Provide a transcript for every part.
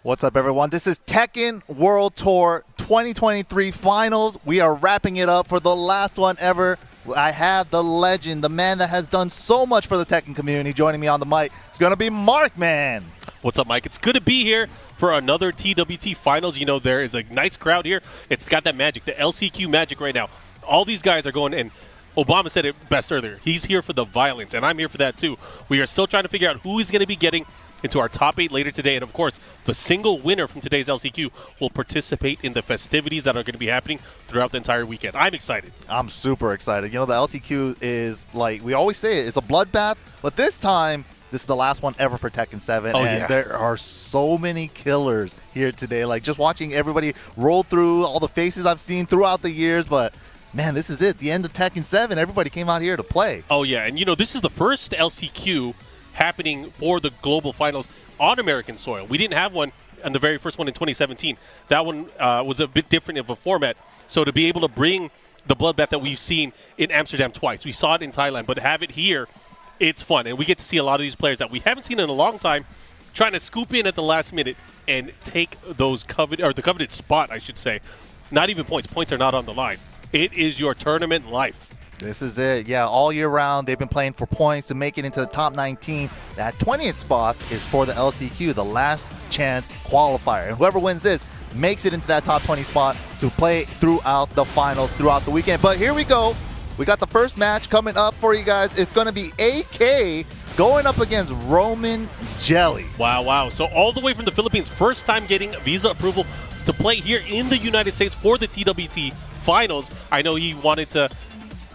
What's up, everyone? This is Tekken World Tour 2023 Finals. We are wrapping it up for the last one ever. I have the legend, the man that has done so much for the Tekken community, joining me on the mic. It's going to be Mark, man. What's up, Mike? It's good to be here for another TWT Finals. You know, there is a nice crowd here. It's got that magic, the LCQ magic right now. All these guys are going, and Obama said it best earlier. He's here for the violence, and I'm here for that too. We are still trying to figure out who is going to be getting into our top 8 later today. And, of course, the single winner from today's LCQ will participate in the festivities that are going to be happening throughout the entire weekend. I'm excited. I'm super excited. You know, the LCQ is, like we always say, it's a bloodbath. But this time, this is the last one ever for Tekken 7. There are so many killers here today. Like, just watching everybody roll through all the faces I've seen throughout the years. But, man, this is it. The end of Tekken 7. Everybody came out here to play. Oh, yeah. And, you know, this is the first LCQ happening for the global finals on American soil. We didn't have one on the very first one in 2017. That one was a bit different of a format. So to be able to bring the bloodbath that we've seen in Amsterdam twice, we saw it in Thailand, but have it here, it's fun. And we get to see a lot of these players that we haven't seen in a long time trying to scoop in at the last minute and take those the coveted spot, I should say. Not even points. Points are not on the line. It is your tournament life. This is it. Yeah, all year round, they've been playing for points to make it into the top 19. That 20th spot is for the LCQ, the last chance qualifier. And whoever wins this makes it into that top 20 spot to play throughout the finals, throughout the weekend. But here we go. We got the first match coming up for you guys. It's going to be AK going up against Romanjelly. Wow, wow. So all the way from the Philippines, first time getting visa approval to play here in the United States for the TWT Finals. I know he wanted to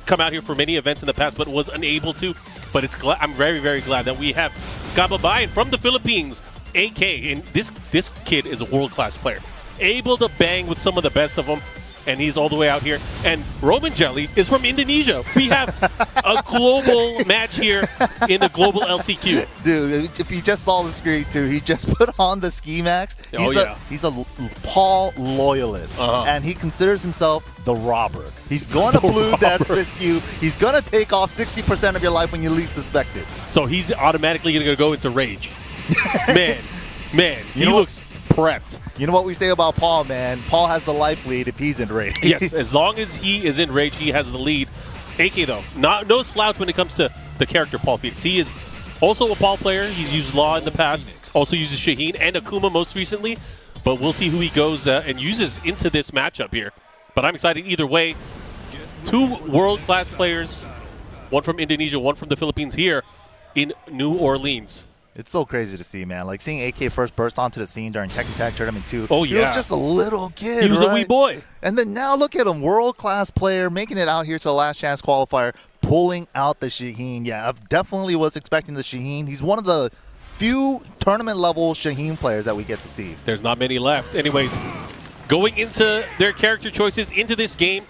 come out here for many events in the past, but was unable to. But I'm very, very glad that we have Bryan from the Philippines, AK, and this kid is a world-class player, able to bang with some of the best of them, and he's all the way out here. And Romanjelly is from Indonesia. We have a global match here in the global LCQ. Dude, if you just saw the screen too, he just put on the ski max. He's a Paul loyalist, and he considers himself the robber. He's going to blue that rescue. He's going to take off 60% of your life when you least expect it. So he's automatically going to go into rage. man, he looks prepped. You know what we say about Paul, man? Paul has the life lead if he's in rage. Yes, as long as he is in rage, he has the lead. AK, though, no slouch when it comes to the character Paul Phidx. He is also a Paul player. He's used Law in the past, also uses Shaheen and Akuma most recently. But we'll see who he goes and uses into this matchup here. But I'm excited either way. 2 world-class players, one from Indonesia, one from the Philippines here in New Orleans. It's so crazy to see, man. Like, seeing AK first burst onto the scene during Tekken Tag Tournament 2. Oh, yeah. He was just a little kid, He was a wee boy. And then now look at him, world-class player, making it out here to the last chance qualifier, pulling out the Shaheen. Yeah, I definitely was expecting the Shaheen. He's one of the few tournament-level Shaheen players that we get to see. There's not many left. Anyways, going into their character choices into this game,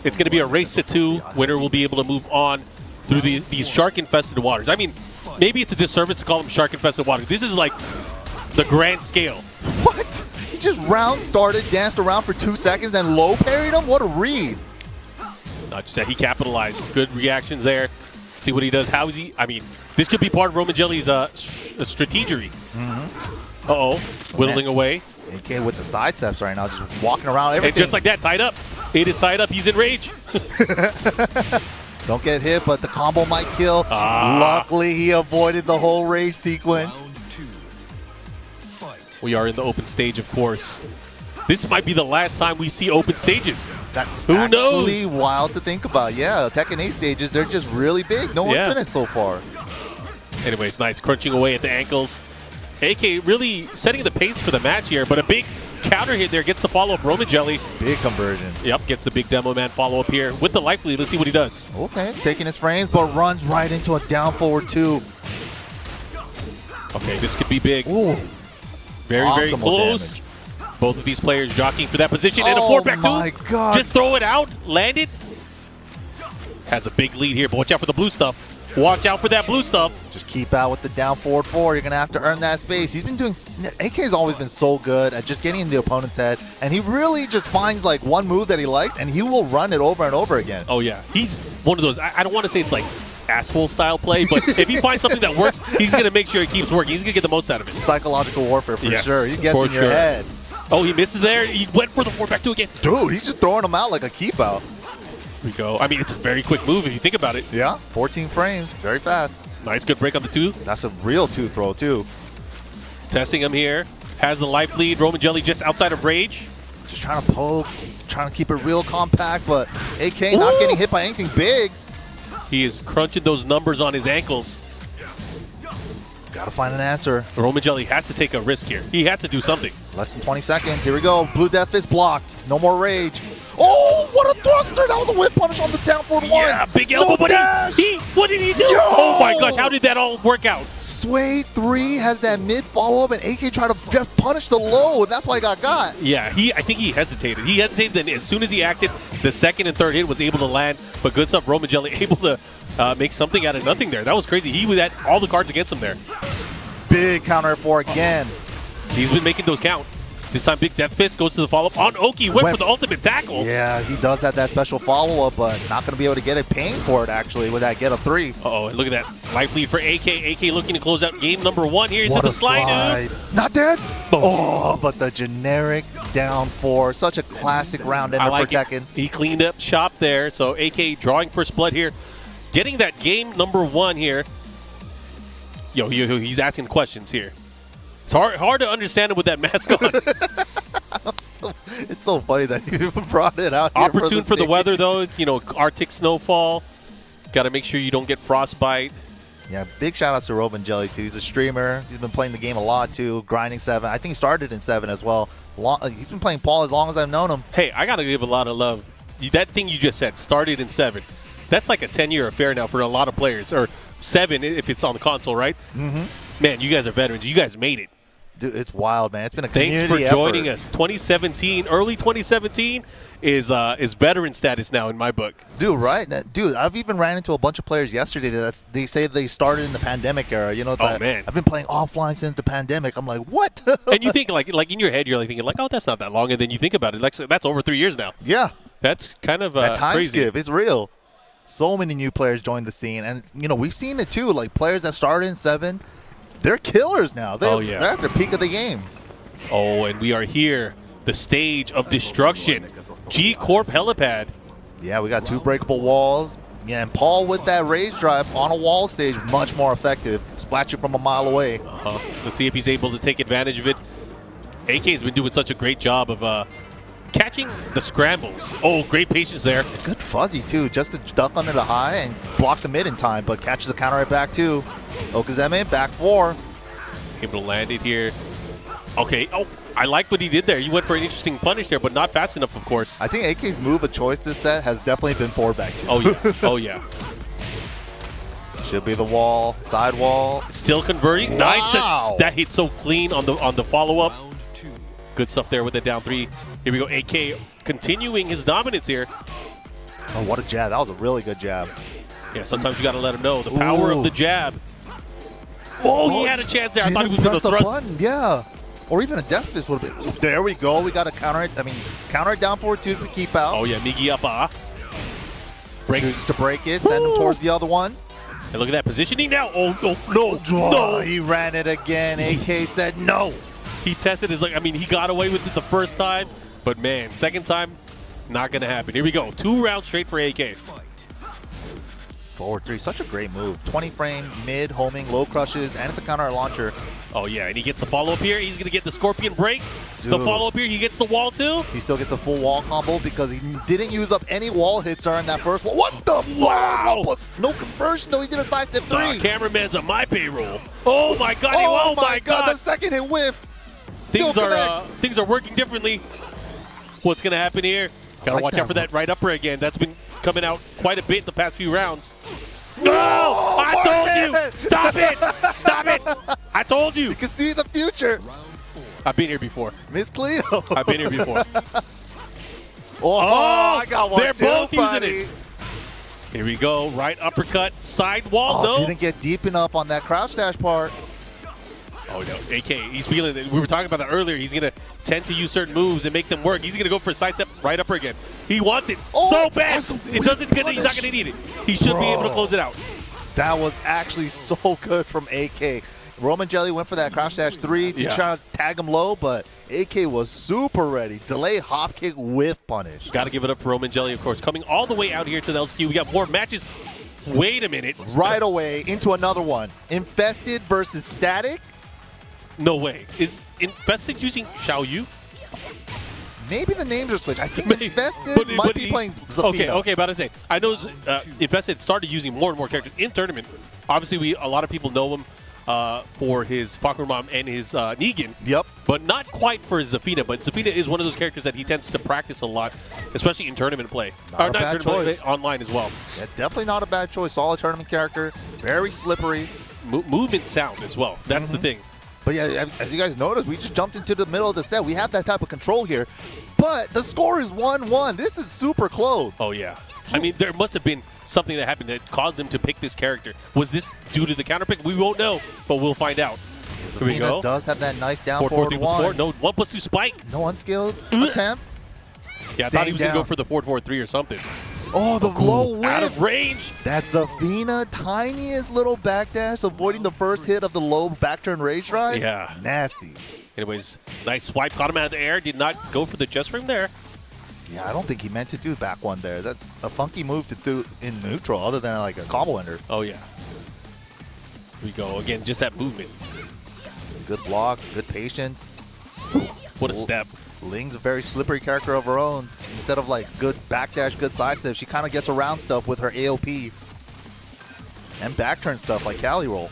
it's going to be a race to 2. Winner will be able to move on through these shark-infested waters. I mean, maybe it's a disservice to call them shark-infested waters. This is like the grand scale. What? He just round started, danced around for 2 seconds, and low parried him? What a read. Not just that, he capitalized. Good reactions there. See what he does. How is he? I mean, this could be part of Romanjelly's strategery. Uh-oh. Whittling away. AK with the side steps right now, just walking around everything. And just like that, tied up. It is tied up. He's in rage. Don't get hit, but the combo might kill. Luckily, he avoided the whole rage sequence. We are in the open stage, of course. This might be the last time we see open stages. That's Who actually knows? Wild to think about. Yeah, Tekken 8 stages, they're just really big. No one's been in so far. Anyways, nice. Crunching away at the ankles. AK really setting the pace for the match here, but a big counter hit there gets the follow-up. Romanjelly. Big conversion. Yep, gets the big demo man follow-up here with the life lead. Let's see what he does. Okay, taking his frames, but runs right into a down forward 2. Okay, this could be big. Ooh. Very, very close. Damage. Both of these players jockeying for that position. And a forward back 2. Oh my God. Just throw it out. Land it. Has a big lead here, but watch out for the blue stuff. Watch out for that blue stuff. Just keep out with the down forward 4. You're going to have to earn that space. He's been doing... AK's always been so good at just getting in the opponent's head, and he really just finds like one move that he likes, and he will run it over and over again. Oh, yeah. He's one of those... I don't want to say it's like asshole style play, but if he finds something that works, he's going to make sure it keeps working. He's going to get the most out of it. Psychological warfare for sure. He gets in your head. Oh, he misses there. He went for the 4-back-2 again. Dude, he's just throwing them out like a keep out. Here we go. I mean, it's a very quick move if you think about it. Yeah, 14 frames. Very fast. Nice, good break on the 2. That's a real 2 throw, too. Testing him here. Has the life lead. Romanjelly just outside of Rage. Just trying to poke, trying to keep it real compact, but AK not getting hit by anything big. He is crunching those numbers on his ankles. Gotta find an answer. Romanjelly has to take a risk here. He has to do something. Less than 20 seconds. Here we go. Blue Death Fist blocked. No more Rage. Oh, what a thruster! That was a whip punish on the down forward 1. Yeah, big elbow, but what did he do? Yo! Oh my gosh, how did that all work out? Sway 3 has that mid follow-up, and AK tried to just punish the low, and that's why he got. Yeah, I think he hesitated. He hesitated, then as soon as he acted, the second and third hit was able to land, but good stuff, Romanjelly able to make something out of nothing there. That was crazy. He had all the cards against him there. Big counter for again. He's been making those count. This time, Big Death Fist goes to the follow-up on Oki. Went for the ultimate tackle. Yeah, he does have that special follow-up, but not going to be able to get it. Paying for it, actually, with that get-up 3. Uh-oh, and look at that. Life lead for AK. AK looking to close out game number 1 here into What the a slide. Not dead? Oh, but the generic down 4. Such a classic round ender for Tekken. He cleaned up shop there, so AK drawing first blood here. Getting that game number 1 here. Yo, he's asking questions here. It's hard to understand him with that mask on. It's so funny that you brought it out here. Opportune for the weather, though. You know, Arctic snowfall. Got to make sure you don't get frostbite. Yeah, big shout outs to Romanjelly, too. He's a streamer. He's been playing the game a lot, too. Grinding 7. I think he started in 7 as well. He's been playing Paul as long as I've known him. Hey, I got to give a lot of love. That thing you just said, started in 7. That's like a 10-year affair now for a lot of players. Or 7 if it's on the console, right? Mm-hmm. Man, you guys are veterans. You guys made it. Dude, it's wild, man. It's been a community Thanks for joining effort. us. 2017, early 2017 is veteran status now in my book. Dude, right? Dude, I've even ran into a bunch of players yesterday they say they started in the pandemic era. You know, it's man. I've been playing offline since the pandemic. I'm like, what? And you think like in your head, you're like thinking like, oh, that's not that long. And then you think about it, like that's over 3 years now. Yeah. That's kind of that time crazy. skip. It's real. So many new players joined the scene. And, you know, we've seen it too. Like players that started in 7, they're killers now. They're at their peak of the game. Oh, and we are here, the stage of destruction. G Corp helipad. Yeah, we got 2 breakable walls. Yeah, and Paul with that raise drive on a wall stage, much more effective. Splat you from a mile away. Let's see if he's able to take advantage of it. AK's been doing such a great job of catching the scrambles. Oh, great patience there. Good fuzzy, too, just to duck under the high and block the mid in time, but catches the counter right back, too. Okazeme, back 4. Able to land it here. Okay. Oh, I like what he did there. He went for an interesting punish there, but not fast enough, of course. I think AK's move of choice this set has definitely been forward back 2. Oh, yeah. Oh, yeah. Should be the wall, side wall. Still converting. Wow. Nice. That hit so clean on the follow-up. Good stuff there with the down 3. Here we go. AK continuing his dominance here. Oh, what a jab. That was a really good jab. Yeah, sometimes you got to let him know the power of the jab. Oh, he had a chance there. I thought he was going to thrust. Button. Yeah. Or even a death fist would have been. There we go. We got to counter it. I mean, counter it down forward 2 for keep out. Oh, yeah. Migi up. Breaks to break it. Send him towards the other one. And look at that positioning now. Oh, no. He ran it again. AK said no. He tested his luck. I mean, he got away with it the first time. But, man, second time, not going to happen. Here we go. 2 rounds straight for AK. Forward 3. Such a great move. 20 frame, mid, homing, low crushes, and it's a counter launcher. Oh, yeah, and he gets the follow-up here. He's going to get the Scorpion break. Dude. The follow-up here, he gets the wall, too. He still gets a full wall combo because he didn't use up any wall hits during that first wall. What the wow. fuck? No conversion. No, he did a side step 3. Cameraman's on my payroll. Oh, my God. Oh, my God. The second hit whiffed. Things are working differently. What's going to happen here? Got to watch out for that right upper again. That's been coming out quite a bit in the past few rounds. No! I told you! Stop it! Stop it! I told you! You can see the future. I've been here before. Miss Cleo. I've been here before. I got one. They're too, both buddy. using it. Here we go. Right uppercut. Side wall. Oh, no. Didn't get deep enough on that crouch dash part. Oh, no. AK, he's feeling it. We were talking about that earlier. He's going to tend to use certain moves and make them work. He's going to go for a sidestep right upper again. He wants it so bad. It doesn't. He's not going to need it. He should be able to close it out. That was actually so good from AK. Romanjelly went for that crouch dash 3 to try to tag him low, but AK was super ready. Delayed hop kick with punish. Got to give it up for Romanjelly, of course. Coming all the way out here to the LCQ. We got more matches. Wait a minute. Right away into another one. Infested versus Static. No way. Is Infested using Xiaoyu? Maybe the names are switched. I think Infested might be playing Zafina. Okay, about to say. I know Infested started using more and more characters in tournament. Obviously, a lot of people know him for his Fakurumam and his Negan. Yep. But not quite for his Zafina. But Zafina is one of those characters that he tends to practice a lot, especially in tournament play. Not a bad choice. Online as well. Yeah, definitely not a bad choice. Solid tournament character. Very slippery. Movement sound as well. That's the thing. But yeah, as you guys noticed, we just jumped into the middle of the set. We have that type of control here. But the score is 1-1. This is super close. Oh, yeah. I mean, there must have been something that happened that caused him to pick this character. Was this due to the counter pick? We won't know, but we'll find out. Here we go. Does have that nice down 4-4-3+4. No, 1+2 spike. No unskilled attempt. Yeah, I thought he was going to go for the 4-4-3 or something. Oh, the low whip. Out of range. That's Zafina, tiniest little backdash, avoiding the first hit of the low back turn rage ride. Yeah. Nasty. Anyways, nice swipe. Caught him out of the air. Did not go for the just ring there. Yeah, I don't think he meant to do back one there. That's a funky move to do in neutral other than like a combo ender. Oh, yeah. Here we go. Again, just that movement. Good blocks, good patience. What a step. Ling's a very slippery character of her own. Instead of like good backdash, good side step, she kind of gets around stuff with her AOP. And back turn stuff like Cali roll.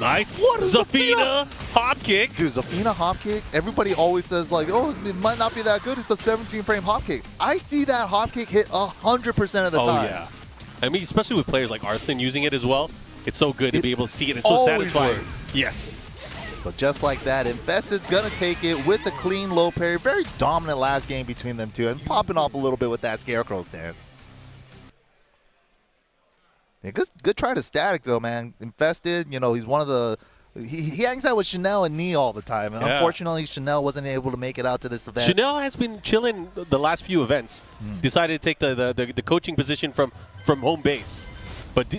Nice. What is Zafina? Hop kick. Dude, Zafina hop kick, everybody always says like, oh, it might not be that good. It's a 17-frame hop kick. I see that hop kick hit 100% of the time. Oh, yeah. I mean, especially with players like Arslan using it as well. It's so good to be able to see it. It's so satisfying. Works. Yes. But just like that, Infested's going to take it with the clean low parry. Very dominant last game between them two. And popping off a little bit with that Scarecrow stance. Yeah, good try to Static, though, man. Infested, you know, he's one of the... He hangs out with Chanel and Nee all the time. And unfortunately, Chanel wasn't able to make it out to this event. Chanel has been chilling the last few events. Decided to take the coaching position from home base. But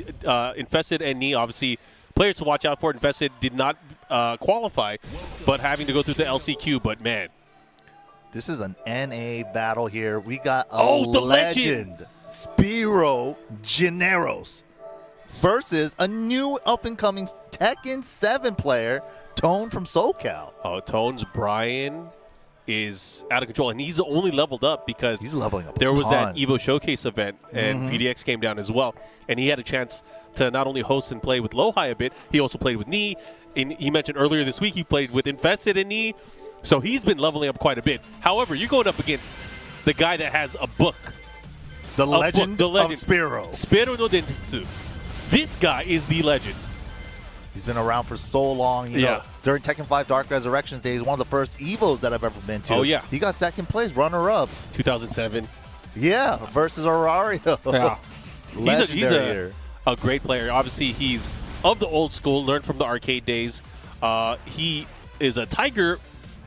Infested and Nee, obviously, players to watch out for. Infested did not qualify, but having to go through the LCQ. But, man. This is an NA battle here. We got a the legend, Spero Generos, versus a new up-and-coming Tekken 7 player, Tone from SoCal. Oh, Tone's Bryan is out of control, and he's only leveled up because he's leveling up. There was that Evo Showcase event, and Phi-DX came down as well, and he had a chance to not only host and play with Lo-Hi a bit, he also played with Nee. And he mentioned earlier this week he played with Infested and Nee, so he's been leveling up quite a bit. However, you're going up against the guy that has a book. The legend of Spero. Spero no Densetsu. This guy is the legend. He's been around for so long. You know, during Tekken 5 Dark Resurrections days, one of the first Evos that I've ever been to. Oh, yeah. He got second place, runner-up. 2007. Yeah, versus Aurario. Yeah. He's a great player. Obviously, he's of the old school, learned from the arcade days. He is a Tiger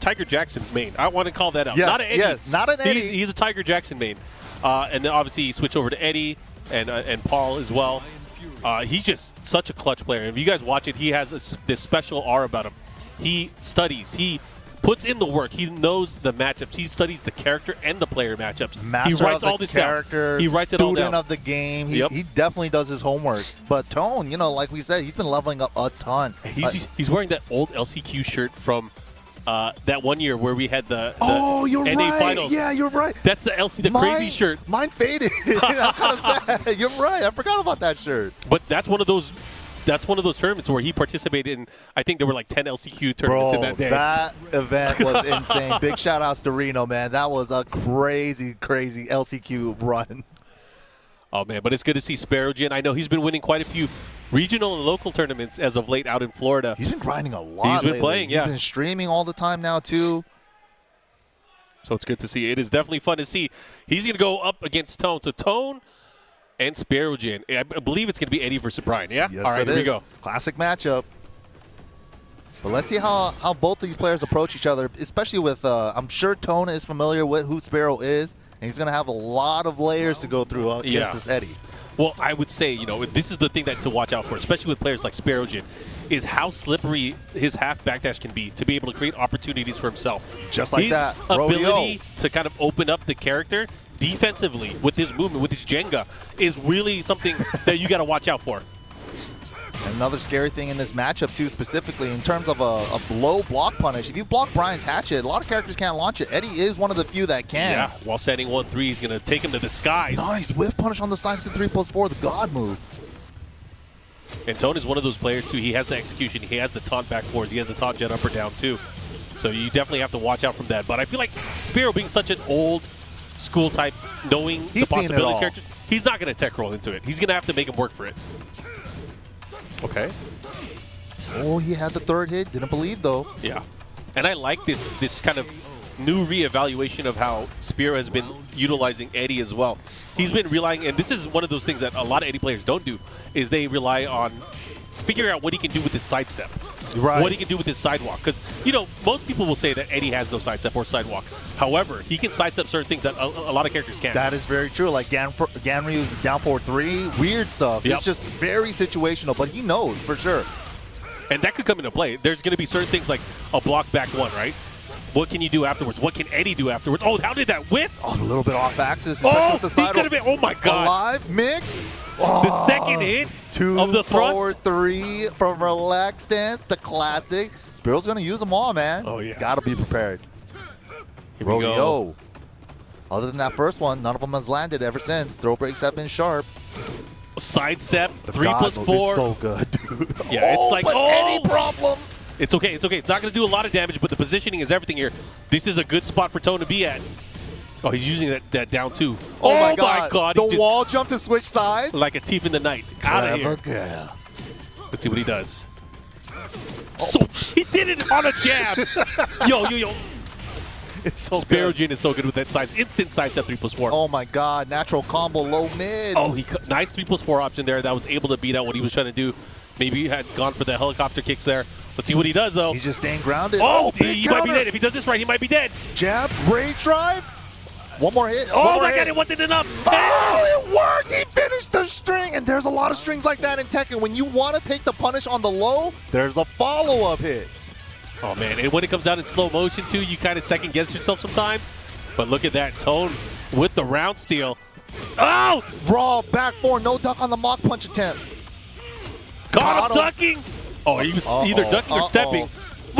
Jackson main. I want to call that out. Yes, not an Eddy. Yeah, not an Eddy. He's a Tiger Jackson main. And then obviously he switched over to Eddy and Paul as well. He's just such a clutch player. If you guys watch it, he has this special aura about him. He studies. He puts in the work. He knows the matchups. He studies the character and the player matchups. Master he writes of all the this character, down. He writes it all down. Student of the game. He definitely does his homework. But Tone, you know, like we said, he's been leveling up a ton. He's wearing that old LCQ shirt from that one year where we had the you're NA right. finals. Yeah, you're right. That's the crazy shirt. Mine faded. I'm kind of sad. You're right. I forgot about that shirt. But that's one of those tournaments where he participated in. I think there were like 10 LCQ tournaments in that day. That event was insane. Big shout outs to Reno, man. That was a crazy, crazy LCQ run. Oh, man, but it's good to see Spero Gen. I know he's been winning quite a few regional and local tournaments as of late out in Florida. He's been grinding a lot. He's been lately. playing, He's been streaming all the time now, too. So it's good to see. It is definitely fun to see. He's going to go up against Tone. So Tone and Spero Gen. I believe it's going to be Eddy versus Bryan, yeah? Yes, all right, here we go. Classic matchup. But let's see how both of these players approach each other, especially with, I'm sure Tone is familiar with who Spero is, and he's going to have a lot of layers to go through against this Eddy. Well, I would say, you know, this is the thing that to watch out for, especially with players like Spero, is how slippery his half backdash can be to be able to create opportunities for himself. Just like his that. ability to kind of open up the character defensively with his movement, with his Jenga, is really something that you got to watch out for. Another scary thing in this matchup, too, specifically in terms of a low block punish. If you block Bryan's hatchet, a lot of characters can't launch it. Eddy is one of the few that can. Yeah, while setting 1-3, he's going to take him to the skies. Nice whiff punish on the sides to 3+4, the God move. And Tone is one of those players, too. He has the execution. He has the taunt back forwards. He has the taunt jet up or down, too. So you definitely have to watch out from that. But I feel like Spero being such an old school type, knowing the possibilities character, he's not going to tech roll into it. He's going to have to make him work for it. Okay. Oh, he had the third hit. Didn't believe, though. Yeah. And I like this kind of new reevaluation of how Spero has been utilizing Eddy as well. He's been relying, and this is one of those things that a lot of Eddy players don't do, is they rely on figuring out what he can do with his sidestep. Right. What he can do with his sidewalk. Because, you know, most people will say that Eddy has no sidestep or sidewalk. However, he can sidestep certain things that a lot of characters can't. That is very true. Like Ganryu's down 4-3, weird stuff. Yep. It's just very situational, but he knows for sure. And that could come into play. There's going to be certain things like a block back one, right? What can you do afterwards? What can Eddy do afterwards? Oh, how did that whiff? Oh, a little bit off axis, especially with the side. He could have been, oh my God. Alive, mix. The second hit of the thrust. 2-4-3 from relaxed stance, the classic. Spero's going to use them all, man. Oh, yeah. Got to be prepared. Here we go. Other than that first one, none of them has landed ever since. Throw breaks have been sharp. Sidestep, The 3+4. is so good, dude. Yeah, it's like, any problems? It's okay, it's okay. It's not going to do a lot of damage, but the positioning is everything here. This is a good spot for Tone to be at. Oh, he's using that down two. Oh my God. The he wall jump to switch sides? like a thief in the night. Out of here. Yeah. Let's see what he does. So he did it on a jab. yo. It's so Spero good. is so good with that sides. Instant sidestep 3+4. Oh my God. Natural combo, low mid. Oh, nice 3+4 option there that was able to beat out what he was trying to do. Maybe he had gone for the helicopter kicks there. Let's see what he does, though. He's just staying grounded. Oh, big he might be counter. dead. If he does this right, he might be dead. Jab, rage drive. One more hit. Oh my God, it wasn't enough. Oh, it worked. He finished the string. And there's a lot of strings like that in Tekken. When you want to take the punish on the low, there's a follow-up hit. Oh, man. And when it comes out in slow motion, too, you kind of second-guess yourself sometimes. But look at that. Tone with the round steal. Oh! Raw, back four, no duck on the mock punch attempt. Got him ducking. Oh, he was either ducking or stepping.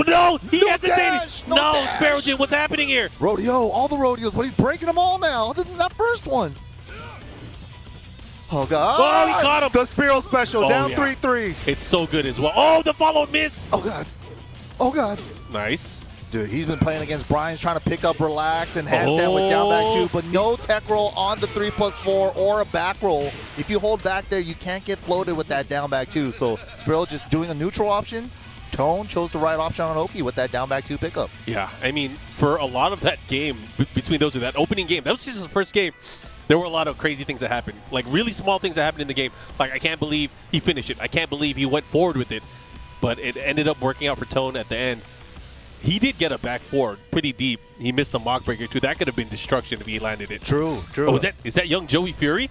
No, he hesitated. Dash, no dash. Spero, what's happening here? Rodeo, all the rodeos, but he's breaking them all now, other than that first one. Oh, God. Oh, he caught him. The Spero special, down 3-3. It's so good as well. Oh, the follow missed. Oh, God. Oh, God. Nice. Dude, he's been playing against Bryan's trying to pick up relax and handstand with down back two, but no tech roll on the 3+4 or a back roll. If you hold back there, you can't get floated with that down back two. So Spero just doing a neutral option. Tone chose the right option on Oki with that down back two pickup. Yeah, I mean, for a lot of that game, between those two, that opening game, that was just his first game. There were a lot of crazy things that happened, like really small things that happened in the game. Like, I can't believe he finished it. I can't believe he went forward with it. But it ended up working out for Tone at the end. He did get a back forward pretty deep. He missed a mock breaker, too. That could have been destruction if he landed it. True. Oh, is that young Joey Fury?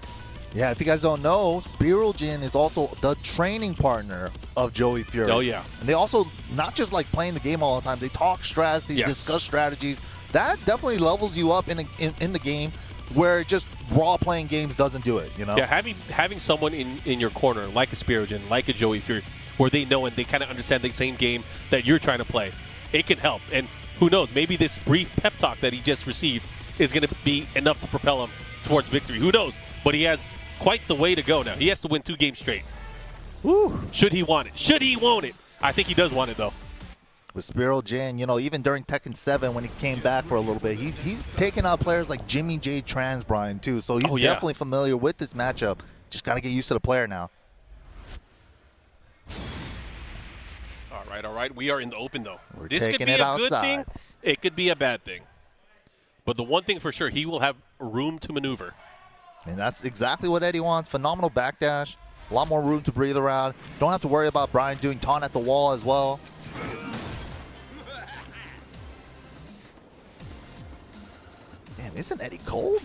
Yeah, if you guys don't know, Spero is also the training partner of Joey Fury. Oh, yeah. And they also, not just like playing the game all the time, they talk strats, they discuss strategies. That definitely levels you up in the game where just raw playing games doesn't do it, you know? Yeah, having someone in your corner, like a Spero, like a Joey Fury, where they know and they kind of understand the same game that you're trying to play, it can help. And who knows, maybe this brief pep talk that he just received is going to be enough to propel him towards victory. Who knows? But he has quite the way to go now. He has to win 2 games straight. Woo. Should he want it? Should he want it? I think he does want it, though. With Spero, you know, even during Tekken 7 when he came back for a little bit, he's taken out players like Jimmy J. Trans Bryan, too. So he's definitely familiar with this matchup. Just got to get used to the player now. All right. We are in the open, though. This could be a good thing. It could be a bad thing. But the one thing for sure, he will have room to maneuver. And that's exactly what Eddy wants. Phenomenal backdash. A lot more room to breathe around. Don't have to worry about Bryan doing taunt at the wall as well. Damn, isn't Eddy cold?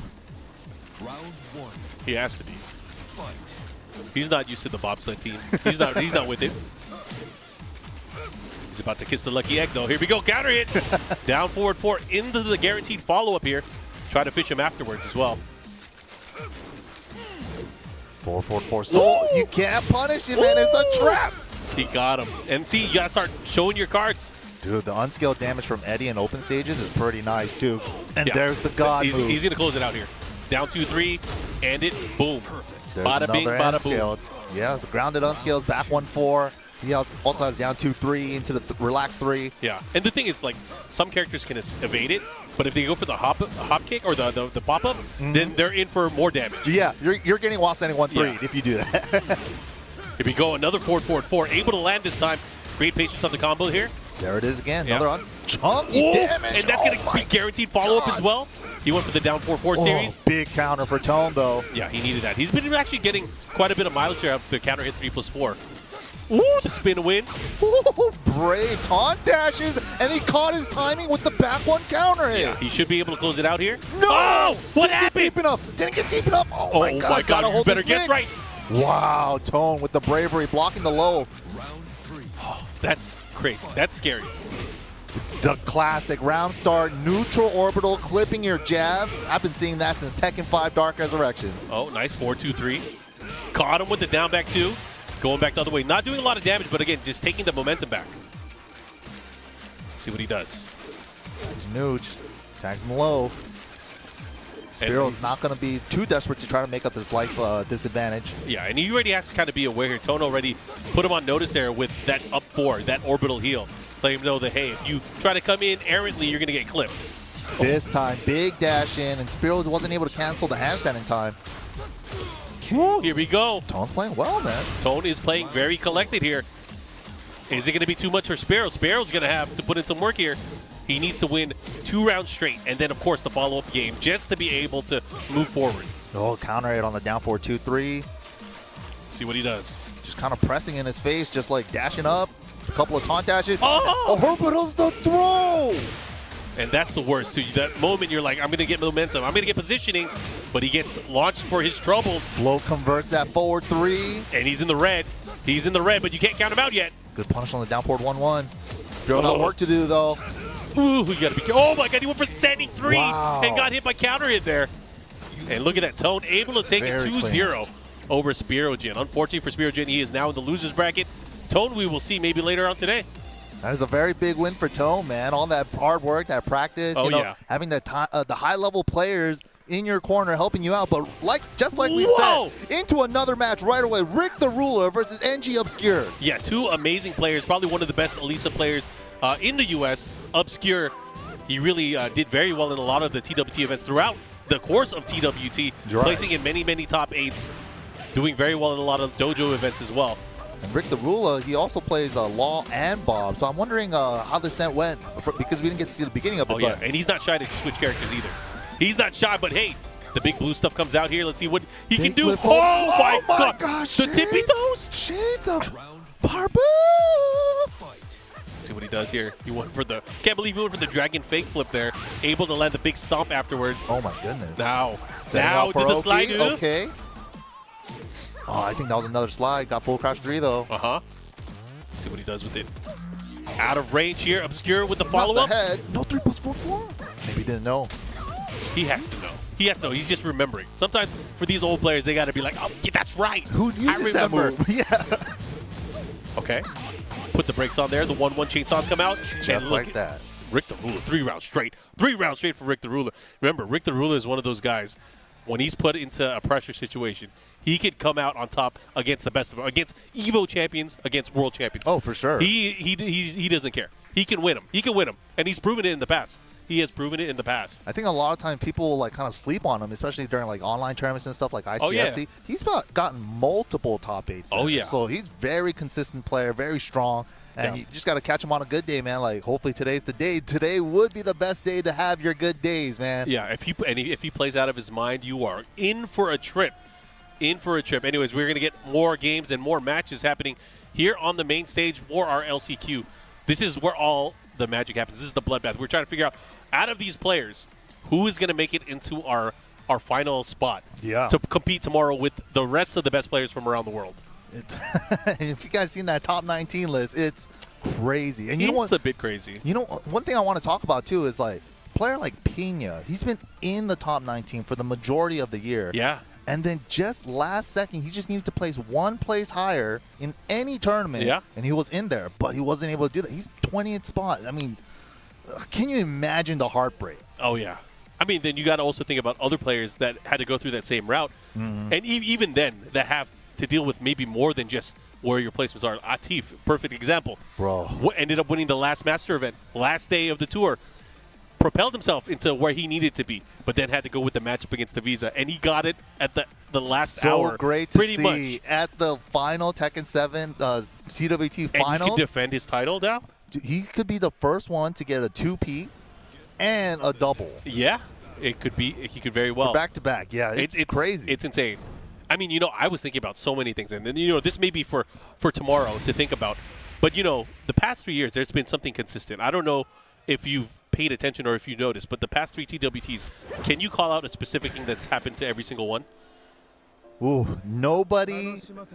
Round 1. He has to be. He's not used to the bobsled team. He's not with it. He's about to kiss the lucky egg, though. Here we go. Counter hit. Down forward 4 into the guaranteed follow-up here. Try to fish him afterwards as well. 4-4-4. So you can't punish him, man. It's a trap. He got him. And see, you got to start showing your cards. Dude, the unscaled damage from Eddy in open stages is pretty nice, too. And there's the God move. He's going to close it out here. Down 2-3, and it, boom. There's bada bing, bada boom. Yeah, the grounded unscaled, back 1-4. He also has down 2-3 into the relax 3. Yeah, and the thing is, like, some characters can evade it, but if they go for the hop kick or the pop-up, then they're in for more damage. Yeah, you're getting while standing 1-3 if you do that. Here we go, another forward 4. Able to land this time. Great patience on the combo here. There it is again. Another chunky damage. And that's going to be guaranteed follow-up as well. He went for the down 4-4 series. Big counter for Tone, though. Yeah, he needed that. He's been actually getting quite a bit of mileage here after the counter hit 3+4. Ooh, the spin win. Ooh, brave taunt dashes, and he caught his timing with the back 1 counter hit. Yeah, he should be able to close it out here. No! Oh, what happened? Didn't get deep enough. Didn't get deep enough. Oh my God, gotta hold better this guess mix. right. Wow, Tone with the bravery, blocking the low. Oh, that's crazy. That's scary. The classic round start, neutral orbital, clipping your jab. I've been seeing that since Tekken 5 Dark Resurrection. Oh, nice 4-2-3. Caught him with the down back 2. Going back the other way. Not doing a lot of damage, but again, just taking the momentum back. Let's see what he does. Nooch tags him low. Spero not going to be too desperate to try to make up this life disadvantage. Yeah, and he already has to kind of be aware here. Tone already put him on notice there with that up 4, that orbital heal. Let him know that, hey, if you try to come in errantly, you're going to get clipped. This time, big dash in, and Spero wasn't able to cancel the handstand in time. Here we go. Tone's playing well, man. Tone is playing very collected here. Is it going to be too much for Spero? Spero's going to have to put in some work here. He needs to win 2 rounds straight, and then, of course, the follow-up game, just to be able to move forward. Oh, counter it on the down 4-2-3. See what he does. Just kind of pressing in his face, just like dashing up. A couple of taunt dashes. Oh! Orbital's the throw! And that's the worst, too. That moment, you're like, I'm going to get momentum. I'm going to get positioning. But he gets launched for his troubles. Flow converts that forward 3. And he's in the red. He's in the red, but you can't count him out yet. Good punish on the down forward 1-1. Still got work to do, though. Ooh, you got to be careful. Oh, my God. He went for the standing 3 wow. and got hit by counter hit there. And look at that. Tone able to take it 2-0 over Spero Jin. Unfortunately for Spero Jin, he is now in the loser's bracket. Tone we will see maybe later on today. That is a very big win for Tone, man. All that hard work, that practice, having the high-level players in your corner helping you out. But just like we said, into another match right away. Rick the Ruler versus NG Obscure. Yeah, 2 amazing players. Probably one of the best Alisa players in the U.S. Obscure, he really did very well in a lot of the TWT events throughout the course of TWT, placing in many, many top 8s, doing very well in a lot of dojo events as well. And Rick the Ruler, he also plays Law and Bob. So I'm wondering how the scent went because we didn't get to see the beginning of it. Oh, yeah, and he's not shy to switch characters either. He's not shy, but hey, the big blue stuff comes out here. Let's see what he can do. Oh, my God. Gosh, the tippy toes. Shades of Barbu. See what he does here. He went for the, can't believe he went for the dragon fake flip there. Able to land the big stomp afterwards. Oh, my goodness. Now did the slide. Okay. Oh, I think that was another slide. Got full crash 3, though. Let's see what he does with it. Out of range here. Obscure with the follow-up. No 3+4-4. Maybe he didn't know. He has to know. He has to know. He's just remembering. Sometimes for these old players, they got to be like, oh, yeah, that's right. Who uses that move? Yeah. Okay. Put the brakes on there. The 1-1 chainsaws come out. Just like that. Rick the Ruler, 3 rounds straight. 3 rounds straight for Rick the Ruler. Remember, Rick the Ruler is one of those guys, when he's put into a pressure situation, he could come out on top against the best of them, against Evo champions, against world champions. Oh, for sure. He doesn't care. He can win them. He can win them. And he's proven it in the past. He has proven it in the past. I think a lot of times people kind of sleep on him, especially during online tournaments and stuff like ICFC. Oh, yeah. He's gotten multiple top 8s. Oh, yeah. So he's very consistent player, very strong. And you just got to catch him on a good day, man. Like, hopefully today's the day. Today would be the best day to have your good days, man. Yeah, if he plays out of his mind, you are in for a trip. In for a trip. Anyways, we're going to get more games and more matches happening here on the main stage for our LCQ. This is where all the magic happens. This is the bloodbath. We're trying to figure out of these players, who is going to make it into our our final spot Yeah. to compete tomorrow with the rest of the best players from around the world. If you guys seen that top 19 list, it's crazy. And you know It's what? a bit crazy. You know, one thing I want to talk about too is like player like Pina. He's been in the top 19 for the majority of the year. Yeah. And then just last second, he just needed to place one place higher in any tournament. Yeah. And he was in there, but he wasn't able to do that. He's 20th spot. I mean, can you imagine the heartbreak? Oh, yeah. I mean, then you got to also think about other players that had to go through that same route. Mm-hmm. And even then, that have to deal with maybe more than just where your placements are. Atif, perfect example. Bro. Ended up winning the last Master event, last day of the tour. Propelled himself into where he needed to be, but then had to go with the matchup against the Visa, and he got it at the last hour. So great to pretty see much. at the final Tekken 7 TWT And he finals. can defend his title now. He could be the first one to get a 2P and a double. Yeah, it could be. He could very well. Back to back. Yeah, it's crazy. It's insane. I mean, I was thinking about so many things, and then this may be for tomorrow to think about. But the past 3 years, there's been something consistent. I don't know if you've paid attention or if you noticed, but the past 3 TWTs, can you call out a specific thing that's happened to every single one? Ooh,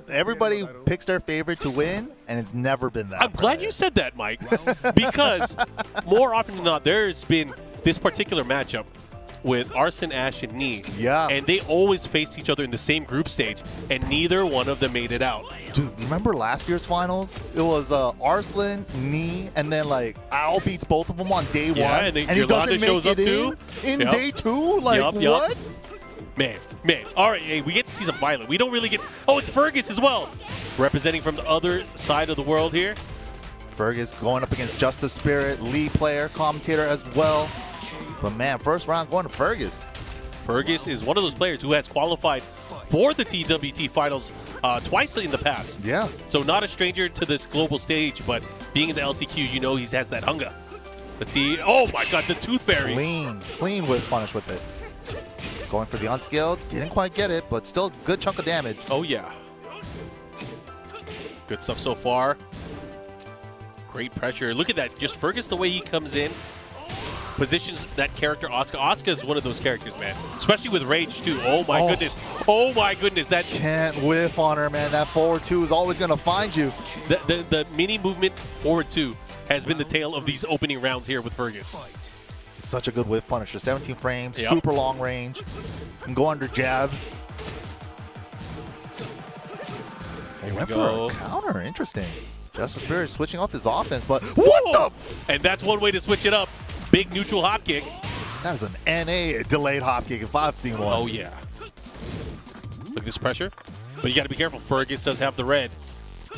everybody picks their favorite to win, and it's never been that. I'm glad you said that, Mike, because more often than not, there's been this particular matchup with Arslan, Ash, and Nee. Yeah. And they always faced each other in the same group stage, and neither one of them made it out. Dude, remember last year's finals? It was Arslan, Nee, and then like Al beats both of them on day one, and then he Yolanda doesn't make shows it up too. in Yep. day 2. Like Yup. what? Man. All right, hey, we get to see some Violet. We don't really get. Oh, it's Fergus as well, representing from the other side of the world here. Fergus going up against Justaspirit, lead player, commentator as well. But man, first round going to Fergus. Fergus is one of those players who has qualified for the TWT finals twice in the past. Yeah. So not a stranger to this global stage, but being in the LCQ, he has that hunger. Let's see. Oh my God, the Tooth Fairy. Clean with punish with it. Going for the unskilled, didn't quite get it, but still good chunk of damage. Oh yeah. Good stuff so far. Great pressure. Look at that. Just Fergus, the way he comes in, positions that character Asuka. Asuka is one of those characters, man. Especially with Rage, too. Oh, my goodness. Oh, my goodness. That Can't whiff on her, man. That forward 2 is always going to find you. The mini movement forward 2 has been the tale of these opening rounds here with Fergus. It's such a good whiff punisher. 17 frames, Yep. super long range. Can go under jabs. He went go. for a counter. Interesting. Justaspirit switching off his offense, but what the? And that's one way to switch it up. Big neutral hop kick. That is an NA delayed hop kick if I've seen one. Oh, yeah. Look at this pressure. But you got to be careful. Fergus does have the red.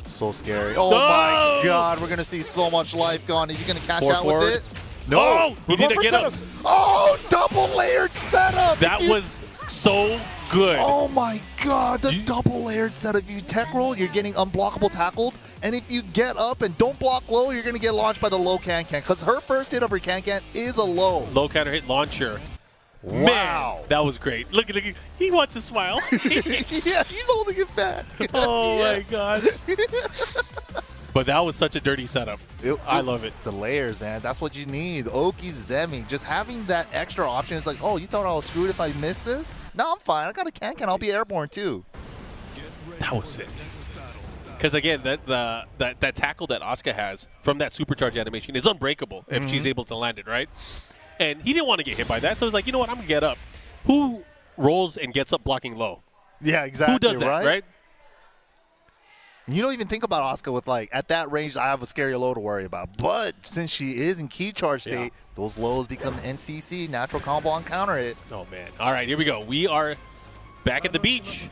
So scary. Oh No! my God, we're going to see so much life gone. Is he going to cash out Forward. with it? No. Oh, he did a Reverse get up. setup. Oh, double layered setup. That was so good. Oh my God, the double layered setup. If you tech roll, you're getting unblockable tackled. And if you get up and don't block low, you're going to get launched by the low can-can. Because her first hit of her can-can is a low. Low counter hit launcher. Wow. Man, that was great. Look, he wants to smile. Yeah, he's holding it back. Oh, Yeah. my God. But that was such a dirty setup. I love it. The layers, man. That's what you need. Oki, Zemi. Just having that extra option is like, oh, you thought I was screwed if I missed this? No, I'm fine. I got a can-can. I'll be airborne, too. That was sick. Because, again, that tackle that Asuka has from that supercharge animation is unbreakable if she's able to land it, right? And he didn't want to get hit by that, so he's like, you know what? I'm going to get up. Who rolls and gets up blocking low? Yeah, exactly. Who does that, right? You don't even think about Asuka with, like, at that range, I have a scary low to worry about. But since she is in key charge state, those lows become NCC, natural combo on counter hit. Oh, man. All right, here we go. We are back at the beach.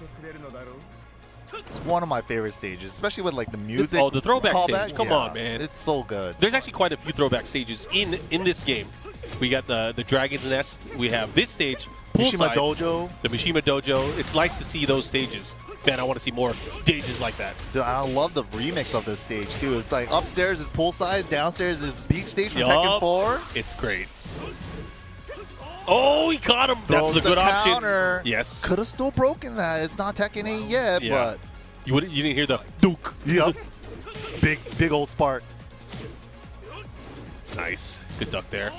It's one of my favorite stages, especially with, like, the music. Oh, the throwback callback. stage. Come on, man. It's so good. There's actually quite a few throwback stages in this game. We got the Dragon's Nest. We have this stage, Mishima poolside, Dojo. the Mishima Dojo. It's nice to see those stages. Man, I want to see more stages like that. Dude, I love the remix of this stage, too. It's like upstairs is poolside, downstairs is beach stage from Tekken 4. It's great. Oh, he caught him. Throws That's the good counter. option. Yes. Could have still broken that. It's not Tekken 8 yet, Yeah. but. You didn't hear the Duke. Yep. big old spark. Nice. Good duck there.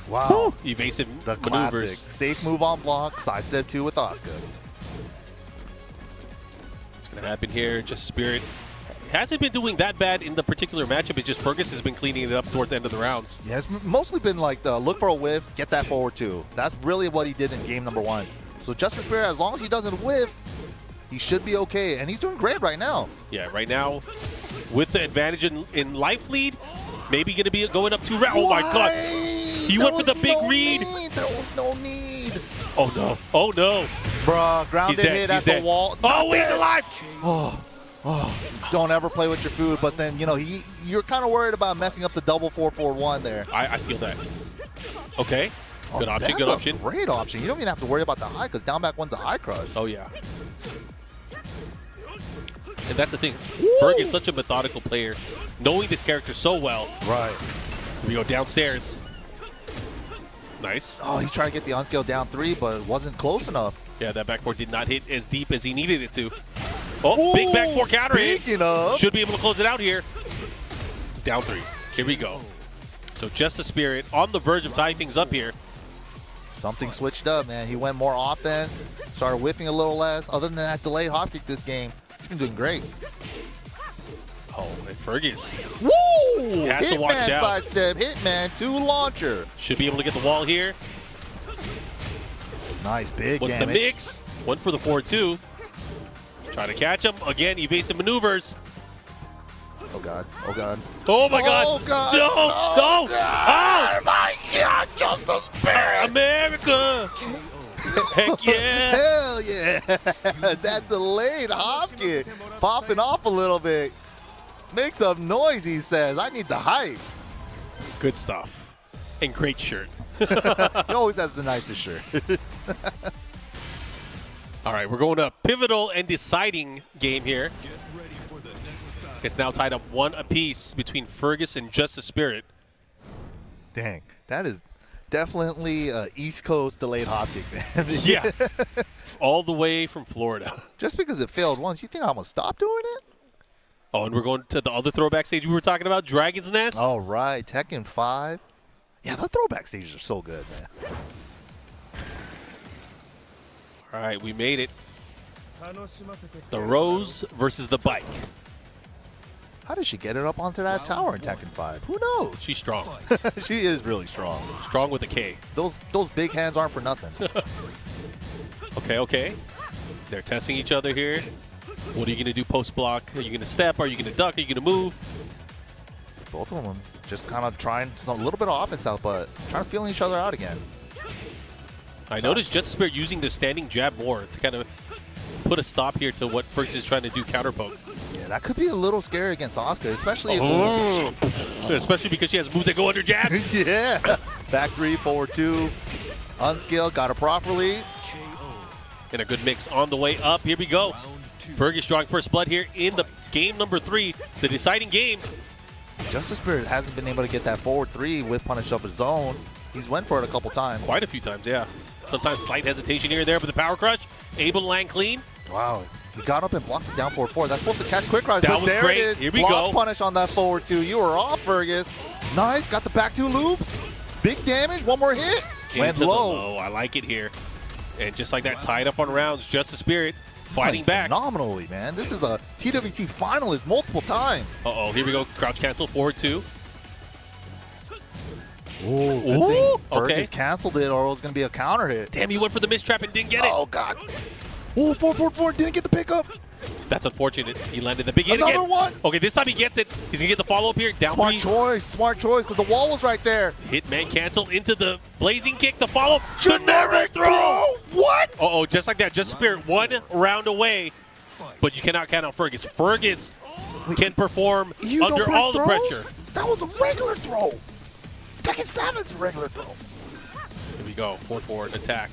Wow. Evasive The maneuvers. classic. Safe move on block, sidestep 2 with Asuka. What's going to happen here? Justaspirit hasn't been doing that bad in the particular matchup. It's just Fergus has been cleaning it up towards the end of the rounds. Yeah, it's mostly been like the look for a whiff, get that forward 2. That's really what he did in game number 1. So Justaspirit, as long as he doesn't whiff, he should be okay. And he's doing great right now. Yeah, right now, with the advantage in life lead, maybe going to be going up 2 rounds. Oh my god. He went for the big read. There was no need. Oh no. Oh no. Bruh, grounded hit at the wall. Oh, he's alive. Oh, don't ever play with your food. But then, you know, you're kind of worried about messing up the double 4-4-1 there. I feel that. Okay. Good option, good option. Great option. You don't even have to worry about the high because down back one's a high crush. Oh, yeah. And that's the thing. Fergus is such a methodical player, knowing this character so well. Right. Here we go downstairs. Nice. Oh, he's trying to get the unscaled down 3, but it wasn't close enough. Yeah, that backboard did not hit as deep as he needed it to. Oh, big back 4 counter hit. Speaking of. Should be able to close it out here. Down 3. Here we go. So Justaspirit on the verge of tying things up here. Something switched up, man. He went more offense, started whiffing a little less. Other than that delayed hop kick this game, he's been doing great. Oh, and Fergus. Woo! Has to watch Hitman out. sidestep, Hitman 2 launcher. Should be able to get the wall here. Nice, big What's damage. the mix? Went for the 4-2. Try to catch him. Again, evasive maneuvers. Oh, God. Oh, God. Oh, my God. Oh, God. No. Oh, No. God. Oh, my God. Justaspirit. America. Heck yeah. Hell yeah. That delayed hop kick. Popping off a little bit. Makes some noise, he says. I need the hype. Good stuff. And great shirt. He always has the nicest shirt. All right, we're going to a pivotal and deciding game here. It's now tied up 1 apiece between Fergus and Justaspirit. Dang, that is definitely East Coast delayed hop kick, man. Yeah. All the way from Florida. Just because it failed once, you think I'm going to stop doing it? Oh, and we're going to the other throwback stage we were talking about, Dragon's Nest. All right, Tekken 5. Yeah, the throwback stages are so good, man. All right, we made it. The Rose versus the Bike. How did she get it up onto that tower in Tekken 5? Who knows? She's strong. She is really strong. Strong with a K. Those big hands aren't for nothing. Okay, okay. They're testing each other here. What are you going to do post-block? Are you going to step? Are you going to duck? Are you going to move? Both of them just kind of trying a little bit of offense out, but trying to feel each other out again. I noticed Justaspirit using the standing jab more to kind of put a stop here to what Fergus is trying to do, counter poke. Yeah, that could be a little scary against Asuka, especially Especially because she has moves that go under jab. yeah. Back 3, forward 2. Unscaled, got it properly. And a good mix on the way up. Here we go. Fergus drawing first blood here in the game number 3, the deciding game. Justaspirit hasn't been able to get that forward 3 with punish up his own. He's went for it a couple times. Quite a few times, yeah. Sometimes slight hesitation here and there, but the power crush, able to land clean. Wow. He got up and blocked it down forward 4. That's supposed to catch quick rise, That but was there great. it is. Here we Block go. punish on that forward 2. You were off, Fergus. Nice. Got the back 2 loops. Big damage. One more hit. Went Into the low. low. I like it here. And just like that, tied up on rounds, Justaspirit fighting Playing back. phenomenally, man. This is a TWT finalist multiple times. Uh-oh, here we go. Crouch cancel, forward 2. Ooh, good thing okay. Fergus canceled it or it was going to be a counter hit. Damn, he went for the mistrap and didn't get it. Oh, God. Ooh, 4-4-4. Didn't get the pickup. That's unfortunate. He landed the big hit again. Another one. Okay, this time he gets it. He's going to get the follow-up here. Down Smart 3. choice. Smart choice because the wall was right there. Hitman cancel into the blazing kick. The follow-up. Generic throw. What? Uh-oh, just like that. Justaspirit 1 round away. But you cannot count out Fergus. Fergus can perform under all the pressure. That was a regular throw. Tekken 7's a regular throw. Here we go. Forward attack.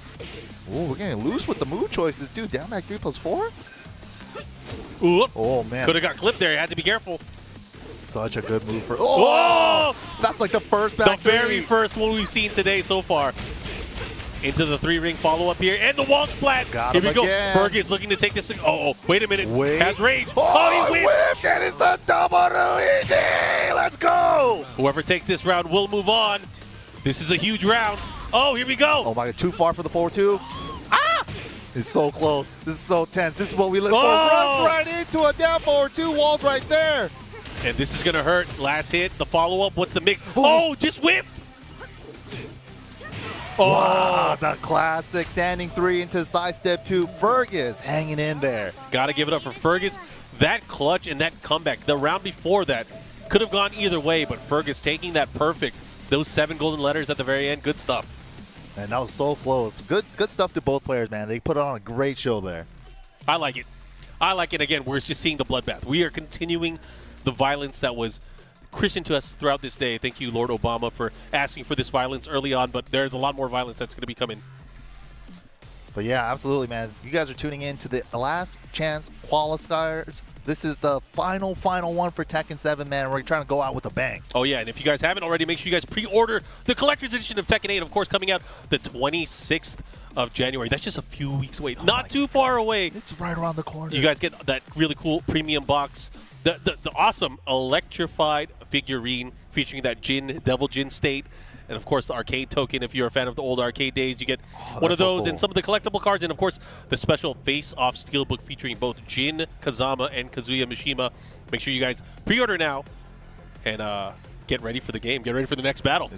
Ooh, we're getting loose with the move choices, dude. Down back 3+4? Ooh. Oh, man. Could have got clipped there. Had to be careful. Such a good move for... Oh! That's like the first back The very three. first one we've seen today so far. Into the 3-ring follow-up here. And the wall splat. Got Here him we go. again. Fergus looking to take this. Oh, wait a minute. Wait. Has rage. Oh, he he whipped. whipped. And it's a double Luigi. Let's go. Whoever takes this round will move on. This is a huge round. Oh, here we go. Oh my God, too far for the forward two. Ah! It's so close. This is so tense. This is what we look for. Runs right into a down forward two, walls right there. And this is going to hurt. Last hit, the follow-up. What's the mix? Oh, just whipped. Oh. Wow, the classic standing three into side step two. Fergus hanging in there. Got to give it up for Fergus. That clutch and that comeback, the round before that, could have gone either way, but Fergus taking that perfect. Those 7 golden letters at the very end, good stuff. And that was so close. Good stuff to both players, man. They put on a great show there. I like it. I like it. Again, we're just seeing the bloodbath. We are continuing the violence that was christened to us throughout this day. Thank you, Lord Obama, for asking for this violence early on, but there's a lot more violence that's going to be coming. But yeah, absolutely, man. You guys are tuning in to the last chance qualifiers. This is the final one for Tekken 7, man. We're trying to go out with a bang. Oh, yeah, and if you guys haven't already, make sure you guys pre-order the collector's edition of Tekken 8, of course, coming out the 26th of January. That's just a few weeks away. Not too far away. It's right around the corner. You guys get that really cool premium box, the awesome electrified figurine featuring that Devil Jin state, and of course the arcade token. If you're a fan of the old arcade days, you get one of those, so cool. And some of the collectible cards, and of course the special face-off steelbook featuring both Jin Kazama and Kazuya Mishima. Make sure you guys pre-order now and get ready for the game. Get ready for the next battle.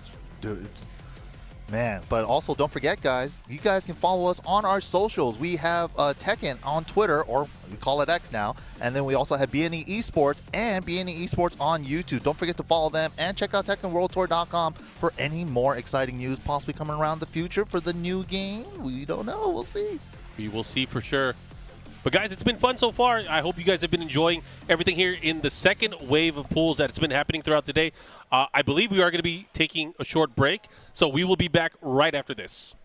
Man, but also don't forget, guys, you guys can follow us on our socials. We have Tekken on Twitter, or we call it X now, and then we also have BNE Esports and BNE Esports on YouTube. Don't forget to follow them and check out TekkenWorldTour.com for any more exciting news possibly coming around the future for the new game. We don't know. We'll see. We will see for sure. But guys, it's been fun so far. I hope you guys have been enjoying everything here in the second wave of pools that's been happening throughout the day. I believe we are going to be taking a short break, so we will be back right after this.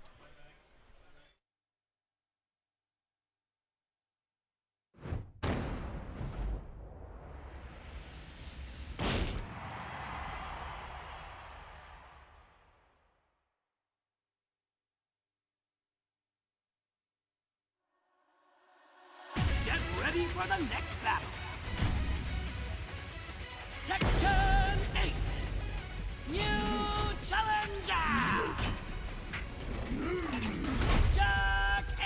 Ready for the next battle. Tekken 8. New challenger. Jack 8.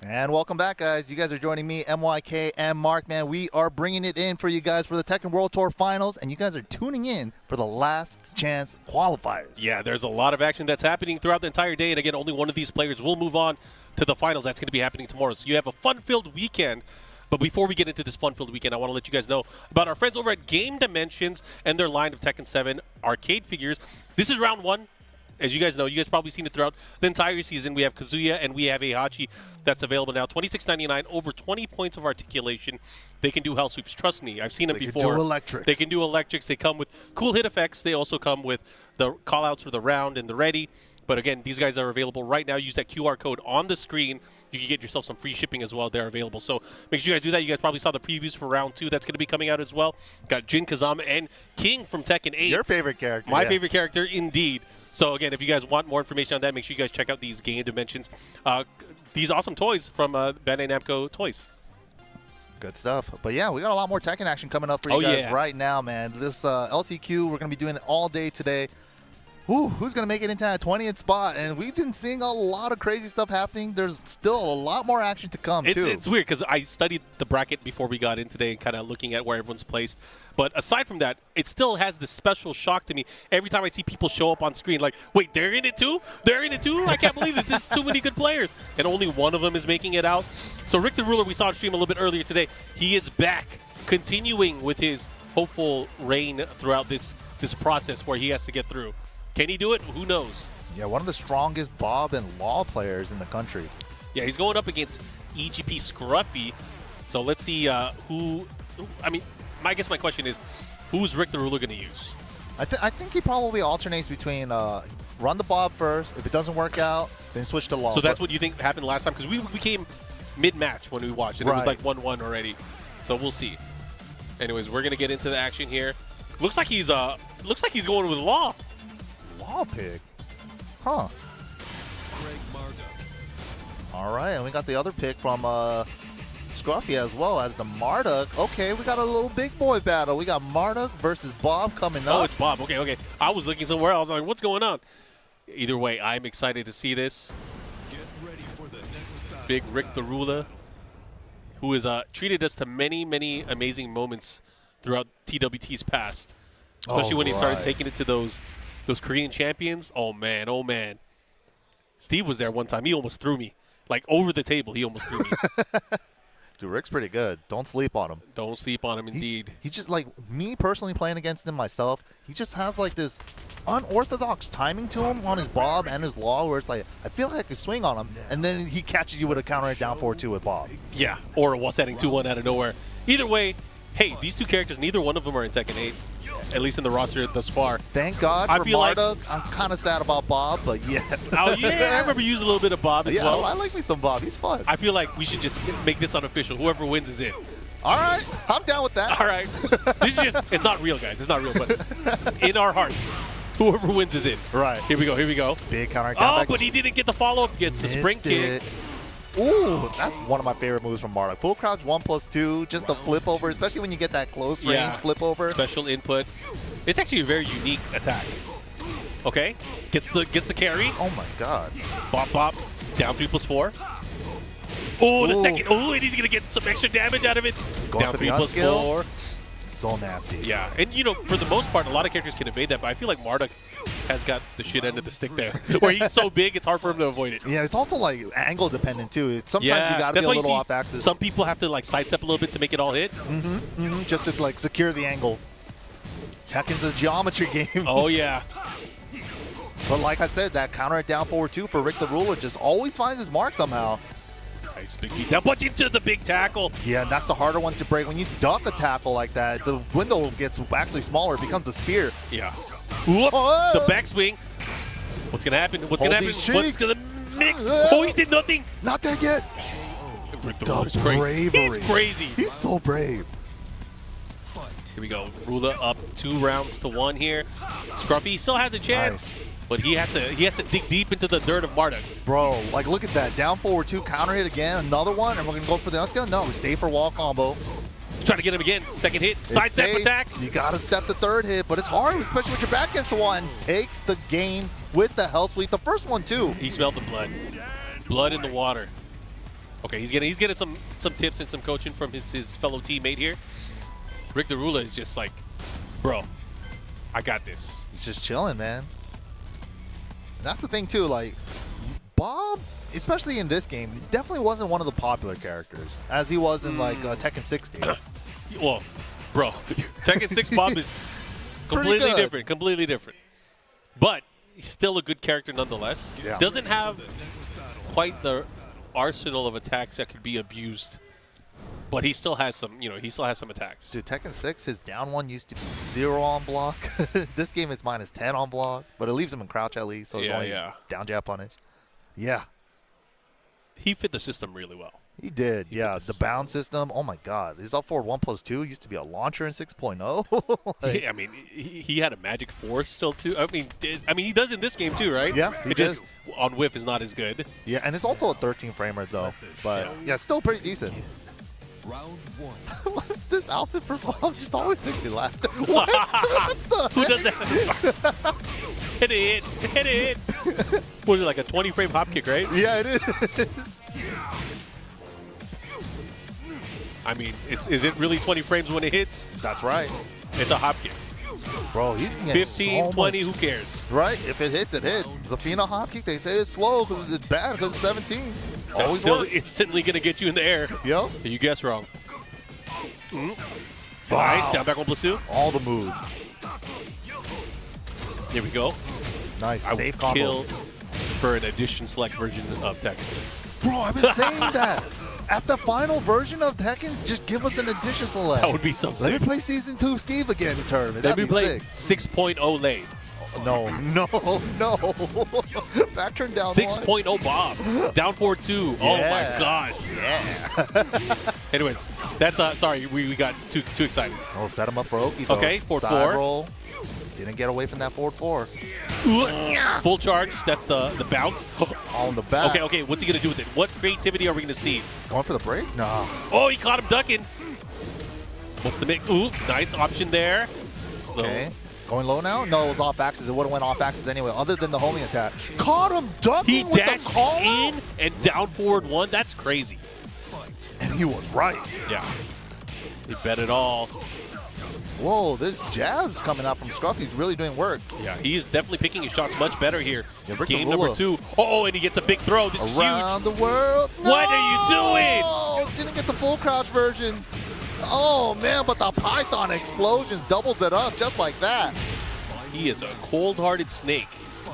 And welcome back, guys. You guys are joining me, MYK, and Mark. Man, we are bringing it in for you guys for the Tekken World Tour Finals, and you guys are tuning in for the last chance qualifiers. Yeah, there's a lot of action that's happening throughout the entire day, and again, only one of these players will move on to the finals. That's going to be happening tomorrow. So you have a fun-filled weekend. But before we get into this fun-filled weekend, I want to let you guys know about our friends over at Game Dimensions and their line of Tekken 7 arcade figures. This is round 1. As you guys know, you guys probably seen it throughout the entire season. We have Kazuya and we have Ayorichie that's available now. $26.99, over 20 points of articulation. They can do hell sweeps. Trust me, I've seen them before. They can do electrics. They can do electrics. They come with cool hit effects. They also come with the callouts for the round and the ready. But again, these guys are available right now. Use that QR code on the screen. You can get yourself some free shipping as well. They're available. So make sure you guys do that. You guys probably saw the previews for round 2. That's going to be coming out as well. Got Jin Kazama and King from Tekken 8. Your favorite character. My favorite character, indeed. So again, if you guys want more information on that, make sure you guys check out these Game Dimensions. These awesome toys from Bandai Namco Toys. Good stuff. But yeah, we got a lot more Tekken action coming up for you guys right now, man. This LCQ, we're going to be doing it all day today. Ooh, who's going to make it into that 20th spot? And we've been seeing a lot of crazy stuff happening. There's still a lot more action to come, too. It's weird because I studied the bracket before we got in today and kind of looking at where everyone's placed. But aside from that, it still has this special shock to me every time I see people show up on screen like, wait, they're in it too? They're in it too? I can't believe this. There's too many good players. And only one of them is making it out. So Rick the Ruler, we saw on stream a little bit earlier today. He is back, continuing with his hopeful reign throughout this process where he has to get through. Can he do it? Who knows? Yeah, one of the strongest Bob and Law players in the country. Yeah, he's going up against EGP Scruffy. So let's see who. I mean, I guess my question is, who's Rick the Ruler going to use? I think he probably alternates between run the Bob first. If it doesn't work out, then switch to Law. So that's what you think happened last time? Because we came mid-match when we watched, and it was like 1-1 already. So we'll see. Anyways, we're going to get into the action here. Looks like he's going with Law. Law pick. Huh. All right, and we got the other pick from Scruffy as well as the Marduk. Okay, we got a little big boy battle. We got Marduk versus Bob coming up. Oh, it's Bob. Okay. I was looking somewhere else. I was like, what's going on? Either way, I'm excited to see this. Get ready for the next battle. Big Rick the Ruler, who has treated us to many, many amazing moments throughout TWT's past. Especially when he started taking it to those Korean champions. Oh, man. Oh, man. Steve was there one time. He almost threw me. Like, over the table, he almost threw me. Dude, Rick's pretty good. Don't sleep on him. Don't sleep on him, indeed. He just, like, me personally playing against him myself, he just has, like, this unorthodox timing to him on his Bob and his Law where it's like, I feel like I can swing on him, and then he catches you with a counter down 4-2 with Bob. Yeah, or while setting 2-1 out of nowhere. Either way, hey, these two characters, neither one of them are in Tekken 8. At least in the roster thus far. Thank God for Marduk. I'm kind of sad about Bob, but yes. Oh, yeah, I remember using a little bit of Bob as well. I like me some Bob. He's fun. I feel like we should just make this unofficial. Whoever wins is in. All right. I'm down with that. All right. This is just, it's not real, guys. It's not real, but in our hearts, whoever wins is in. Right. Here we go. Big counter attack. Oh, but he didn't get the follow-up. Gets the spring kick. Ooh, that's one of my favorite moves from Marduk. Full crouch 1+2, just a flip over, especially when you get that close range flip over. Special input. It's actually a very unique attack. Okay, gets the carry. Oh my God. Bop, down 3+4. Oh, the second. Oh, and he's gonna get some extra damage out of it. Going down for 3+4. So nasty. Yeah, and you know, for the most part, a lot of characters can evade that, but I feel like Marduk has got the shit end of the stick there. Where he's so big, it's hard for him to avoid it. Yeah, it's also like angle dependent too. Sometimes you gotta be a little off axis. Some people have to like sidestep a little bit to make it all hit. Just to like secure the angle. Tekken's a geometry game. Oh yeah. But like I said, that counter at down 4-2 for Rick the Ruler just always finds his mark somehow. Nice big detail. Punch into the big tackle. Yeah, and that's the harder one to break. When you duck a tackle like that, the window gets actually smaller. It becomes a spear. Yeah. Whoop, the backswing. What's going to happen? What's going to happen? What's going to mix? Oh, he did nothing. Not dead yet. Rick the The bravery. He's crazy. He's so brave. Here we go. Ruler up 2 rounds to 1 here. Scruffy still has a chance. Nice. But he has to dig deep into the dirt of Marduk. Bro, like look at that. Down 4-2, counter hit again, another one, and we're gonna go for the next gun. No, safe for wall combo. Trying to get him again. Second hit. Side step attack. You gotta step the third hit, but it's hard, especially with your back against the one. Takes the game with the hell sweep. The first one too. He smelled the blood. Blood in the water. Okay, he's getting some tips and some coaching from his fellow teammate here. Rick the Ruler is just like, bro, I got this. He's just chilling, man. And that's the thing too. Like Bob, especially in this game, definitely wasn't one of the popular characters as he was in like Tekken 6 days. Well, bro, Tekken 6 Bob is completely different, completely different. But he's still a good character nonetheless. Yeah. Doesn't have quite the arsenal of attacks that could be abused, but he still has some, he still has some attacks. Dude, Tekken 6, his down one used to be 0 on block. This game it's minus 10 on block, but it leaves him in crouch at least, so it's only down jab punish. Yeah. He fit the system really well. He did, yeah. The bound system, oh my god. His up forward 1+2 used to be a launcher in 6.0. Yeah, I mean, he had a magic force still too. I mean, he does in this game too, right? Yeah, he does. Just on whiff is not as good. Yeah, and it's also a 13 framer though, but yeah, still pretty decent. Round 1. This outfit for Bob just always makes me laugh. What? What Who the does that? Hit it, hit it. What is it, like a 20 frame hop kick, right? Yeah, it is. I mean, is it really 20 frames when it hits? That's right. It's a hop kick. Bro, he's getting 15, so 20, much. who cares? Right, if it hits, it hits. Zafina hop kick, they say it's slow because it's bad because it's 17. That's Always still works. instantly going to get you in the air. Yep. You guess wrong. Wow. Nice, down back 1+2. All the moves. Here we go. Nice, I safe would combo. kill for an edition select version of Tekken. Bro, I've been saying that. At the final version of Tekken, just give us an edition select. That would be so Let sick. me play Season 2 Steve again in tournament. Let That'd me be play sick. 6.0 lane. No. Back turn down 6.0 Bob. Down 4-2. Oh Yeah. my god. Yeah. Anyways, that's sorry, we got too excited. Oh, set him up for Oki though. Okay, forward Side 4. roll. Didn't get away from that forward 4. Full charge, that's the bounce. All in the back. Okay, what's he gonna do with it? What creativity are we gonna see? Going for the break? No. Oh, he caught him ducking. What's the mix? Ooh, nice option there. Okay. Going low now? No, it was off axis. It would have went off axis anyway, other than the homing attack. Caught him ducking He with dashed the call in and down forward 1. That's crazy. and he was right. Yeah. He bet it all. Whoa, this jab's coming out from Scruffy's really doing work. Yeah, he is definitely picking his shots much better here. Yeah, Rick Game the number Ruler. 2. Oh, and he gets a big throw. This is Around huge. the world. What are you doing? Oh, didn't get the full crouch version. Oh, man, but the Python explosions doubles it up just like that. He is a cold-hearted snake.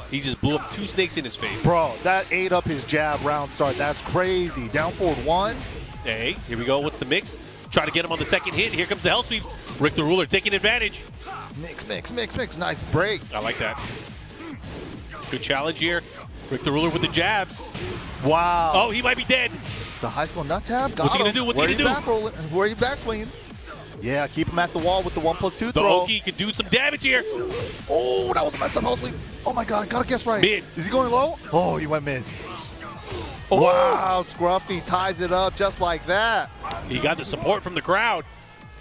He just blew up 2 snakes in his face. Bro, that ate up his jab round start. That's crazy. Down forward 1. Hey, here we go. What's the mix? Try to get him on the second hit. Here comes the Hell Sweep. Rick the Ruler taking advantage. Mix. Nice break. I like that. Good challenge here. Rick the Ruler with the jabs. Wow. Oh, he might be dead. The high school nut tab. Got What's he gonna him. do? What's he Where gonna do? Back rolling? Where are you back swinging? Yeah, keep him at the wall with the 1+2 The throw. Oki can do some damage here. Oh, that was a mess up mostly. Oh my god, gotta guess right. Mid. Is he going low? Oh, he went mid. Oh. Wow, Scruffy ties it up just like that. He got the support from the crowd.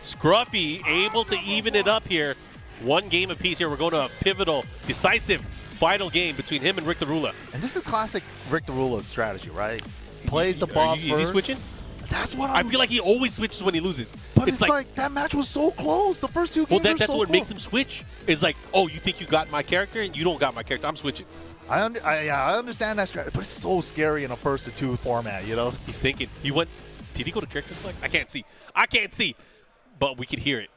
Scruffy able to even it up here. 1 game apiece here. We're going to a pivotal, decisive final game between him and Rick the Ruler. And this is classic Rick the Ruler's strategy, right? Plays the Bob Is he first. switching? That's what I feel like he always switches when he loses. But it's like that match was so close. The first 2 games well, were that's so what close. makes him switch. It's like, oh, you think you got my character and you don't got my character. I'm switching. I understand that strategy, but it's so scary in a first to 2 format, you know? He's thinking. He went. Did he go to character select? I can't see. But we can hear it.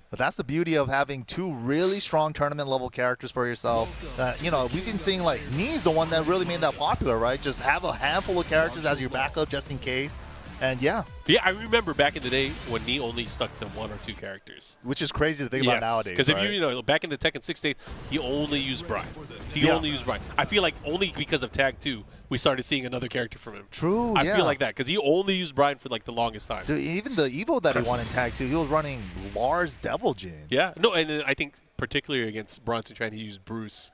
But that's the beauty of having 2 really strong tournament level characters for yourself. We've been seeing like Knee's the one that really made that popular, right? Just have a handful of characters as your backup just in case. And yeah, I remember back in the day when Knee only stuck to 1 or 2 characters. which is crazy to think about nowadays. Because right? if you back in the Tekken 6 days, he only used Bryan. Yeah. Only used Bryan. I feel like only because of Tag 2, we started seeing another character from him. True, I yeah. feel like that because he only used Bryan for like the longest time. Dude, even the Evo that he won in Tag 2, he was running Lars Devil Jin. Yeah, no, and then I think particularly against Bronson trying to use Bruce.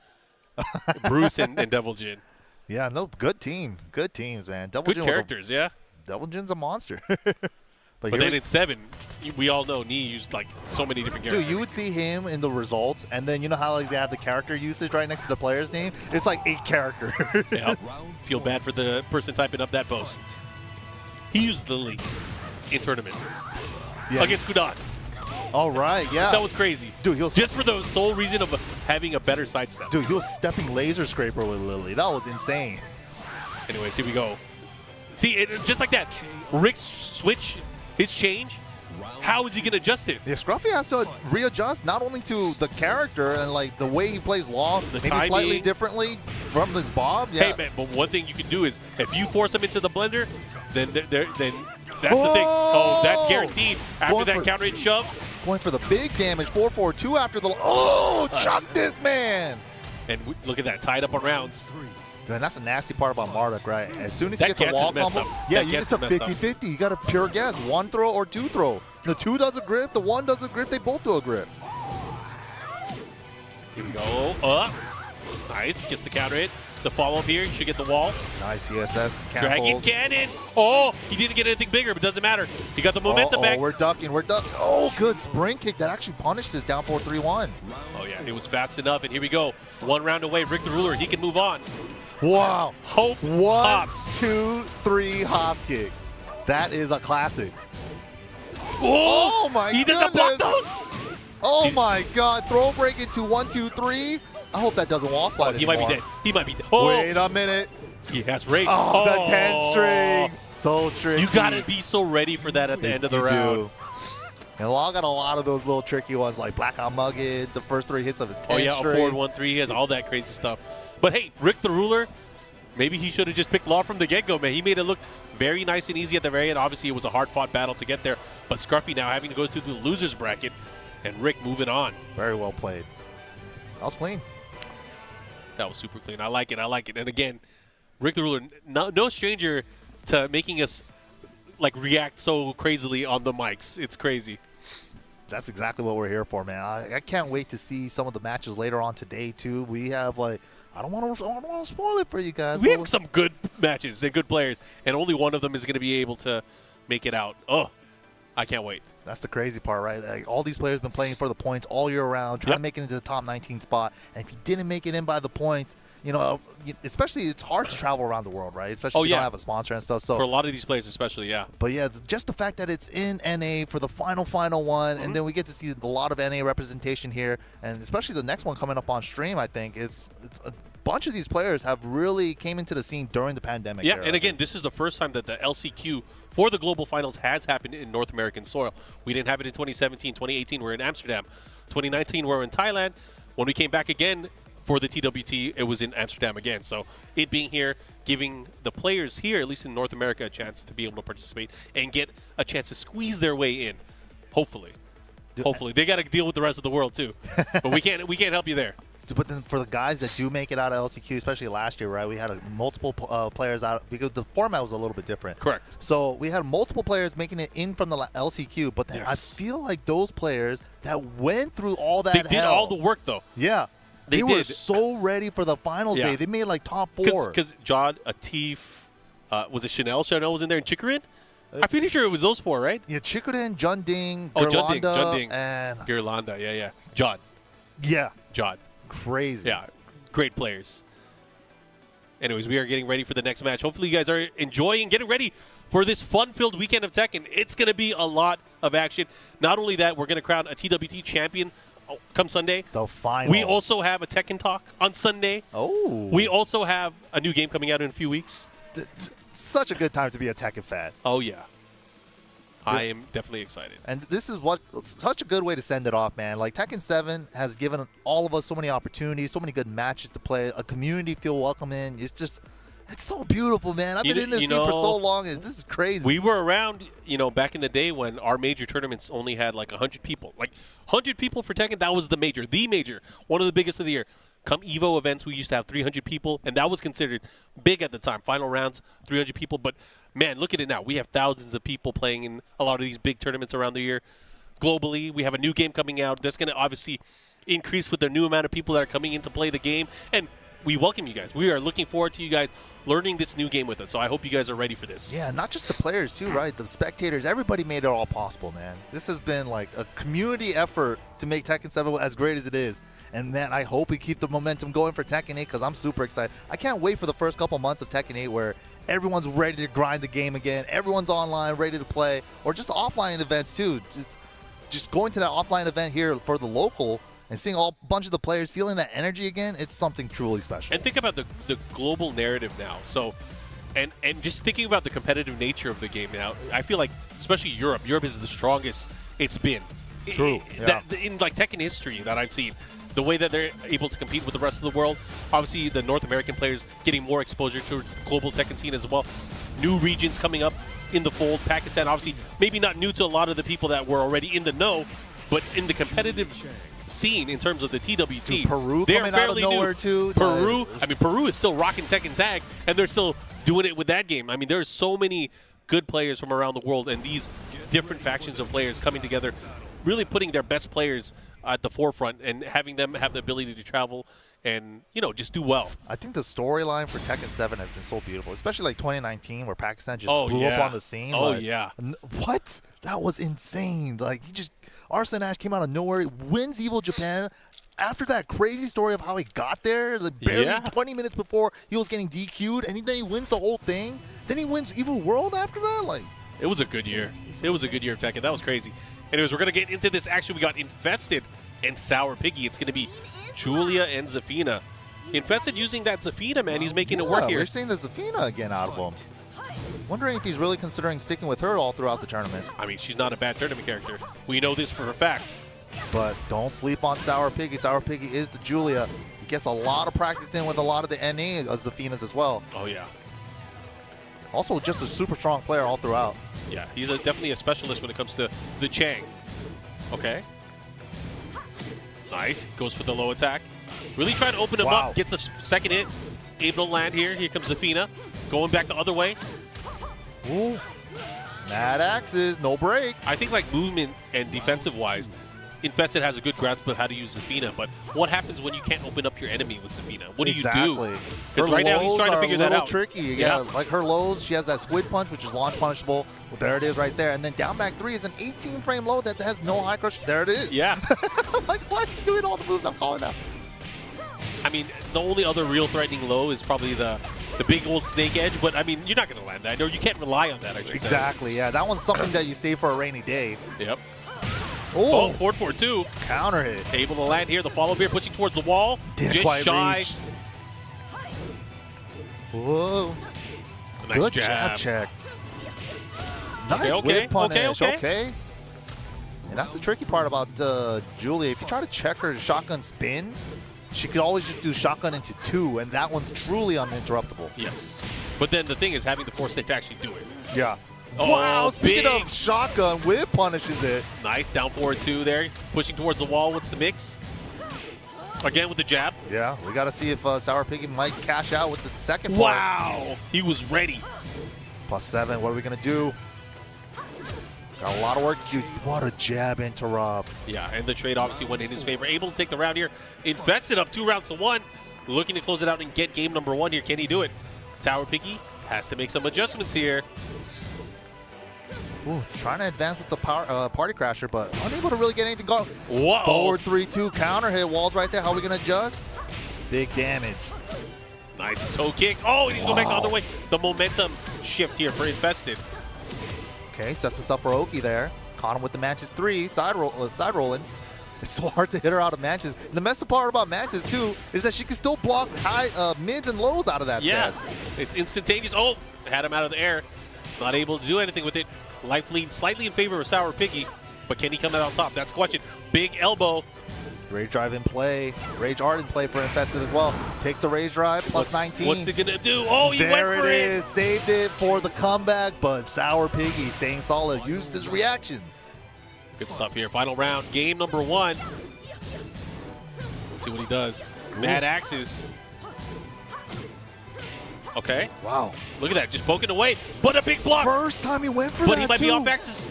Bruce and Devil Jin. Yeah, no, good team. Good teams, man. Devil Good Jin characters, yeah. Devil Jin's a monster. But But then in 7, we all know Knee used like so many different characters. dude, you would see him in the results, and then you know how like they have the character usage right next to the player's name? It's like 8 characters. Yeah. Feel bad for the person typing up that post. He used Lily in tournament Yeah. against Kudans. All right, yeah. That was crazy. Dude, he was just for the sole reason of having a better sidestep. Dude, he was stepping laser scraper with Lily. That was insane. Anyways, here we go. See, just like that, Rick's switch, his change, how is he going to adjust it? Yeah, Scruffy has to readjust not only to the character and like the way he plays long, maybe timing. slightly differently from his bob. Yeah. Hey, man, but one thing you can do is if you force him into the blender, then that's the thing. Oh, that's guaranteed. After Going that for- counter hit shove. Going for the big damage, 4-4-2 after the. Oh, chuck this man! And look at that, tied up on rounds. And that's the nasty part about Marduk, right? As soon as he That gets a guess wall is messed combo, up. yeah, That guess it's a is messed up. 50-50. You got a pure guess, one throw or two throw. The two does a grip, the one does a grip, they both do a grip. Here we go. Nice. Gets the counter hit. The follow-up here. You should get the wall. Nice DSS Dragon cancels. Cannon. Oh, he didn't get anything bigger, but doesn't matter. He got the momentum back. We're ducking, we're ducking. Oh, good spring kick that actually punished his down 4-3-1. Oh, yeah, it was fast enough. And here we go. One round away. Rick the Ruler, he can move on. Wow. Hope 1, hops. 2, 3 hop kick. That is a classic. Oh, Oh, my He doesn't block goodness. those. Oh my God! Throw break into 1, 2, 3. I hope that doesn't wall slide He might anymore. be dead. He might be dead. Oh, Wait a minute. he has rage. Oh, the 10 strings. So tricky. You got to be so ready for that at the end of the You round. do. And Law got a lot of those little tricky ones like Blackout Mugged, the first 3 hits of his 10 Oh, yeah, a string. forward 1-3. He has all that crazy stuff. But hey, Rick the Ruler, maybe he should have just picked Law from the get-go, man. He made it look very nice and easy at the very end. Obviously, it was a hard-fought battle to get there. But Scruffy now having to go through the loser's bracket, and Rick moving on. Very well played. That was clean. That was super clean. I like it. I like it. And again, Rick the Ruler, no stranger to making us like react so crazily on the mics. It's crazy. That's exactly what we're here for, man. I can't wait to see some of the matches later on today, too. We have, like, I don't want to spoil it for you guys. We but have some good matches and good players, and only one of them is going to be able to make it out. Oh, I can't wait. That's the crazy part, right? Like, all these players have been playing for the points all year round, trying to make it into the top 19 spot. And if you didn't make it in by the points, you know, especially it's hard to travel around the world, right? Especially if you don't have a sponsor and stuff. So for a lot of these players, especially, yeah. But yeah, just the fact that it's in NA for the final one, and then we get to see a lot of NA representation here, and especially the next one coming up on stream. I think it's a bunch of these players have really came into the scene during the pandemic. Yeah, era. and again, this is the first time that the LCQ for the global finals has happened in North American soil. We didn't have it in 2017, 2018. We're in Amsterdam. 2019, we're in Thailand. When we came back again for the TWT, it was in Amsterdam again. So it being here, giving the players here, at least in North America, a chance to be able to participate and get a chance to squeeze their way in. Hopefully. Hopefully. They got to deal with the rest of the world too. But we can't help you there. But then for the guys that do make it out of LCQ, especially last year, right, we had multiple players out because the format was a little bit different. Correct. So we had multiple players making it in from the LCQ, but then I feel like those players that went through all that They did all the work, though. Yeah. They were did. so ready for the finals day. They made like top 4. Because John, Atif, was it Chanel? Chanel was in there, and Chikarin? I'm pretty sure it was those 4, right? Yeah, Chikurin, Junding, Oh, Gerlanda, Junding. and Gerlanda, yeah. John. John. Crazy. Yeah, great players. Anyways, we are getting ready for the next match. Hopefully you guys are enjoying, getting ready for this fun-filled weekend of Tekken. It's going to be a lot of action. Not only that, we're going to crown a TWT champion come Sunday. The final. We also have a Tekken Talk on Sunday. Oh. We also have a new game coming out in a few weeks. Such a good time to be a Tekken fan. Oh, yeah. I am definitely excited. And this is such a good way to send it off, man. Like Tekken 7 has given all of us so many opportunities, so many good matches to play, a community feel welcome in. It's so beautiful, man. I've been in this scene for so long, and this is crazy. We were around, back in the day when our major tournaments only had like 100 people. Like 100 people for Tekken, that was the major, one of the biggest of the year. Come EVO events, we used to have 300 people, and that was considered big at the time. Final rounds, 300 people. But, man, look at it now. We have thousands of people playing in a lot of these big tournaments around the year. Globally, we have a new game coming out. That's going to obviously increase with the new amount of people that are coming in to play the game. And we welcome you guys. We are looking forward to you guys learning this new game with us. So I hope you guys are ready for this. Yeah, not just the players, too, right? The spectators, everybody made it all possible, man. This has been like a community effort to make Tekken 7 as great as it is. And then I hope we keep the momentum going for Tekken 8 because I'm super excited. I can't wait for the first couple months of Tekken 8 where everyone's ready to grind the game again. Everyone's online, ready to play, or just offline events too. Just going to that offline event here for the local and seeing a bunch of the players feeling that energy again, it's something truly special. And think about the global narrative now. So, and just thinking about the competitive nature of the game now, I feel like, especially Europe is the strongest it's been. True. Yeah. In like Tekken history that I've seen, the way that they're able to compete with the rest of the world. Obviously, the North American players getting more exposure towards the global Tekken scene as well. New regions coming up in the fold. Pakistan, obviously, maybe not new to a lot of the people that were already in the know, but in the competitive scene in terms of the TWT, Dude, Peru they're coming out of fairly nowhere new. too. Peru is still rocking Tekken Tag, and they're still doing it with that game. I mean, there's so many good players from around the world, and these different factions of players coming together, really putting their best players at the forefront and having them have the ability to travel and, you know, just do well. I think the storyline for Tekken 7 has been so beautiful, especially like 2019 where Pakistan just blew yeah. up on the scene. Oh, like, yeah. What? That was insane. Like, Arslan Ash came out of nowhere, wins Evil Japan. After that crazy story of how he got there, like barely 20 minutes before he was getting DQ'd, and then he wins the whole thing. Then he wins Evil World after that? Like, it was a good year. It was a good year of Tekken. That was crazy. Anyways, we're going to get into this action. We got Infested and Sourpiggy. It's going to be Julia and Zafina. Infested using that Zafina, man. He's making it work here. We're seeing the Zafina again out of him. Wondering if he's really considering sticking with her all throughout the tournament. I mean, she's not a bad tournament character. We know this for a fact. But don't sleep on Sourpiggy. Sourpiggy is the Julia. He gets a lot of practice in with a lot of the NA Zafinas as well. Oh, yeah. Also, just a super strong player all throughout. Yeah, he's definitely a specialist when it comes to the Chang. Okay. Nice. Goes for the low attack. Really trying to open him up. Gets a second hit. Able to land here. Here comes Zafina. Going back the other way. Ooh. Mad Axes, no break. I think like movement and defensive-wise, Infested has a good grasp of how to use Zafina, but what happens when you can't open up your enemy with Zafina? What do you do? Because right now he's trying to figure that out. Tricky. Yeah, like her lows, she has that squid punch, which is launch punishable. Well, there it is right there. And then down back 3 is an 18-frame low that has no high crush. There it is. Yeah. Like, what's doing all the moves I'm calling out? I mean, the only other real threatening low is probably the big old snake edge, but I mean, you're not going to land that, or you can't rely on that, I should say. Exactly, yeah. That one's something that you save for a rainy day. Yep. Oh, 4-4-2. Counter hit. Able to land here. The follow here pushing towards the wall. Didn't just quite shy. reach. Whoa. Nice Good jab check. Nice whip punish. Okay. And that's the tricky part about Julia. If you try to check her shotgun spin, she could always just do shotgun into 2, and that one's truly uninterruptible. Yes. But then the thing is having the foresight to actually do it. Yeah. Oh, wow, speaking big. of shotgun, whip punishes it. Nice down forward 2 there. Pushing towards the wall. What's the mix? Again with the jab. Yeah, we got to see if Sourpiggy might cash out with the second part. Wow. He was ready. +7, what are we going to do? Got a lot of work to do. What a jab interrupt. Yeah, and the trade obviously went in his favor. Able to take the round here. Infested up 2 rounds to 1. Looking to close it out and get game number 1 here. Can he do it? Sourpiggy has to make some adjustments here. Ooh, trying to advance with the party crasher, but unable to really get anything going. Whoa. Forward 3-2 counter hit. Walls right there. How are we going to adjust? Big damage. Nice toe kick. Oh, he's going back the other way. The momentum shift here for Infested. Okay, sets this up for Oki there. Caught him with the Mantis 3, side rolling. It's so hard to hit her out of Mantis. And the messed part about Mantis, too, is that she can still block high mids and lows out of that Yeah, stance. it's instantaneous. Oh, had him out of the air. Not able to do anything with it. Life lead slightly in favor of Sourpiggy, but can he come out on top? That's the question. Big elbow. Rage Drive in play. Rage Art in play for Infested as well. Takes the Rage Drive, +19. What's it going to do? Oh, he went for it. There it is. Saved it for the comeback, but Sourpiggy staying solid. Used his reactions. Good stuff here. Final round. Game number 1. Let's see what he does. Mad Axes. Okay. Wow. Look at that. Just poking away. But a big block. First time he went for but that, he might too. be off axis.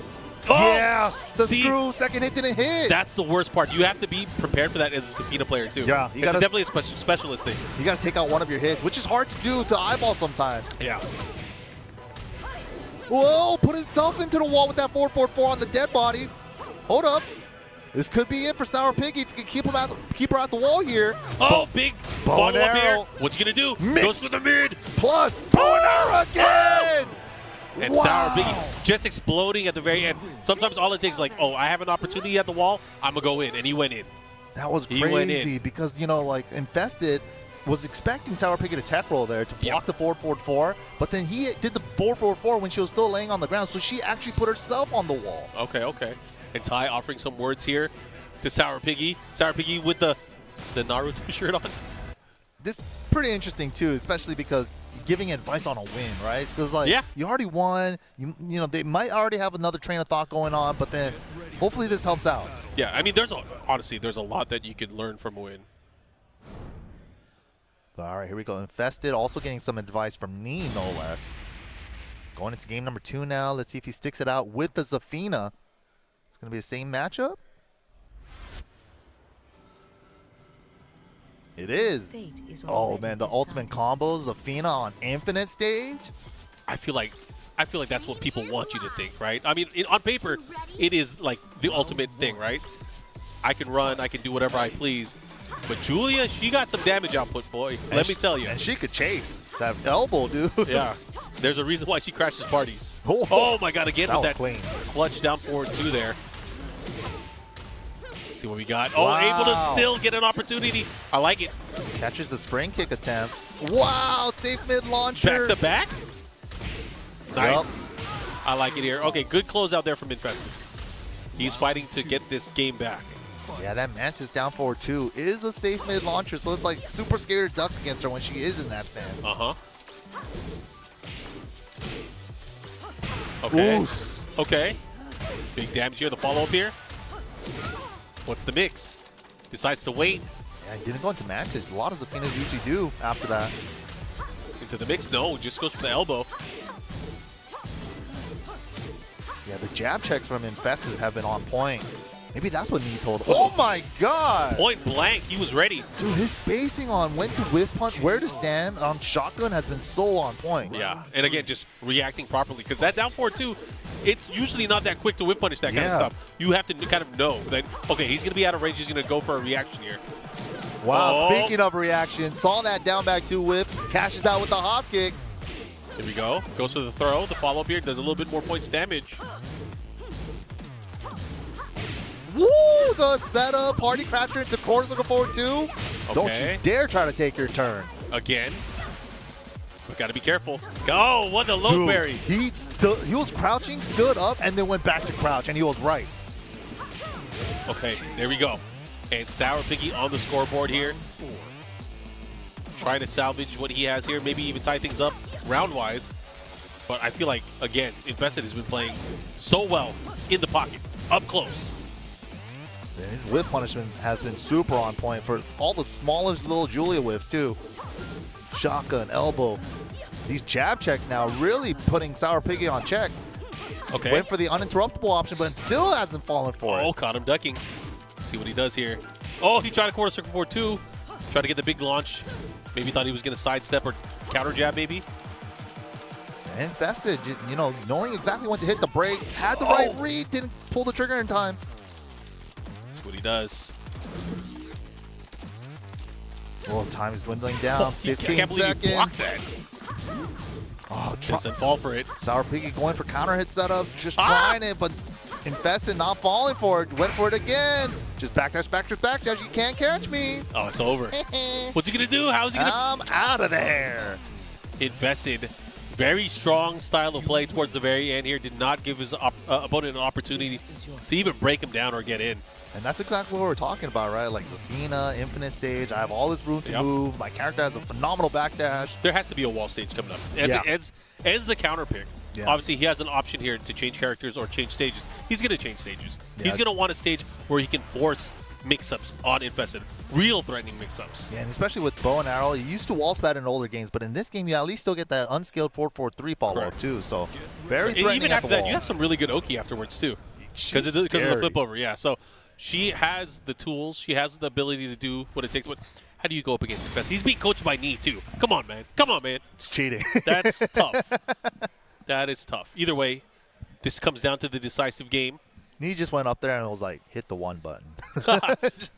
Oh! Yeah. The See? screw second hit didn't hit. That's the worst part. You have to be prepared for that as a Zafina player, too. Yeah. It's definitely a specialist thing. You got to take out one of your hits, which is hard to do to eyeball sometimes. Yeah. Whoa. Put himself into the wall with that 4-4-4 on the dead body. Hold up. This could be it for Sourpiggy if you can keep her at the wall here. Oh, big bow and follow up here. arrow. What's he gonna do? Mix. Goes for the mid. Plus bow and arrow again. And Wow. Sourpiggy just exploding at the very end. Sometimes all it takes is like, oh, I have an opportunity at the wall. I'm gonna go in, and he went in. That was He went crazy in. because, you know, like Infested was expecting Sourpiggy to tech roll there to block the forward 4, but then he did the forward 4 when she was still laying on the ground, so she actually put herself on the wall. Okay, okay. And Ty offering some words here to Sourpiggy. Sourpiggy with the Naruto shirt on. This is pretty interesting too, especially because giving advice on a win, right? Because like you already won, you know they might already have another train of thought going on, but then hopefully this helps out. Yeah, I mean, honestly, there's a lot that you can learn from a win. All right, here we go. Infested, also getting some advice from Nee, no less. Going into game number 2 now. Let's see if he sticks it out with the Zafina. It's going to be the same matchup. It is. Oh, man, the ultimate combos, Zafina on Infinite stage. I feel like that's what people want you to think, right? I mean, on paper, it is like the ultimate thing, right? I can run, I can do whatever I please. But Julia, she got some damage output, boy. Let me tell you. And she could chase that elbow, dude. Yeah. There's a reason why she crashes parties. Oh, my God, again that with was that clean. clutch down forward 2 there. Let's see what we got. Wow. Oh, able to still get an opportunity. I like it. Catches the spring kick attempt. Wow, safe mid launcher. Back to back. Nice. Yep. I like it here. Okay, good close out there from Infested. He's fighting to get this game back. Yeah, that Mantis down forward 2 is a safe mid launcher, so it's like super scared to duck against her when she is in that stance. Uh-huh. Okay. Oos. Okay. Big damage here. The follow-up here. What's the mix? Decides to wait. Yeah, he didn't go into Mantis. A lot of Zafinas usually do after that. Into the mix? No, just goes for the elbow. Yeah, the jab checks from Infested have been on point. Maybe that's what Nee told him. Oh my God! Point blank, he was ready. Dude, his spacing on when to whiff punch, where to stand on shotgun has been so on point. Yeah, and again, just reacting properly. Because that down forward 2, it's usually not that quick to whip punish that kind of stuff. You have to kind of know that, okay, he's going to be out of range, he's going to go for a reaction here. Wow, speaking of reaction, saw that down back 2 whip, cashes out with the hop kick. Here we go. Goes for the throw. The follow-up here does a little bit more points damage. Woo! The setup, party crasher into corner circle forward 2. Okay. Don't you dare try to take your turn. Again. We got to be careful. Go! What the low berry. He was crouching, stood up, and then went back to crouch, and he was right. Okay, there we go. And Sourpiggy on the scoreboard here. Trying to salvage what he has here, maybe even tie things up round-wise. But I feel like, again, Infested has been playing so well in the pocket, up close. And his whiff punishment has been super on point for all the smallest little Julia whiffs, too. Shotgun, elbow. These jab checks now really putting Sourpiggy on check. Okay. Went for the uninterruptible option, but still hasn't fallen for it. Oh, caught him ducking. Let's see what he does here. Oh, he tried a quarter circle forward 2. Tried to get the big launch. Maybe thought he was going to sidestep or counter jab, maybe. Infested, you know, knowing exactly when to hit the brakes, had the right read, didn't pull the trigger in time. That's what he does. Well, time is dwindling down. 15 I can't believe seconds. he blocked that. Oh, Doesn't fall for it. Sourpiggy going for counter hit setups, just trying it, but Infested not falling for it. Went for it again. Just backdash, backdash, backdash. You can't catch me. Oh, it's over. What's he going to do? How's he going to... I'm out of there. Infested. Very strong style of play towards the very end here. Did not give his opponent an opportunity to even break him down or get in. And that's exactly what we're talking about, right? Like Zafina, Infinite Stage. I have all this room to move. My character has a phenomenal backdash. There has to be a wall stage coming up. As the counter pick, obviously he has an option here to change characters or change stages. He's going to change stages. He's going to want a stage where he can force mix-ups on Infested. Real threatening mix-ups. Yeah, and especially with bow and arrow, you used to wall spat in older games, but in this game, you at least still get that unskilled 4-4-3 follow-up too. So very threatening. Even after that, you have some really good Oki afterwards too. Because of the flip over, So she has the tools. She has the ability to do what it takes. But how do you go up against Infested? He's being coached by Nee too. Come on, man. Come on, man. It's cheating. That's tough. That is tough. Either way, this comes down to the decisive game. He just went up there and was like, hit the one button.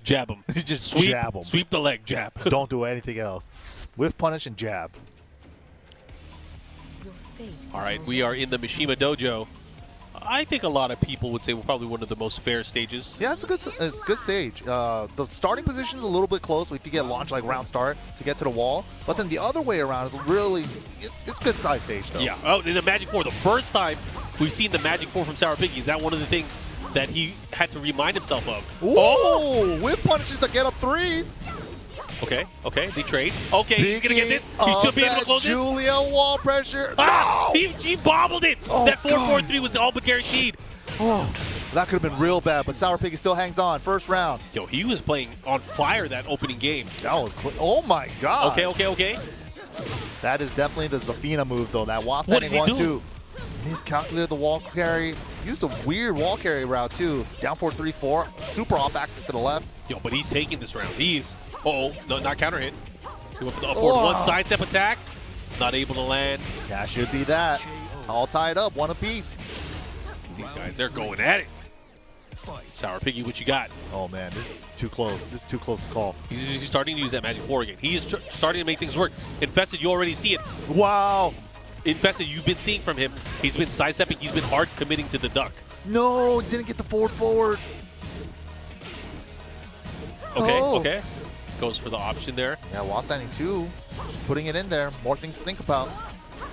Jab him. Just Sweep, jab him. Sweep the leg, jab. Don't do anything else. Whiff punish and jab. All right, we are in the Mishima Dojo. I think a lot of people would say we're probably one of the most fair stages. Yeah, it's a good stage. The starting position's a little bit close. We could get launched like round start to get to the wall. But then the other way around is really, it's good size stage though. Yeah. Oh, in the Magic 4, the first time we've seen the Magic 4 from Sourpiggy. Is that one of the things that he had to remind himself of? Ooh, Oh! whip punishes to get up 3. Okay, they trade. Okay, he's going to get this. He should be able to close this. Julia wall pressure. Ah! No! He bobbled it. Oh, That 4-4-3 was all but guaranteed. Oh, that could have been real bad, but Sourpiggy still hangs on. First round. Yo, he was playing on fire that opening game. That was oh my god. Okay. That is definitely the Zafina move though. That wall What is setting he 1-2. Miscalculated the wall carry. Used a weird wall carry route too. Down 4-3-4. Super off axis to the left. Yo, but he's taking this round. He's no, not counter hit. He went for the upward one sidestep attack. Not able to land. That should be that. All tied up, one apiece. These guys, they're going at it. Sourpiggy, what you got? Oh man, this is too close. This is too close to call. He's starting to use that Magic 4 again. He's starting to make things work. Infested, you already see it. Wow. Infested, you've been seeing from him. He's been sidestepping. He's been hard committing to the duck. No, didn't get the forward. Okay. Goes for the option there. Yeah, wall standing 2. Just putting it in there. More things to think about.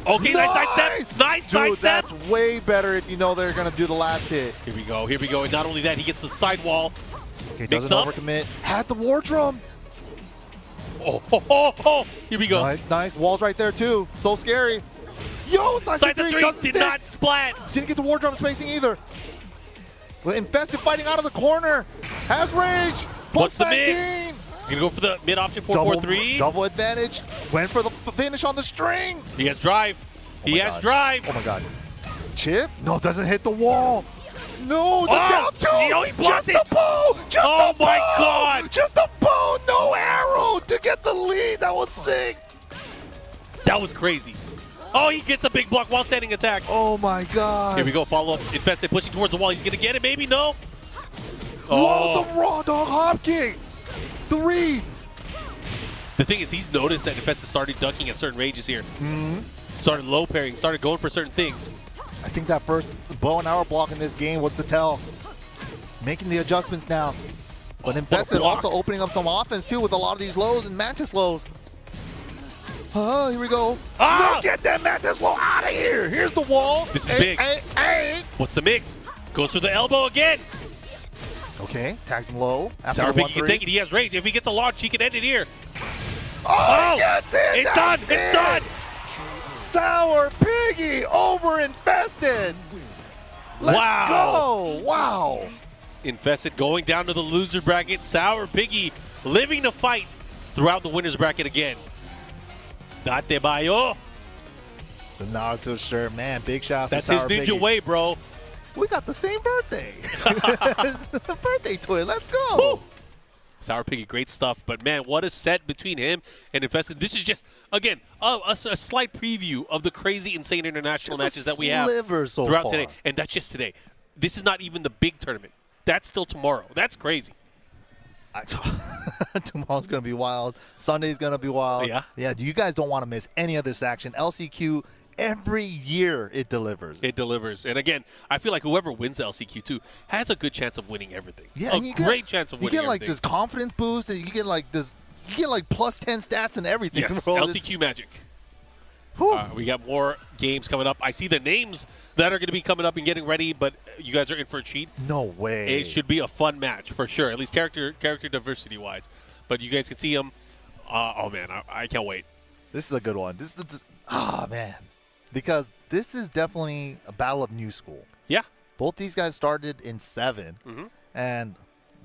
Okay, nice sidestep. Nice Dude, sidestep. that's way better if you know they're going to do the last hit. Here we go. And not only that, he gets the sidewall. Okay, Mix doesn't up. overcommit. Had the war drum. Oh. Here we go. Nice. Wall's right there too. So scary. Yo, Sidestep 3 doesn't did stick. not splat. Didn't get the war drum spacing either. Well, Infested fighting out of the corner. Has rage. What's Plus the 19. mix? He's going to go for the mid option 4-4-3. Double advantage. Went for the finish on the string. He has drive. He has drive. Oh my god. Chip? No, doesn't hit the wall. No, the down 2. He blocked Just it. the bow. Just Oh the my bow. God. Just the bow. No arrow to get the lead. That was sick. That was crazy. Oh, he gets a big block while standing attack. Oh my god. Here we go. Follow up. Infested pushing towards the wall. He's going to get it. Maybe. No. Whoa, the raw dog hop kick. The reads. The thing is, he's noticed that Infested started ducking at certain ranges here. Started low parrying. Started going for certain things. I think that first bow and arrow block in this game was to tell. Making the adjustments now. But Infested block. also opening up some offense too with a lot of these lows and Mantis lows. Oh, here we go. Ah! No, get that Mantis low out of here. Here's the wall. This is big. Hey. What's the mix? Goes for the elbow again. Okay, tags him low. After the Sourpiggy can 1-3. take it. He has range. If he gets a launch, he can end it here. Oh, he gets it. It's That's done. It's it. done. Sourpiggy over Infested. Let's go. Wow. Infested going down to the loser bracket. Sourpiggy living to fight throughout the winner's bracket again. Date bayo. The Naruto shirt, man. Big shout out That's to his Sourpiggy. ninja way, bro. We got the same birthday. The birthday twin. Let's go. Woo. Sourpiggy, great stuff. But, man, what a set between him and Infested. This is just, again, a slight preview of the crazy, insane international Just a matches that we have sliver so throughout far. today. And that's just today. This is not even the big tournament. That's still tomorrow. That's crazy. Tomorrow's going to be wild. Sunday's going to be wild. Yeah? Yeah, you guys don't want to miss any of this action. LCQ, every year it delivers. It delivers. And, again, I feel like whoever wins the LCQ, too, has a good chance of winning everything. Yeah, a and great chance of winning You get like everything. this confidence boost, and you get like this. You get like plus 10 stats and everything. Yes, bro. LCQ magic. Whew. We got more games coming up. I see the names that are going to be coming up and getting ready, but you guys are in for a treat. No way. It should be a fun match for sure, at least character diversity wise. But you guys can see them. Oh man, I can't wait. This is a good one. Man, because this is definitely a battle of new school. Yeah, Both these guys started in 7, Mm-hmm. and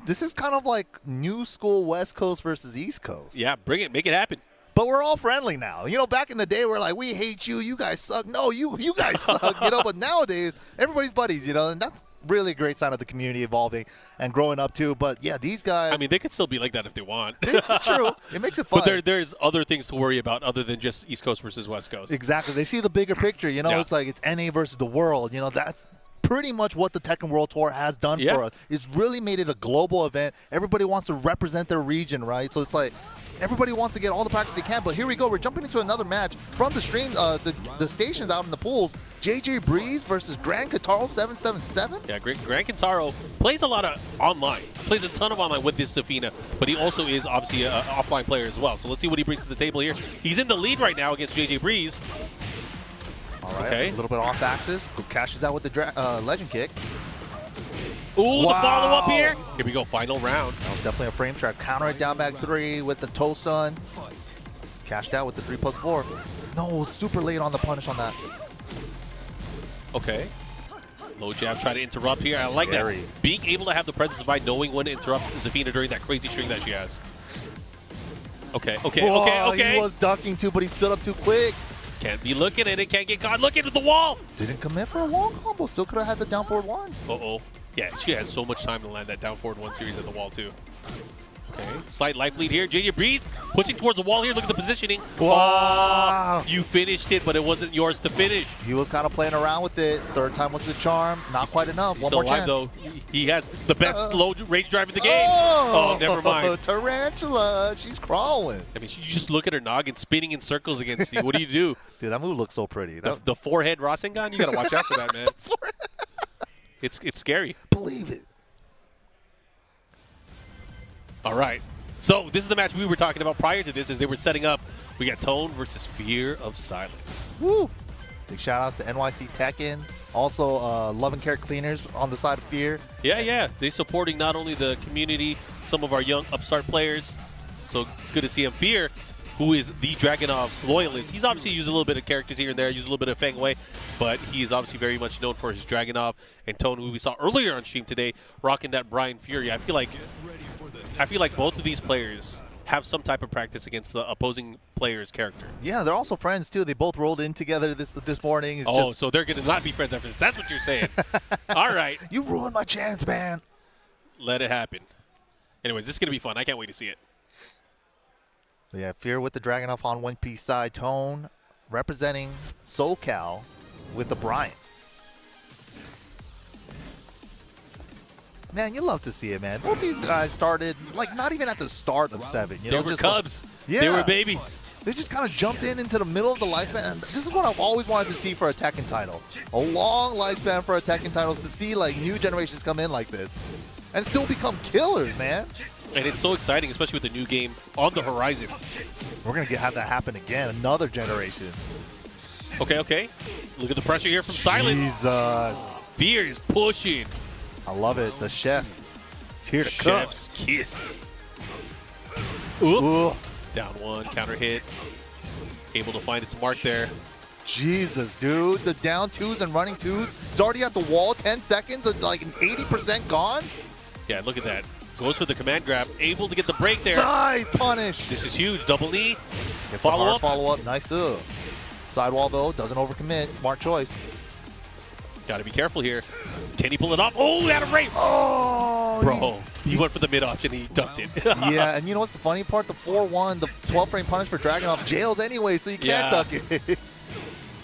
this is kind of like new school West Coast versus East Coast. yeah, bring it, make it happen. But we're all friendly now. You know, back in the day, we're like, we hate you. You guys suck. No, you guys suck. You know, but nowadays, everybody's buddies, you know, and that's really a great sign of the community evolving and growing up, too. But, yeah, these guys. I mean, they could still be like that if they want. It's true. It makes it fun. But there's other things to worry about other than just East Coast versus West Coast. Exactly. They see the bigger picture. You know, Yeah. it's like it's NA versus the world. You know, that's pretty much what the Tekken World Tour has done for us. It's really made it a global event. Everybody wants to represent their region, right? So it's like everybody wants to get all the practice they can. But here we go. We're jumping into another match from the stream, the stations out in the pools. JJ Breeze versus Grand Kataro 777. Yeah, Grand Kintaro plays a lot of online. Plays a ton of online with this Zafina, but he also is obviously an offline player as well. So let's see what he brings to the table here. He's in the lead right now against JJ Breeze. All right, okay. A little bit off axis. Cashes out with the legend kick. Ooh, the follow-up here. Here we go, final round. That was definitely a frame trap. Counter it down back 3 with the toe stun. Cashed out with the 3+4. No, super late on the punish on that. Okay. Low jab, try to interrupt here. I like that. Being able to have the presence of mind, knowing when to interrupt Zafina during that crazy string that she has. Okay. He was ducking too, but he stood up too quick. Can't be looking at it. Can't get caught. Look into the wall. Didn't commit for a wall combo. Still could have had the down forward 1. Uh-oh. Yeah, she has so much time to land that down forward 1 series at the wall, too. Okay, slight life lead here. JJ Breeze pushing towards the wall here. Look at the positioning. Wow. Oh, you finished it, but it wasn't yours to finish. He was kind of playing around with it. Third time was the charm. Not quite enough. He's One still more alive, chance. though. He has the best low range drive in the game. Oh, never mind. Tarantula. She's crawling. I mean, you just look at her noggin spinning in circles against you. What do you do? Dude, that move looks so pretty. The forehead Rasengan? You got to watch out for that, man. It's scary. Believe it. All right. So this is the match we were talking about prior to this as they were setting up. We got Tone versus Fear of Silence. Woo! Big shout outs to NYC Tekken. Also, Love and Care Cleaners on the side of Fear. Yeah. They're supporting not only the community, some of our young upstart players. So good to see him. Fear, who is the Dragunov loyalist. He's obviously used a little bit of characters here and there, used a little bit of Feng Wei, but he is obviously very much known for his Dragunov. And Tone, who we saw earlier on stream today, rocking that Bryan Fury. I feel like both of these players have some type of practice against the opposing player's character. Yeah, they're also friends too. They both rolled in together this morning. It's so they're going to not be friends after this. That's what you're saying. All right. You ruined my chance, man. Let it happen. Anyways, this is going to be fun. I can't wait to see it. Yeah, Fear with the Dragunov on One Piece side. Tone representing SoCal with the Bryan. Man, you love to see it, man. Both these guys started, like, not even at the start of 7. You know, they were just cubs. Like, They were babies. They just kind of jumped into the middle of the lifespan. And this is what I've always wanted to see for a Tekken title. A long lifespan for a Tekken title, to see, like, new generations come in like this and still become killers, man. And it's so exciting, especially with the new game on the horizon. We're going to have that happen again, another generation. Okay. Look at the pressure here from Silence. Jesus. Fear is pushing. I love it. The chef is here to cook. Chef's kiss. Ooh. Down 1, counter hit. Able to find its mark there. Jesus, dude. The down 2s and running 2s. He's already at the wall. 10 seconds, like an 80% gone. Yeah, look at that. Goes for the command grab. Able to get the break there. Nice punish. This is huge. Double knee. Follow up. Nice. Sidewall, though. Doesn't overcommit. Smart choice. Got to be careful here. Can he pull it off? Oh, that a rape. Oh. Bro, he went for the mid option. He ducked it. Yeah, and you know what's the funny part? The 4-1, the 12-frame punish for Dragunov jails anyway, so you can't duck it.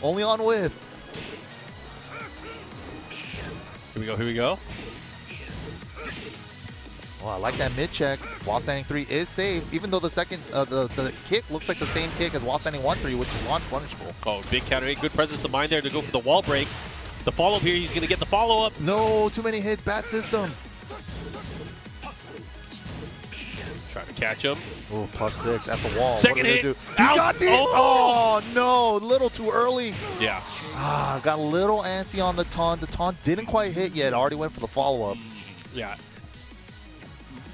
Only on whiff. Here we go. Well, I like that mid check. While standing 3 is safe, even though the second, the kick looks like the same kick as while standing 1-3, which is launch punishable. Oh, big counter hit. Good presence of mind there to go for the wall break. The follow-up here, he's going to get the follow-up. No, too many hits. Bad system. Try to catch him. Oh, +6 at the wall. Second hit. He got this. Oh, no. A little too early. Yeah. Got a little antsy on the taunt. The taunt didn't quite hit yet. Already went for the follow-up. Yeah.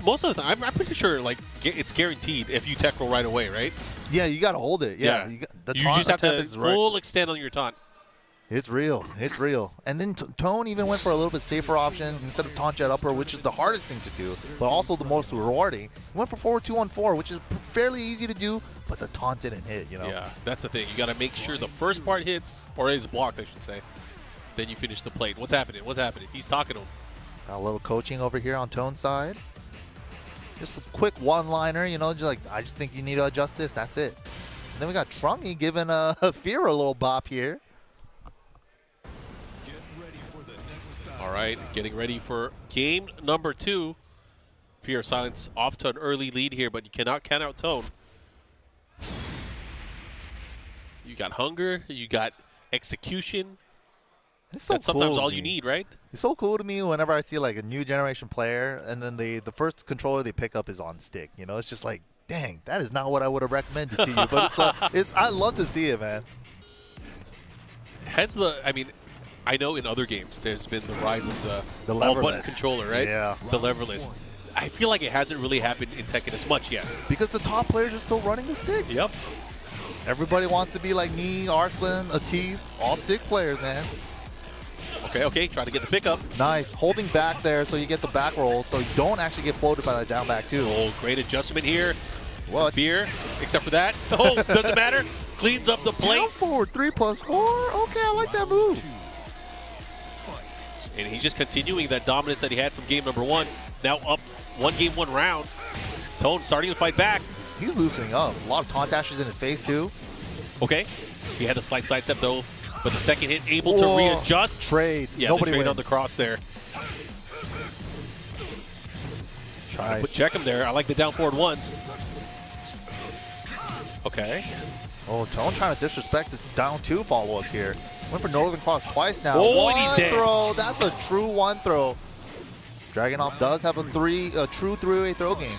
Most of the time, I'm pretty sure like it's guaranteed if you tech roll right away, right? Yeah, you got to hold it. Yeah. You The just have to is right. full extend on your taunt. It's real. It's real. And then Tone even went for a little bit safer option instead of taunt jet upper, which is the hardest thing to do, but also the most rewarding. He went for forward 2-on-4, which is fairly easy to do, but the taunt didn't hit, you know? Yeah, that's the thing. You got to make sure the first part hits, or is blocked, I should say. Then you finish the plate. What's happening? He's talking to him. Got a little coaching over here on Tone's side. Just a quick one-liner, you know, just like, I just think you need to adjust this. That's it. And then we got Trungy giving Fear a little bop here. All right, getting ready for game number 2. Fear of Silence off to an early lead here, but you cannot count out Tone. You got hunger, you got execution. It's so That's sometimes cool to all me. you need, right? It's so cool to me whenever I see like a new generation player, and then the first controller they pick up is on stick. You know, it's just like, dang, that is not what I would have recommended to you. But it's I love to see it, man. I mean, I know in other games there's been the rise of The all button leverless. controller, right? Yeah. The leverless. I feel like it hasn't really happened in Tekken as much yet. Because the top players are still running the sticks. Yep. Everybody wants to be like me, Arslan, Atif, all stick players, man. Okay, try to get the pickup. Nice. Holding back there so you get the back roll so you don't actually get floated by the down back too. Oh, great adjustment here. What? Fear, except for that. Oh, doesn't matter. Cleans up the plate. Down forward, 3+4. Okay, I like that move. And he's just continuing that dominance that he had from game number 1. Now up 1 game, 1 round. Tone starting to fight back. He's loosening up. A lot of taunt dashes in his face too. Okay. He had a slight sidestep though, but the second hit able to Whoa. readjust. Trade. Yeah, Nobody the trade wins. on the cross there. Nice. But check him there. I like the down forward ones. Okay. Oh, Tone trying to disrespect the down 2 follow-ups here. Went for Northern Cross twice now. Oh, and one he's dead. throw. That's a true one throw. Dragunov does have a true 3-way throw game.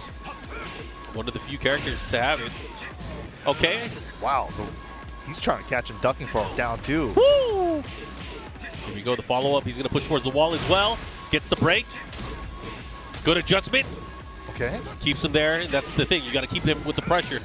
One of the few characters to have it. Okay. Wow. He's trying to catch him ducking for him down 2. Woo! Here we go. The follow-up. He's going to push towards the wall as well. Gets the break. Good adjustment. Okay. Keeps him there. And that's the thing. You got to keep him with the pressure.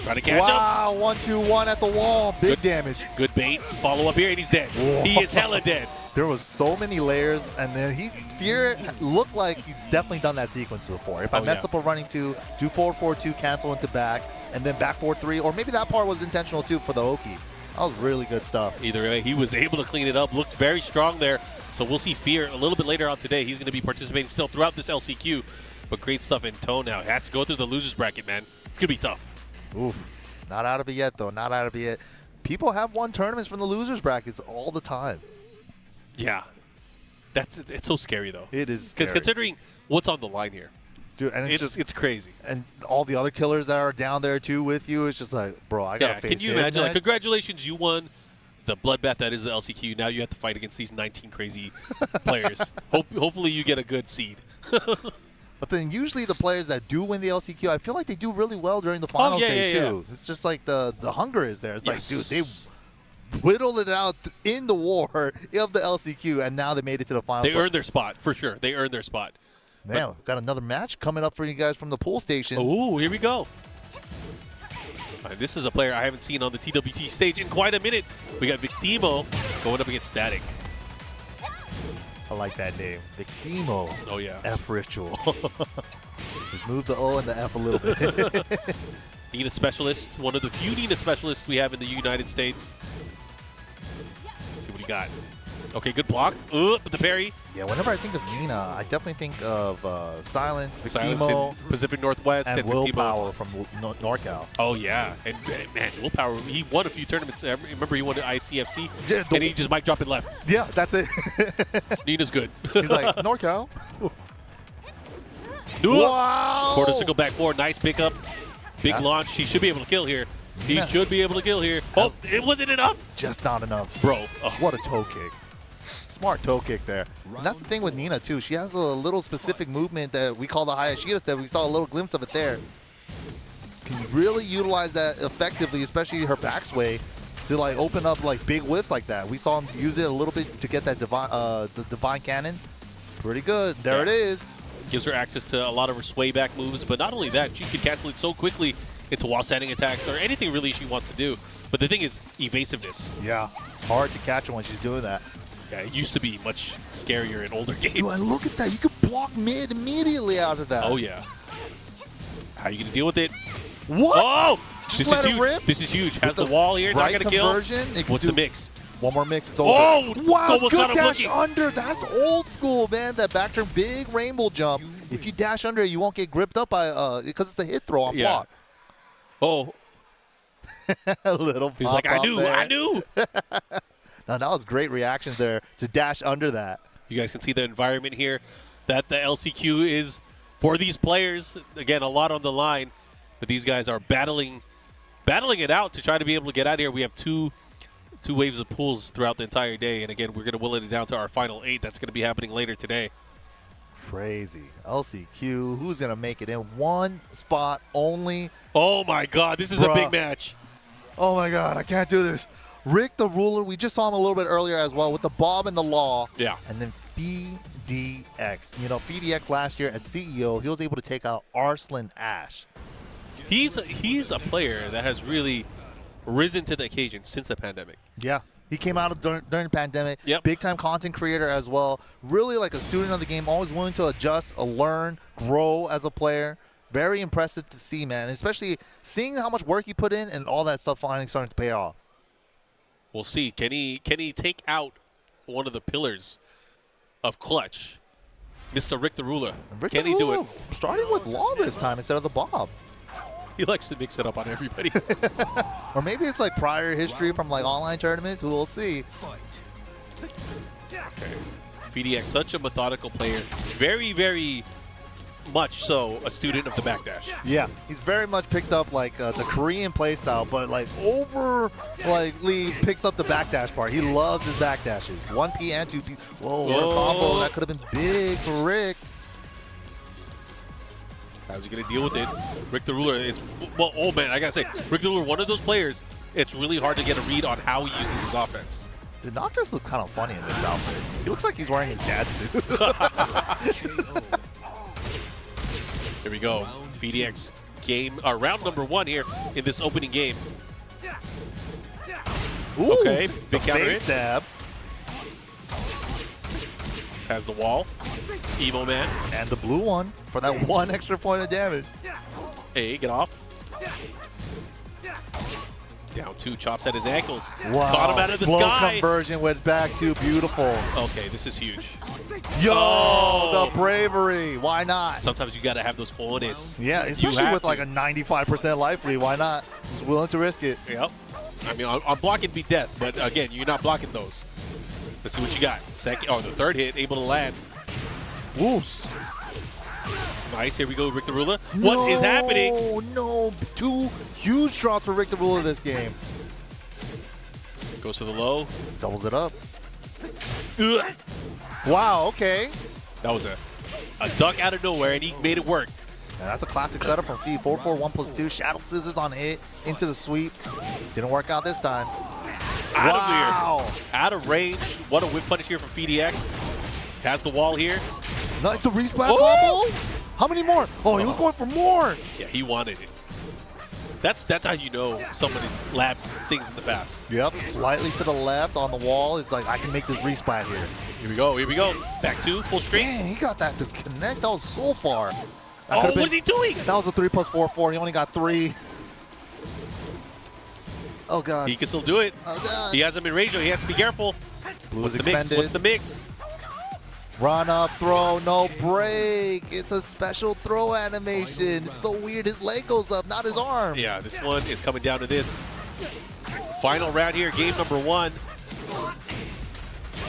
Try to catch him. Wow, 1-2-1 at the wall. Big damage. Good bait. Follow up here, and he's dead. Whoa. He is hella dead. There was so many layers, and then Fear looked like he's definitely done that sequence before. If I mess up a running 2, do forward 4-2, cancel into back, and then back 4-3, or maybe that part was intentional too for the Oki. That was really good stuff. Either way, he was able to clean it up. Looked very strong there. So we'll see Fear a little bit later on today. He's going to be participating still throughout this LCQ. But great stuff in Tone now. He has to go through the loser's bracket, man. It's going to be tough. Oof. Not out of it yet, though. Not out of it yet. People have won tournaments from the losers brackets all the time. Yeah. It's so scary, though. It is Because scary. considering what's on the line here, Dude, and it's crazy. And all the other killers that are down there, too, with you, it's just like, bro, I got to face can you him, imagine? Like, man. congratulations, you won the bloodbath that is the LCQ. Now you have to fight against these 19 crazy players. Hopefully you get a good seed. But then usually the players that do win the LCQ, I feel like they do really well during the finals day, too. It's just like the hunger is there. It's like, dude, they whittled it out in the war of the LCQ, and now they made it to the finals. They earned their spot, for sure. They earned their spot. Man, we've got another match coming up for you guys from the pool stations. Ooh, here we go. This is a player I haven't seen on the TWT stage in quite a minute. We got Victimo going up against Static. I like that name. Victimo. Oh, yeah. F Ritual. Just move the O and the F a little bit. Nina specialist, one of the few Nina specialists we have in the United States. Let's see what he got. Okay, good block. With the parry. Yeah, whenever I think of Nina, I definitely think of Silence, Silence Victimo, in Pacific Northwest, and Victimo. Willpower from NorCal. Oh, yeah. And, man, Willpower, he won a few tournaments. Remember, he won the ICFC, Yeah, and he just mic dropped it left. Yeah, that's it. Nina's good. He's like, NorCal. Wow! Quarter circle back four. Nice pickup. Big Yeah. launch. He should be able to kill here. He Yeah. should be able to kill here. Oh, it wasn't enough. Just not enough. Bro. Oh. What a toe kick. Smart toe kick there. And that's the thing with Nina, too. She has a little specific movement that we call the Hayashida step. We saw a little glimpse of it there. Can you really utilize that effectively, especially her backsway, to like open up like big whiffs like that? We saw him use it a little bit to get that the divine cannon. Pretty good. There it is. Gives her access to a lot of her sway back moves, but not only that, she can cancel it so quickly into wall standing attacks or anything really she wants to do. But the thing is evasiveness. Yeah. Hard to catch her when she's doing that. Yeah, it used to be much scarier in older games. Dude, and look at that. You can block mid immediately out of that. Oh, yeah. How are you going to deal with it? What? Oh! Just this let is it huge. rip? This is huge. Has With the wall here. Not right going to kill. conversion, it can What's do- the mix? One more mix. It's over. Oh! Wow, Almost got good him dash looking. under. That's old school, man. That back turn, big rainbow jump. If you dash under, you won't get gripped up by because it's a hit throw on block. Oh, A little he's like, pop I up knew, there. I knew. Now, that was great reactions there to dash under that. You guys can see the environment here that the LCQ is for these players. Again, a lot on the line, but these guys are battling it out to try to be able to get out of here. We have two waves of pools throughout the entire day, and again, we're going to will it down to our final 8. That's going to be happening later today. Crazy. LCQ, who's going to make it in one spot only? Oh my God, this is a big match. Oh my God, I can't do this. Rick the Ruler, we just saw him a little bit earlier as well with the Bob and the Law. Yeah. And then Phi-DX. You know, Phi-DX last year as CEO, he was able to take out Arslan Ash. He's a player that has really risen to the occasion since the pandemic. Yeah. He came out during the pandemic. Yep. Big-time content creator as well. Really like a student of the game, always willing to adjust, learn, grow as a player. Very impressive to see, man. Especially seeing how much work he put in and all that stuff finally starting to pay off. We'll see. Can he take out one of the pillars of Clutch, Mr. Rick the Ruler? Can he do it? Starting with Law this time instead of the Bob. He likes to mix it up on everybody. Or maybe it's like prior history from like online tournaments. We'll see. Okay. Phi-DX, such a methodical player. Very, very much so a student of the backdash. Yeah, he's very much picked up like the Korean playstyle, but like Lee picks up the backdash part. He loves his backdashes. 1P and 2P. Whoa, what a combo. That could have been big for Rick. How's he going to deal with it? Rick the Ruler is, well, oh man, I got to say, Rick the Ruler, one of those players, it's really hard to get a read on how he uses his offense. Did Noctis look kind of funny in this outfit? He looks like he's wearing his dad's suit. Here we go. Phi-DX game, round number 1 here in this opening game. Ooh, okay, big counter hit. Stab. Has the wall. Evo Man. And the blue one for that 1 extra point of damage. Hey, get off. Down 2, chops at his ankles. Wow. Caught him out of the Flow sky. conversion went back to beautiful. Okay, this is huge. Yo, Oh. the bravery. Why not? Sometimes you got to have those cojones. Yeah, You especially have with like to. a 95% life lead. Why not? He's willing to risk it. Yep. I mean, on blocking be death, but again, you're not blocking those. Let's see what you got. The third hit, able to land. Woos. Nice, here we go, Rick the Ruler. What is happening? Oh, no. 2 huge drops for Rick the Ruler this game. Goes to the low. Doubles it up. Ugh. Wow, okay. That was a duck out of nowhere, and he made it work. Yeah, that's a classic setup from Phi. 4-4, 1+2. Shadow Scissors on hit. Into the sweep. Didn't work out this time. Out of here. Out of range. What a whip punish here from Phi-DX. Has the wall here. No, it's a respawn combo. How many more? Oh, he was going for more. Yeah, he wanted it. That's how you know somebody's labbed things in the past. Yep, slightly to the left on the wall. It's like, I can make this respawn here. Here we go, here we go. Back 2, full straight. Man, he got that to connect. That was so far. That Oh, could've what is he doing? That was a 3+4-4. He only got 3. Oh, God. He can still do it. Oh, God. He has him in range, though. He has to be careful. Blue What's is the mix? expended. What's the mix? Run up, throw, no break. It's a special throw animation. It's so weird. His leg goes up, not his arm. Yeah, this one is coming down to this. Final round here, game number 1.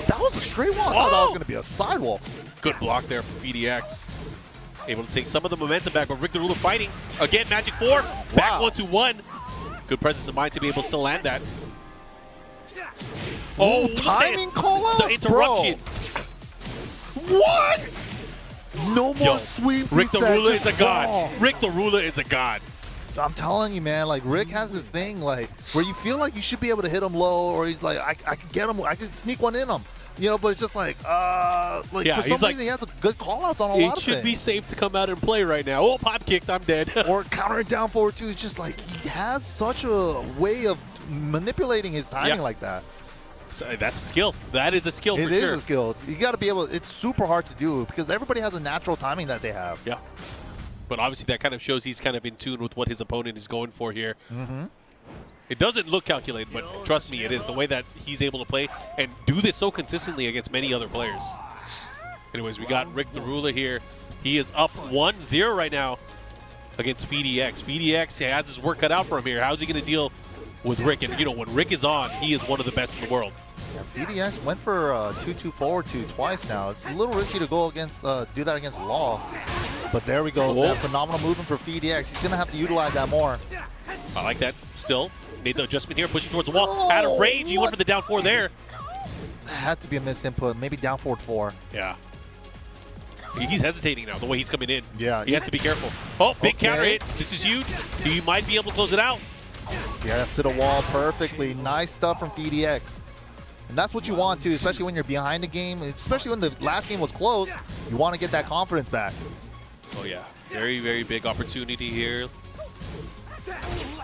That was a straight wall. I thought that was going to be a sidewall. Good block there for Phi-DX. Able to take some of the momentum back, but Rick the Ruler fighting. Again, Magic 4. Back 1-1. Good presence of mind to be able to still land that. Oh, timing call out? The interruption. What? No more sweeps. Rick he the said, Ruler just is a god. wall. Rick the Ruler is a god. I'm telling you, man, like Rick has this thing like where you feel like you should be able to hit him low, or he's like, I can get him, I can sneak one in him. You know, but it's just like Yeah, for some he's like, reason he has a good call outs on a lot It of should be things. safe to come out and play right now. Oh, pop kicked, I'm dead. Or countering down forward too. It's just like he has such a way of manipulating his timing Yeah. like that. So that's a skill. That is a skill for It sure. is a skill. You got to be able. It's super hard to do because everybody has a natural timing that they have. Yeah. But obviously that kind of shows he's kind of in tune with what his opponent is going for here. Mm-hmm. It doesn't look calculated, but trust me, it is. The way that he's able to play and do this so consistently against many other players. Anyways, we got Rick the Ruler here. He is up 1-0 right now against Phi-DX. Phi-DX has his work cut out for him here. How's he going to deal with Rick? And, you know, when Rick is on, he is one of the best in the world. Yeah, Phi-DX went for 2-2 forward 2 twice now. It's a little risky to go against do that against Law. But there we go. That phenomenal movement for Phi-DX. He's going to have to utilize that more. I like that still. Made the adjustment here, pushing towards the wall. Out of range, he went for the down 4 there. That had to be a missed input. Maybe down forward 4. Yeah. He's hesitating now, the way he's coming in. Yeah. He has to be careful. Oh, big counter hit. This is huge. He might be able to close it out. Yeah, that's to the wall perfectly. Nice stuff from Phi-DX. And that's what you want to, especially when you're behind the game, especially when the last game was close. You want to get that confidence back. Oh, yeah. Very, very big opportunity here.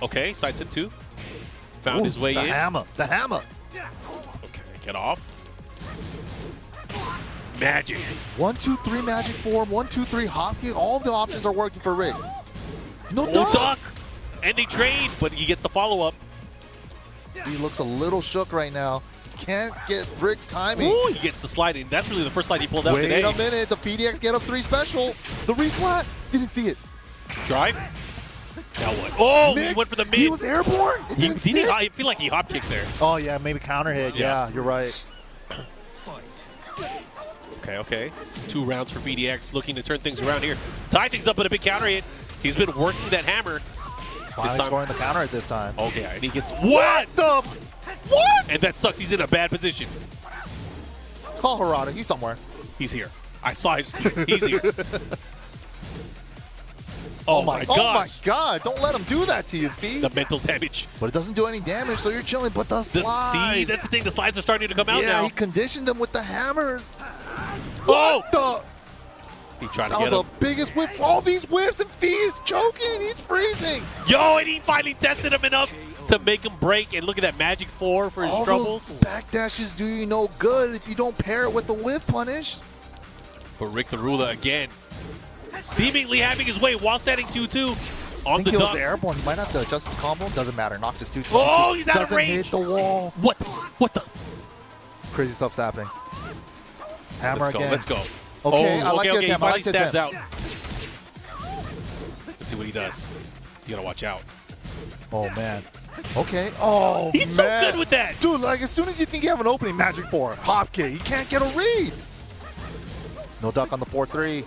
Okay, side step 2. Found his way in. The hammer. Okay, get off. Magic. 1, 2, 3 magic form, 1, 2, 3 hop kick. All the options are working for Rick. No duck. And they trade, but he gets the follow-up. He looks a little shook right now. Can't get Rick's timing. Ooh, he gets the sliding. That's really the first slide he pulled out today. Wait a minute. The Phi-DX get up 3 special. The resplat. Didn't see it. Drive. Now what? Oh, Mixed. he went for the mid. He was airborne. I feel like he hop kicked there. Oh, yeah. Maybe counter hit. Yeah, you're right. Okay. 2 rounds for Phi-DX, looking to turn things around here. Tie things up with a big counter hit. He's been working that hammer. Finally scoring the counter at this time. Okay, and he gets what? What? And that sucks. He's in a bad position. Call Hwoarang. He's somewhere. He's here. I saw his. He's here. Oh my gosh. Oh my god. Don't let him do that to you, Phi. The mental damage. But it doesn't do any damage, so you're chilling. But the slide. See, that's the thing. The slides are starting to come out now. Yeah, he conditioned them with the hammers. Oh! The? He tried to That get was him. the biggest whiff. All these whiffs, and Phi is choking. He's freezing. Yo, and he finally tested him enough to make him break. And look at that magic 4 for his All troubles. those backdashes do you no good if you don't pair it with the whiff punish. But Rick the Ruler again, seemingly having his way while setting 2-2 I on think the he was dunk. airborne. He might have to adjust his combo. Doesn't matter. Noctis 2-2. Oh, he's out of Doesn't range. hit the wall. What the? Crazy stuff's happening. Hammer again. Let's go. Okay, oh, I like okay, this he hammer. I finally like this stabs hammer. out. Let's see what he does. You gotta watch out. Oh, man. Okay. Oh, He's man. so good with that. Dude, like, as soon as you think you have an opening, magic 4, hop kick. You can't get a read. No duck on the 4-3.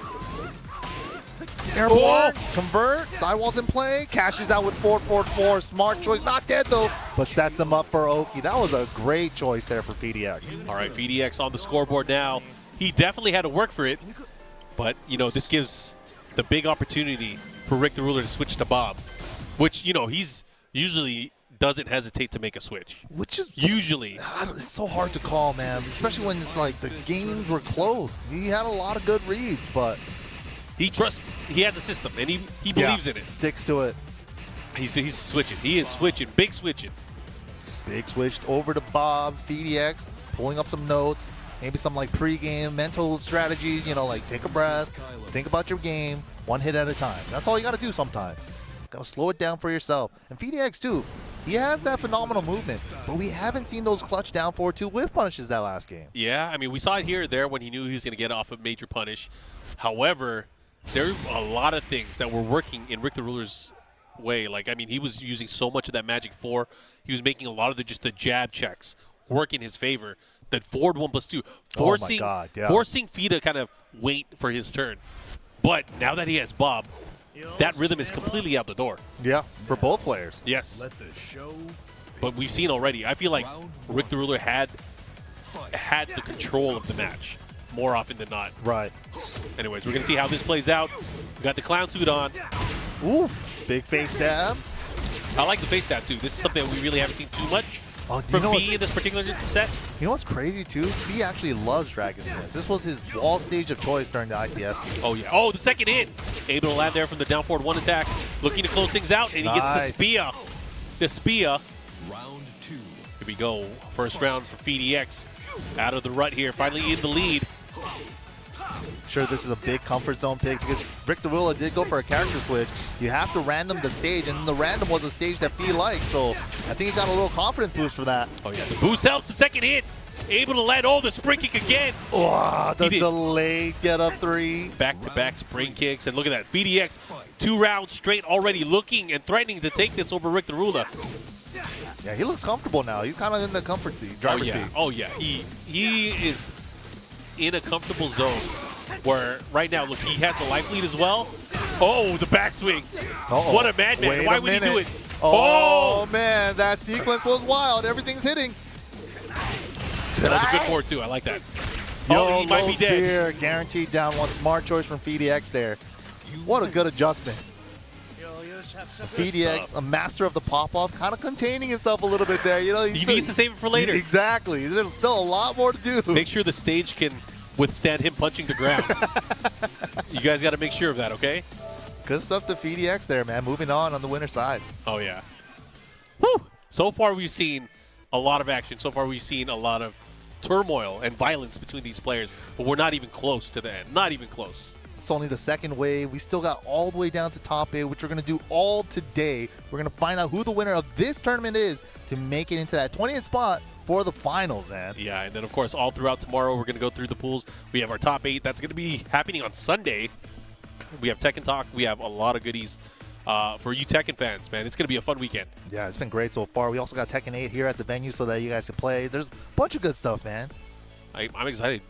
Airborne, convert, sidewalls in play, cashes out with 4-4-4. Smart choice, not dead though, but sets him up for Oki. That was a great choice there for Phi-DX. All right, Phi-DX on the scoreboard now. He definitely had to work for it, but, you know, this gives the big opportunity for Rick the Ruler to switch to Bob, which, you know, he's usually doesn't hesitate to make a switch. Which is Usually. it's so hard to call, man, especially when it's like the games were close. He had a lot of good reads, but He trusts, he has a system, and he believes in it. Sticks to it. He's switching. He is switching. Big switching. Big switched over to Bob, Phi-DX, pulling up some notes, maybe some like pre-game mental strategies, you know, like take a breath, think about your game, one hit at a time. That's all you got to do sometimes. Got to slow it down for yourself. And Phi-DX too, he has that phenomenal movement, but we haven't seen those clutch down 4-2 whiff punishes that last game. Yeah, I mean, we saw it here or there when he knew he was going to get off a major punish. However, there are a lot of things that were working in Rick the Ruler's way. Like, I mean, he was using so much of that magic 4. He was making a lot of the jab checks work in his favor. That forward 1+2, forcing forcing Phi to kind of wait for his turn. But now that he has Bob, that rhythm is completely out the door. Yeah, for both players. Yes. Let the show. But we've seen already. I feel like Rick the Ruler had the control of the match more often than not. Right. Anyways, we're going to see how this plays out. We got the clown suit on. Oof. Big face stab. I like the face stab, too. This is something that we really haven't seen too much from Phi in this particular set. You know what's crazy, too? Phi actually loves Dragunov. This was his wall stage of choice during the ICFC. Oh, yeah. Oh, the second hit. Able to land there from the down forward 1 attack. Looking to close things out, and he gets the spear. The spear. Round 2. Here we go. First round for Phi-DX. Out of the rut here. Finally in the lead. Sure, this is a big comfort zone pick because Rick the Ruler did go for a character switch. You have to random the stage, and the random was a stage that Phi liked, so I think he got a little confidence boost for that. Oh, yeah. The boost helps. The second hit. Able to land. Oh, the spring kick again. Oh, the delayed get up 3. Back-to-back spring kicks. And look at that. Phi-DX, 2 rounds straight already looking and threatening to take this over Rick the Ruler. Yeah, he looks comfortable now. He's kind of in the comfort seat, driver's seat. Oh yeah, he is in a comfortable zone where right now, look, he has the life lead as well. Oh, the backswing. Uh-oh. What a madman. Wait Why a would he do minute. it? Oh, man, that sequence was wild. Everything's hitting. That was a good forward too. I like that. Yo, Oh, he might low be dead. spear, guaranteed down one. Smart choice from Phi-DX there. What a good adjustment. Phi-DX, a master of the pop-off, kind of containing himself a little bit there. You know, He needs to save it for later. Exactly. There's still a lot more to do. Make sure the stage can withstand him punching the ground. You guys got to make sure of that, okay? Good stuff to Phi-DX there, man. Moving on the winner's side. Oh, yeah. Woo! So far, we've seen a lot of action. So far, we've seen a lot of turmoil and violence between these players, but we're not even close to the end. Not even close. It's only the second wave. We still got all the way down to top 8, which we're going to do all today. We're going to find out who the winner of this tournament is to make it into that 20th spot for the finals, man. Yeah, and then, of course, all throughout tomorrow, we're going to go through the pools. We have our top 8. That's going to be happening on Sunday. We have Tekken Talk. We have a lot of goodies for you Tekken fans, man. It's going to be a fun weekend. Yeah, it's been great so far. We also got Tekken 8 here at the venue so that you guys can play. There's a bunch of good stuff, man. I'm excited.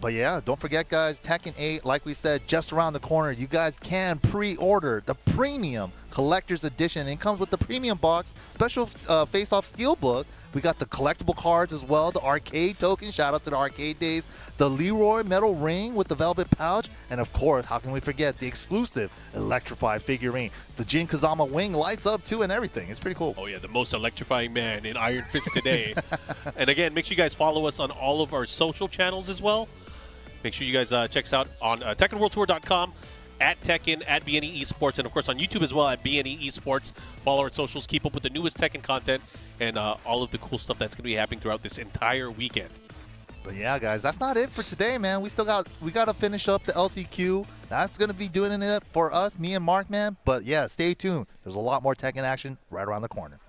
But yeah, don't forget, guys, Tekken 8, like we said, just around the corner. You guys can pre-order the premium collector's edition. It comes with the premium box, special face-off steelbook. We got the collectible cards as well, the arcade token. Shout out to the arcade days. The Leroy metal ring with the velvet pouch. And of course, how can we forget the exclusive electrified figurine. The Jin Kazama wing lights up too and everything. It's pretty cool. Oh, yeah, the most electrifying man in Iron Fist today. And again, make sure you guys follow us on all of our social channels as well. Make sure you guys check us out on TekkenWorldTour.com, at Tekken, at BNE Esports, and of course on YouTube as well at BNE Esports. Follow our socials, keep up with the newest Tekken content, and all of the cool stuff that's going to be happening throughout this entire weekend. But yeah, guys, that's not it for today, man. We got to finish up the LCQ. That's going to be doing it for us, me and Mark, man. But yeah, stay tuned. There's a lot more Tekken action right around the corner.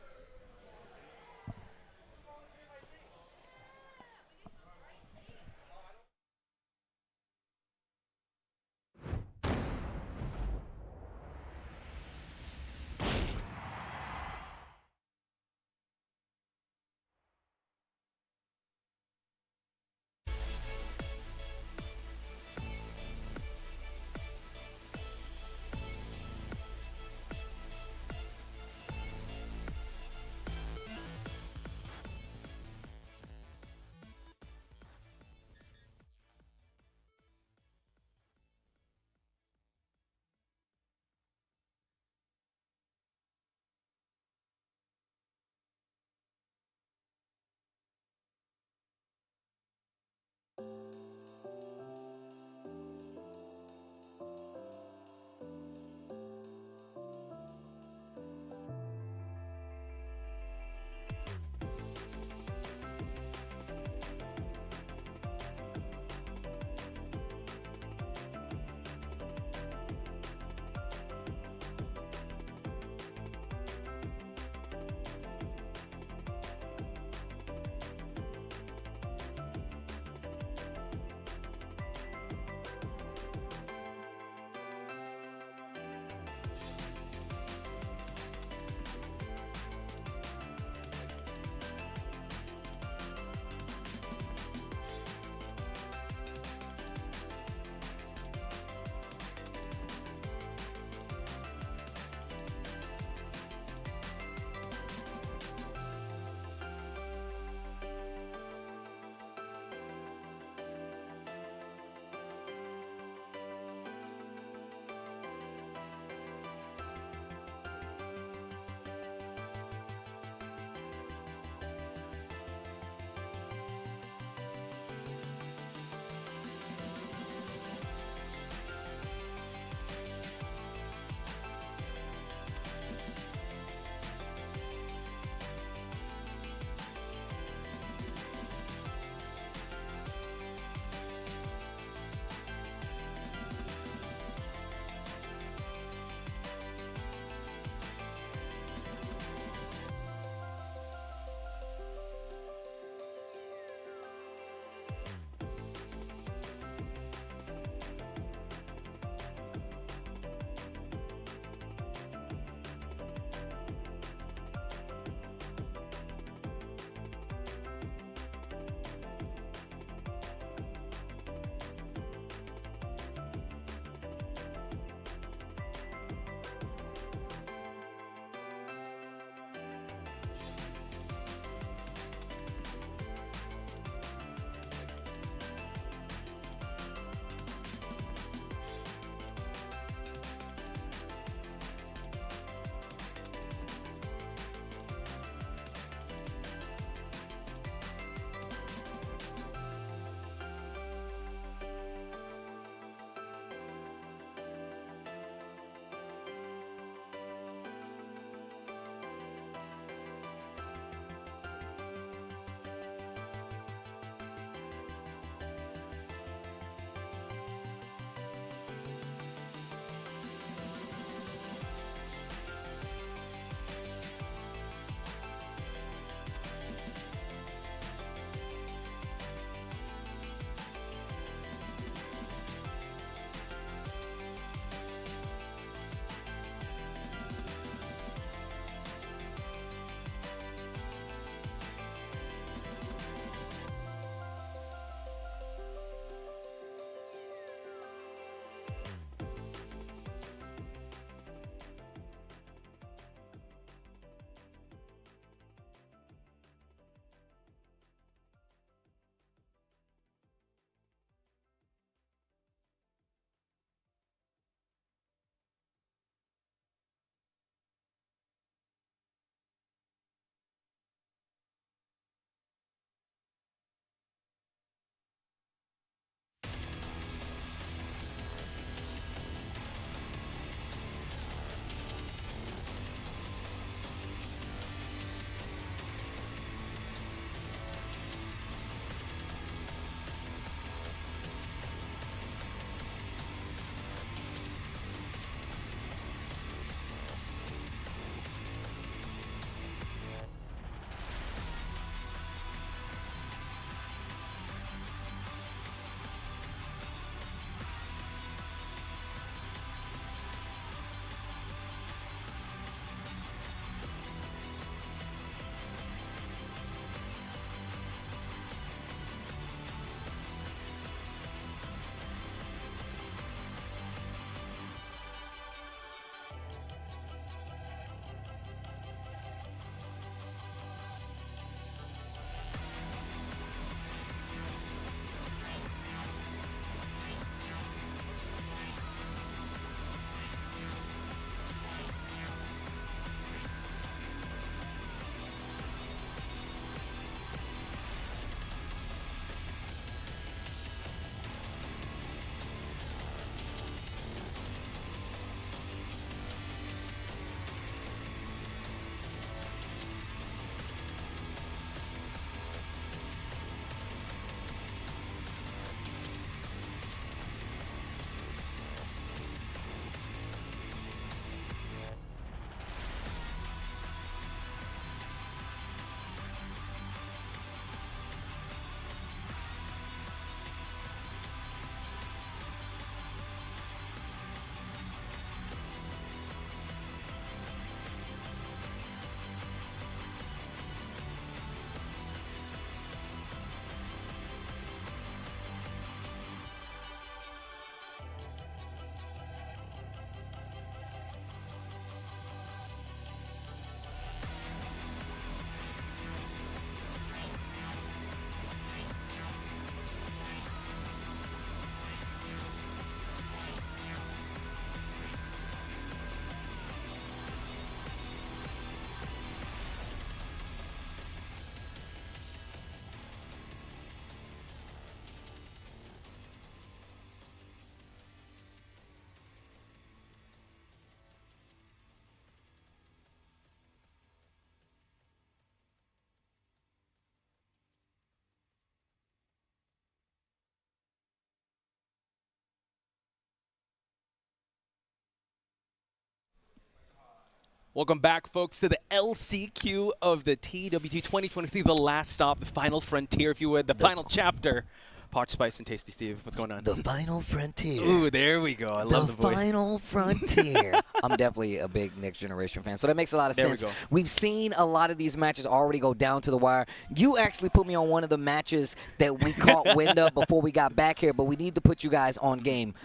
Welcome back, folks, to the LCQ of the TWT 2023, the last stop, the final frontier, if you would, the final chapter. Potch, Spice, and Tasty Steve, what's going on? The final frontier. Ooh, there we go. I love the voice. The final frontier. I'm definitely a big Next Generation fan, so that makes a lot of sense. There we go. We've seen a lot of these matches already go down to the wire. You actually put me on one of the matches that we caught wind of before we got back here, but we need to put you guys on game.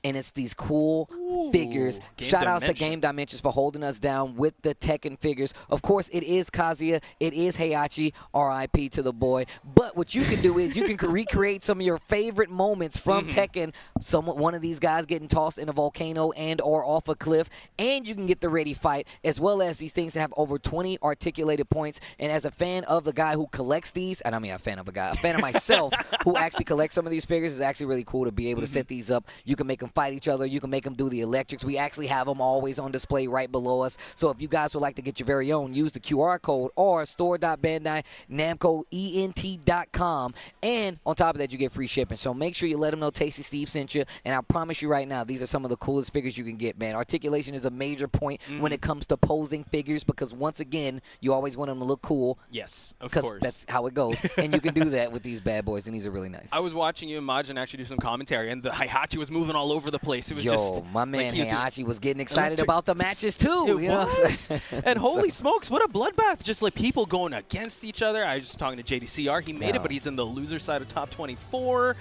And it's these cool figures. Game Shout outs to Dimension. Game Dimensions for holding us down with the Tekken figures. Of course, it is Kazuya. It is Heihachi. R.I.P. to the boy. But what you can do is you can recreate some of your favorite moments from Tekken. One of these guys getting tossed in a volcano and or off a cliff. And you can get the ready fight, as well as these things that have over 20 articulated points. And as a fan of the guy who collects these, and I mean a fan of a guy, a fan of myself who actually collects some of these figures, is actually really cool to be able to set these up. You can make them fight each other. You can make them do the electrics. We actually have them always on display right below us. So if you guys would like to get your very own, use the QR code or store.bandai.namcoent.com. And on top of that, you get free shipping. So make sure you let them know Tasty Steve sent you. And I promise you right now, these are some of the coolest figures you can get, man. Articulation is a major point when it comes to posing figures, because once again, you always want them to look cool. Yes, of Because course. that's how it goes. And you can do that with these bad boys, and these are really nice. I was watching you and Majin actually do some commentary, and the Heihachi was moving all over the place. It was just my man like he was Heihachi was getting excited electric. about the matches too. It you know? was. And holy smokes, what a bloodbath. Just like people going against each other. I was just talking to JDCR. He made it, but he's in the loser side of top 24.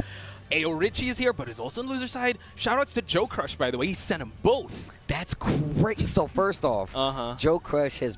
Ayorichie is here, but is also on the loser side. Shoutouts to Joecrush, by the way. He sent them both. That's great. So first off, Joecrush has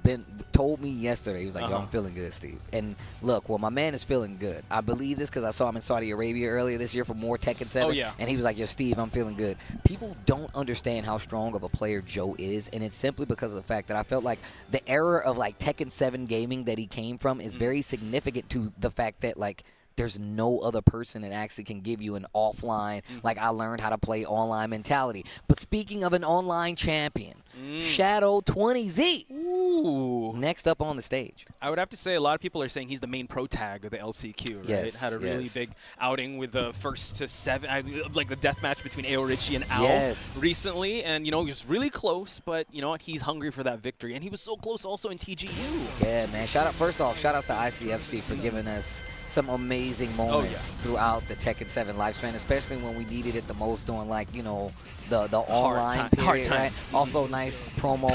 told me yesterday, he was like, yo, I'm feeling good, Steve. And look, well, my man is feeling good. I believe this because I saw him in Saudi Arabia earlier this year for more Tekken 7. Oh, yeah. And he was like, yo, Steve, I'm feeling good. People don't understand how strong of a player Joe is, and it's simply because of the fact that I felt like the era of like Tekken 7 gaming that he came from is very significant to the fact that like there's no other person that actually can give you an offline, like I learned how to play online mentality. But speaking of an online champion, Shadow 20Z. Ooh. Next up on the stage. I would have to say a lot of people are saying he's the main pro tag of the LCQ, right? Yes, Had a really big outing with the first to 7, like the death match between Ayorichie and Al recently. And, you know, he was really close, but, you know, he's hungry for that victory. And he was so close also in TGU. Yeah, man. First off, shout outs to ICFC for giving us some amazing moments throughout the Tekken 7 lifespan, especially when we needed it the most during, like, you know, the online period, right? Also, nice promo.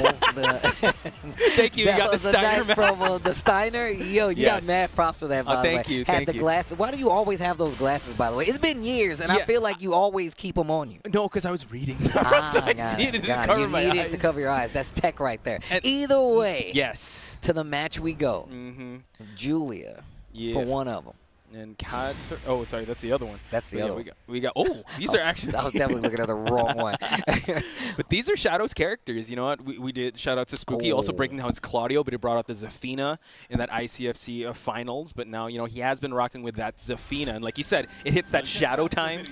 Thank you. You got the Steiner nice promo. The Steiner, yo, you got mad props for that, by the way. Thank you. Had the glasses. Why do you always have those glasses, by the way? It's been years, and I feel like you always keep them on you. No, because I was reading. So I I needed got to cover you my needed eyes. to cover your eyes. That's tech right there. And either way, yes, to the match we go. Julia for one of them. And oh, sorry, that's the other one. That's the other one. We got. Oh, these are actually. I was definitely looking at the wrong one. But these are Shadow's characters. You know what? We did shout out to Spooky, also breaking down it's Claudio, but he brought out the Zafina in that ICFC finals. But now, you know, he has been rocking with that Zafina, and like you said, it hits that Shadow time,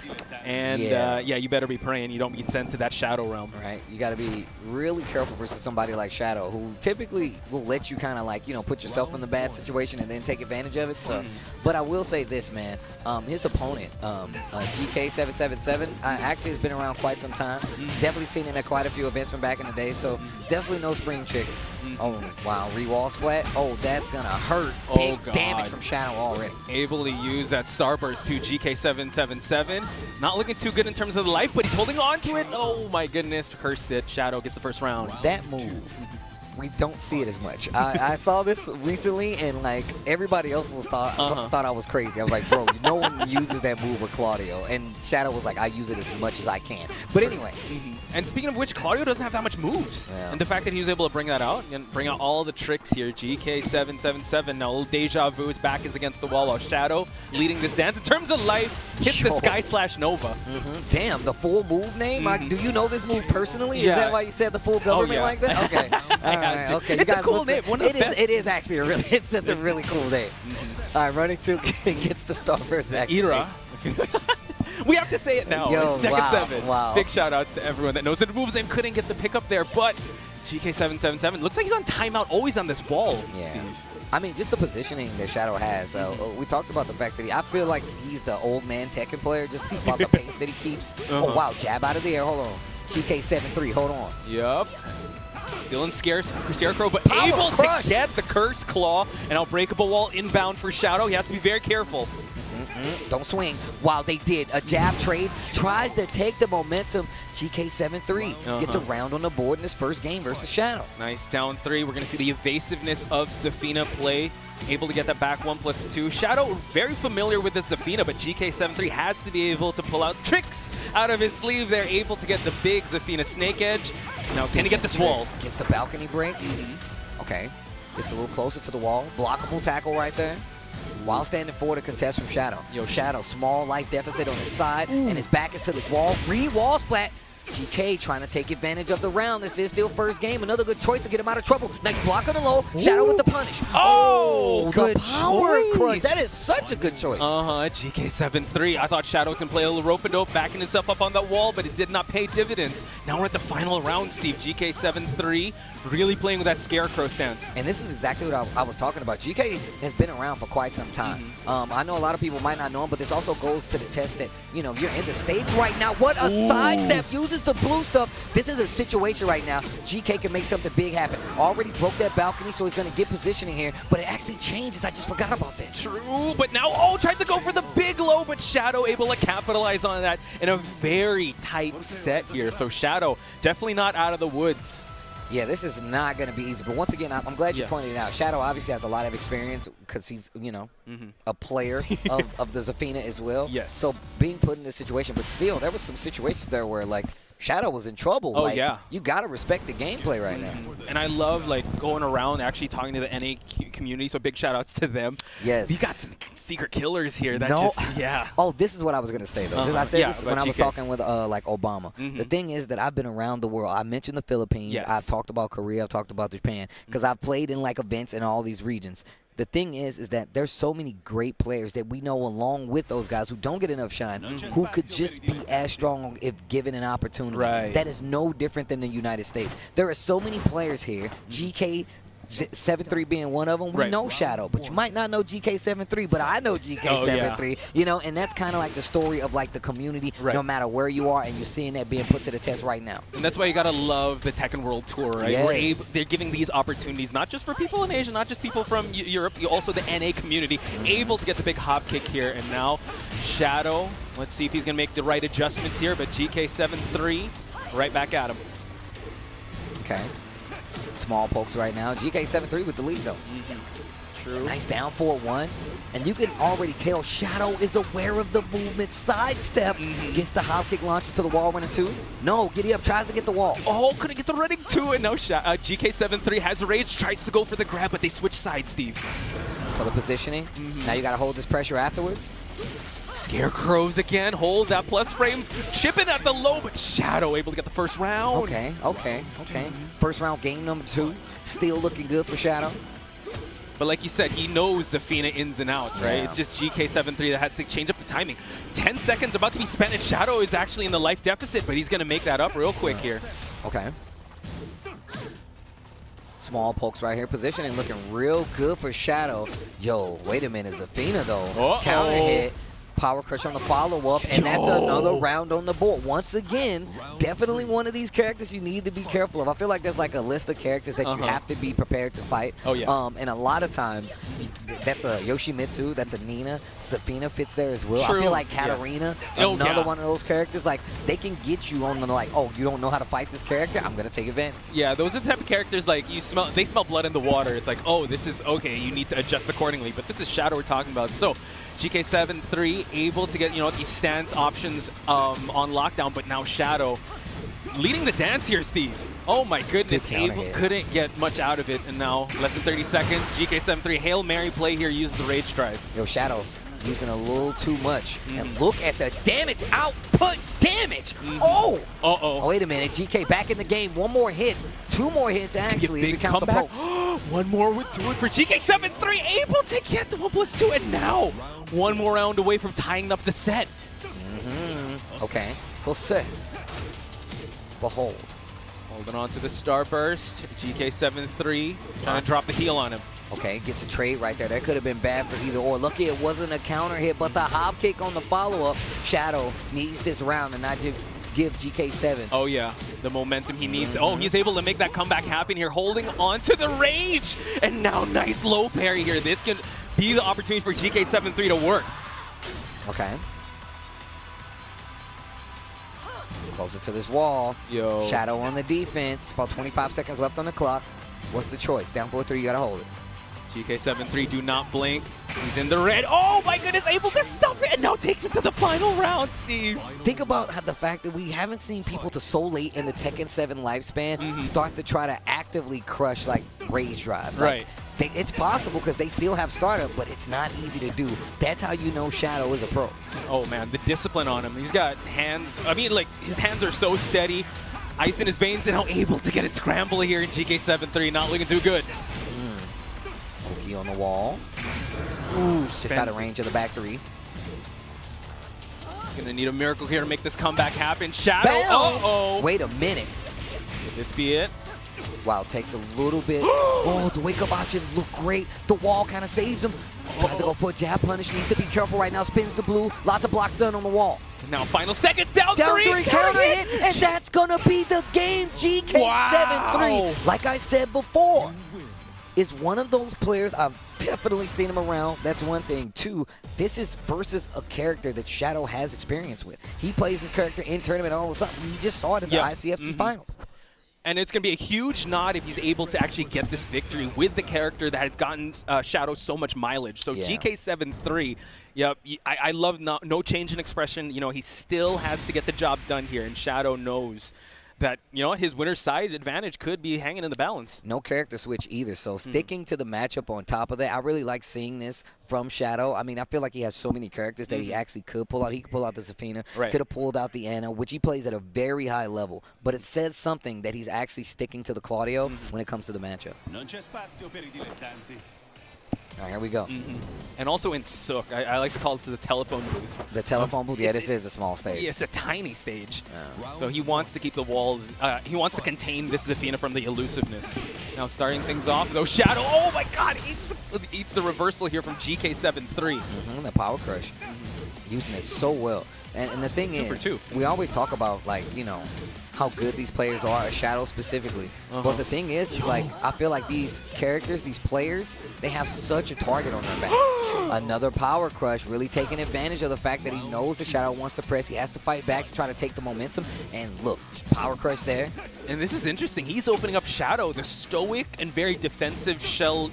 and yeah, you better be praying you don't get sent to that Shadow realm. Right. You got to be really careful versus somebody like Shadow, who typically will let you kind of like, you know, put yourself in the bad situation and then take advantage of it. So, but I will say this, man. His opponent, GK777, actually has been around quite some time. Definitely seen him at quite a few events from back in the day, so definitely no spring chicken. Oh, wow. Re-wall sweat. Oh, that's going to hurt. Big damage from Shadow already. Able to use that Starburst to GK777. Not looking too good in terms of the life, but he's holding on to it. Oh, my goodness. Cursed it. Shadow gets the first round. That move. We don't see it as much. I saw this recently, and like everybody else was thought I was crazy. I was like, bro, no one uses that move with Claudio, and Shadow was like, I use it as much as I can. But anyway. And speaking of which, Claudio doesn't have that much moves. And the fact that he was able to bring that out and bring out all the tricks here. GK777. Now, a little deja vu. His back is against the wall while Shadow leading this dance. In terms of life, hit the Sky/Nova. Damn, the full move name? Do you know this move personally? Is that why you said the full government like that? Okay. Okay. It's a cool name. It is actually a really, it's a really cool name. All right, running 2 gets the Starburst back. Ira. We have to say it now. Yo, it's Tekken 7. Wow. Big shout outs to everyone that knows that the moves name couldn't get the pick up there, but GK777 looks like he's on timeout always on this wall, Steve. I mean, just the positioning that Shadow has. We talked about the fact that I feel like he's the old man Tekken player, just about the pace that he keeps. Oh, wow, jab out of the air. Hold on. GK73, hold on. Yup. Still in Scarecrow, but Power able crush. to get the Curse Claw. An Unbreakable Wall inbound for Shadow. He has to be very careful. Don't swing. While they did a jab trade, tries to take the momentum. GK7-3 gets a round on the board in his first game versus Shadow. Nice down 3. We're going to see the evasiveness of Zafina play. Able to get that back 1+2. Shadow very familiar with this Zafina, but GK7-3 has to be able to pull out tricks out of his sleeve. They're able to get the big Zafina Snake Edge. Now, can he get this wall? Gets the balcony break. Okay. Gets a little closer to the wall. Blockable tackle right there. While standing forward to contest from Shadow. Yo, Shadow, small life deficit on his side, and his back is to this wall. Wall splat. GK trying to take advantage of the round. This is still first game. Another good choice to get him out of trouble. Nice block on the low. Shadow with the punish. Oh, the good power choice. crush. That is such a good choice. GK7-3. I thought Shadow was going to play a little rope-a-dope, backing himself up on that wall, but it did not pay dividends. Now we're at the final round, Steve. GK7-3 really playing with that Scarecrow stance. And this is exactly what I was talking about. GK has been around for quite some time. I know a lot of people might not know him, but this also goes to the test that, you know, you're in the States right now. What a sidestep. Uses the blue stuff. This is a situation right now. GK can make something big happen. Already broke that balcony, so he's going to get positioning here, but it actually changes. I just forgot about that. True, but now, tried to go for the big low, but Shadow able to capitalize on that in a very tight set here. So Shadow definitely not out of the woods. Yeah, this is not going to be easy. But once again, I'm glad you pointed it out. Shadow obviously has a lot of experience because he's, you know, a player of the Zafina as well. Yes. So being put in this situation, but still, there was some situations there where, like, Shadow was in trouble. Oh, like, yeah. You got to respect the gameplay right now. And I love, like, going around actually talking to the NA community, so big shout-outs to them. Yes. You got some secret killers here that yeah. Oh, this is what I was going to say, though. I said this when I was GK. talking with, like, Obama. The thing is that I've been around the world. I mentioned the Philippines. Yes. I've talked about Korea. I've talked about Japan because I've played in, like, events in all these regions. The thing is that there's so many great players that we know along with those guys who don't get enough shine, who could just be as strong if given an opportunity. Right. That is no different than the United States. There are so many players here, GK7-3 being one of them. We know Shadow, but you might not know GK7-3, but I know GK7-3, you know, and that's kind of like the story of, like, the community, no matter where you are, and you're seeing that being put to the test right now. And that's why you got to love the Tekken World Tour, right? Yes. They're giving these opportunities, not just for people in Asia, not just people from Europe, also the NA community, able to get the big hop kick here. And now Shadow, let's see if he's going to make the right adjustments here, but GK7-3 right back at him. Okay. Small pokes right now. GK7-3 with the lead, though. True. Nice down 4-1. And you can already tell Shadow is aware of the movement. Sidestep. Gets the hop kick launcher to the wall, 1-2. No, giddy up. Tries to get the wall. Oh, couldn't get the running two. And now GK7-3 has rage, tries to go for the grab, but they switch sides, Steve. For the positioning. Now you got to hold this pressure afterwards. Scarecrows again, hold that plus frames, chipping at the low, but Shadow able to get the first round. Okay. First round game number 2. Still looking good for Shadow. But like you said, he knows Zafina ins and outs, right? Yeah. It's just GK7-3 that has to change up the timing. 10 seconds about to be spent, and Shadow is actually in the life deficit, but he's going to make that up real quick here. Okay. Small pokes right here. Positioning looking real good for Shadow. Yo, wait a minute. Zafina, though. Counter hit. Power crush on the follow-up, and that's another round on the board. Once again, definitely one of these characters you need to be careful of. I feel like there's like a list of characters that you have to be prepared to fight. Oh, yeah. And a lot of times, that's a Yoshimitsu, that's a Nina. Zafina fits there as well. True. I feel like Katarina, another one of those characters, like, they can get you on the, like, oh, you don't know how to fight this character? I'm going to take advantage. Yeah, those are the type of characters, like, they smell blood in the water. It's like, oh, this is, okay, you need to adjust accordingly. But this is Shadow we're talking about. So, GK7-3 able to get, you know, these stance options on lockdown, but now Shadow leading the dance here, Steve. Oh my goodness, couldn't get much out of it, and now less than 30 seconds. GK7-3 Hail Mary play here, uses the Rage Drive. Yo, Shadow using a little too much. And look at the damage output damage. Oh! Oh, wait a minute. GK back in the game. One more hit. 2 more hits, actually, if you count the pokes. One more would do it for GK7-3, able to get the 1+2, and now one more round away from tying up the set. Okay, full set. Behold. Holding on to the Starburst. GK7-3 trying to drop the heel on him. Okay, gets a trade right there. That could have been bad for either or. Lucky it wasn't a counter hit, but the hop kick on the follow-up. Shadow needs this round and not just give GK7. Oh yeah, the momentum he needs. Oh, he's able to make that comeback happen here, holding on to the rage. And now nice low parry here. This can be the opportunity for GK73 to work. Okay. Closer to this wall. Yo. Shadow on the defense. About 25 seconds left on the clock. What's the choice? Down 4-3, you gotta hold it. GK73 do not blink. He's in the red. Oh my goodness, able to stuff it and now takes it to the final round, Steve. Think about how the fact that we haven't seen people to so late in the Tekken 7 lifespan start to try to actively crush like rage drives. Like, Right. it's possible because they still have startup, but it's not easy to do. That's how you know Shadow is a pro. Oh man, the discipline on him. He's got hands. I mean, like, his hands are so steady. Ice in his veins and now able to get a scramble here in GK73. Not looking too good. Key on the wall. Ooh, just out of range of the back three. Gonna need a miracle here to make this comeback happen. Shadow. Bounce! Uh-oh. Wait a minute. Could this be it? Wow, takes a little bit. Oh, the wake-up option looked great. The wall kind of saves him. Tries to go for a jab punish. Needs to be careful right now. Spins the blue. Lots of blocks done on the wall. Now final seconds. Down Down three. counter hit. And that's going to be the game. GK7-3. Wow. Like I said before, is one of those players I've definitely seen him around. That's one thing. Two, this is versus a character that Shadow has experience with. He plays his character in tournament all of a sudden. We just saw it in the ICFC finals. And it's going to be a huge nod if he's able to actually get this victory with the character that has gotten Shadow so much mileage. So GK7-3, yep, I love no change in expression. You know, he still has to get the job done here, and Shadow knows that, you know, his winner's side advantage could be hanging in the balance. No character switch either, so sticking to the matchup on top of that, I really like seeing this from Shadow. I mean, I feel like he has so many characters that he actually could pull out. He could pull out the Zafina, could have pulled out the Anna, which he plays at a very high level, but it says something that he's actually sticking to the Claudio when it comes to the matchup. Non c'è spazio per I dilettanti. All right, here we go. And also in Sook, I like to call it the telephone booth. The telephone booth, yeah, this is a small stage. It's a tiny stage. So he wants to keep the walls, he wants to contain this Zafina from the elusiveness. Now starting things off, though, Shadow, oh my god, eats the reversal here from GK7-3. The power crush. Using it so well. And the thing is, we always talk about, like, you know, how good these players are, Shadow specifically. But the thing is, like, I feel like these characters, these players, they have such a target on their back. Another power crush, really taking advantage of the fact that he knows the Shadow wants to press. He has to fight back to try to take the momentum. And look, power crush there. And this is interesting. He's opening up Shadow, the stoic and very defensive shell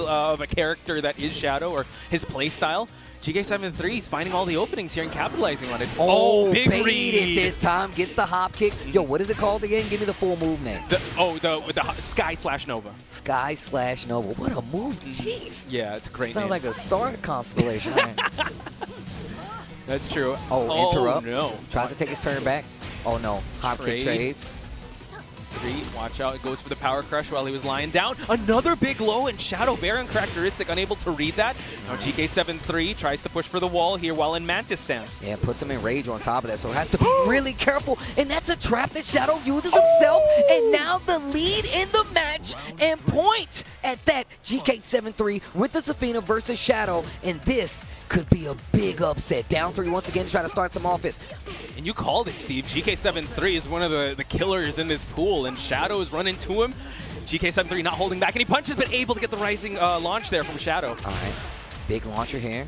of a character that is Shadow, or his playstyle. GK7-3 is finding all the openings here and capitalizing on it. Oh, big baited read this time. Gets the hop kick. Yo, what is it called again? Give me the full move name. The Sky/Nova. Sky/Nova. What a move. Jeez. Yeah, it's a great Sounds name. like a star constellation. That's true. Oh, interrupt. No. Tries to take his turn back. Oh, no. Hop kick trades. Watch out, it goes for the power crush while he was lying down. Another big low and Shadow Baron characteristic, unable to read that. Now GK7-3 tries to push for the wall here while in Mantis stance. Yeah, puts him in rage on top of that, so has to be really careful. And that's a trap that Shadow uses himself. And now the lead in the match and point at that. GK7-3 with the Zafina versus Shadow. And this could be a big upset. Down 3 once again to try to start some offense. And you called it, Steve. GK7-3 is one of the killers in this pool, and Shadow is running to him. GK7-3 not holding back any punches, but able to get the rising launch there from Shadow. All right, big launcher here.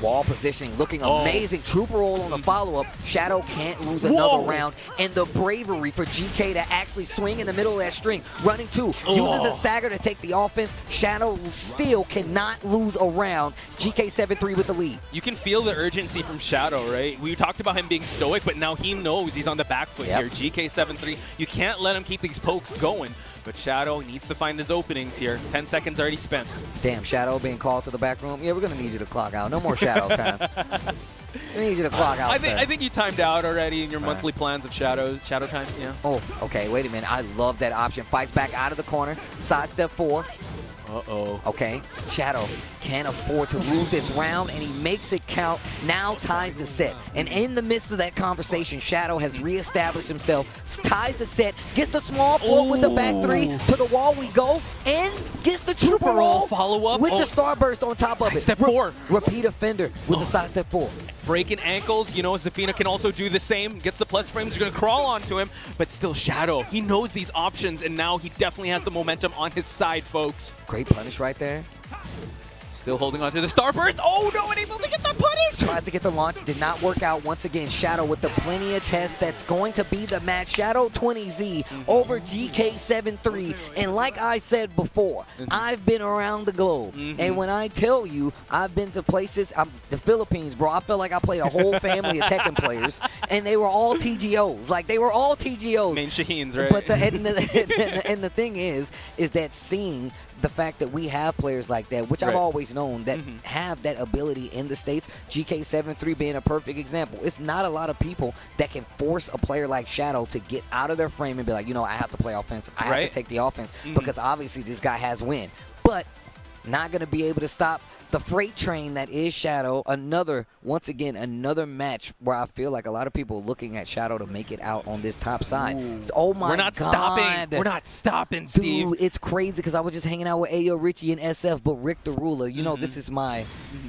Wall positioning, looking amazing. Trooper roll on the follow-up. Shadow can't lose another round. And the bravery for GK to actually swing in the middle of that string. Running two, uses a stagger to take the offense. Shadow still cannot lose a round. GK7-3 with the lead. You can feel the urgency from Shadow, right? We talked about him being stoic, but now he knows he's on the back foot here. GK7-3, you can't let him keep these pokes going. But Shadow needs to find his openings here. 10 seconds already spent. Damn, Shadow being called to the back room. Yeah, we're going to need you to clock out. No more Shadow time. We need you to clock out, I think you timed out already in your monthly plans of Shadow time. Yeah. Oh, okay. Wait a minute. I love that option. Fights back out of the corner. Sidestep 4. Uh-oh. Okay, Shadow can't afford to lose this round, and he makes it count. Now ties the set. And in the midst of that conversation, Shadow has reestablished himself, ties the set, gets the small forward with the back 3, to the wall we go, and gets the trooper roll follow-up with the starburst on top of it. Step 4. Repeat offender with the side step 4. breaking ankles. You know, Zafina can also do the same. Gets the plus frames, you're going to crawl onto him. But still, Shadow, he knows these options, and now he definitely has the momentum on his side, folks. Great punish right there. Still holding on to the Starburst. Oh, no, unable to get that punish. Tries to get the launch, did not work out. Once again, Shadow with the plenty of tests. That's going to be the match. Shadow 20Z over GK73. And like I said before, I've been around the globe. And when I tell you, I've been to places, the Philippines, bro. I felt like I played a whole family of Tekken players, and they were all TGOs. Like, they were all TGOs. Main Shaheens, right? But and the thing is that seeing the fact that we have players like that, which I've always known, that have that ability in the States, GK73 being a perfect example. It's not a lot of people that can force a player like Shadow to get out of their frame and be like, you know, I have to play offensive. I have to take the offense because obviously this guy has win. But not going to be able to stop the freight train that is Shadow. Once again, another match where I feel like a lot of people are looking at Shadow to make it out on this top side. So, oh my God. We're not stopping. We're not stopping, Steve. Dude, it's crazy because I was just hanging out with Ayorichie and SF, but Rick the Ruler, you know, this is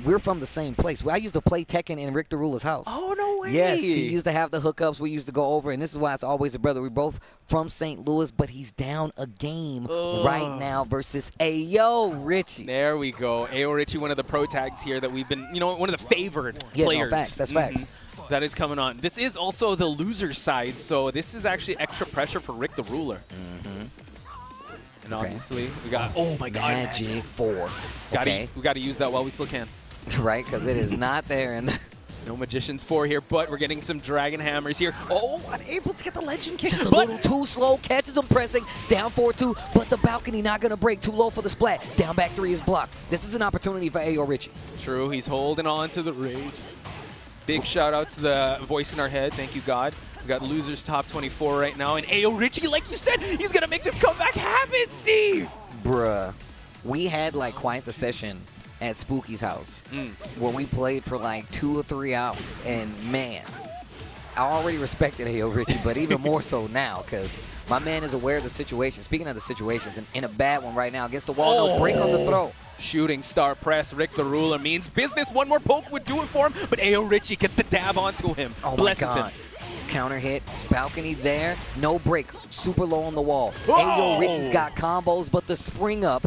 we're from the same place. I used to play Tekken in Rick the Ruler's house. Oh, no way. Yes, he used to have the hookups. We used to go over, and this is why it's always a brother. We're both from St. Louis, but he's down a game right now versus Ayorichie. There we go. Ayorichie, one of the pro tags here that we've been, you know, one of the favored players. No, facts. That's facts. That is coming on. This is also the loser side, so this is actually extra pressure for Rick the Ruler. And obviously, we got, oh my God, Magic 4. We got to use that while we still can. Right, because it is not there. And no Magician's 4 here, but we're getting some Dragon Hammers here. Oh, unable to get the Legend kick. Just a little too slow, catches him pressing, down 4-2, but the balcony not going to break. Too low for the splat. Down back 3 is blocked. This is an opportunity for Ayorichie. True, he's holding on to the rage. Big shout out to the voice in our head. Thank you, God. We got losers top 24 right now, and Ayorichie, like you said, he's going to make this comeback happen, Steve. Bruh, we had like quite the session at Spooky's house where we played for like 2 or 3 hours, and man, I already respected Ayorichie, but even more so now because my man is aware of the situation. Speaking of the situations, and in a bad one right now against the wall, no break on the throw. Shooting star press, Rick the Ruler means business. One more poke would do it for him, but Ayorichie gets the dab onto him. Oh my Blesses God. him. Counter hit, balcony there, no break, super low on the wall. Ayorichie's got combos, but the spring up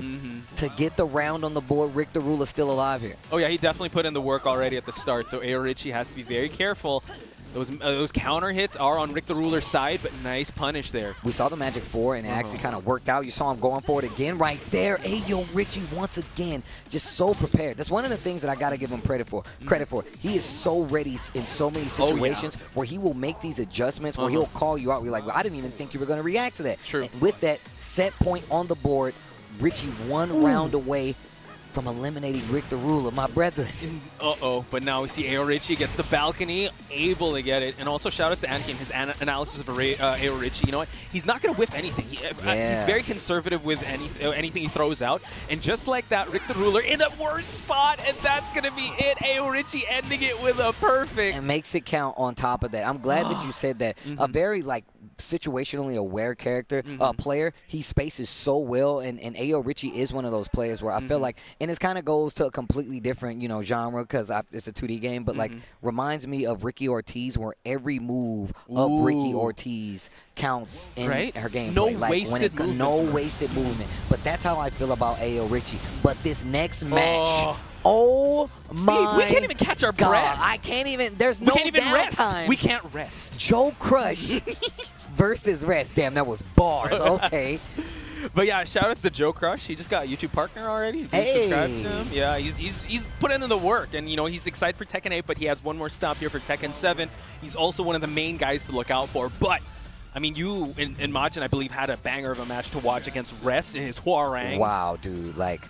to get the round on the board. Rick the Ruler still alive here. Oh yeah, he definitely put in the work already at the start, so Ayorichie has to be very careful. Those counter hits are on Rick the Ruler's side, but nice punish there. We saw the Magic 4, and it actually kind of worked out. You saw him going for it again right there. Ayorichie once again, just so prepared. That's one of the things that I got to give him credit for. He is so ready in so many situations where he will make these adjustments, where he'll call you out. You're like, well, I didn't even think you were going to react to that. True. And with that set point on the board, Richie 1 round away from eliminating Rick the Ruler, my brethren. But now we see Ayorichie gets the balcony, able to get it. And also shout out to Anakin, his analysis of Ayorichie. You know what? He's not going to whiff anything. He's very conservative with anything he throws out. And just like that, Rick the Ruler in a worse spot, and that's going to be it. Ayorichie ending it with a perfect. And makes it count on top of that. I'm glad that you said that. A very, like, situationally aware character, player. He spaces so well, and Ayorichie is one of those players where I feel like, and it kind of goes to a completely different, you know, genre because it's a 2D game, but like reminds me of Ricky Ortiz, where every move of Ricky Ortiz counts in her gameplay. No like wasted movement. No wasted movement. But that's how I feel about Ayorichie. But this next match. Oh my Steve, we can't even catch our God. breath. I can't even. There's no downtime. We can't rest. Joecrush versus Rest. Damn, that was bars. Okay. But yeah, shout outs to Joecrush. He just got a YouTube partner already. Did you subscribe to him? Yeah, he's put in the work, and you know he's excited for Tekken 8, but he has one more stop here for Tekken 7. He's also one of the main guys to look out for. But I mean, you and Majin, I believe, had a banger of a match to watch against Rest in his Hwoarang. Wow, dude, like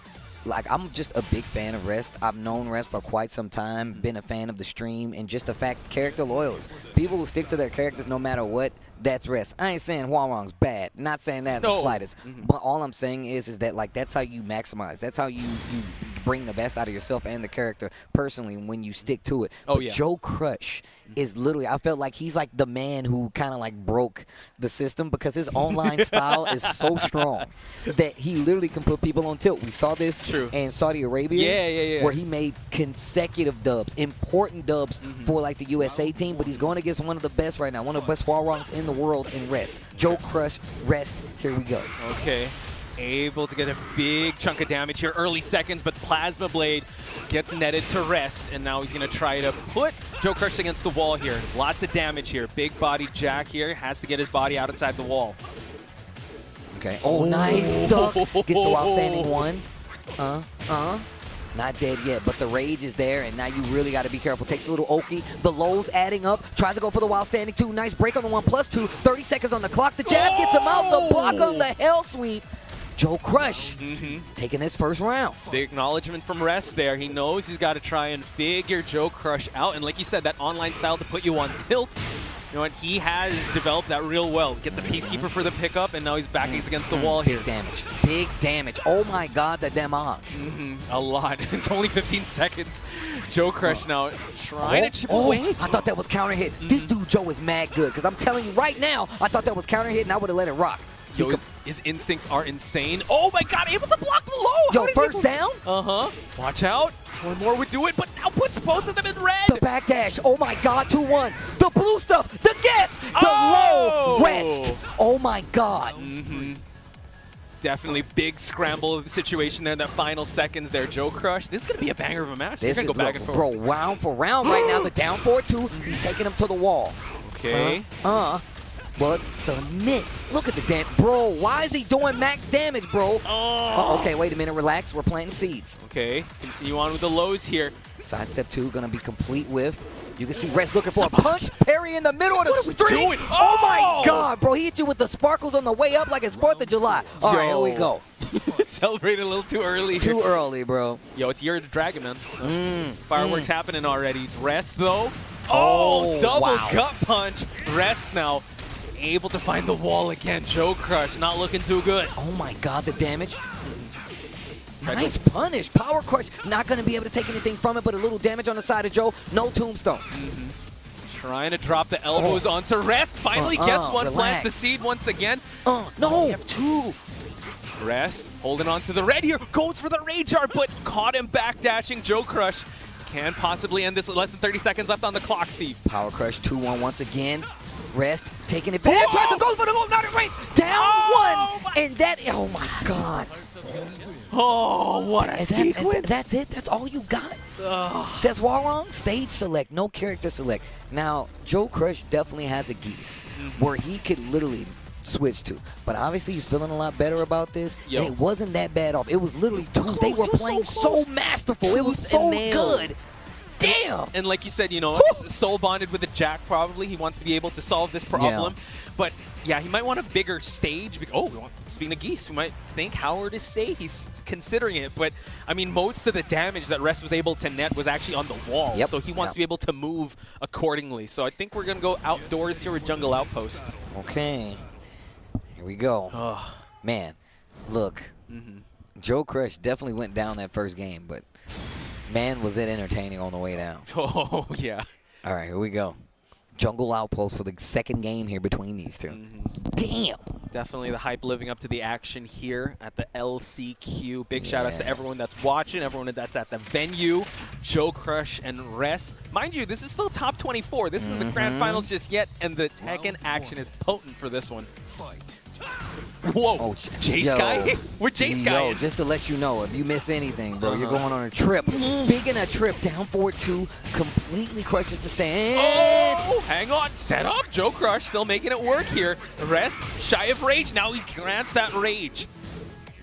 I'm just a big fan of Rest. I've known Rest for quite some time, been a fan of the stream, and just the fact, character loyalists. People who stick to their characters no matter what, that's Rest. I ain't saying Hwoarang's bad. Not saying that in the slightest. But all I'm saying is that, like, that's how you maximize. That's how you bring the best out of yourself and the character personally when you stick to it. Oh, but yeah. Joecrush is literally, I felt like he's like the man who kind of like broke the system because his online style is so strong that he literally can put people on tilt. We saw this in Saudi Arabia where he made consecutive dubs, important dubs for like the USA team, but he's going against one of the best right now, one of the best Hwoarangs in the world in Rest. Joecrush, Rest, here we go. Okay. Able to get a big chunk of damage here, early seconds, but Plasma Blade gets netted to Rest, and now he's going to try to put Joecrush against the wall here. Lots of damage here. Big body Jack here has to get his body outside the wall. Okay. Oh, nice duck. Gets the outstanding one. Not dead yet, but the rage is there, and now you really got to be careful. Takes a little Oki. The lows adding up. Tries to go for the wild standing 2. Nice break on the 1+2. 30 seconds on the clock. The jab gets him out. The block on the hell sweep. Joecrush taking this first round. The acknowledgement from Rest there. He knows he's got to try and figure Joecrush out. And like you said, that online style to put you on tilt, you know what? He has developed that real well. Get the Peacekeeper for the pickup, and now he's backing against the wall here. Big damage. Big damage. Oh my God, the damage. A lot. It's only 15 seconds. Joecrush now trying to chip away. I thought that was counter hit. This dude Joe is mad good because I'm telling you right now, I thought that was counter hit and I would have let it rock. Yo, his instincts are insane. Oh my God, able to block the low. Yo, first down? Watch out. One more would do it, but now puts both of them in red. The backdash. Oh my God, 2-1. The blue stuff. The guess. The low. Rest. Oh my God. Definitely big scramble situation there in that final seconds there. Joecrush. This is going to be a banger of a match. This is going to go back and forth. Bro, round for round right now. The down 4-2. He's taking him to the wall. Okay. Well, it's the mix. Look at the damage. Bro, why is he doing max damage, bro? Okay, wait a minute. Relax. We're planting seeds. Okay. Continue on with the lows here. Sidestep 2 going to be complete with. You can see Rest looking for a punch. Parry in the middle of the street. Oh my God, bro. He hit you with the sparkles on the way up like it's 4th of July. All right, here we go. Celebrated a little too early. Too early, bro. Yo, it's Year of the Dragon, man. Fireworks happening already. Rest, though. Double gut punch. Rest now. Able to find the wall again. Joecrush not looking too good. Oh my God, the damage. Nice punish. Power Crush. Not going to be able to take anything from it, but a little damage on the side of Joe. No tombstone. Trying to drop the elbows onto Rest. Finally gets one. Plants the seed once again. No. We have 2. Rest holding on to the red here. Goes for the rage art, but caught him backdashing. Joecrush can possibly end this with less than 30 seconds left on the clock, Steve. Power Crush 2-1 once again. Rest taking it back. Tries to go for the low, not in range. Down 1. And that, oh my God. Oh, what a sequence. That's it? That's all you got? Says Hwoarang, stage select, no character select. Now, Joecrush definitely has a geese where he could literally switch to. But obviously, he's feeling a lot better about this. And it wasn't that bad off. It was literally 2. They were playing so masterful. It was so good. Damn! And like you said, you know, soul bonded with the Jack probably. He wants to be able to solve this problem. But yeah, he might want a bigger stage. Speaking of geese, you might think Howard is safe. He's considering it. But I mean, most of the damage that Rest was able to net was actually on the wall. So he wants to be able to move accordingly. So I think we're going to go outdoors here with Jungle Outpost. Okay. Here we go. Man, look. Joecrush definitely went down that first game, but man, was it entertaining on the way down. Oh, yeah. All right, here we go. Jungle Outpost for the second game here between these two. Damn. Definitely the hype living up to the action here at the LCQ. Big shout-outs to everyone that's watching, everyone that's at the venue, Joecrush and Rest. Mind you, this is still top 24. This isn't the grand finals just yet, and the Tekken action is potent for this one. Whoa, Jace guy? We're Jace guy. Yo, just to let you know, if you miss anything, bro, you're going on a trip. Speaking of trip, down 4-2, completely crushes the stance. Oh, hang on. Set up. Joecrush still making it work here. Rest, shy of rage. Now he grants that rage.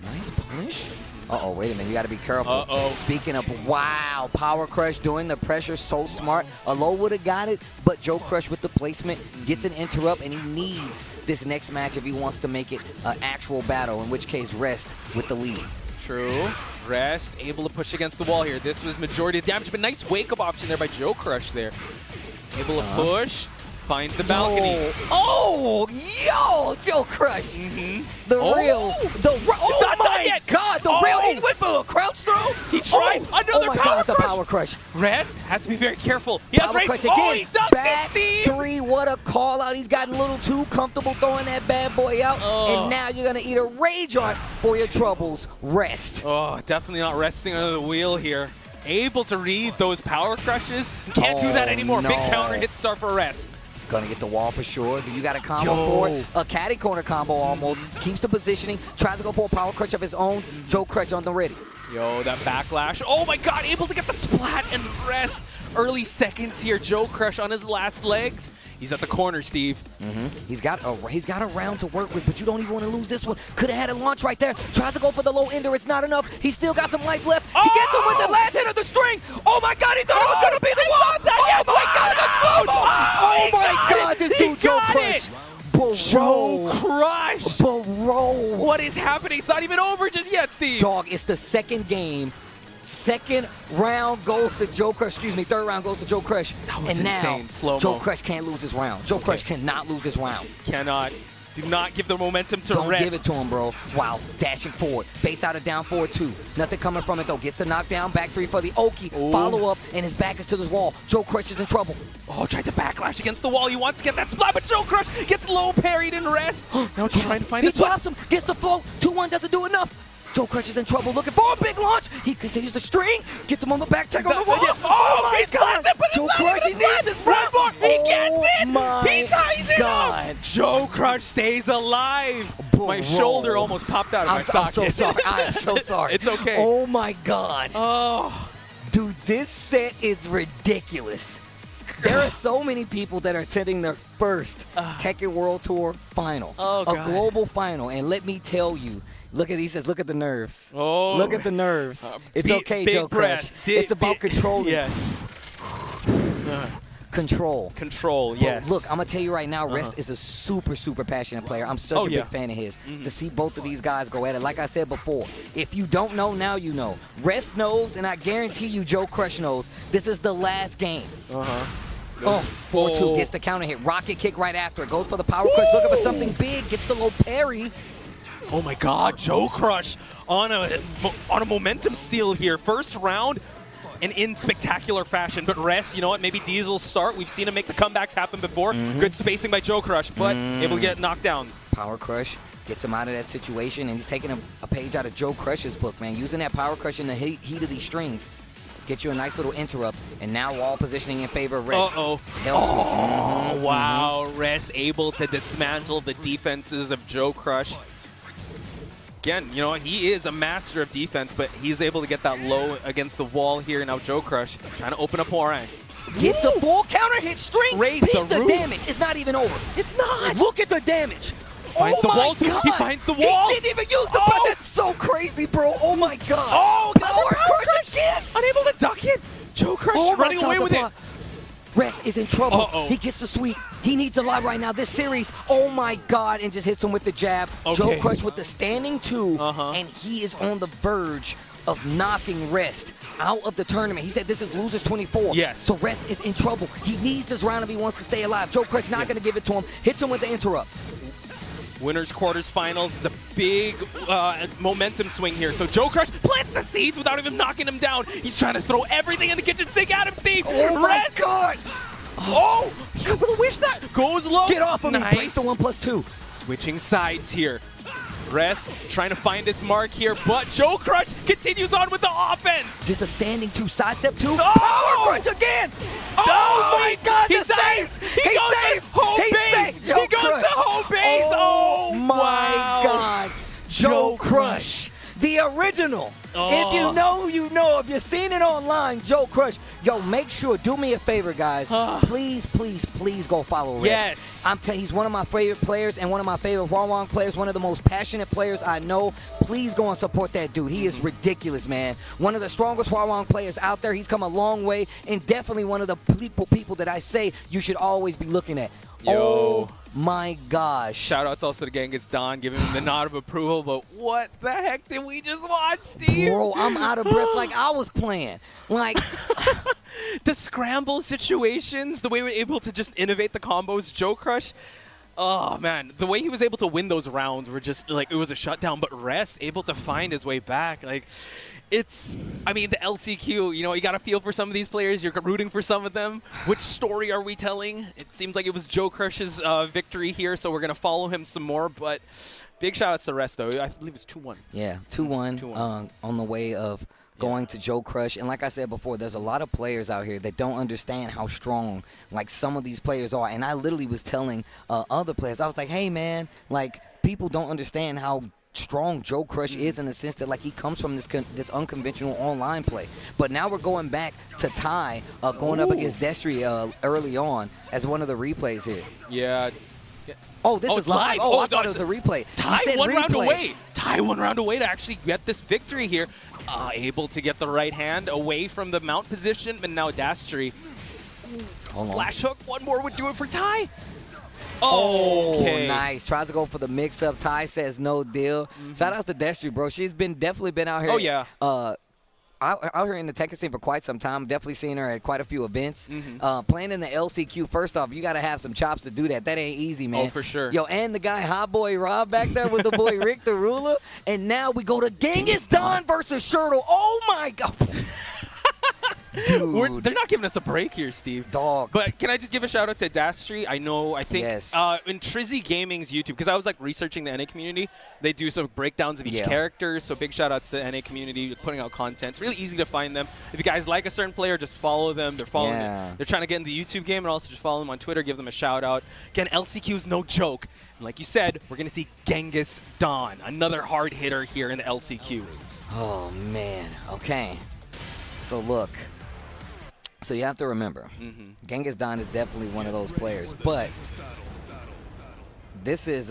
Nice punish. Wait a minute. You got to be careful. Speaking of, wow, Power Crush doing the pressure so smart. Alo would have got it, but Joecrush with the placement gets an interrupt, and he needs this next match if he wants to make it an actual battle, in which case Rest with the lead. True. Rest able to push against the wall here. This was majority of damage, but nice wake-up option there by Joecrush there. Able to push. Finds the balcony. Oh, yo, Joecrush. The real. Oh my God, the real. He went for a crouch throw. He tried another oh my power God, the crush. power crush. Rest has to be very careful. He has Power range. crush Oh, again. he dunked Back it, Steve. 3. What a call out. He's gotten a little too comfortable throwing that bad boy out. Oh. And now you're going to eat a rage art for your troubles. Rest. Oh, definitely not resting under the wheel here. Able to read those power crushes. Can't do that anymore. no. Big counter hit star for Rest. Gonna get the wall for sure. Do you got a combo for it? A caddy corner combo almost. Keeps the positioning. Tries to go for a power crush of his own. Joecrush on the ready. Yo, that backlash. Oh my God, able to get the splat and Rest. Early seconds here. Joecrush on his last legs. He's at the corner, Steve. He's got a round to work with, but you don't even want to lose this one. Could have had a launch right there. Tries to go for the low ender. It's not enough. He's still got some life left. He gets him with the last hit of the string. Oh my God, he thought it was going to be the one. Oh my God, the slow-mo. Oh my God, this dude Joecrush. Joecrush. Bro. What is happening? It's not even over just yet, Steve. Dog, it's the second game. Second round goes to Joecrush. Excuse me, third round goes to Joecrush. That was and now, insane. Slow-mo. Joecrush can't lose his round. Joecrush cannot lose his round. Cannot. Do not give the momentum to Don't Rest. give it to him, bro. Wow, dashing forward. Baits out a down forward 2. Nothing coming from it, though. Gets the knockdown. Back 3 for the Oki. Ooh. Follow up, and his back is to the wall. Joecrush is in trouble. Oh, tried to backlash against the wall. He wants to get that splat, but Joecrush gets low parried and Rest. Now trying to find He a spot. drops him. Gets the flow. 2-1 doesn't do enough. Joecrush is in trouble, looking for a big launch. He continues to string, gets him on the back, tech on the wall. Oh my God! Joecrush, he needs this round. He gets it! My He ties it God. up! Joecrush stays alive! My shoulder almost popped out of my I'm socket. so sorry. I am so sorry. It's okay. Oh my God. Oh, Dude, this set is ridiculous. There are so many people that are attending their first Tekken World Tour final. Oh, a God. global final. And let me tell you, look at, he says, look at the nerves. Oh. Look at the nerves. It's okay, big Joecrush. breath. It's about controlling. Yes. Control. Control, But yes. look, I'm going to tell you right now, Rest is a super, super passionate player. I'm such a big fan of his. To see both of these guys go at it, like I said before, if you don't know, now you know. Rest knows, and I guarantee you Joecrush knows, this is the last game. Oh, 4-2, gets the counter hit. Rocket kick right after it. Goes for the power crush, looking for something big. Gets the low parry. Oh my God, Joecrush on a momentum steal here. First round and in spectacular fashion. But Rest, you know what, maybe Diesel's start. We've seen him make the comebacks happen before. Good spacing by Joecrush, but able to get knocked down. Power crush gets him out of that situation, and he's taking a page out of Joecrush's book, man. Using that power crush in the heat of these strings. Get you a nice little interrupt, and now wall positioning in favor of Rest. Uh-oh. Hell sweep. Wow, Rest able to dismantle the defenses of Joecrush. Again, you know, he is a master of defense, but he's able to get that low against the wall here. Now Joecrush trying to open up Hwoarang. Gets a full counter hit string. Raise Peep the the roof. damage. It's not even over. It's not. Look at the damage. Finds oh the my wall, too. God. He finds the wall. He didn't even use the button. That's so crazy, bro. Oh my God. Oh, power crush again. Unable to duck it. Joecrush Oh my running God, away the with block. it. Rest is in trouble. Uh-oh. He gets the sweep. He needs a lot right now. This series, oh my God, and just hits him with the jab. Okay. Joecrush with the standing 2, and he is on the verge of knocking Rest out of the tournament. He said this is losers 24. Yes. So Rest is in trouble. He needs this round if he wants to stay alive. Joecrush not going to give it to him. Hits him with the interrupt. Winners quarters finals is a big momentum swing here. So Joecrush plants the seeds without even knocking him down. He's trying to throw everything in the kitchen sink at him, Steve. Oh my Rest. God. Oh, you will wish that. Goes low. Get off of me. Nice. Breaks the 1+2. Switching sides here. Rest trying to find his mark here, but Joecrush continues on with the offense. Just a standing 2, sidestep 2. Oh! Power crush again. Oh my God, He the save. dives. He goes saved. to home He base. saved. He goes Joecrush. to home base. Oh, my wow. God. Joecrush. The original. If you know, you know. If you've seen it online, Joecrush. Yo, make sure, do me a favor, guys. Please, please, please go follow Rest. Yes. I'm telling you, he's one of my favorite players and one of my favorite Hwoarang players, one of the most passionate players I know. Please go and support that dude. He is ridiculous, man. One of the strongest Hwoarang players out there. He's come a long way, and definitely one of the people that I say you should always be looking at. Yo. Oh my gosh. Shout outs also to Genghis Don giving him the nod of approval, but what the heck did we just watch, Steve? Bro, I'm out of breath like I was playing. Like, the scramble situations, the way we're able to just innovate the combos, Joecrush. Oh, man. The way he was able to win those rounds were just, like, it was a shutdown, but Rest able to find his way back. Like, it's, I mean, the LCQ, you know, you got to feel for some of these players. You're rooting for some of them. Which story are we telling? It seems like it was Joecrush's victory here, so we're going to follow him some more. But big shout-outs to Rest, though. I believe it's 2-1. Yeah, 2-1 on the way of going to Joecrush. And like I said before, there's a lot of players out here that don't understand how strong, like, some of these players are. And I literally was telling other players, I was like, hey, man, like, people don't understand how strong Joecrush is in the sense that, like, he comes from this unconventional online play. But now we're going back to Ty going up against Destry early on as one of the replays here. Yeah. Oh, this is live. Oh, I thought it was the replay. Ty one round away. Ty 1 round away to actually get this victory here. Able to get the right hand away from the mount position, but now Dastry. Flash hook, one more would do it for Ty. Oh, okay. Nice. Tries to go for the mix-up. Ty says no deal. Shout out to Destry, bro. She's definitely been out here. Oh, yeah. Out here in the Tekken scene for quite some time. Definitely seen her at quite a few events. Playing in the LCQ, first off, you got to have some chops to do that. That ain't easy, man. Oh, for sure. Yo, and the guy, Hot Boy Rob, back there with the boy Rick the Ruler. And now we go to Genghis Don versus Shirdel. Oh, my God. Dude. They're not giving us a break here, Steve. Dog. But can I just give a shout out to Dastry? I think Yes. in Trizzy Gaming's YouTube, because I was like researching the NA community, they do some breakdowns of each character. So big shout outs to the NA community putting out content. It's really easy to find them. If you guys like a certain player, just follow them. They're following it. They're trying to get in the YouTube game, and also just follow them on Twitter, give them a shout out. Again, LCQ is no joke. And like you said, we're gonna see Genghis Don, another hard hitter here in the LCQ. Oh, man. Okay. So look. So you have to remember, Genghis Don is definitely one of those players, but this is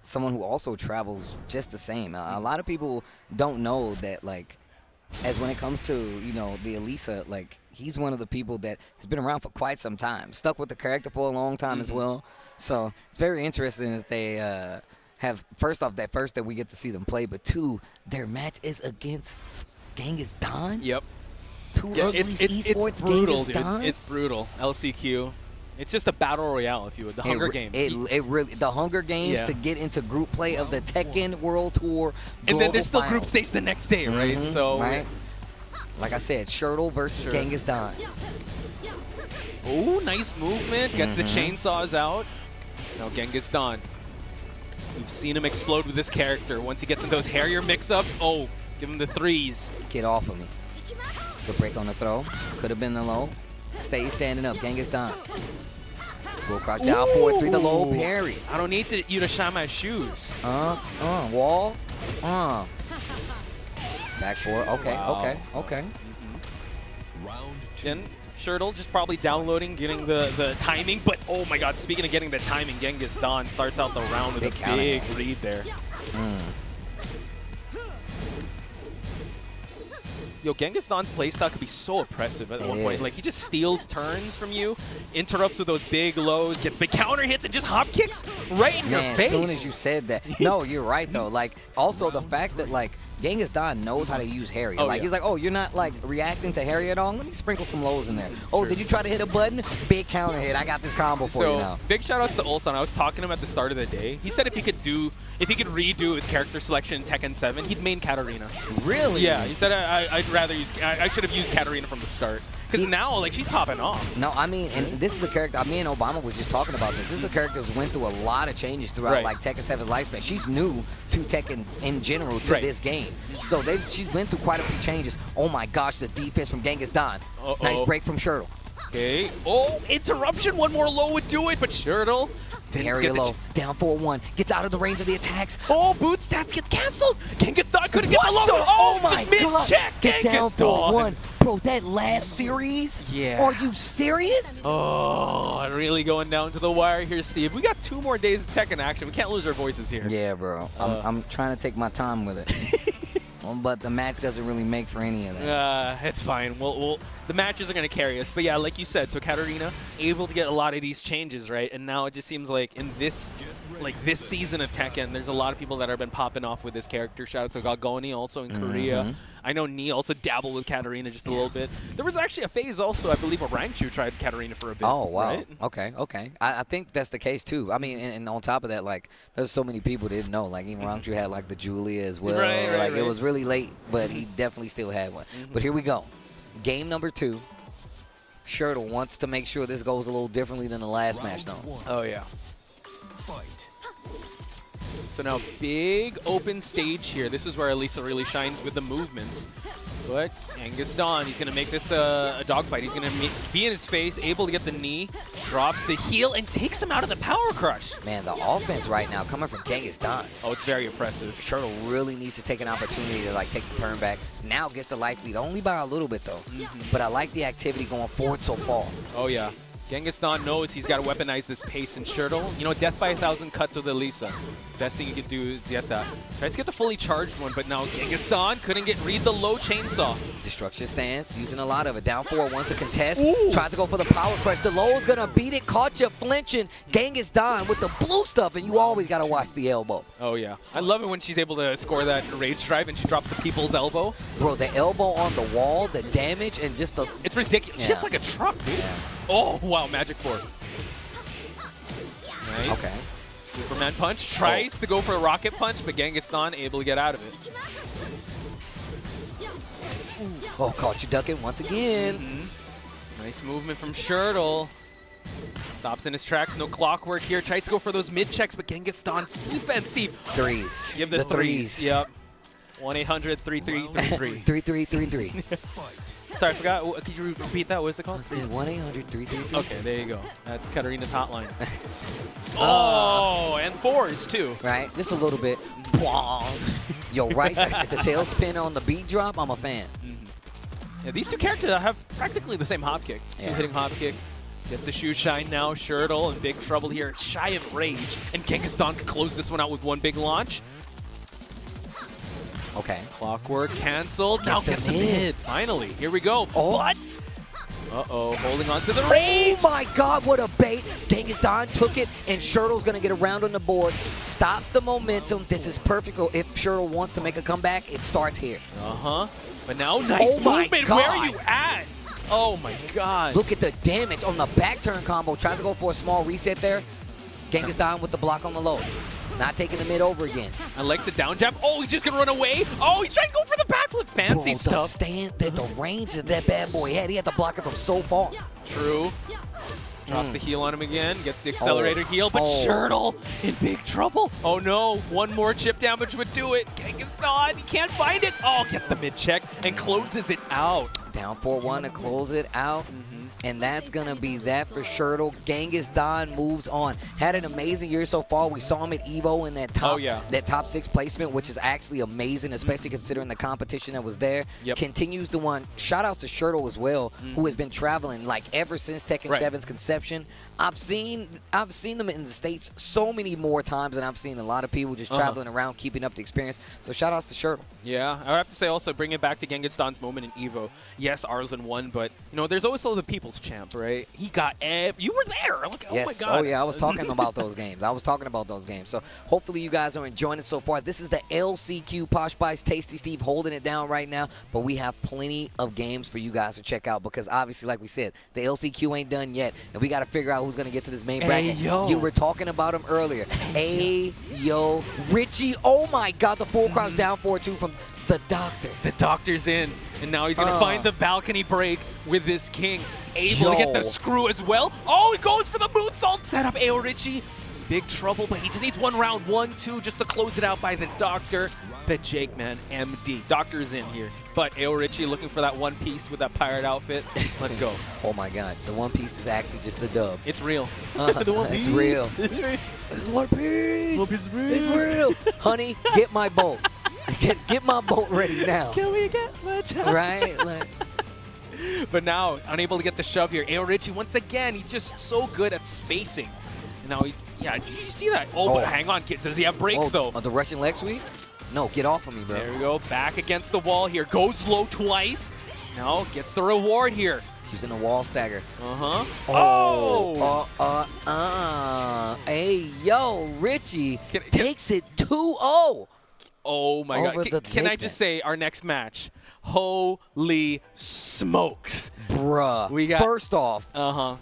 someone who also travels just the same. A lot of people don't know that, like, as when it comes to, you know, the Alisa, like, he's one of the people that has been around for quite some time, stuck with the character for a long time as well. So it's very interesting that they have, first off, that we get to see them play, but two, their match is against Genghis Don? Yep. It's brutal, dude. It's brutal. LCQ. It's just a battle royale, if you would. The Hunger Games. It really, the Hunger Games to get into group play of the Tekken World Tour. And then there's still finals. group stage the next day, right? So, right. Like I said, Shirdel versus Genghis Don. Oh, nice movement. Gets the chainsaws out. Now Genghis Don. We've seen him explode with this character. Once he gets in those hairier mix-ups, oh, give him the threes. Get off of me. Good break on the throw. Could have been the low. Stay standing up. Genghis Don. Joecrush down 4-3. The low parry. I don't need you to shine my shoes. Wall. Back four. Okay, okay. Then Shirdel just probably downloading, getting the timing. But, oh my God, speaking of getting the timing, Genghis Don starts out the round with a big read there. Yo, Genghis Don's playstyle could be so oppressive at one point. Like, he just steals turns from you, interrupts with those big lows, gets big counter hits, and just hop kicks right in your face. As soon as you said that. No, you're right, though. Like, also the fact that, like, Genghis Don knows how to use Harry. He's like, oh, you're not, like, reacting to Harry at all? Let me sprinkle some lows in there. Oh, did you try to hit a button? Big counter hit. I got this combo for you now. Big shout-outs to Ulsan. I was talking to him at the start of the day. He said if he could redo his character selection in Tekken 7, he'd main Katarina. Really? Yeah, he said I should have used Katarina from the start. Because now, like, she's popping off. No, I mean, and this is a character, me and Obama was just talking about this. This is a character who's went through a lot of changes throughout, like, Tekken 7's lifespan. She's new to Tekken in general, to this game. So she's went through quite a few changes. Oh, my gosh, the defense from Genghis Don. Nice break from Shirdel. Okay. Oh, interruption. One more low would do it, but Shirdel. Area low, down 4-1, gets out of the range of the attacks. Oh, boot stats gets canceled. Genghis Don couldn't get the low. Oh my God. Mid-check, get down 4-1. Bro, that last series? Yeah. Are you serious? Oh, really going down to the wire here, Steve. We got 2 more days of Tekken action. We can't lose our voices here. Yeah, bro. I'm trying to take my time with it. But the match doesn't really make for any of that. It's fine. The matches are going to carry us. But yeah, like you said, so Katarina able to get a lot of these changes, right? And now it just seems like in this like this season of Tekken, there's a lot of people that have been popping off with this character. Shout out to Gogoni also in Korea. I know Nee also dabbled with Katarina just a little bit. There was actually a phase also, I believe, where Rangchu tried Katarina for a bit. Oh, wow. Right? Okay. I think that's the case, too. I mean, and on top of that, like, there's so many people didn't know. Like, even Rangchu had, like, the Julia as well. Right. It was really late, but he definitely still had one. But here we go. Game number 2. Shirdel wants to make sure this goes a little differently than the last match, though. Oh, yeah. Fight. So now, big open stage here. This is where Alisa really shines with the movements. But Genghis Dawn, he's going to make this a dogfight. He's going to be in his face, able to get the knee, drops the heel, and takes him out of the power crush. Man, the offense right now coming from Genghis Dawn. Oh, it's very impressive. Shirdel really needs to take an opportunity to, like, take the turn back. Now gets the life lead, only by a little bit, though. But I like the activity going forward so far. Oh, yeah. Genghis Dawn knows he's got to weaponize this pace in Shirdel. You know, death by 1,000 cuts with Alisa. Best thing you can do is get that. Tries to get the fully charged one, but now Genghis Dawn couldn't read the low chainsaw. Destruction stance, using a lot of it. Down 4, wants to contest. Tries to go for the power crush. The low is going to beat it. Caught you flinching. Genghis Dawn with the blue stuff, and you always got to watch the elbow. Oh, yeah. I love it when she's able to score that rage drive and she drops the people's elbow. Bro, the elbow on the wall, the damage, and just the... It's ridiculous. Yeah. She hits like a truck, dude. Yeah. Oh, wow. Magic 4. Nice. Okay. Superman punch. Tries to go for a rocket punch, but Genghis Dawn able to get out of it. Oh, caught you ducking once again. Nice movement from Shirdel. Stops in his tracks. No clockwork here. Tries to go for those mid checks, but Genghis Dawn's defense, Steve. Threes. Give the threes. Yep. 1-800-3333. 3333. Sorry, I forgot. Could you repeat that? What is it called? 1-800-3333. Okay, there you go. That's Katarina's hotline. Oh, and 4s too. Right? Just a little bit. Yo, right at the tailspin on the beat drop, I'm a fan. Yeah, these two characters have practically the same hop kick. Yeah. Two-hitting hop kick. Gets the shoe shine now. Shirdel in big trouble here. Shy of rage. And Genghis Dawn can close this one out with one big launch. Okay. Clockwork canceled. Now Gets gets the the mid. mid. Finally. Here we go. Oh. What? Uh-oh. Holding on to the rage. Oh my God, what a bait. Genghis Dawn took it, and Shirdel's going to get around on the board. Stops the momentum. This is perfect. If Shirdel wants to make a comeback, it starts here. Uh-huh. But now, nice Oh my movement. God. Where are you at? Oh my God. Look at the damage on the back turn combo. Tries to go for a small reset there. Genghis Dawn with the block on the low. Not taking the mid over again. I like the down jab. Oh, he's just going to run away. Oh, he's trying to go for the backflip. Fancy Bro, stuff. The range that that bad boy had, he had to block it from so far. True. Drops the heel on him again. Gets the accelerator heel. But Oh. Shirdel in big trouble. Oh, no. One more chip damage would do it. Genghis Dawn. He can't find it. Oh, gets the mid check and closes it out. Down 4-1 to close it out. And that's going to be that for Shirdel. Genghis Dawn moves on. Had an amazing year so far. We saw him at EVO in that top 6 placement, which is actually amazing, especially considering the competition that was there. Yep. Continues to win. Shout outs to Shirdel as well, who has been traveling like ever since Tekken Right. 7's conception. I've seen them in the States so many more times than I've seen a lot of people just traveling around, keeping up the experience. So shout outs to Shirdel. Yeah, I have to say also, bring it back to Genghis Dawn's moment in EVO. Yes, Arslan won, but, you know, there's also the People's Champ, right? He got you were there. Like, oh, my God. Oh, yeah, I was talking about those games. So hopefully you guys are enjoying it so far. This is the LCQ Posh Bites Tasty Steve holding it down right now, but we have plenty of games for you guys to check out because obviously, like we said, the LCQ ain't done yet, and we got to figure out who's going to get to this main bracket. yo. You were talking about him earlier. Yo, Richie. Oh, my God, the full cross down 4-2 from the Doctor. The Doctor's in, and now he's going to find the balcony break with this king. Able to get the screw as well. Oh, he goes for the moonsault setup. Ayorichie, big trouble, but he just needs one round, 1-2, just to close it out by the Doctor. The Jake man, MD. Doctor's in here. But Ayorichie looking for that one piece with that pirate outfit. Let's go. Oh, my God. The one piece is actually just the dub. It's real. The one piece. It's real. One piece. It's real. Honey, get my boat. Get my boat ready now. Can we get much? Right? Like, But now, unable to get the shove here. Ayorichie, once again, he's just so good at spacing. And now he's, did you see that? Oh, but hang on, kid. Does he have breaks, though? The Russian leg sweep? No, get off of me, bro. There we go. Back against the wall here. Goes low twice. Now gets the reward here. Using a wall stagger. Uh-huh. Hey, yo, Richie Can- takes it 2-0. Oh my Over God. the Can I takedown. just say our next match? Holy smokes. Bruh. We got- First off,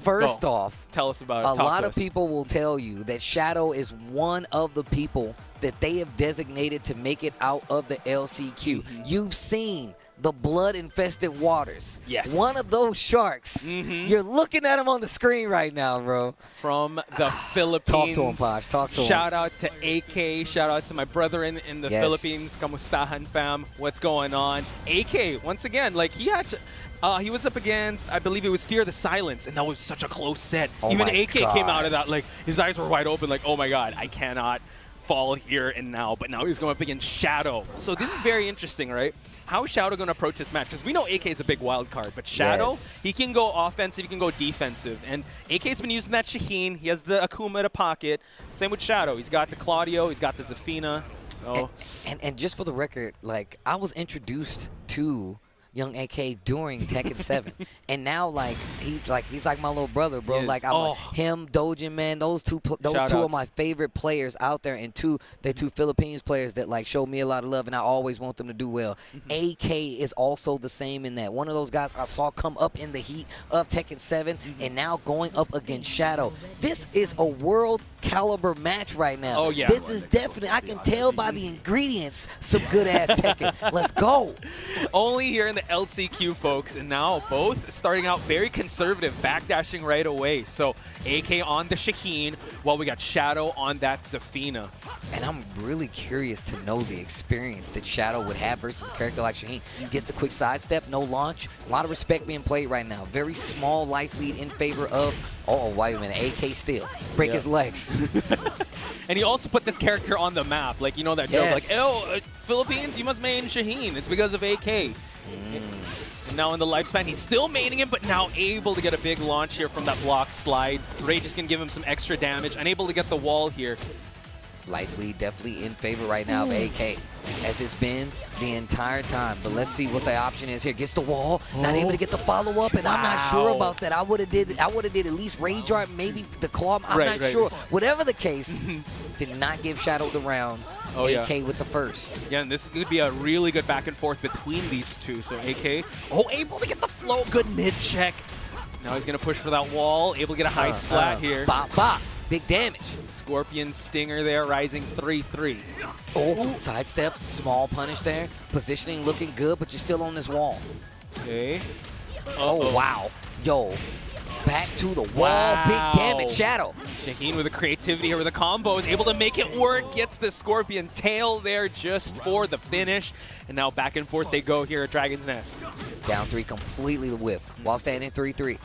First Go. off, Tell us about it. a Talk lot to of us. people will tell you that Shadow is one of the people that they have designated to make it out of the LCQ. You've seen the blood-infested waters. Yes. One of those sharks. You're looking at him on the screen right now, bro. From the Philippines. Talk to him, Posh. Talk to him. Shout out to AK. Shout out to my brother in the Yes. Philippines. Kamustahan, fam? What's going on? AK, once again, like he was up against, I believe it was Fear the Silence, and that was such a close set. Oh Even my AK God. came out of that, like, his eyes were wide open, like, oh my God, I cannot fall here and now. But now he's going up against Shadow. So this is very interesting, right? How is Shadow going to approach this match? Because we know AK is a big wild card, but Shadow, Yes. he can go offensive, he can go defensive. And AK's been using that Shaheen. He has the Akuma to pocket. Same with Shadow. He's got the Claudio, he's got the Zafina. So And just for the record, like, I was introduced to young AK during Tekken 7, and now like he's like my little brother, bro. Yes. Like I'm him, Dojin, man. Those two Shout of outs. my favorite players out there, and they're two Philippines players that like show me a lot of love, and I always want them to do well. AK is also the same in that. One of those guys I saw come up in the heat of Tekken 7, and now going up against Shadow. This is a world caliber match right now. Oh, yeah. This is definitely, I can tell by the ingredients, some good ass Tekken. Let's go. only here in the LCQ, folks, and now both starting out very conservative, backdashing right away. So AK on the Shaheen, while we got Shadow on that Zafina. And I'm really curious to know the experience that Shadow would have versus a character like Shaheen. Gets the quick sidestep, no launch. A lot of respect being played right now. Very small life lead in favor of, oh, wait a minute, AK still. Break his legs. And he also put this character on the map. Like, you know that joke, like, oh, Philippines, you must main Shaheen. It's because of AK. And now in the lifespan, he's still maining him, but now able to get a big launch here from that block slide. Rage is going to give him some extra damage. Unable to get the wall here. Life lead definitely in favor right now of AK, as it's been the entire time. But let's see what the option is here. Gets the wall, not able to get the follow up, and I'm not sure about that. I would have did at least Rage Art, maybe the claw. I'm not sure. Whatever the case, did not give Shadow the round. Oh, AK with the first. Yeah, and this could be a really good back and forth between these two. So AK, able to get the flow, good mid check. Now he's going to push for that wall, able to get a high splat here. Bop, bop. Big damage. Scorpion Stinger there, rising 3-3. Oh, sidestep, small punish there. Positioning looking good, but you're still on this wall. Okay. Oh, wow. Yo, back to the wall. Wow. Big damage, Shadow. Shaheen with the creativity here with the combo is able to make it work. Gets the Scorpion tail there just for the finish. And now back and forth they go here at Dragon's Nest. Down 3, completely the whiff, while standing 3-3.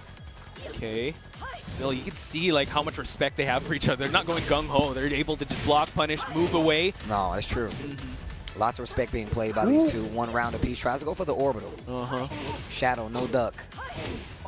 Okay. Still, you can see like how much respect they have for each other. They're not going gung-ho. They're able to just block, punish, move away. No, that's true. Lots of respect being played by these two. One round apiece. Tries to go for the orbital. Shadow, no duck.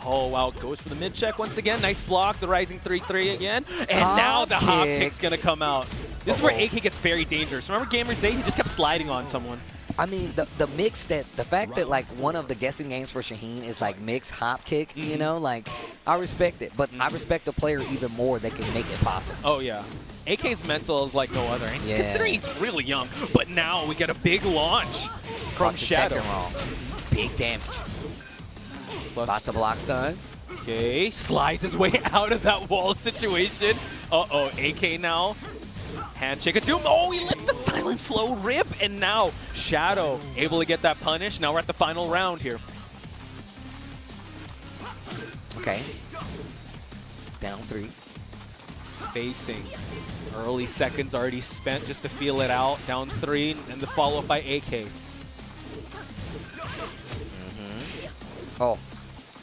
Oh, wow. Goes for the mid-check once again. Nice block. The rising 3-3 again. And now the hop kick's going to come out. This is where AK gets very dangerous. Remember Gamer Day? He just kept sliding on someone. I mean, the mix the fact that like one of the guessing games for Shaheen is like mix hop kick, you know, like I respect it, but I respect the player even more that can make it possible. Oh, yeah. AK's mental is like no other. Yeah. Considering he's really young, but now we get a big launch from Caught the Shadow. Tekken wrong. Big damage. Plus, Lots of blocks done. okay, slides his way out of that wall situation. Uh-oh, AK now. Handshake of Doom. Oh, he lets the silent flow rip, and now Shadow able to get that punish. Now we're at the final round here. Okay. Down 3. Spacing. Early seconds already spent just to feel it out. Down 3, and the follow-up by AK. Oh,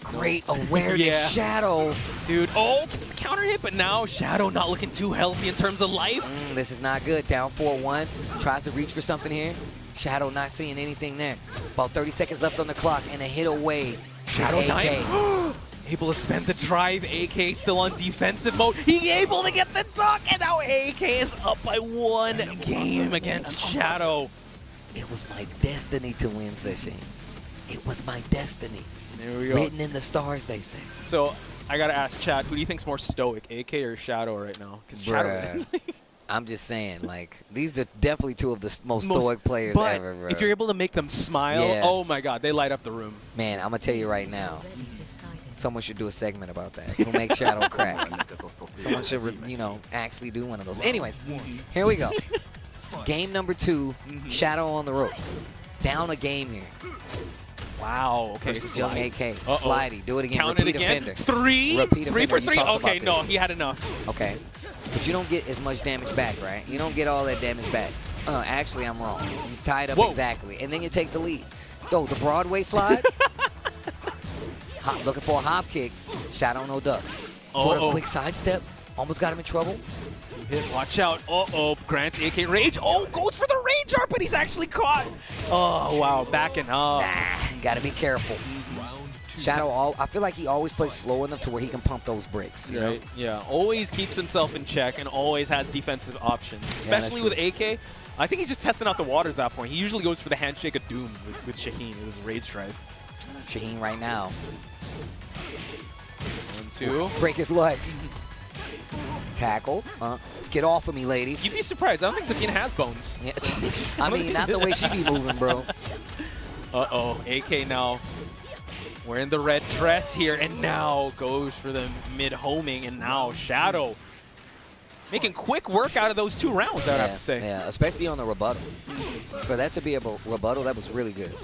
great awareness, Yeah. Shadow. Dude, oh, gets the counter hit, but now Shadow not looking too healthy in terms of life. This is not good. Down 4-1. Tries to reach for something here. Shadow not seeing anything there. About 30 seconds left on the clock, and a hit away. Shadow AK. time. Able to spend the drive. AK still on defensive mode. He able to get the duck, and now AK is up by 1 game against Shadow. It was my destiny to win, Shaheen. It was my destiny. There we go. Written in the stars, they say. So I gotta ask Chad, who do you think's more stoic, AK or Shadow right now? Because Shadow. I'm just saying, like, these are definitely two of the most stoic players but ever, bro. if you're able to make them smile, Yeah. oh my God, they light up the room. Man, I'm going to tell you right now, someone should do a segment about that. Who makes Shadow crack? Someone should, you know, actually do one of those. Anyways, here we go. Game number 2, Shadow on the ropes. Down a game here. Wow, okay. Versus young AK. Uh-oh. Slidey, do it again. Count Repeat it again. offender. 3? Repeat 3 for offender. You 3? talked Okay, about no, this. he had enough. Okay. But you don't get as much damage back, right? You don't get all that damage back. Actually, I'm wrong. You tie it up exactly. And then you take the lead. Go, the Broadway slide. Looking for a hop kick. Shadow no duck. What a quick sidestep. Almost got him in trouble. Watch out. Uh-oh. Grant AK Rage. Oh, goes for the Rage art, but he's actually caught. Oh, wow. Backing up. Nah, gotta be careful. Shadow, I feel like he always plays slow enough to where he can pump those bricks. You know? Yeah. Always keeps himself in check and always has defensive options. Especially with AK. I think he's just testing out the waters at that point. He usually goes for the handshake of doom with Shaheen with his Rage drive. Shaheen right now. 1, 2. Break his legs. Tackle. Get off of me, lady. You'd be surprised. I don't think Zafina has bones. Yeah. I mean, not the way she be moving, bro. Uh-oh. AK now wearing the red dress here, and now goes for the mid-homing, and now Shadow making quick work out of those 2 rounds, I would have to say. Yeah, especially on the rebuttal. For that to be a rebuttal, that was really good.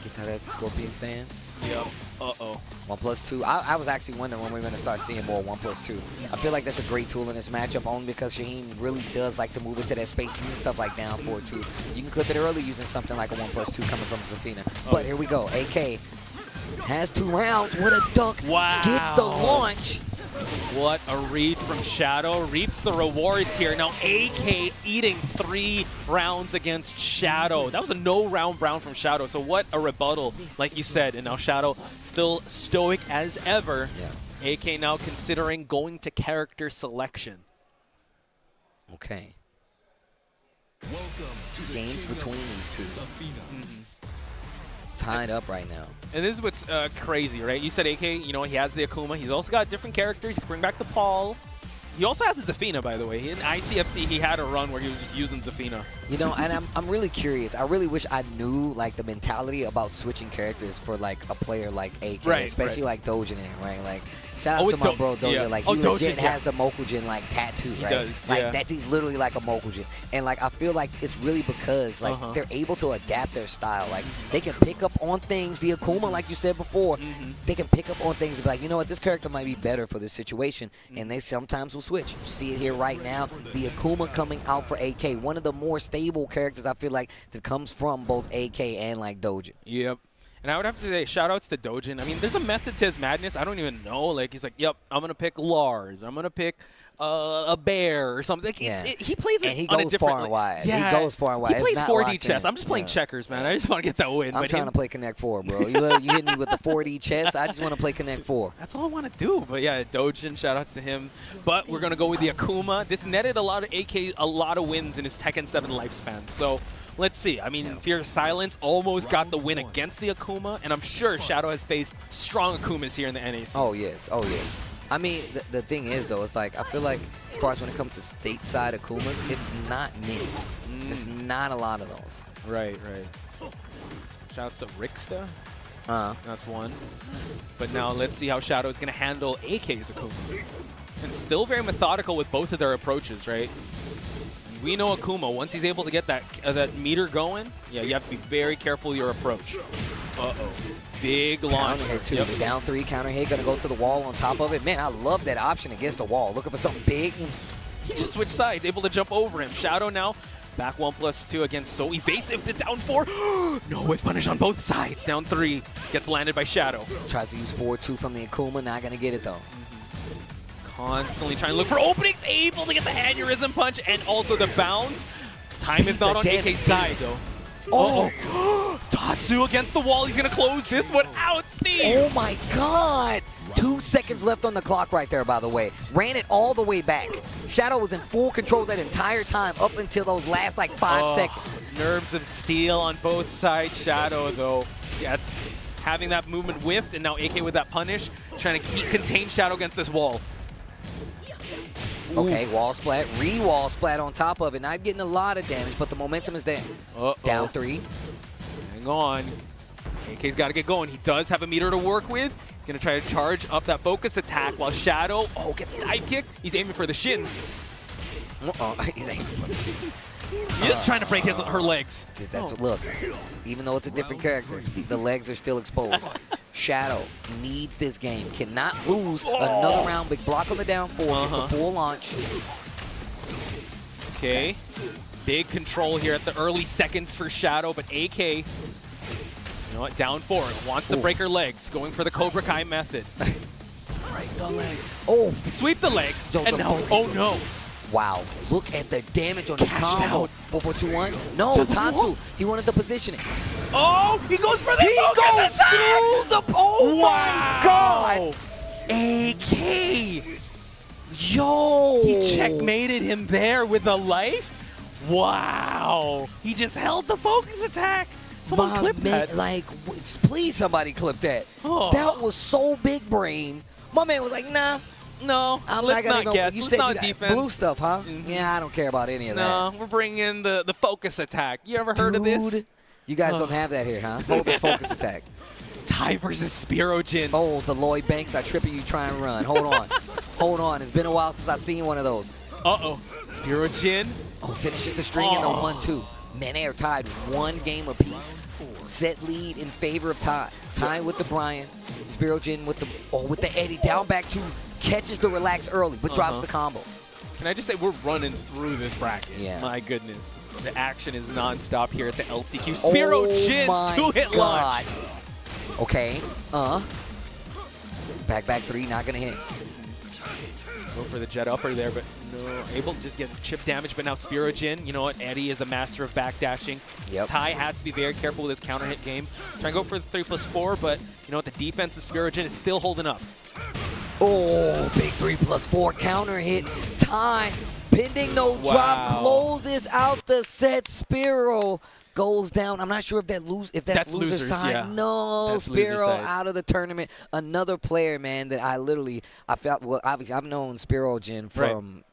Get to that scorpion stance. Yep. Uh-oh. 1+2. I was actually wondering when we were going to start seeing more 1+2. I feel like that's a great tool in this matchup, only because Shaheen really does like to move into that space and stuff like down 4-2. You can clip it early using something like a 1+2 coming from Zafina. But here we go. AK has 2 rounds. What a dunk. Wow. Gets the launch. What a read from Shadow. Reaps the rewards here. Now AK eating 3 rounds against Shadow. That was a no-round round from Shadow. So what a rebuttal, like you said. And now Shadow still stoic as ever. Yeah. AK now considering going to character selection. Okay. Games between these two. Tied up right now. And this is what's crazy, right? You said AK, you know, he has the Akuma. He's also got different characters. He can bring back the Paul. He also has a Zafina, by the way. In ICFC, he had a run where he was just using Zafina. You know, and I'm really curious. I really wish I knew, like, the mentality about switching characters for, like, a player like AK, especially like Dojin, right? Like, shout out to my bro Dojin. Yeah. Like, he legit has the Mokujin, like, tattoo, right? He does, like, yeah. he's literally like a Mokujin. And, like, I feel like it's really because, like, they're able to adapt their style. Like, they can pick up on things. The Akuma, like you said before, they can pick up on things and be like, you know what, this character might be better for this situation. And they sometimes will switch. You see it here right now. The Akuma coming out for AK. One of the more stable characters, I feel like, that comes from both AK and, like, Dojin. Yep. And I would have to say, shout-outs to Dojin. I mean, there's a method to his madness. I don't even know. Like, he's like, yep, I'm going to pick Lars. I'm going to pick a bear or something. Like, he plays it and he on goes a far and wide. Yeah, he goes far and wide. He plays it's not 4D chess. I'm just playing checkers, man. I just want to get that win. I'm trying to play Connect 4, bro. You hit me with the 4D chess. I just want to play Connect 4. That's all I want to do. But yeah, Dojin, shout-outs to him. But we're going to go with the Akuma. This netted a lot of AK, a lot of wins in his Tekken 7 lifespan. So let's see. I mean, Fierce Silence almost got the win against the Akuma, and I'm sure Shadow has faced strong Akumas here in the NAC. Oh, yes. Oh, yeah. I mean, the thing is, though, it's like, I feel like as far as when it comes to stateside Akumas, it's not many. There's not a lot of those. Right. Shoutouts to Rixta. That's one. But now let's see how Shadow is going to handle AK's Akuma. And still very methodical with both of their approaches, right? We know Akuma, once he's able to get that meter going, yeah, you have to be very careful with your approach. Uh-oh. Big launch. Counter hit, too. The down 3 counter hit, going to go to the wall on top of it. Man, I love that option against the wall. Looking for something big. He just switched sides, able to jump over him. Shadow now, back 1+2 against so evasive to down 4. No whip punish on both sides. Down 3, gets landed by Shadow. Tries to use 4-2 from the Akuma, not going to get it, though. Constantly trying to look for openings, able to get the aneurysm punch and also the bounce. Time is not on AK's side, though. Oh, Tatsu against the wall. He's going to close this one out, Steve. Oh, my God. 2 seconds left on the clock right there, by the way. Ran it all the way back. Shadow was in full control that entire time up until those last, like, 5 seconds. Nerves of steel on both sides. Shadow, though, having that movement whiffed, and now AK with that punish, trying to contain Shadow against this wall. Okay, wall splat, re-wall splat on top of it. Not getting a lot of damage, but the momentum is there. Down 3. Hang on. AK's got to get going. He does have a meter to work with. He's going to try to charge up that focus attack while Shadow, gets dive kicked. He's aiming for the shins. He's aiming for the shins. He is trying to break her legs. Look, even though it's a different character, the legs are still exposed. Shadow needs this game. Cannot lose another round. Big block on the down 4 with the full launch. Okay. Big control here at the early seconds for Shadow, but AK, you know what, down 4. Wants to break her legs. Going for the Cobra Kai method. Break the legs. Sweep the legs. And now, no. Wow, look at the damage on this combo. 4-4-2-1. No, Tatsu. He wanted the positioning. He goes for the focus attack! My God! AK! Yo! He checkmated him there with a life? Wow! He just held the focus attack. Someone clip that. Like, please somebody clip that. That was so big brain. My man was like, nah. No, let's not guess. You said not you defense. Blue stuff, huh? Yeah, I don't care about any of that. No, we're bringing in the focus attack. You ever heard of this? You guys don't have that here, huh? Hold this focus attack. Ty versus Spero Jin. Oh, the Lloyd Banks, I tripping you try and run. Hold on. Hold on. It's been a while since I've seen one of those. Spero Jin. Finishes the string in the 1-2. Man, they are tied 1 game apiece. Set lead in favor of Ty. Ty with the Bryan. Spero Jin with the Eddy. Down back 2. Catches the relax early, but drops the combo. Can I just say, we're running through this bracket. Yeah. My goodness. The action is non-stop here at the LCQ. Spero Jin, 2-hit launch. Okay. Back 3, not going to hit. Go for the jet upper there, but no. Able to just get chip damage, but now Spero Jin, you know what? Eddy is the master of backdashing. Yep. Ty has to be very careful with his counter hit game. Trying to go for the 3+4, but you know what? The defense of Spero Jin is still holding up. Big 3+4 counter hit. Ty, pending no drop, closes out the set. Spero goes down. I'm not sure if that's loser side. Yeah. No, that's Spero side. out of the tournament. Another player, man, that I felt, well, obviously I've known Spero Jin from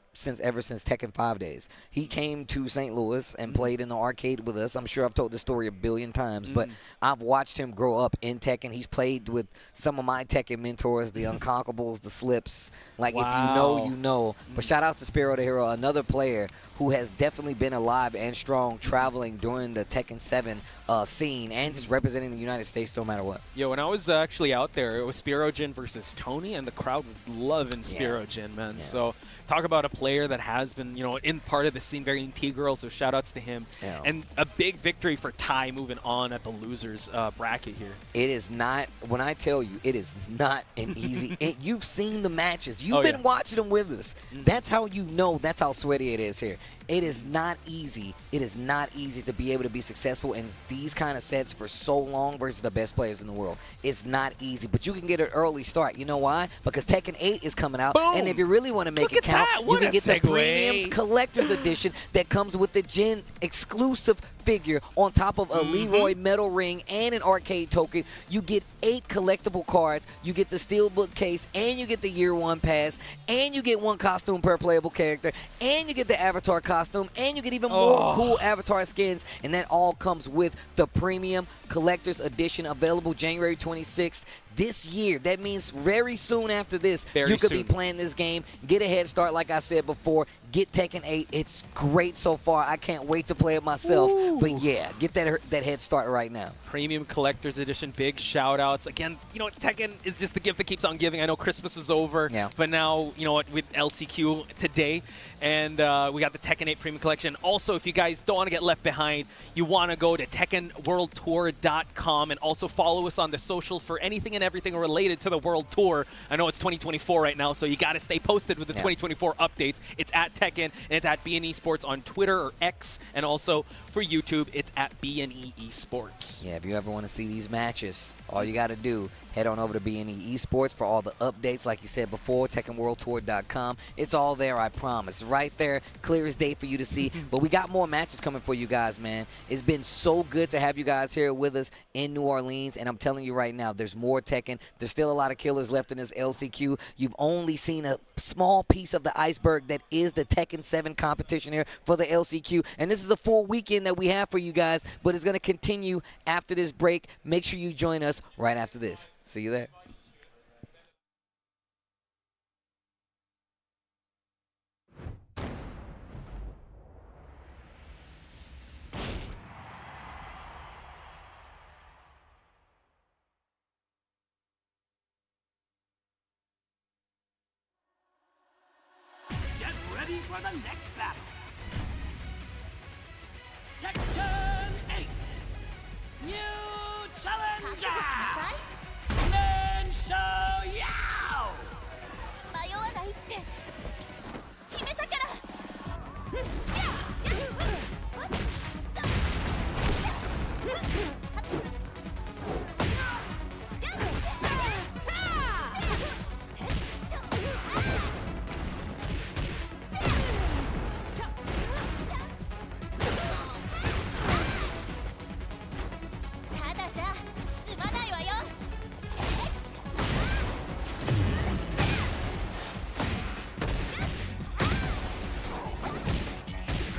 ever since Tekken 5 days. He came to St. Louis and played in the arcade with us. I'm sure I've told this story a billion times, but I've watched him grow up in Tekken. He's played with some of my Tekken mentors, the Unconquerables, the Slips. Like, if you know, you know. But shout out to Spero the Hero, another player who has definitely been alive and strong, traveling during the Tekken 7 scene and just representing the United States no matter what. Yo, when I was actually out there, it was Spero Jin versus Tony, and the crowd was loving Spero Jin, man. Yeah. So talk about a player that has been, you know, in part of the scene, very integral. So shout outs to him. Yeah. And a big victory for Ty moving on at the losers bracket here. It is not, when I tell you, it is not an easy. You've seen the matches. You've been watching them with us. That's how you know. That's how sweaty it is here. It is not easy. It is not easy to be able to be successful in these kind of sets for so long versus the best players in the world. It's not easy, but you can get an early start. You know why? Because Tekken 8 is coming out, and if you really want to make it count, you can get the Premiums Collector's Edition that comes with the Jin exclusive figure on top of a Leroy metal ring and an arcade token. You get 8 collectible cards, you get the steelbook case, and you get the year 1 pass, and you get 1 costume per playable character, and you get the avatar costume, and you get even more cool avatar skins, and that all comes with the Premium Collector's Edition, available January 26th. This year. That means very soon after this, you could be playing this game. Get a head start, like I said before. Get Tekken 8. It's great so far. I can't wait to play it myself. But yeah, get that head start right now. Premium Collector's Edition, big shout-outs. Again, you know, Tekken is just the gift that keeps on giving. I know Christmas was over, but now, you know what, with LCQ today, and we got the Tekken 8 Premium Collection. Also, if you guys don't want to get left behind, you want to go to TekkenWorldTour.com and also follow us on the socials for anything and everything related to the World Tour. I know it's 2024 right now, so you got to stay posted with the 2024 updates. It's at Tekken, and it's at BNE Sports on Twitter or X, and also for YouTube, it's at BNE Esports. Yeah, if you ever want to see these matches, all you got to do head on over to BNE Esports for all the updates. Like you said before, TekkenWorldTour.com. It's all there, I promise. Right there, clear as day for you to see. But we got more matches coming for you guys, man. It's been so good to have you guys here with us in New Orleans, and I'm telling you right now, there's more Tekken. There's still a lot of killers left in this LCQ. You've only seen a small piece of the iceberg that is the Tekken 7 competition here for the LCQ, and this is a full weekend that we have for you guys, but it's going to continue after this break. Make sure you join us right after this. See you there. Get ready for the next battle. Tekken 8. New challenger. Men show Yao. 迷わないって決めたからただじゃ済まないわよ Get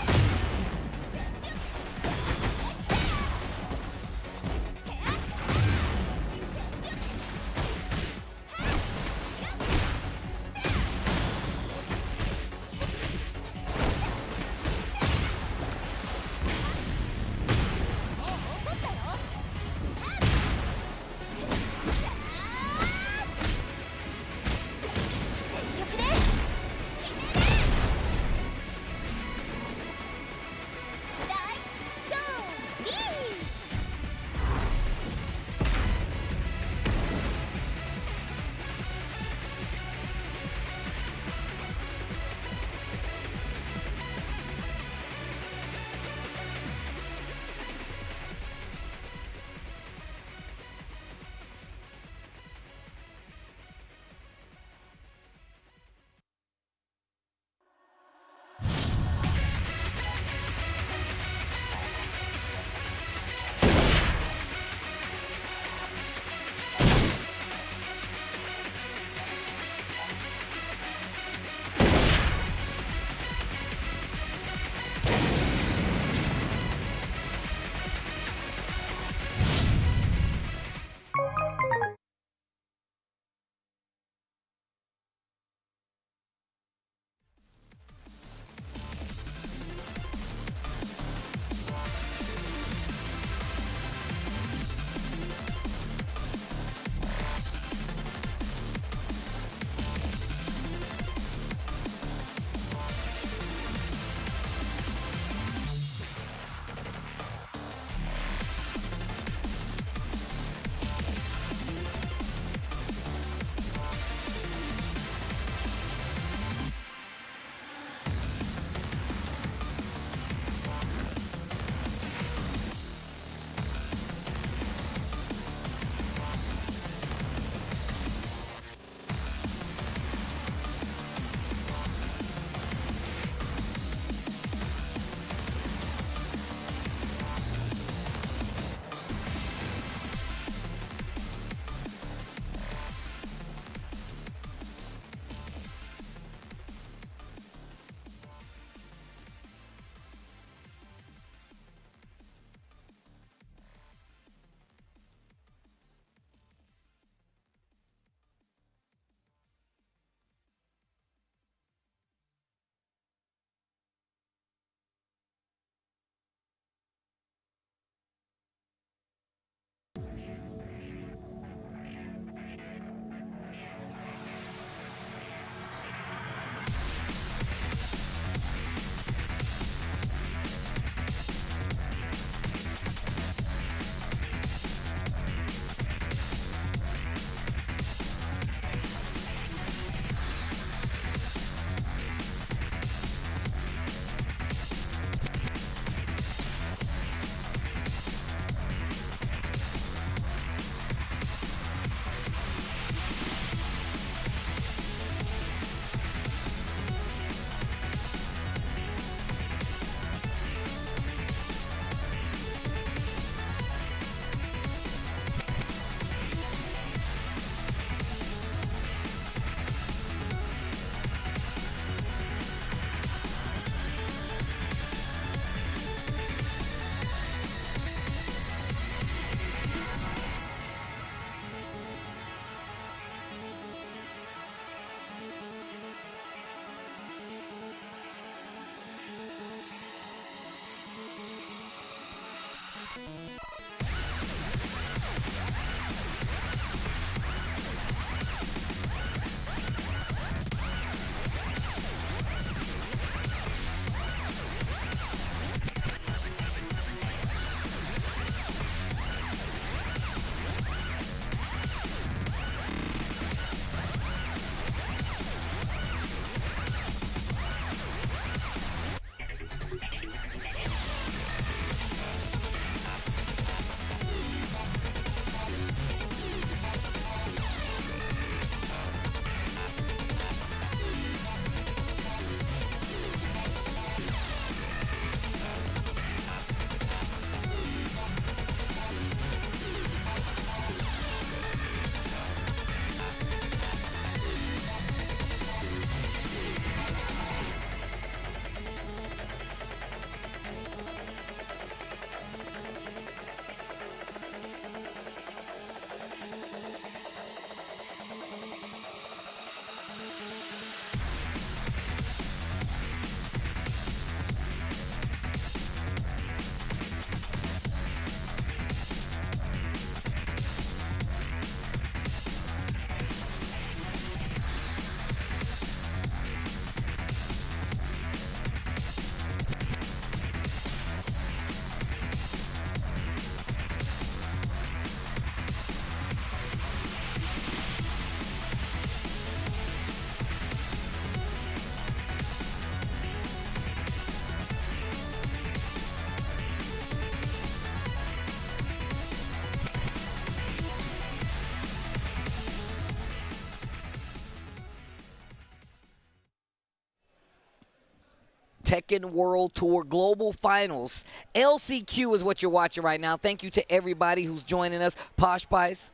Tekken World Tour Global Finals. LCQ is what you're watching right now. Thank you to everybody who's joining us. Posh Pice.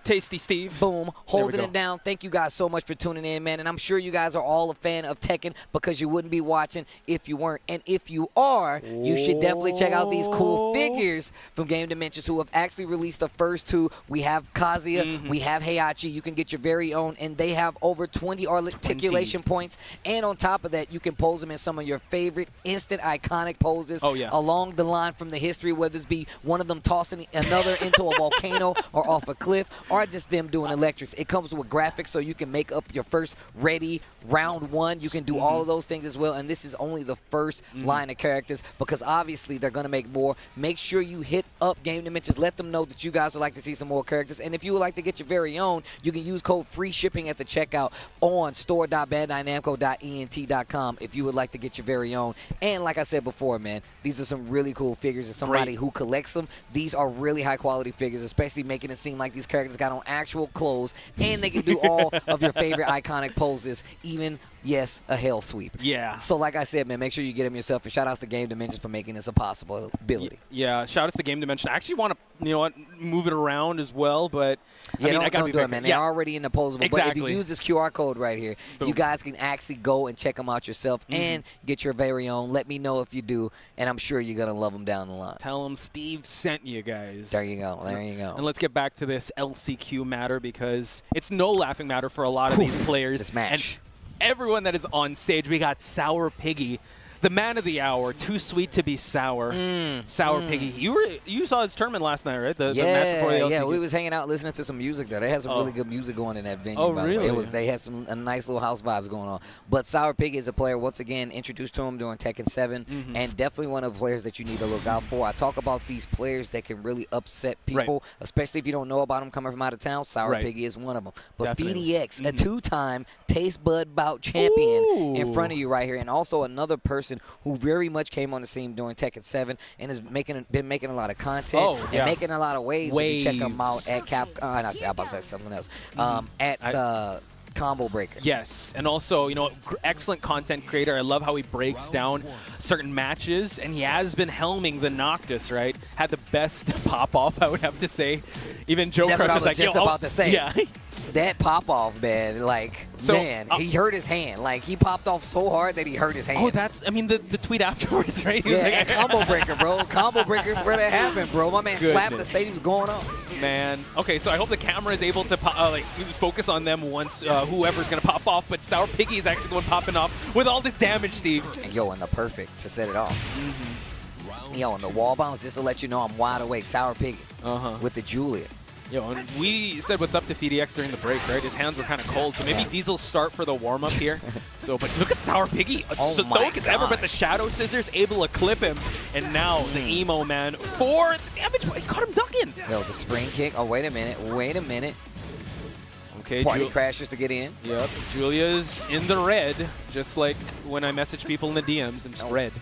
Tasty Steve. Boom. Holding go. it down. Thank you guys so much for tuning in, man. And I'm sure you guys are all a fan of Tekken because you wouldn't be watching if you weren't. And if you are, you should definitely check out these cool figures from Game Dimensions who have actually released the first two. We have Kazuya. We have Heihachi. You can get your very own. And they have over 20 articulation points. And on top of that, you can pose them in some of your favorite instant iconic poses along the line from the history, whether it's be one of them tossing another into a volcano or off a cliff, or just them doing electrics. It comes with graphics so you can make up your first ready round one. You can do all of those things as well, and this is only the first line of characters because obviously they're going to make more. Make sure you hit up Game Dimensions. Let them know that you guys would like to see some more characters, and if you would like to get your very own, you can use code free shipping at the checkout on store.bandainamco.ent.com if you would like to get your very own. And like I said before, man, these are some really cool figures. As somebody who collects them, these are really high quality figures, especially making it seem like these characters got on actual clothes, and they can do all of your favorite iconic poses, even, yes, a hell sweep. Yeah. So like I said, man, make sure you get them yourself, and shout outs to Game Dimensions for making this a possibility. Yeah, shout outs to Game Dimensions. I actually want to, you know what, move it around as well, but yeah, I mean, don't do it, man. They're already in the posable. Exactly. But if you use this QR code right here, you guys can actually go and check them out yourself and get your very own. Let me know if you do, and I'm sure you're going to love them down the line. Tell them Steve sent you guys. There you go. There you go. And let's get back to this LCQ matter because it's no laughing matter for a lot of these players. This match. And everyone that is on stage, we got Sourpiggy, the man of the hour, too sweet to be sour. Sourpiggy. You saw his tournament last night, right? The match before the LCQ. Yeah, we was hanging out listening to some music there. They had some really good music going in that venue. Oh, by really? The way. They had some nice little house vibes going on. But Sourpiggy is a player, once again, introduced to him during Tekken 7, and definitely one of the players that you need to look out for. I talk about these players that can really upset people, especially if you don't know about them coming from out of town. Sourpiggy is one of them. But Phi-DX, a two-time Taste Bud Bout champion in front of you right here, and also another person who very much came on the scene during Tekken 7 and has been making a lot of content and making a lot of waves. You can check them out at I'm about to say something else. At the Combo Breaker. Yes, and also, you know, excellent content creator. I love how he breaks down certain matches, and he has been helming the Noctis, right? Had the best pop-off, I would have to say. Even Joecrush was like, just about to say. Yeah. That pop-off, man, like, man, he hurt his hand. Like, he popped off so hard that he hurt his hand. Oh, that's, I mean, the tweet afterwards, right? He was like, and Combo Breaker, bro. Combo Breaker is where that happened, bro. My man slapped the stadium's going on. Man. Okay, so I hope the camera is able to focus on them once whoever's going to pop off, but Sourpiggy is actually the one popping off with all this damage, Steve. And yo, and the perfect to set it off. Yo, and the wall bounce, just to let you know I'm wide awake. Sourpiggy Uh-huh. with the Julia. Yo, and we said what's up to Phi-DX during the break, right? His hands were kind of cold, so maybe Diesel start for the warm-up here. So, but look at Sourpiggy, stoic as ever, but the Shadow Scissors able to clip him. And now the emo man for the damage. He caught him ducking. Yo, the spring kick. Oh, wait a minute. Okay, Party crashers to get in. Yep, Julia's in the red, just like when I message people in the DMs, I'm just red.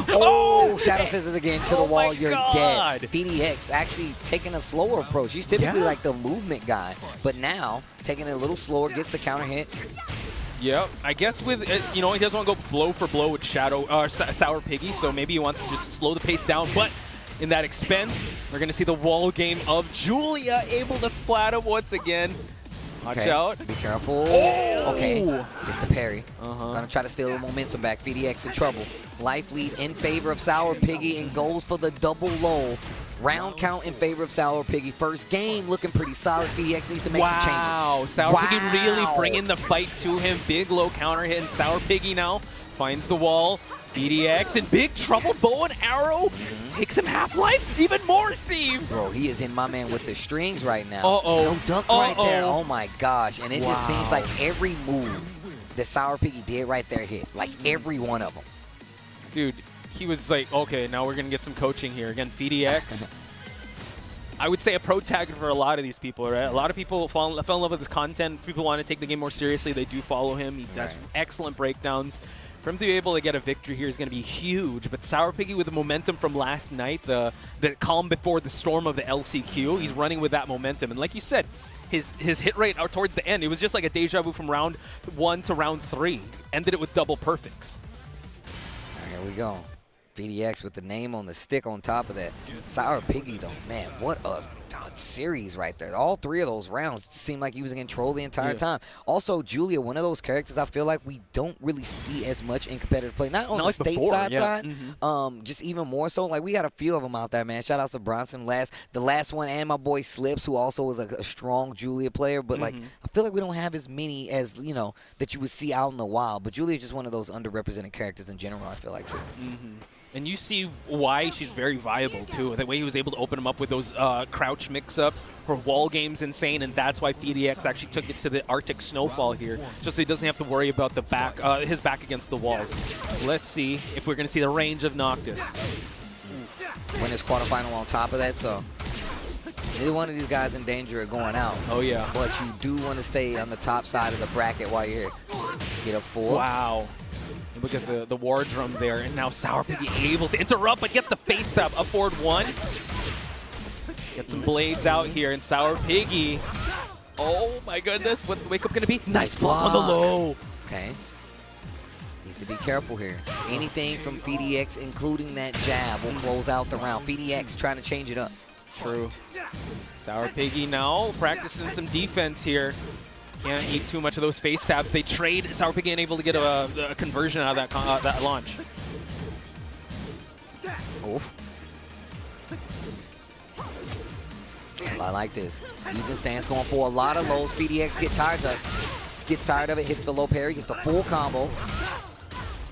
Oh, Shadow Scissors again to the wall. You're God. dead. Phi-DX actually taking a slower approach. He's typically like the movement guy, but now taking it a little slower, gets the counter hit. Yep, I guess with, you know, he doesn't want to go blow for blow with Sourpiggy, so maybe he wants to just slow the pace down, but in that expense, we're going to see the wall game of Julia able to splat him once again. Watch out. Be careful. Oh! Okay. Gets the parry. Gonna try to steal the momentum back. Phi-DX in trouble. Life lead in favor of Sourpiggy and goes for the double low. Round count in favor of Sourpiggy. First game looking pretty solid. Phi-DX needs to make some changes. Wow, Sourpiggy really bringing the fight to him. Big low counter hit, and Sourpiggy now finds the wall. Phi-DX in big trouble. Bow and arrow takes him half-life. Even more, Steve. Bro, he is in my man with the strings right now. Uh-oh. No duck right there. Oh my gosh. And it just seems like every move that Sourpiggy did right there hit. Like every one of them. Dude, he was like, okay, now we're going to get some coaching here. Again, Phi-DX. I would say a protagonist for a lot of these people, right? A lot of people fell in love with his content. People want to take the game more seriously. They do follow him. He does excellent breakdowns. For him to be able to get a victory here is going to be huge. But Sourpiggy with the momentum from last night, the calm before the storm of the LCQ, he's running with that momentum. And like you said, his hit rate out towards the end, it was just like a deja vu from round 1 to round 3. Ended it with double perfects. Here we go. Phi-DX with the name on the stick on top of that. Sourpiggy, though, man, what a series right there. All three of those rounds seemed like he was in control the entire time. Also, Julia, one of those characters I feel like we don't really see as much in competitive play. Not on the stateside side, just even more so. Like, we got a few of them out there, man. Shout out to Bronson, the last one, and my boy Slips, who also was a strong Julia player. But, like, I feel like we don't have as many as, you know, that you would see out in the wild. But Julia is just one of those underrepresented characters in general, I feel like, too. And you see why she's very viable, too. The way he was able to open them up with those crouch mix-ups. Her wall game's insane, and that's why Phi-DX actually took it to the Arctic Snowfall here, just so he doesn't have to worry about the back, his back against the wall. Let's see if we're going to see the range of Noctis. Win this quarterfinal on top of that, so neither one of these guys in danger of going out. Oh, yeah. But you do want to stay on the top side of the bracket while you're get up 4. Wow. Look at the war drum there, and now Sourpiggy able to interrupt, but gets the face stop up forward 1. Get some blades out here, and Sourpiggy. Oh my goodness, what's the wake up gonna be? Nice block on the low. Okay. Needs to be careful here. Anything from Phi-DX, including that jab, will close out the round. Phi-DX trying to change it up. True. Sourpiggy now practicing some defense here. Can't eat too much of those face stabs. They trade. Sourpiggy unable to get a conversion out of that launch. Oof. I like this. Using stance, going for a lot of lows. Phi-DX gets tired of it, hits the low parry, gets the full combo.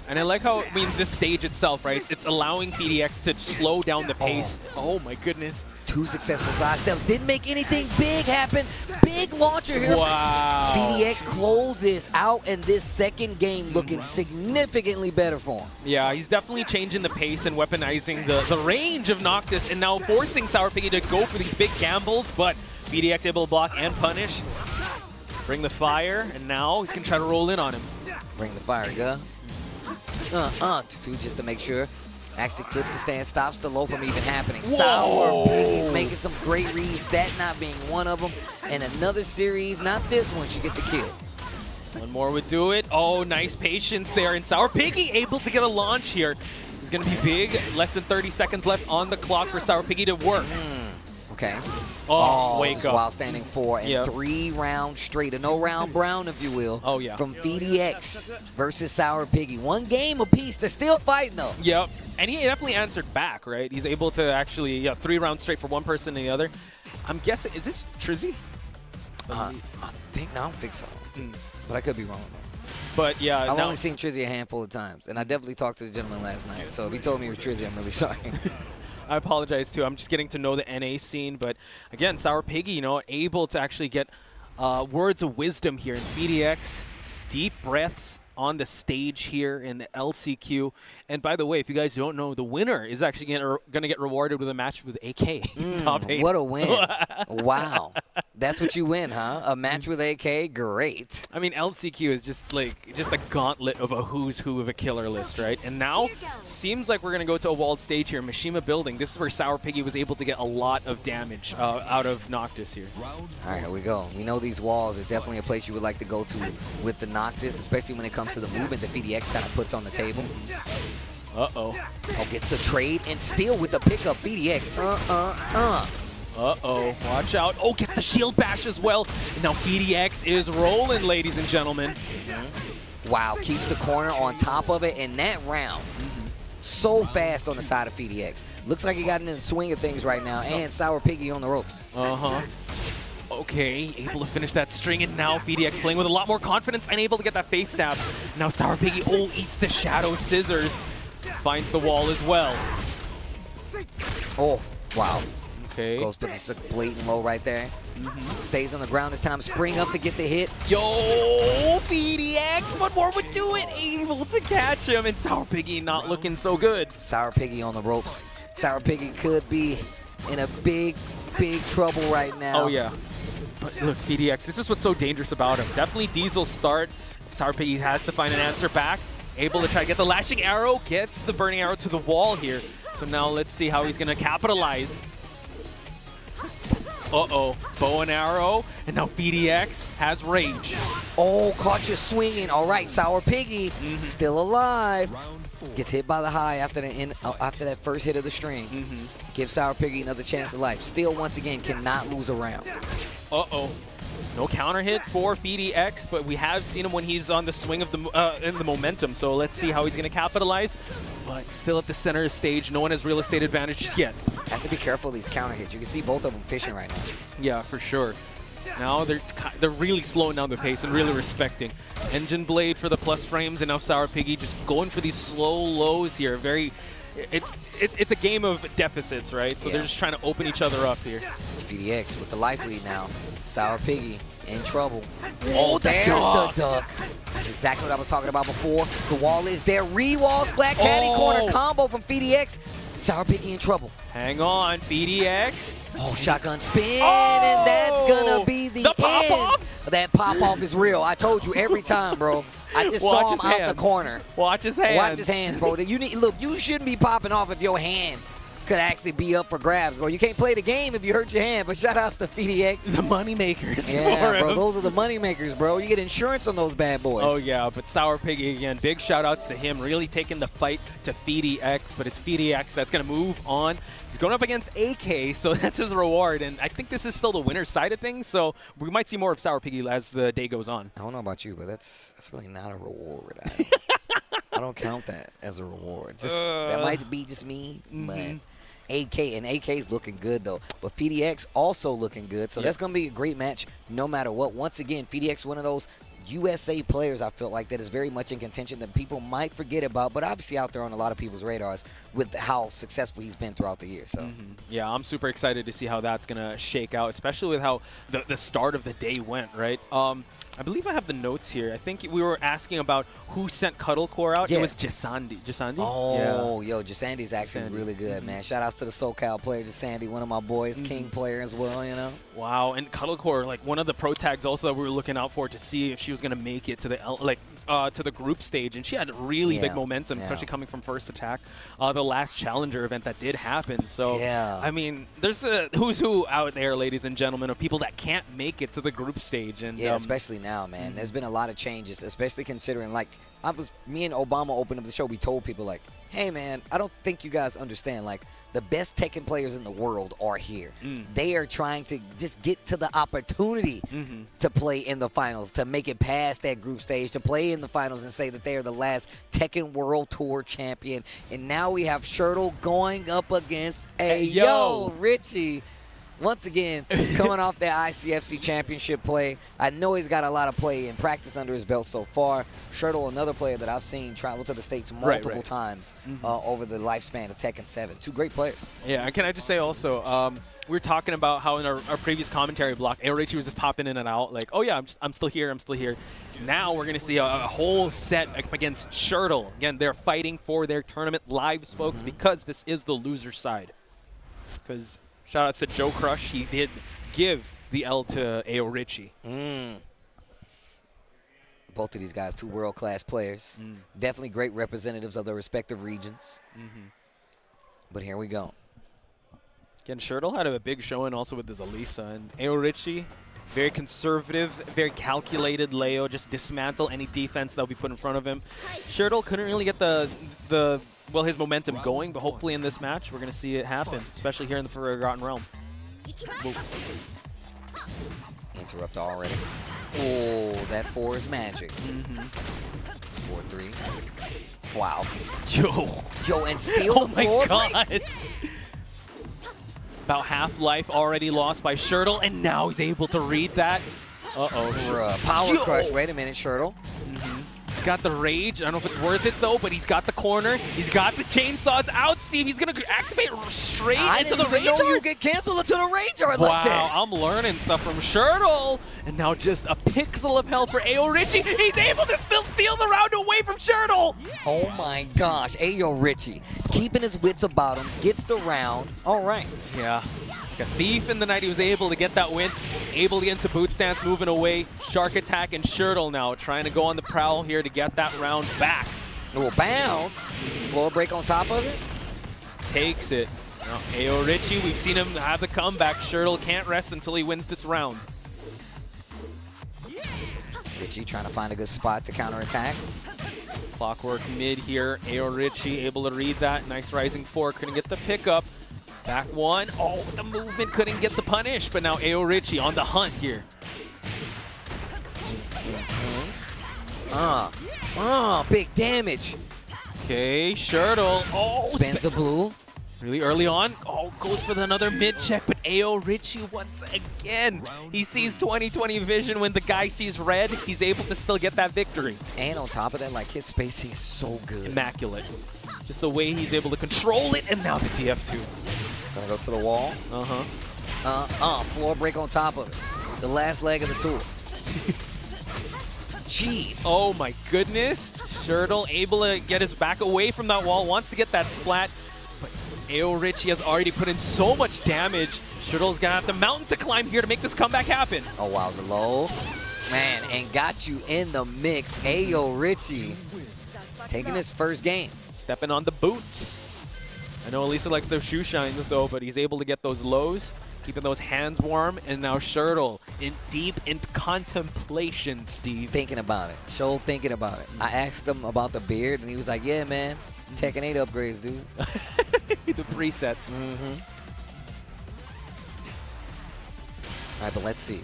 And I like how, I mean, this stage itself, right? It's allowing Phi-DX to slow down the pace. Oh my goodness. 2 successful side steps. Didn't make anything big happen. Big launcher here. Wow. Phi-DX closes out, and this second game looking significantly better for him. Yeah, he's definitely changing the pace and weaponizing the range of Noctis, and now forcing Sourpiggy to go for these big gambles, but Phi-DX able to block and punish. Bring the fire, and now he's going to try to roll in on him. Bring the fire, go. Just to make sure. Actually clips the stand, stops the low from even happening. Sourpiggy making some great reads, that not being one of them. And another series, not this one, should get the kill. One more would do it. Oh, nice patience there. And Sourpiggy able to get a launch here. It's going to be big. Less than 30 seconds left on the clock for Sourpiggy to work. Okay. Oh, wake up. While standing 4 and 3 rounds straight. A no-round brown, if you will. Oh, yeah. From Phi-DX versus Sourpiggy. 1 game apiece. They're still fighting, though. Yep. And he definitely answered back, right? He's able to actually 3 rounds straight for one person and the other. I'm guessing, is this Trizzy? I don't think so. But I could be wrong. But yeah, I've now, only seen Trizzy a handful of times, and I definitely talked to the gentleman last night. So if he told me it was Trizzy, I'm really sorry. I apologize too. I'm just getting to know the NA scene, but again, Sourpiggy, you know, able to actually get words of wisdom here in Phi-DX, deep breaths on the stage here in the LCQ. And by the way, if you guys don't know, the winner is actually going to get rewarded with a match with AK. Top 8. What a win. Wow. That's what you win, huh? A match with AK? Great. I mean, LCQ is just a gauntlet of a who's who of a killer list, right? And now, seems like we're going to go to a walled stage here. Mishima building. This is where Sourpiggy was able to get a lot of damage out of Noctis here. All right, here we go. We know these walls are definitely a place you would like to go to with the Noctis, especially when it comes to the movement that Phi-DX kind of puts on the table. Uh-oh. Oh, gets the trade and still with the pickup, Phi-DX. Uh-oh. Watch out. Oh, gets the shield bash as well. And now Phi-DX is rolling, ladies and gentlemen. Wow, keeps the corner on top of it, and that round so fast on the side of Phi-DX. Looks like he got in the swing of things right now, and Sourpiggy on the ropes. Uh-huh. Okay, able to finish that string, and now Phi-DX playing with a lot more confidence and able to get that face stab. Now Sourpiggy, eats the Shadow Scissors. Finds the wall as well. Oh, wow. Okay. Goes for the blatant low right there. Stays on the ground this time. Spring up to get the hit. Yo, Phi-DX, what more would do it? Able to catch him, and Sourpiggy not looking so good. Sourpiggy on the ropes. Sourpiggy could be in a big trouble right now. Oh, yeah. But look, Phi-DX, this is what's so dangerous about him. Definitely Diesel's start. Sourpiggy has to find an answer back. Able to try to get the lashing arrow. Gets the burning arrow to the wall here. So now let's see how he's going to capitalize. Uh-oh. Bow and arrow. And now Phi-DX has rage. Oh, caught you swinging. All right, Sourpiggy still alive. Gets hit by the high after that first hit of the string. Gives Sourpiggy another chance of life. Still, once again, cannot lose a round. Uh-oh. No counter hit for Phi-DX, but we have seen him when he's on the swing of the in the momentum. So let's see how he's going to capitalize. But still at the center of the stage, no one has real estate advantage just yet. Has to be careful of these counter hits. You can see both of them fishing right now. Yeah, for sure. Now they're really slowing down the pace and really respecting. Engine Blade for the plus frames, and now Sourpiggy just going for these slow lows here. It's a game of deficits, right? So they're just trying to open each other up here. Phi-DX with the life lead now. Sourpiggy in trouble. Oh, there's the duck. That's exactly what I was talking about before. The wall is there. Re-walls, black caddy corner combo from Phi-DX. Sourpiggy in trouble. Hang on, Phi-DX. Oh, shotgun spin, and that's gonna be the end. Pop-off? That pop-off is real. I told you every time, bro. I just saw him out the corner. Watch his hands. Watch his hands, bro. Look, you shouldn't be popping off if your hand could actually be up for grabs, bro. You can't play the game if you hurt your hand, but shout outs to Phi-DX. The money makers. Yeah, bro, those are the money makers, bro. You get insurance on those bad boys. Oh, yeah, but Sourpiggy, again, big shout outs to him, really taking the fight to Phi-DX, but it's Phi-DX that's going to move on. He's going up against AK, so that's his reward, and I think this is still the winner's side of things, so we might see more of Sourpiggy as the day goes on. I don't know about you, but that's really not a reward. I don't count that as a reward. That might be just me, but AK's looking good though, but Phi-DX also looking good, so that's going to be a great match no matter what. Once again, Phi-DX one of those USA players I feel like that is very much in contention that people might forget about, but obviously out there on a lot of people's radars with how successful he's been throughout the year. So yeah, I'm super excited to see how that's going to shake out, especially with how the start of the day went, right? I believe I have the notes here. I think we were asking about who sent Cuddlecore out. It was Jasandi. Oh, yo, Jasandi's actually really good, man. Shout outs to the SoCal player, Jasandi, one of my boys, King player as well, you know. Wow, and Cuddlecore, like one of the pro tags also that we were looking out for to see if she was going to make it to the group stage, and she had really big momentum, especially coming from first attack, the last challenger event that did happen. So, I mean, there's a who's who out there, ladies and gentlemen, of people that can't make it to the group stage, and especially now, man. There's been a lot of changes, especially considering, like, me and Obama opened up the show. We told people, like, hey, man, I don't think you guys understand, like, the best Tekken players in the world are here. They are trying to just get to the opportunity to play in the finals, to make it past that group stage, to play in the finals and say that they are the last Tekken World Tour champion. And now we have Shirdel going up against Richie. once again, coming off that ICFC championship play. I know he's got a lot of play and practice under his belt so far. Shirdel, another player that I've seen travel to the States multiple times over the lifespan of Tekken 7. Two great players. Yeah, and can I just say also, we were talking about how in our previous commentary block, Ayorichie was just popping in and out, like, oh yeah, I'm still here, I'm still here. Now we're going to see a whole set against Shirdel. Again, they're fighting for their tournament lives, folks, because this is the loser side. Because shout outs to Joecrush, he did give the L to Ayorichie. Both of these guys, two world-class players. Definitely great representatives of their respective regions. But here we go. Again, Shirdel had a big showing also with his Alisa, and Ayorichie, very conservative, very calculated Leo, just dismantle any defense that will be put in front of him. Shirdel couldn't really get his momentum going, but hopefully in this match we're going to see it happen, especially here in the Forgotten Realm. Interrupt already. Oh, that 4 is magic. 4-3. Wow. Yo, and steal the floor. Oh my god. About half life already lost by Shirdel, and now he's able to read that. Uh-oh. Power crush. Wait a minute, Shirdel. He's got the rage. I don't know if it's worth it, though, but he's got the corner. He's got the chainsaws out, Steve. He's going to activate straight into the rage. I didn't know you get canceled into the rage like that. Wow, I'm learning stuff from Shirdel. And now just a pixel of health for Ayorichie. He's able to still steal the round away from Shirdel. Oh my gosh, Ayorichie keeping his wits about him, gets the round. All right. Yeah. Like a thief in the night, he was able to get that win. Able to get into boot stance, moving away. Shark attack and Shirdel now trying to go on the prowl here to get that round back. Little bounce. Floor break on top of it. Takes it. Now, Ayorichie, we've seen him have the comeback. Shirdel can't rest until he wins this round. Richie trying to find a good spot to counterattack. Clockwork mid here. Ayorichie able to read that. Nice rising 4. Couldn't get the pickup. Back 1. Oh, the movement couldn't get the punish, but now Ayorichie on the hunt here. Big damage. Okay, Shirdel. Oh, spins the blue. Really early on. Oh, goes for another mid check, but Ayorichie once again. He sees 20/20 vision when the guy sees red. He's able to still get that victory. And on top of that, like, his spacing is so good. Immaculate. Just the way he's able to control it, and now the TF2. Gonna go to the wall. Floor break on top of it. The last leg of the tour. Jeez. Oh my goodness. Shirdel able to get his back away from that wall, wants to get that splat. But Ayorichie has already put in so much damage. Shirdel's gonna have to mountain to climb here to make this comeback happen. Oh wow, the low. Man, and got you in the mix. Ayorichie taking his first game. Stepping on the boots. I know Alisa likes those shoe shines though, but he's able to get those lows, keeping those hands warm, and now Shirdel deep in contemplation, Steve. Thinking about it. Show thinking about it. I asked him about the beard, and he was like, yeah, man, Tekken 8 upgrades, dude. The presets. All right, but let's see.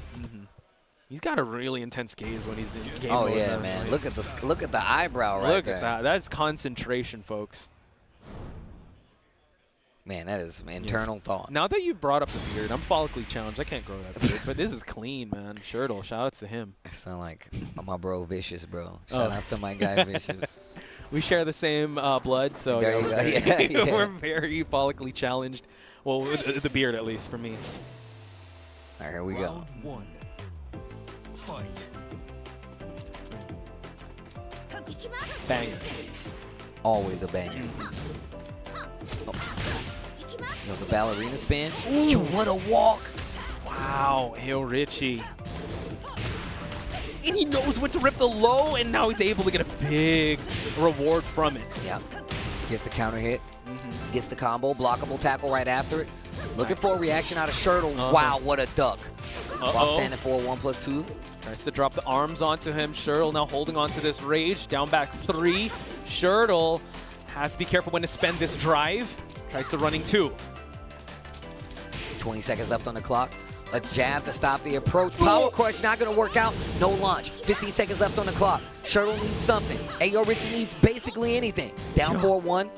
He's got a really intense gaze when he's in game Oh mode, yeah, man. Look at the eyebrow right there. Look at that. That's concentration, folks. Man, that is internal thought. Now that you brought up the beard, I'm follically challenged. I can't grow that beard, but this is clean, man. Shirdel, shout outs to him. I sound like my bro Vicious, bro. Shout outs to my guy Vicious. We share the same blood, so there you go. Yeah. We're very follically challenged. Well, the beard at least for me. All right, here we go. Round 1. Fight. Banger. Always a banger. Yo, the ballerina spin. Yo, what a walk. Wow, Ayorichie. And he knows when to rip the low, and now he's able to get a big reward from it. Yeah. Gets the counter hit. Gets the combo. Blockable tackle right after it. Looking for a reaction out of Shirdel. Wow, what a duck. While standing for 1+2. Tries to drop the arms onto him. Shirdel now holding onto this rage. Down back 3. Shirdel has to be careful when to spend this drive. Tries to running 2. 20 seconds left on the clock. A jab to stop the approach. Power crush not going to work out. No launch. 15 seconds left on the clock. Shirdel needs something. Ayorichie needs basically anything. Down 4-1.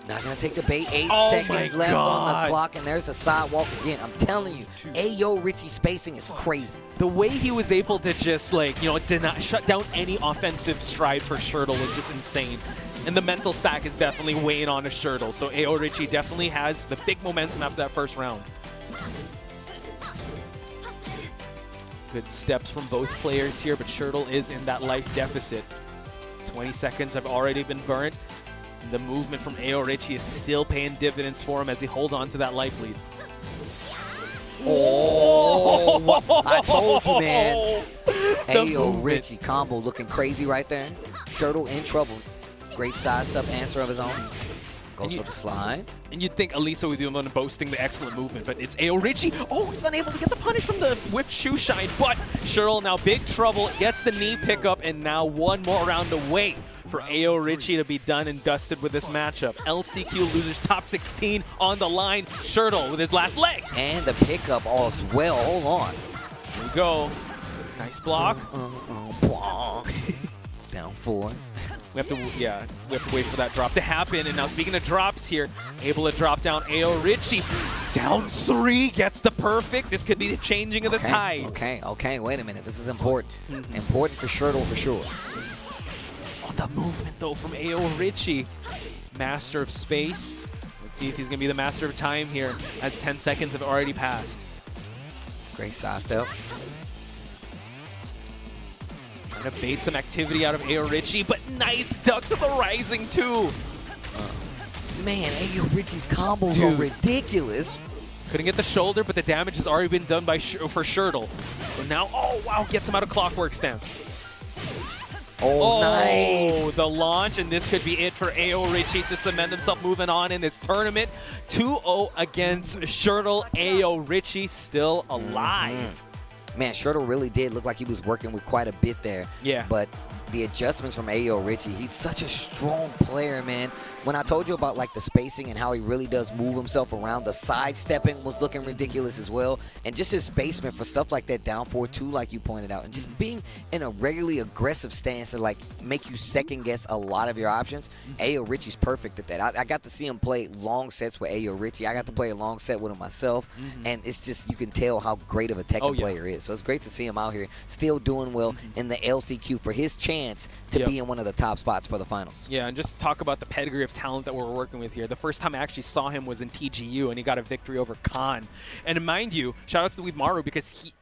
Not gonna take the bait. 8 Oh seconds my left on God. the clock, and there's the sidewalk again. I'm telling you, Ayorichie spacing is crazy. The way he was able to just did not shut down any offensive stride for Shirdel was just insane. And the mental stack is definitely weighing on a Shirdel. So Ayorichie definitely has the big momentum after that first round. Good steps from both players here, but Shirdel is in that life deficit. 20 seconds have already been burnt. The movement from Ayorichie is still paying dividends for him as he hold on to that life lead. Oh, I told you, man. The movement. Ayorichie combo looking crazy right there. Shirdel in trouble. Great sidestep answer of his own. Goes for the slide. And you'd think Alisa would do him on boasting the excellent movement, but it's Ayorichie. Oh, he's unable to get the punish from the whiff shoe shine, but Shirdel now big trouble, gets the knee pickup, and now one more round away for Ayorichie to be done and dusted with this matchup. LCQ losers top 16 on the line. Shirdel with his last legs. And the pickup as well. Hold on. Here we go. Nice block. Down 4. We have to wait for that drop to happen. And now speaking of drops here, able to drop down Ayorichie. Down 3, gets the perfect. This could be the changing of the tides. Okay, wait a minute. This is important. Important for Shirdel for sure. Oh, the movement though from Ayorichie. Master of space. Let's see if he's gonna be the master of time here as 10 seconds have already passed. Great sidestep. Trying to bait some activity out of Ayorichie, but nice duck to the rising too. Man, Ayorichie's combos Dude. are ridiculous. Couldn't get the shoulder, but the damage has already been done by for Shirdel. So now, oh wow, gets him out of clockwork stance. Oh, nice. The launch, and this could be it for Ayorichie to cement himself moving on in this tournament. 2-0 against Shirdel. Ayorichie still alive. Man, Shirdel really did look like he was working with quite a bit there. Yeah. But the adjustments from Ayorichie, he's such a strong player, man. When I told you about like the spacing and how he really does move himself around, the sidestepping was looking ridiculous as well. And just his spacement for stuff like that down 4-2, like you pointed out, and just being in a regularly aggressive stance to like make you second guess a lot of your options. Ayorichie's perfect at that. I got to see him play long sets with Ayorichie. I got to play a long set with him myself, and it's just, you can tell how great of a Tekken player he is. So it's great to see him out here still doing well in the LCQ for his chance to be in one of the top spots for the finals. Yeah, and just talk about the pedigree of talent that we're working with here. The first time I actually saw him was in TGU, and he got a victory over Khan. And mind you, shout out to Weemaru, because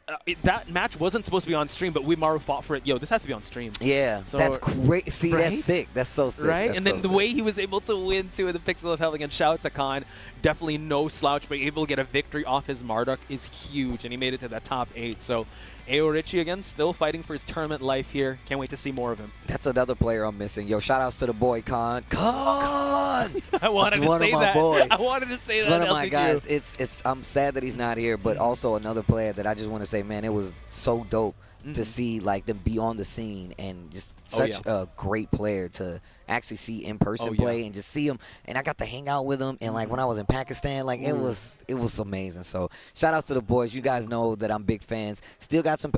that match wasn't supposed to be on stream, but Weemaru fought for it. Yo, this has to be on stream. Yeah, so, that's great. See, right? that's sick. That's so sick. Right? That's And so then the sick. way he was able to win, too, in the Pixel of Hell against shout out to Khan. Definitely no slouch, but able to get a victory off his Marduk is huge, and he made it to the top 8. So Ayorichie, again, still fighting for his tournament life here. Can't wait to see more of him. That's another player I'm missing. Yo, shout outs to the boy Khan. Khan! I wanted That's to say that. boys. I wanted to say It's that. one of my LCQ. guys. I'm sad that he's not here, but also another player that I just want to say, man, it was so dope to see like them be on the scene, and just such a great player to actually see in person play and just see him. And I got to hang out with him, and like when I was in Pakistan, like it was amazing. So shout outs to the boys. You guys know that I'm big fans. Still got some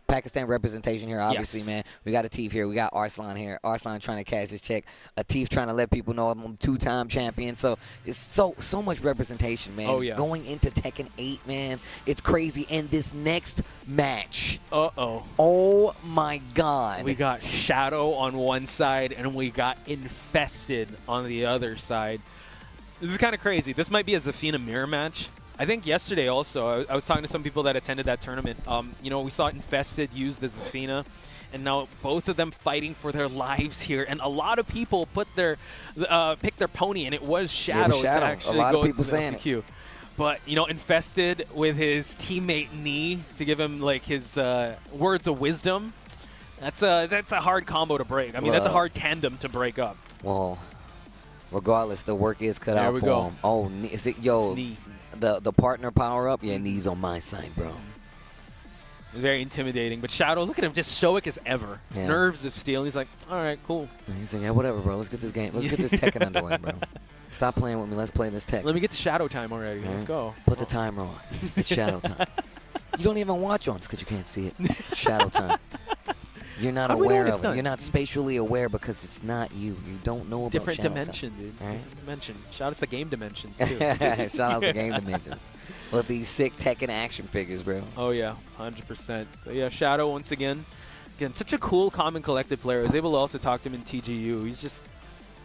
Pakistan representation here, obviously, man. We got Atif here. We got Arslan here. Arslan trying to cash his check. Atif trying to let people know I'm a 2-time champion. So it's so much representation, man. Going into Tekken 8, man, it's crazy. And this next match. Oh my God. We got Shadow on one side, and we got Infested on the other side. This is kind of crazy. This might be a Zafina mirror match. I think yesterday also, I was talking to some people that attended that tournament. You know, we saw Infested use the Zafina, and now both of them fighting for their lives here. And a lot of people put their picked their pony, and it was Shadow. It was Shadow. To actually A lot go of people into the saying LCQ. it. But, you know, Infested with his teammate Knee to give him, like, his words of wisdom. That's a hard combo to break. I mean, that's a hard tandem to break up. Well, regardless, the work is cut out for him. Oh, is it, yo, Knee. the partner power up? Yeah, Knee's on my side, bro. Very intimidating. But Shadow, look at him, just stoic as ever. Yeah. Nerves of steel. He's like, all right, cool. And he's like, yeah, whatever, bro. Let's get this game. Let's get this Tekken underway, bro. Stop playing with me. Let's play this Tekken. Let me get to Shadow time already. Let's go. Put the timer on. It's Shadow time. You don't even watch on because you can't see it. Shadow time. You're not How do we know aware when it's of it. done? You're not spatially aware because it's not you. You don't know about Different shadow dimension, time. dude. Right? Different dimension. Shout out to game dimensions too. Shout out to Game Dimensions. With these sick Tekken action figures, bro. Oh yeah, 100%. So yeah, Shadow once again. Again, such a cool, calm, and collected player. I was able to also talk to him in TGU. He's just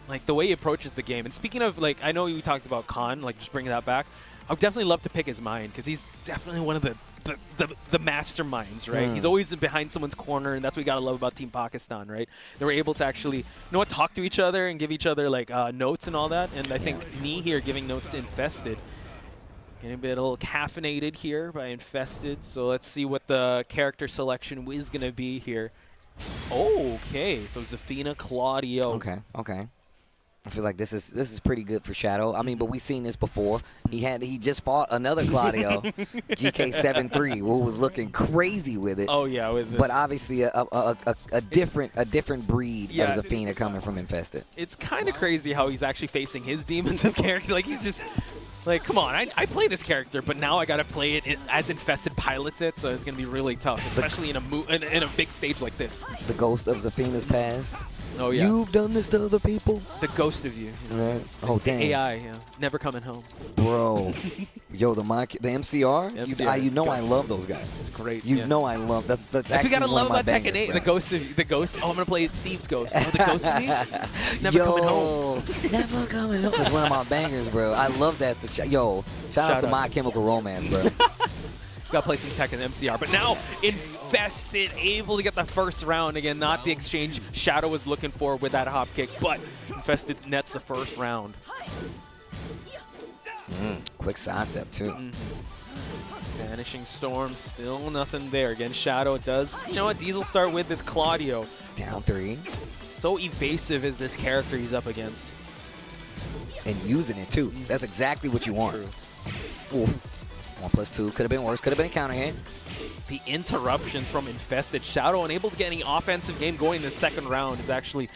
like the way he approaches the game. And speaking of, like, I know you talked about Khan, like just bringing that back. I would definitely love to pick his mind because he's definitely one of the masterminds, right? He's always behind someone's corner, and that's what we gotta love about Team Pakistan, right? They were able to actually, talk to each other and give each other like notes and all that. And I think Nee here giving notes to Infested. Getting a bit a little caffeinated here by Infested. So let's see what the character selection is gonna be here. Okay, so Zafina, Claudio. Okay. I feel like this is pretty good for Shadow. I mean, but we've seen this before. He just fought another Claudio, GK73, who was looking crazy with it. Oh yeah, with this. But obviously a different breed of Zafina coming from Infested. It's kind of crazy how he's actually facing his demons of character. Like he's just like, come on, I play this character, but now I gotta play it as Infested pilots it, so it's gonna be really tough, especially in a big stage like this. The ghost of Zafina's past. Oh yeah. You've done this to other people. The ghost of you. Right. Oh damn. AI, yeah. Never coming home. Bro. Yo, the MCR. You know I love those guys. It's great. You know I love that's That's what you gotta love about Tekken 8. Bro. The ghost of you. The ghost. Oh, I'm gonna play Steve's ghost. Oh, the ghost of me. Never coming home. Never coming home. That's one of my bangers, bro. I love that. Yo, shout out to My Chemical Romance, bro. Gotta play some Tekken MCR. But now Infested, able to get the first round. Again, not the exchange Shadow was looking for with that hop kick, but Infested nets the first round. Quick sidestep, too. Vanishing Storm, still nothing there. Again, Shadow does, Diesel start with this Claudio. Down 3. So evasive is this character he's up against. And using it, too. That's exactly what you want. Oof. 1+2. Could have been worse. Could have been a counter hit. The interruptions from Infested. Shadow unable to get any offensive game going in the second round is actually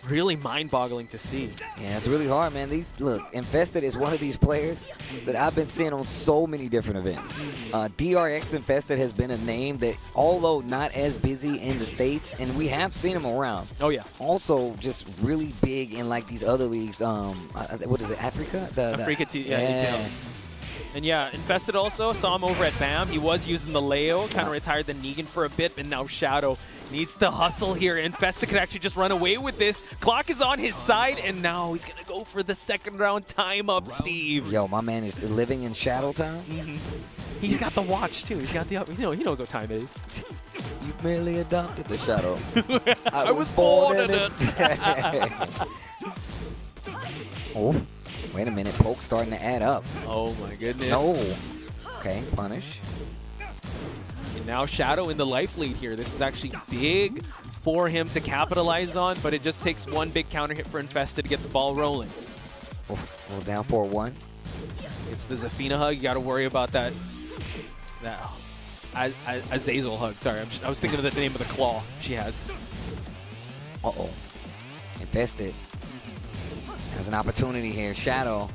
really mind-boggling to see. Yeah, it's really hard, man. Look, Infested is one of these players that I've been seeing on so many different events. DRX Infested has been a name that, although not as busy in the States, and we have seen him around. Oh, yeah. Also, just really big in, like, these other leagues. What is it, Africa? Yeah. And yeah, Infested also saw him over at BAM. He was using the Leo, kind of retired the Negan for a bit, and now Shadow needs to hustle here. Infested could actually just run away with this. Clock is on his side, and now he's going to go for the second round time up, Steve. Yo, my man is living in Shadow time. He's got the watch, too. He's got the, he knows what time it is. You've merely adopted the Shadow. I was born in it. Oh. Wait a minute, Poke's starting to add up. Oh my goodness. No. Okay, punish. And now Shadow in the life lead here. This is actually big for him to capitalize on, but it just takes one big counter hit for Infested to get the ball rolling. Well, down 4-1. It's the Zafina hug. You got to worry about that. Azazel hug. Sorry, I was thinking of the name of the claw she has. Uh-oh. Infested. Has an opportunity here. Shadow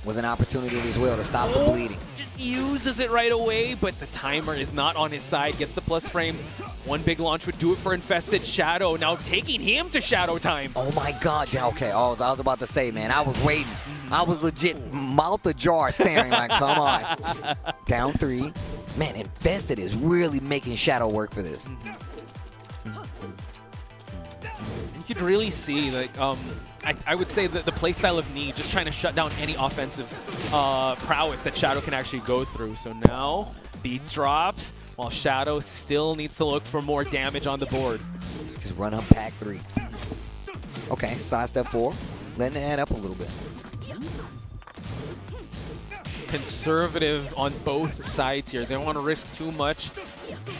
with an opportunity as well to stop the bleeding. Just uses it right away, but the timer is not on his side. Gets the plus frames. One big launch would do it for Infested. Shadow now taking him to Shadow time. Oh my God. Okay. Oh, I was about to say, man, I was waiting. I was legit mouth ajar staring like, come on. Down 3. Man, Infested is really making Shadow work for this. You could really see, like, I would say that the playstyle of Nee just trying to shut down any offensive prowess that Shadow can actually go through. So now beat drops while Shadow still needs to look for more damage on the board. Just run up pack 3. Okay, sidestep 4. Letting it add up a little bit. Conservative on both sides here. They don't want to risk too much.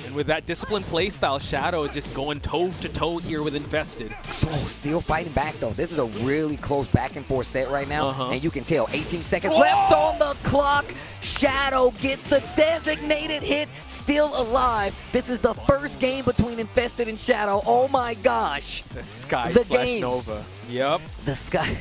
And with that disciplined playstyle, Shadow is just going toe-to-toe here with Infested. Oh, still fighting back, though. This is a really close back-and-forth set right now. And you can tell, 18 seconds left on the clock. Shadow gets the designated hit, still alive. This is the first game between Infested and Shadow. Oh, my gosh. The Sky The slash games. Nova. Yep. The Sky.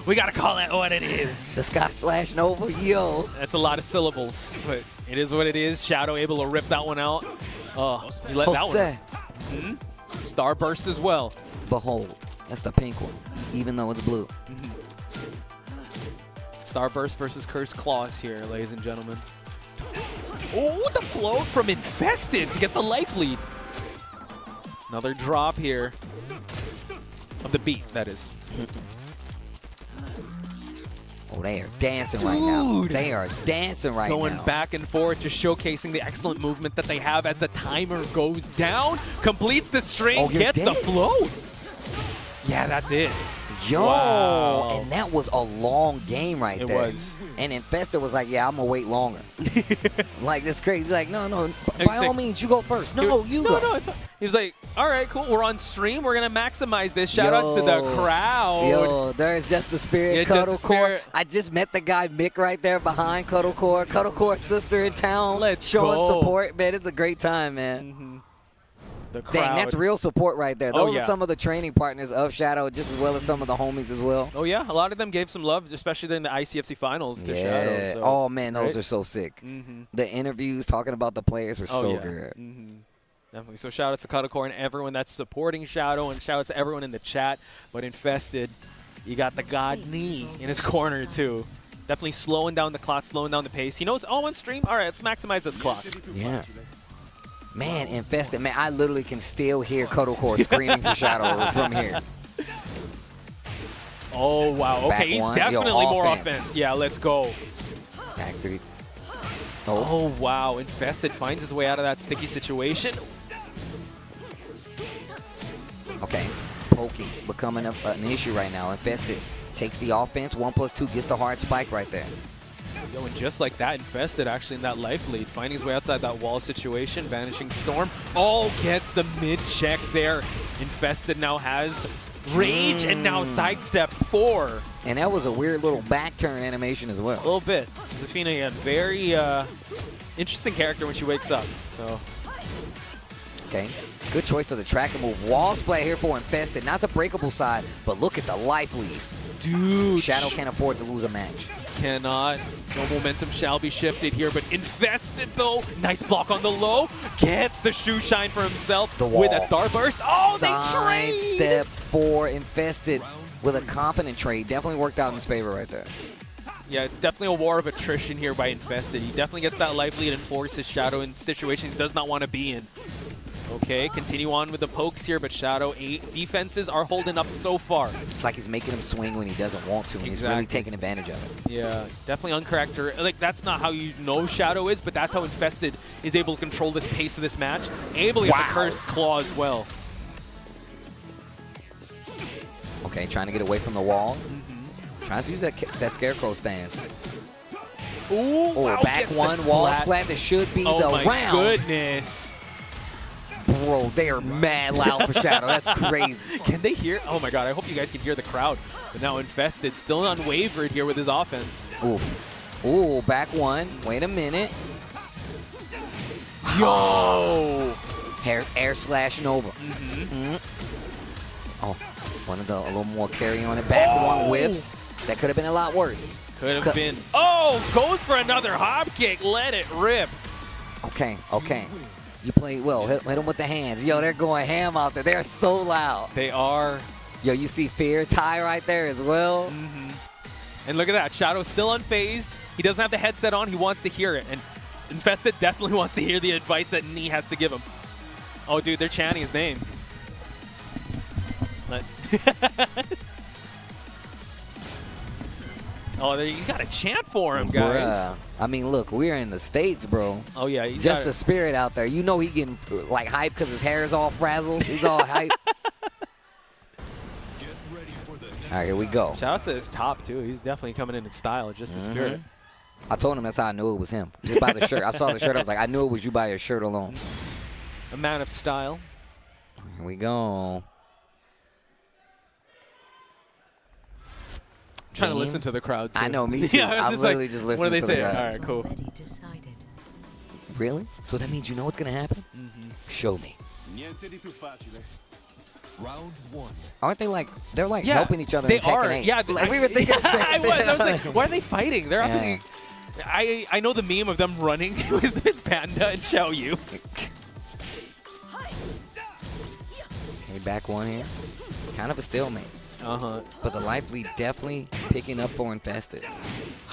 We got to call it what it is. The Sky slash Nova, yo. That's a lot of syllables, but it is what it is. Shadow able to rip that one out. Oh, he let that one. Starburst as well. Behold, that's the pink one, even though it's blue. Starburst versus Cursed Claws here, ladies and gentlemen. Oh, the float from Infested to get the life lead. Another drop here. Of the beat, that is. Oh, they are dancing right now. Dude. They are dancing right now. Going back and forth, just showcasing the excellent movement that they have as the timer goes down. Completes the string, Oh, you're gets the dead. float. Yeah, that's it. Yo, Wow. and that was a long game right It there. was. And Infested was like, yeah, I'm going to wait longer. Like, it's crazy. He's like, no, by like- all means, you go first. No, you go. No, it's fine. He was like, all right, cool. We're on stream. We're going to maximize this. Shout outs to the crowd. Yo, there's Justaspirit, Yeah, Cuddlecore. Justaspirit. I just met the guy Mick right there behind Cuddlecore. Cuddlecore's sister in town. Let's showing go. support. Man, it's a great time, man. The crowd. Dang, that's real support right there. Oh, Those yeah. are some of the training partners of Shadow, just as well as some of the homies as well. Oh, yeah. A lot of them gave some love, especially during the ICFC finals to Shadow. So. Oh, man, those Right? are so sick. The interviews talking about the players were so good. Definitely. So shout outs to Cuddlecore and everyone that's supporting Shadow, and shout outs to everyone in the chat. But Infested, you got the God Knee in his corner too. Definitely slowing down the clock, slowing down the pace. He knows, oh, on stream, all right, let's maximize this clock. Yeah. Man, Infested, man, I literally can still hear Cuddlecore screaming for Shadow from here. Oh, wow. Back Okay, he's one. Yo, definitely more offense. offense. Yeah, let's go. Back three. Oh, wow. Infested finds his way out of that sticky situation. Okay, poking becoming an issue right now. Infested takes the offense, 1+2, gets the hard spike right there. Yo, and just like that, Infested actually in that life lead, finding his way outside that wall situation, Vanishing Storm. Oh, gets the mid-check there. Infested now has Rage and now Sidestep 4. And that was a weird little back turn animation as A well. little bit. Zafina, yeah, very interesting character when she wakes up. So Okay, good choice for the track and move. Wall splat here for Infested, not the breakable side, but look at the life lead. dude, Shadow can't afford to lose a match. cannot. No momentum shall be shifted here, but Infested though. Nice block on the low. Gets the shoe shine for himself The with that wall. starburst. Oh, they Side trade! step for Infested with a confident trade. Definitely worked out in his favor right there. Yeah, it's definitely a war of attrition here by Infested. He definitely gets that life lead and forces Shadow in situations he does not want to be in. Okay, continue on with the pokes here, but Shadow defenses are holding up so far. It's like he's making him swing when he doesn't want to, and he's really Exactly. taking advantage of it. Yeah, definitely uncharacter. Like, that's not how you know Shadow is, but that's how Infested is able to control this pace of this match. Able to get the Cursed Claw as well. Okay, trying to get away from the wall. Trying to use that scarecrow stance. Ooh, Oh, wow, back gets the one, wall splat. That should be Oh the my round. goodness. Bro, they are mad loud for Shadow. That's crazy. Can they hear? Oh my god, I hope you guys can hear the crowd. But now Infested, still unwavered here with his offense. Oof. Ooh, back one. Wait a minute. Yo! Air slash Nova. Oh, wanted a little more carry on it. Back one whiffs. That could have been a lot worse. Could have been. Oh, goes for another hop kick. Let it rip. Okay, okay. You played well. Hit him with the hands. Yo, they're going ham out there. They're so loud. They are. Yo, you see Fear tie right there as well. And look at that. Shadow's still unfazed. He doesn't have the headset on. He wants to hear it. And Infested definitely wants to hear the advice that Nee has to give him. Oh, dude, they're chanting his name. Oh, there, you got to chant for him, guys. Bruh. I mean, look, we're in the States, bro. Oh, yeah. You Just gotta- a spirit out there. You know he getting like hype because his hair is all frazzled. He's all hype. All right, here we go. Shout out to his top, too. He's definitely coming in style, just the spirit. I told him that's how I knew it was him. Just by the shirt. I saw the shirt. I was like, I knew it was you by your shirt alone. A man of style. Here we go. Trying to Game. listen to the crowd, too. I know, me too. Yeah, I was I'm just literally like, just what do listening they to say? the All guys. right, cool. Really? So that means you know what's going to happen? Show me. Round one. Aren't they like, they're like Yeah, helping each other they in Tekken are. 8. Yeah, like, we were thinking the same I thing. was like, why are they fighting? They're Yeah. I know the meme of them running with Panda and Xiao Yu. back one here. Kind of a stalemate. But the life lead definitely picking up for Infested.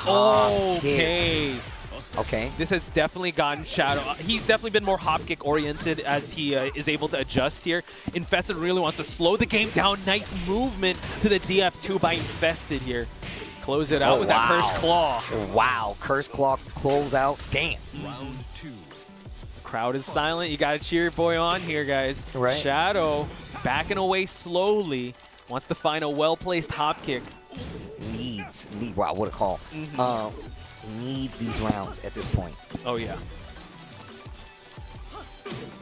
Okay. Okay. This has definitely gotten Shadow. He's definitely been more hop kick oriented as he is able to adjust here. Infested really wants to slow the game down. Nice movement to the DF2 by Infested here. Close it out with that Cursed Claw. Wow. Cursed Claw close out. Damn. Round 2. Crowd is silent. You got to cheer your boy on here, guys. Right. Shadow backing away slowly. Wants to find a well-placed hop kick. Wow, what a call. Needs these rounds at this point. Oh, yeah.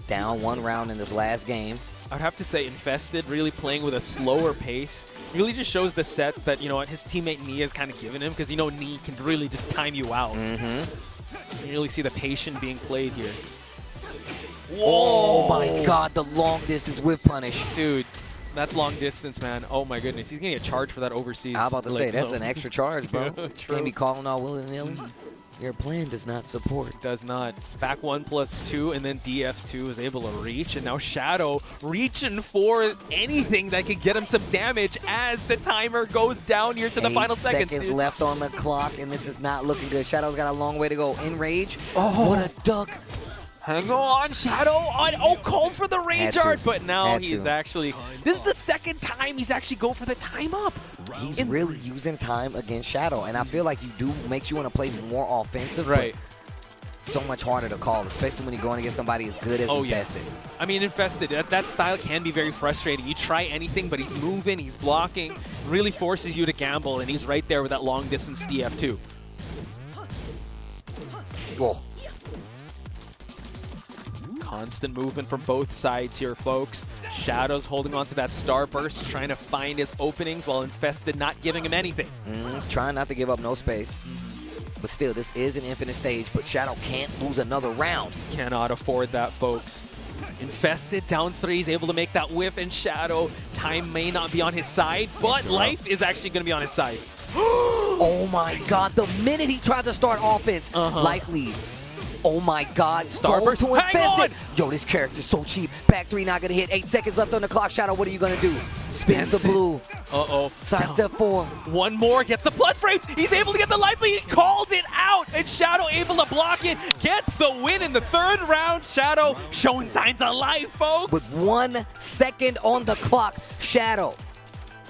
Down 1 round in this last game. I'd have to say Infested really playing with a slower pace. Really just shows the sets that, you know what, his teammate Nia has kind of given him, because, you know, Nia can really just time you out. You really see the patience being played here. Oh my god, the long distance whip punish. Dude, that's long distance, man. Oh my goodness. He's going to get charged for that overseas. I was about to say, that's an extra charge, bro. True. Can't be calling all willy-nilly. Your plan does not support. Does not. Back 1+2, and then DF2 is able to reach, and now Shadow reaching for anything that could get him some damage as the timer goes down here to the final seconds. 8 seconds left on the clock, and this is not looking good. Shadow's got a long way to go. In rage. Oh, what a duck. Hang on, Shadow on. Oh, called for the rage art, but now he's actually. This is the second time he's actually go for the time up. He's really using time against Shadow, and I feel like makes you want to play more offensive. Right. But so much harder to call, especially when you're going against somebody as good as Infested. Yeah. I mean, Infested, that style can be very frustrating. You try anything, but he's moving, he's blocking, really forces you to gamble, and he's right there with that long distance DF2. Whoa. Constant movement from both sides here, folks. Shadow's holding on to that Starburst, trying to find his openings, while Infested not giving him anything. Trying not to give up no space. But still, this is an infinite stage, but Shadow can't lose another round. Cannot afford that, folks. Infested down 3, is able to make that whiff, and Shadow, time may not be on his side, but life is actually going to be on his side. Oh my god, the minute he tried to start offense, life lead. Oh my god, Starburst to Infested. Yo, this character's so cheap. Back 3 not gonna hit. 8 seconds left on the clock. Shadow, what are you gonna do? Spins the blue. Side step 4. One more, gets the plus frames. He's able to get the life lead. He calls it out, and Shadow able to block it. Gets the win in the 3rd round. Shadow showing signs of life, folks. With 1 second on the clock, Shadow.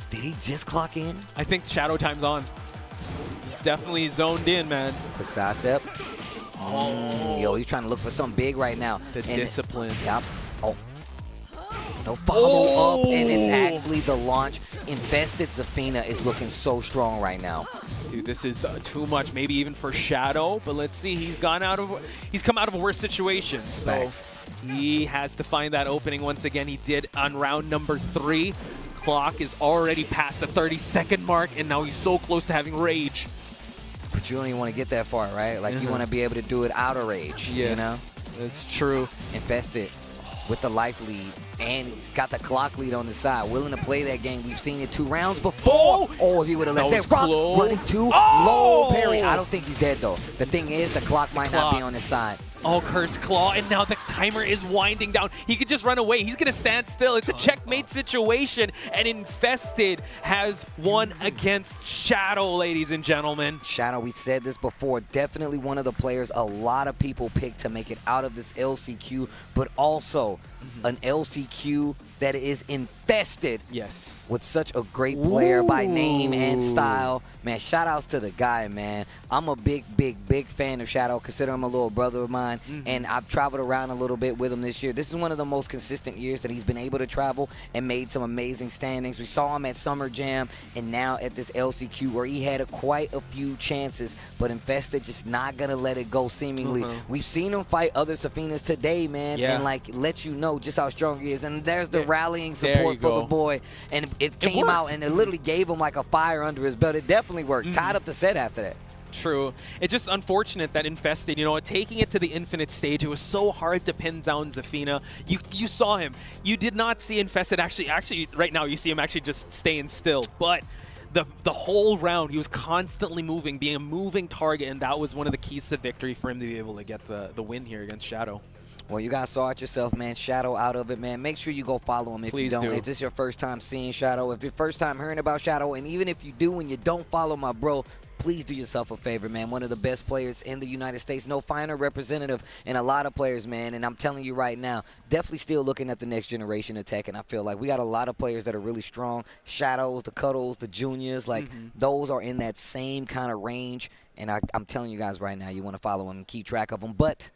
Did he just clock in? I think Shadow time's on. He's definitely zoned in, man. Quick side step. Yo, he's trying to look for something big right now. The discipline. Yep. Oh. No follow up, and it's actually the launch. Infested Zafina is looking so strong right now. Dude, this is too much, maybe even for Shadow, but let's see. He's come out of a worse situation. So he has to find that opening once again. He did on round number 3. Clock is already past the 30-second mark, and now he's so close to having rage. But you don't even want to get that far, right? Like, you want to be able to do it out of rage, you know? That's true. Infested with the life lead, and he's got the clock lead on the side. Willing to play that game. We've seen it 2 rounds before. Oh, if he would have let that rock running 2. Low parry. I don't think he's dead, though. The thing is, the clock might not be on his side. Oh, Cursed Claw, and now the timer is winding down. He could just run away. He's going to stand still. It's a checkmate situation, and Infested has won against Shadow, ladies and gentlemen. Shadow, we said this before, definitely one of the players a lot of people picked to make it out of this LCQ, but also an LCQ that is infested with such a great player by name and style. Man, shout outs to the guy, man. I'm a big fan of Shadow. Consider him a little brother of mine, and I've traveled around a little bit with him this year. This is one of the most consistent years that he's been able to travel and made some amazing standings. We saw him at Summer Jam and now at this LCQ where he had quite a few chances, but Infested just not going to let it go seemingly. We've seen him fight other Zafinas today, man, and like let you know just how strong he is. And there's the rallying support for the boy, and it came out and it literally gave him like a fire under his belt. It definitely worked. Tied up the set after that. True. It's just unfortunate that Infested, you know, taking it to the infinite stage, it was so hard to pin down Zafina. You saw him. You did not see Infested actually right now you see him actually just staying still. But the whole round, he was constantly moving, being a moving target, and that was one of the keys to victory for him to be able to get the win here against Shadow. Well, you guys saw it yourself, man. Shadow out of it, man. Make sure you go follow him if Please you don't. do. Is this your first time seeing Shadow? If your first time hearing about Shadow, and even if you do and you don't follow my bro, please do yourself a favor, man. One of the best players in the United States. No finer representative in a lot of players, man. And I'm telling you right now, definitely still looking at the next generation of Tekken. I feel like we got a lot of players that are really strong. Shadows, the Cuddles, the Juniors, like those are in that same kind of range. And I'm telling you guys right now, you want to follow them and keep track of them. But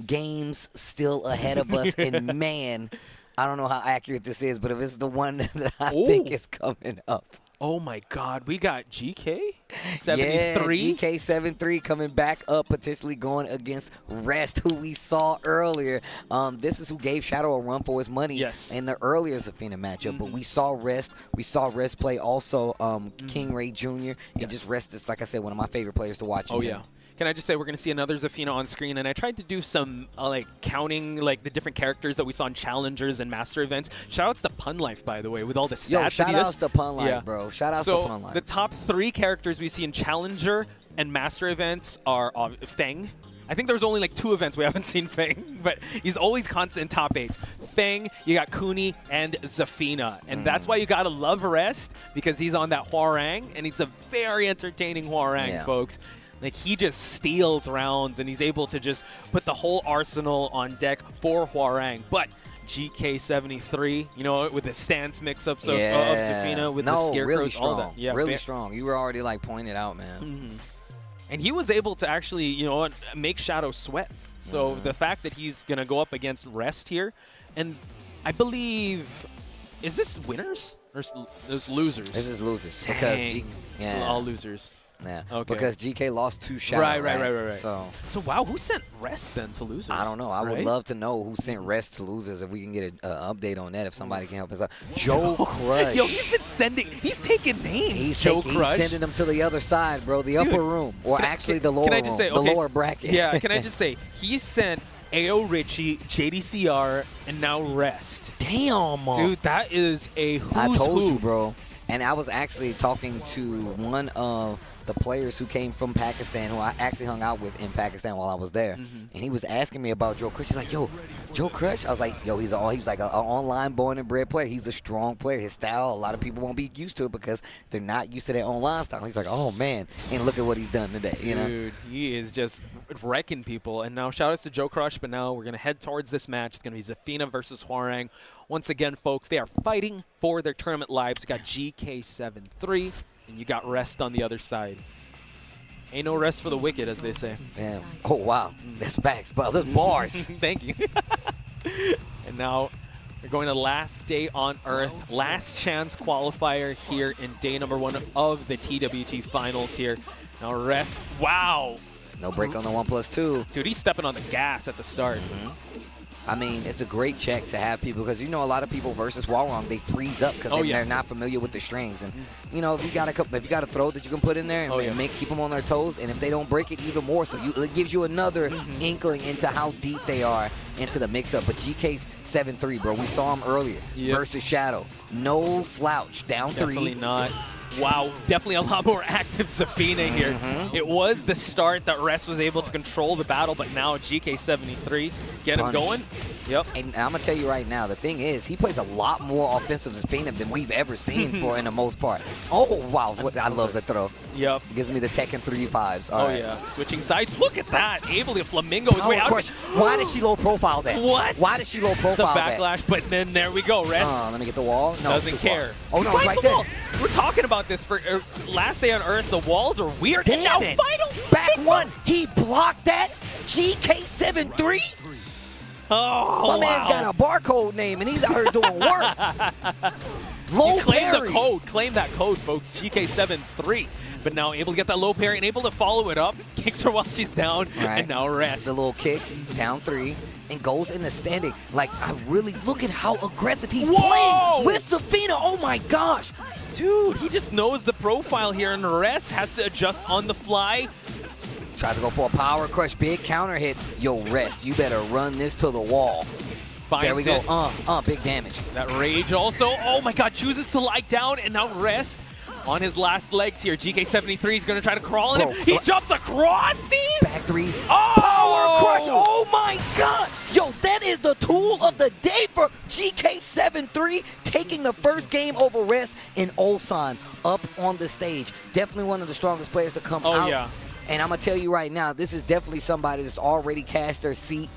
games still ahead of us. And, man, I don't know how accurate this is, but if it's the one that I think is coming up. Oh my God, we got GK73. Yeah, GK73 coming back up, potentially going against Rest, who we saw earlier. This is who gave Shadow a run for his money in the earlier Zafina matchup. But we saw Rest. We saw Rest play also King Ray Jr. And just Rest is, like I said, one of my favorite players to watch. Oh, yeah. Can I just say we're going to see another Zafina on screen, and I tried to do some like counting like the different characters that we saw in Challengers and Master Events. Shoutouts to Pun Life, by the way, with all the stats. Yo, shoutouts to Pun Life, bro. Shoutouts to Pun Life. The top 3 characters we see in Challenger and Master Events are Feng. I think there's only like 2 events we haven't seen Feng, but he's always constant in top 8. Feng, you got Kuni, and Zafina. And that's why you got to love Rest, because he's on that Hwoarang, and he's a very entertaining Hwoarang, folks. Like, he just steals rounds, and he's able to just put the whole arsenal on deck for Hwoarang. But GK73, you know, with the stance mix-ups of Zafina, with the scarecrows, really strong. all that. Yeah, really strong. You were already, like, pointing it out, man. And he was able to actually, you know, make Shadow sweat. So the fact that he's going to go up against Rest here, and I believe, is this winners? Or there's losers? This is losers. Dang. Because all losers. Yeah, okay. Because GK lost 2 Shadow. Right. So wow, who sent Rest then to losers? I don't know. I would love to know who sent Rest to losers. If we can get an update on that, if somebody can help us out. Joecrush. Yo, he's taking names. He's sending them to the other side, bro. The upper room, or actually the lower room, the lower bracket. Yeah, can I just say he sent Ayorichie, JDCR, and now Rest. Damn, dude, that is a who's I told who. you, bro. And I was actually talking to one of the players who came from Pakistan, who I actually hung out with in Pakistan while I was there. And he was asking me about Joecrush. He's like, yo, Joecrush? I was like, yo, he was like an online born and bred player. He's a strong player. His style, a lot of people won't be used to it because they're not used to their online style. He's like, oh, man. And look at what he's done today, you know? Dude, he is just wrecking people. And now shout outs to Joecrush, but now we're going to head towards this match. It's going to be Zafina versus Hwoarang. Once again, folks, they are fighting for their tournament lives. You got GK73, and you got Rest on the other side. Ain't no rest for the wicked, as they say. Damn. Oh, wow. That's facts, bro. Those bars. Thank you. And now we're going to last day on Earth. Last chance qualifier here in day number 1 of the TWT finals here. Now Rest. Wow. No break on the 1+2. Dude, he's stepping on the gas at the start. I mean, it's a great check to have people because, you know, a lot of people versus Hwoarang, they freeze up because they're not familiar with the strings. And, you know, if you got a throw that you can put in there and keep them on their toes, and if they don't break it, even more. So it gives you another inkling into how deep they are into the mix-up. But GK's 7-3, bro. We saw him earlier versus Shadow. No slouch. Down 3. Definitely not. Wow, definitely a lot more active Zafina here. It was the start that Rest was able to control the battle, but now GK73 get him going. Yep. And I'm going to tell you right now, the thing is, he plays a lot more offensive Zafina than we've ever seen for in the most part. Oh, wow. I love the throw. Yep. Gives me the Tekken 3 vibes. All right. Yeah. Switching sides. Look at that. Able to flamingo his way out. Why did she low profile that? What? Why did she low profile that? The backlash, but then there we go. Rest. Let me get the wall. No, doesn't care. Oh, no, right there. We're talking about this for last day on Earth. The walls are weird. Damn and now it. final. Back 1. He blocked that. GK73. Oh, my man's got a barcode name, and he's out here doing work. Low claim parry. the code. Claim that code, folks. GK73. But now able to get that low parry and able to follow it up. Kicks her while she's down, and now Rest. The little kick, down 3, and goes in the standing. Like, I really look at how aggressive he's playing with Zafina. Oh, my gosh. Dude, he just knows the profile here, and Rest has to adjust on the fly. Tries to go for a power crush, big counter hit. Yo, Rest, you better run this to the wall. Finds there we go. Big damage. That rage also. Oh my God, chooses to lie down, and now Rest On his last legs here, GK73 is going to try to crawl on him. Bro, He jumps across, Steve! Back three. Oh! Power crush. Oh my God. Yo, that is the tool of the day for GK73, taking the first game over Rest and Ulsan up on the stage. Definitely one of the strongest players to come out. Oh, yeah. And I'm going to tell you right now, this is definitely somebody that's already cast their seat.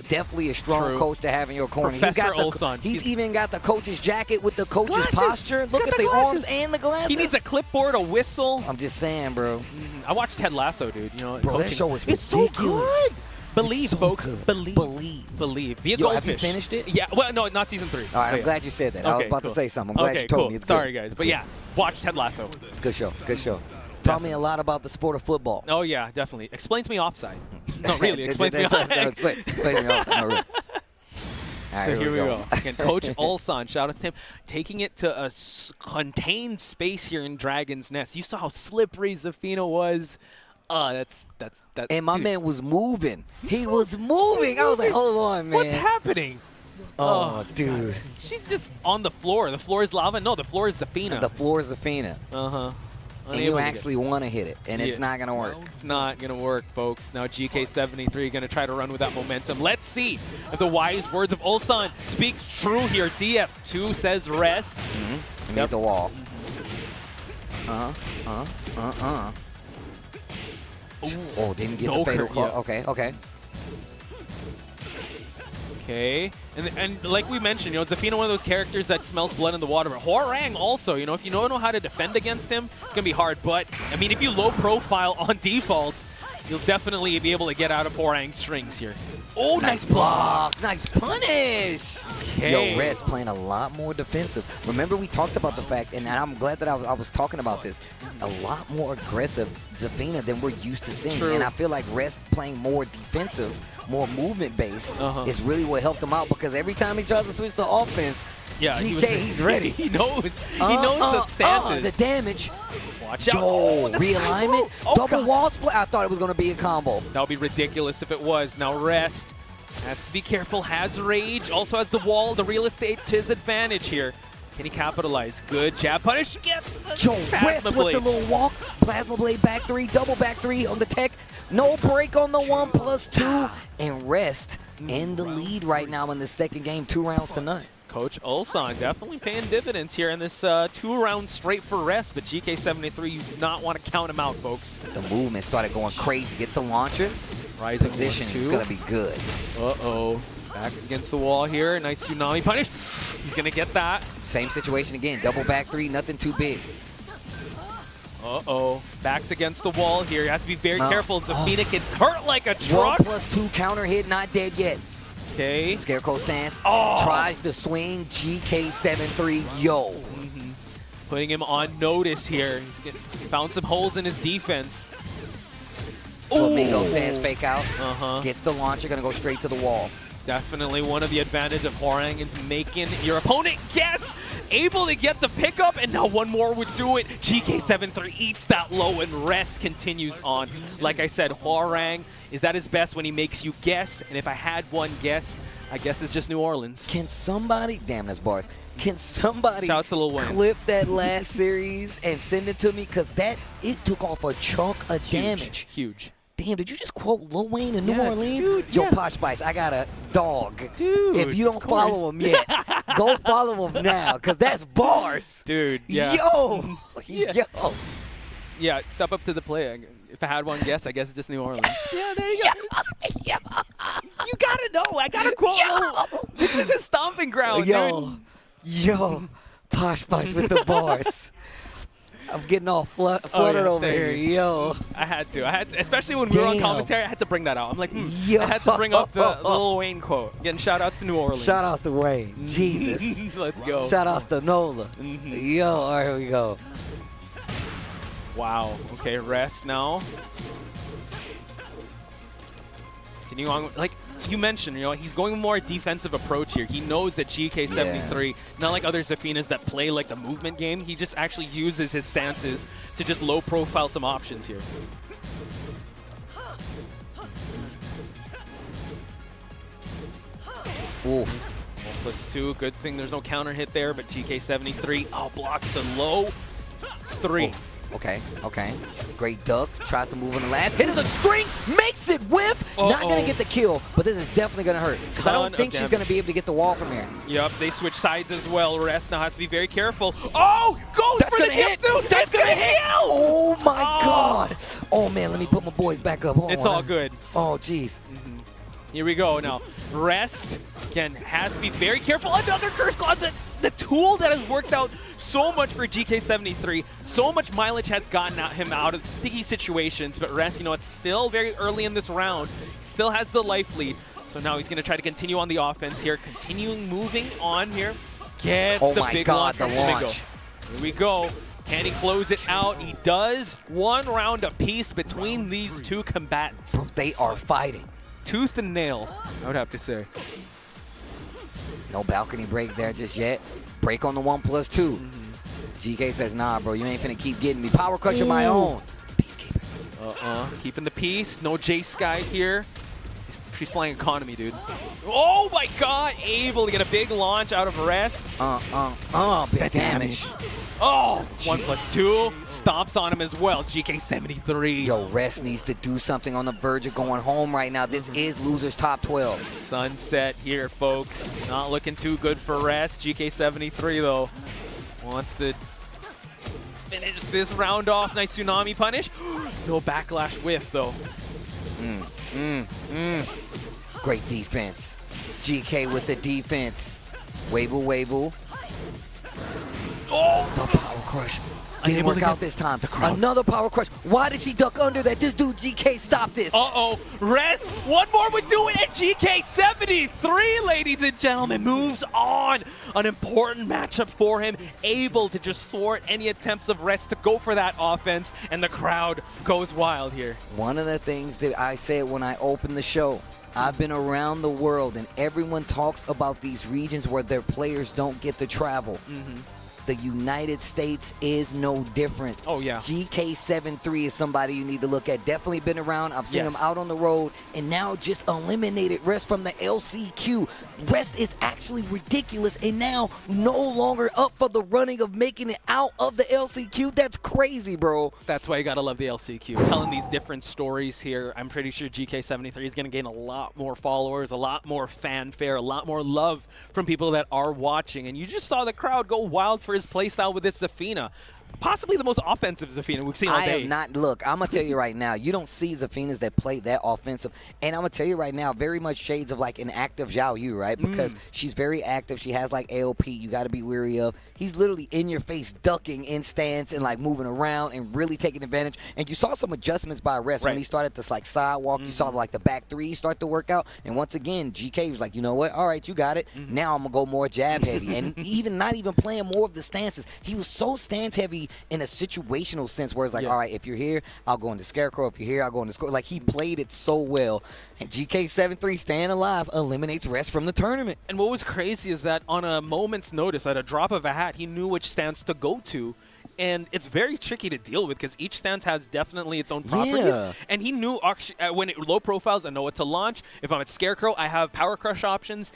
Definitely a strong True. coach to have in your corner. Professor Ulsan. He's even got the coach's jacket with the coach's Glasses. posture. He's Look got at the the glasses. arms and the glasses. He needs a clipboard, a whistle. I'm just saying, bro. I watched Ted Lasso, dude. You know, Bro, that coaching. show was It's so ridiculous. good. Believe, It's so folks. good. Believe. Believe. Believe. Be a Yo, goldfish. have you finished it? Yeah. Well, no, not season 3. All right, I'm Yeah. glad you said that. I was Okay, about cool. to say something. I'm glad Okay, you told cool. me. It's Sorry, good. guys. It's But good. yeah, watch Ted Lasso. Good show. Good show. Taught me a lot about the sport of football. Oh, yeah, definitely. Explain to me offside. No, really. Explain to me Explain offside. to me offside. No, really. All right, So here we go. Again, Coach Ulsan, shout out to him, taking it to a contained space here in Dragon's Nest. You saw how slippery Zafina was. That's And my dude, man was moving. He was moving. I was like, hold on, man. what's happening? Oh, dude. She's just on the floor. The floor is lava. No, the floor is Zafina. The floor is Zafina. Uh-huh. And you actually want to hit it, and it's Yeah. not going to work. It's not going to work, folks. Now GK73 going to try to run with that momentum. Let's see if the wise words of Ulsan speaks true here. DF2 says rest. You made the wall. Oh, didn't get No the fatal cur- call. yeah. Okay, okay. Okay, and like we mentioned, you know, Zafina, one of those characters that smells blood in the water. But Hwoarang also, you know, if you don't know how to defend against him, it's gonna be hard. But I mean, if you low profile on default, you'll definitely be able to get out of Hwoarang's strings here. Oh, Nice block. Nice punish. Okay. Yo, Red's playing a lot more defensive. Remember, we talked about the fact, and I'm glad that I was talking about this, a lot more aggressive Zafina than we're used to seeing. True. And I feel like Red's playing more defensive, more movement-based is really what helped him out, because every time he tries to switch to offense, Yeah, he's ready. He knows. He knows the stances. The damage. Watch out. Yo, the realignment. side roll. Oh, Double God. wall split. I thought it was going to be a combo. That would be ridiculous if it was. Now Rest has to be careful. Has rage. Also has the wall, the real estate to his advantage here. Can he capitalize? Good jab punish. Gets the Joe Rest Plasma with Blade. the little walk. Plasma Blade back three. Double back three on the tech. No break on the 1+2. And Rest in the lead right now in the second game. 2 rounds to none. Coach Ulsan definitely paying dividends here in this 2-round straight for Rest, but GK73, you do not want to count him out, folks. The movement started going crazy. Gets the launcher. Rising Position is 1-2. going to be good. Uh-oh. Back against the wall here. Nice tsunami punish. He's going to get that. Same situation again. Double back three. Nothing too big. Uh-oh. Back's against the wall here. He has to be very Oh. careful. Zafina can hurt like a truck. 1+2 counter hit. Not dead yet. Okay. Scarecrow stance. Oh. Tries to swing. GK73. Yo. Putting him on notice here. Found some holes in his defense. Flamingo stance fake out. Uh-huh. Gets the launcher. Going to go straight to the wall. Definitely one of the advantage of Hwoarang is making your opponent guess. Able to get the pickup, and now one more would do it. GK73 eats that low, and Rest continues on. Like I said, Hwoarang is at his best when he makes you guess, and if I had one guess, I guess it's just New Orleans. Can somebody, damn, that's bars. Can somebody Shout out to Lil Wayne. clip that last series and send it to me? Because it took off a chunk of damage. Huge. Damn, did you just quote Lil Wayne in New Yeah, Orleans? dude, Yo, yeah. Posh Spice, I got a dog. Dude, if you don't of follow course. him yet, go follow him now, because that's bars. Dude, yeah. Yo. Yeah. Yo. Yeah, step up to the plate. If I had one guess, I guess it's just New Orleans. Yeah, there you go. Yo. You gotta know. I gotta quote. Yo. This is his stomping ground, Yo. dude. Yo. Posh Spice with the bars. I'm getting all fluttered over thank here. you. Yo. I had to, especially when we were on Damn. commentary, I had to bring that out. I'm like, Yo. I had to bring up the Lil Wayne quote. Again, shout outs to New Orleans. Shout outs to Wayne. Jesus. Let's go. Shout outs to Nola. Mhm. Yo, all right, here we go. Wow. Okay, Rest now. Continue on. Like you mentioned, you know, he's going with more defensive approach here. He knows that GK73, not like other Zafinas that play like the movement game, he just actually uses his stances to just low profile some options here. Oof. 1+2, good thing there's no counter hit there, but GK73, blocks the low. 3. Okay. Great duck. Tries to move on the last. Hit of the string. Makes it whiff. Not going to get the kill, but this is definitely going to hurt. Because I don't think she's going to be able to get the wall from here. Yep, they switch sides as well. Rest now has to be very careful. Oh, goes That's for the gonna hit. tip, too. That's going to hit. Oh, my God. Oh, man, let me put my boys back up. Hold It's on. all good. Oh, jeez. Here we go now. Rest, again, has to be very careful. Another Curse Claw, the tool that has worked out so much for GK73. So much mileage has gotten him out of sticky situations, but Rest, you know, it's still very early in this round. Still has the life lead. So now he's going to try to continue on the offense here. Continuing moving on here. Gets Oh the my big God, launch from the Flamingo. launch. Here we go. Can he close it out? He does. 1 round apiece between these two combatants. Bro, they are fighting. Tooth and nail, I would have to say. No balcony break there just yet. Break on the 1+2. GK says, nah, bro, you ain't finna keep getting me. Power crush of my own. Peacekeeper. Keeping the peace. No J Sky here. She's playing economy, dude. Oh my God! Able to get a big launch out of Rest. Big damage. Oh, 1+2. Stomps on him as well. GK73. Yo, Rest needs to do something on the verge of going home right now. This is losers top 12. Sunset here, folks. Not looking too good for Rest. GK73, though, wants to finish this round off. Nice tsunami punish. No backlash whiff, though. Great defense. GK with the defense. Wable. Oh! The power crush. Didn't Unable work to out get this time. Another power crush. Why did she duck under that? This dude GK, stop this. Uh-oh. Rest. One more would do it. And GK73, ladies and gentlemen, moves on. An important matchup for him. Able to just thwart any attempts of Rest to go for that offense. And the crowd goes wild here. One of the things that I said when I opened the show, I've been around the world and everyone talks about these regions where their players don't get to travel. The United States is no different. Oh, yeah. GK73 is somebody you need to look at. Definitely been around. I've seen him out on the road, and now just eliminated Rest from the LCQ. Rest is actually ridiculous, and now no longer up for the running of making it out of the LCQ. That's crazy, bro. That's why you gotta love the LCQ. Telling these different stories here, I'm pretty sure GK73 is gonna gain a lot more followers, a lot more fanfare, a lot more love from people that are watching. And you just saw the crowd go wild for his playstyle with this Zafina. Possibly the most offensive Zafina we've seen all day. I am not. Look, I'm going to tell you right now, you don't see Zafinas that play that offensive. And I'm going to tell you right now, very much shades of like an active Zhao Yu, right? Because she's very active. She has like AOP you got to be weary of. He's literally in your face, ducking in stance and like moving around and really taking advantage. And you saw some adjustments by Rest when he started to like sidewalk. You saw like the back three start to work out. And once again, GK was like, you know what? All right, you got it. Now I'm going to go more jab heavy. And even not even playing more of the stances. He was so stance heavy in a situational sense where it's like, all right, if you're here, I'll go into Scarecrow. If you're here, I'll go into Scarecrow. Like, he played it so well. And GK73, staying alive, eliminates Rest from the tournament. And what was crazy is that on a moment's notice, at a drop of a hat, he knew which stance to go to. And it's very tricky to deal with because each stance has definitely its own properties. Yeah. And he knew when it low profiles, I know what to launch. If I'm at Scarecrow, I have Power Crush options.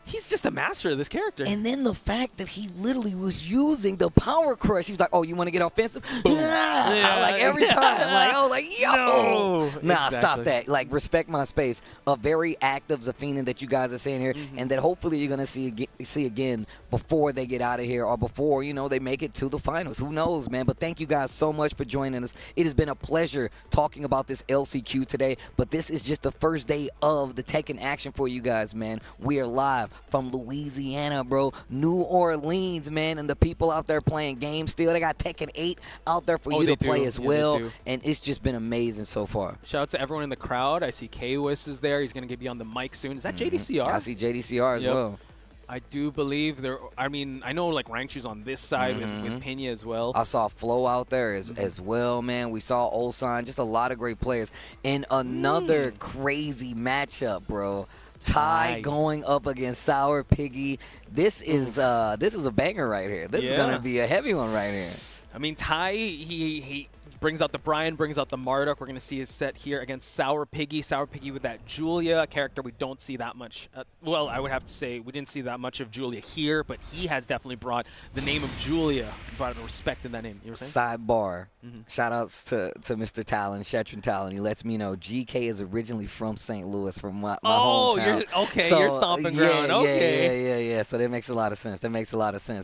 He's just a master of this character. And then the fact that he literally was using the Power Crush. He was like, oh, you want to get offensive? Yeah. Like, every time. Like, oh, like, yo. No. Nah, Exactly. stop that. Like, respect my space. A very active Zafina that you guys are seeing here, and that hopefully you're going to see again before they get out of here or before, you know, they make it to the finals. Who knows, man? But thank you guys so much for joining us. It has been a pleasure talking about this LCQ today, but this is just the first day of the Tekken action for you guys, man. We are live from Louisiana, bro. New Orleans, man, and the people out there playing games still. They got Tekken 8 out there for you to play as well, and it's just been amazing so far. Shout out to everyone in the crowd. I see Kwis is there. He's going to be on the mic soon. Is that JDCR? I see JDCR as well. I do believe there. I mean, I know like Rangshu's on this side with Pena as well. I saw Flo out there as well, man. We saw Ulsan, just a lot of great players. And another crazy matchup, bro. Ty going up against Sourpiggy. This is a banger right here. This is gonna be a heavy one right here. I mean, Ty, he brings out the Bryan, brings out the Marduk. We're going to see his set here against Sourpiggy. Sourpiggy with that Julia, a character we don't see that much. Well, I would have to say we didn't see that much of Julia here, but he has definitely brought the name of Julia, brought respect in that name. You were saying? Sidebar. Shout outs to Mr. Talon, Shetron Talon. He lets me know GK is originally from St. Louis, from my hometown. You're stomping ground. Yeah. So that makes a lot of sense.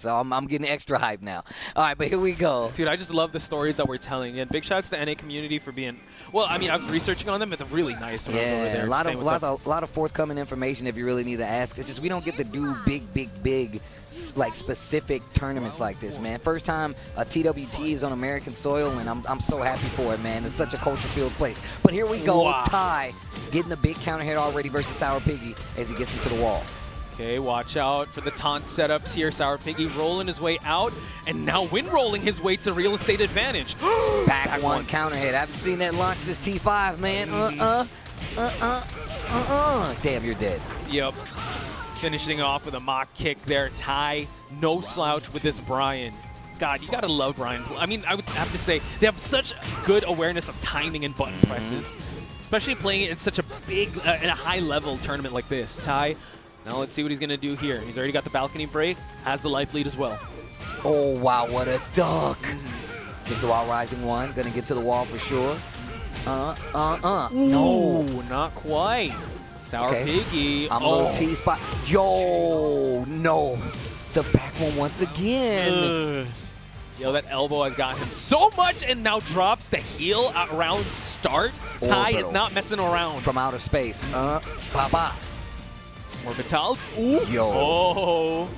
So I'm getting extra hype now. All right, but here we go. Dude, I just love the stories that we're telling. And big shouts to the NA community for being, well, I mean, I was researching on them, but they're really nice. Over there. A lot of forthcoming information if you really need to ask. It's just we don't get to do big, like specific tournaments like this, man. First time a TWT is on American soil, and I'm so happy for it, man. It's such a culture-filled place. But here we go. Wow. Ty getting a big counter hit already versus Sourpiggy as he gets into the wall. Okay, watch out for the taunt setups here. Sourpiggy rolling his way out, and now wind-rolling his way to real estate advantage. Back one counter hit. I haven't seen that launch since T5, man. Damn, you're dead. Yep. Finishing off with a mock kick there. Ty, no slouch with this Bryan. God, you gotta love Bryan. I mean, I would have to say they have such good awareness of timing and button presses, especially playing it in such a big, in a high-level tournament like this. Ty, now let's see what he's gonna do here. He's already got the balcony break, has the life lead as well. Oh wow, what a duck! Gets the wall rising one, gonna get to the wall for sure. No, not quite. Sourpiggy. I'm a little T-spot. Yo, no. The back one once again. Yo, that elbow has got him so much, and now drops the heel around start. Ty is not messing around. From outer space. Ba-ba. Orbitals. Ooh. Yo. Oh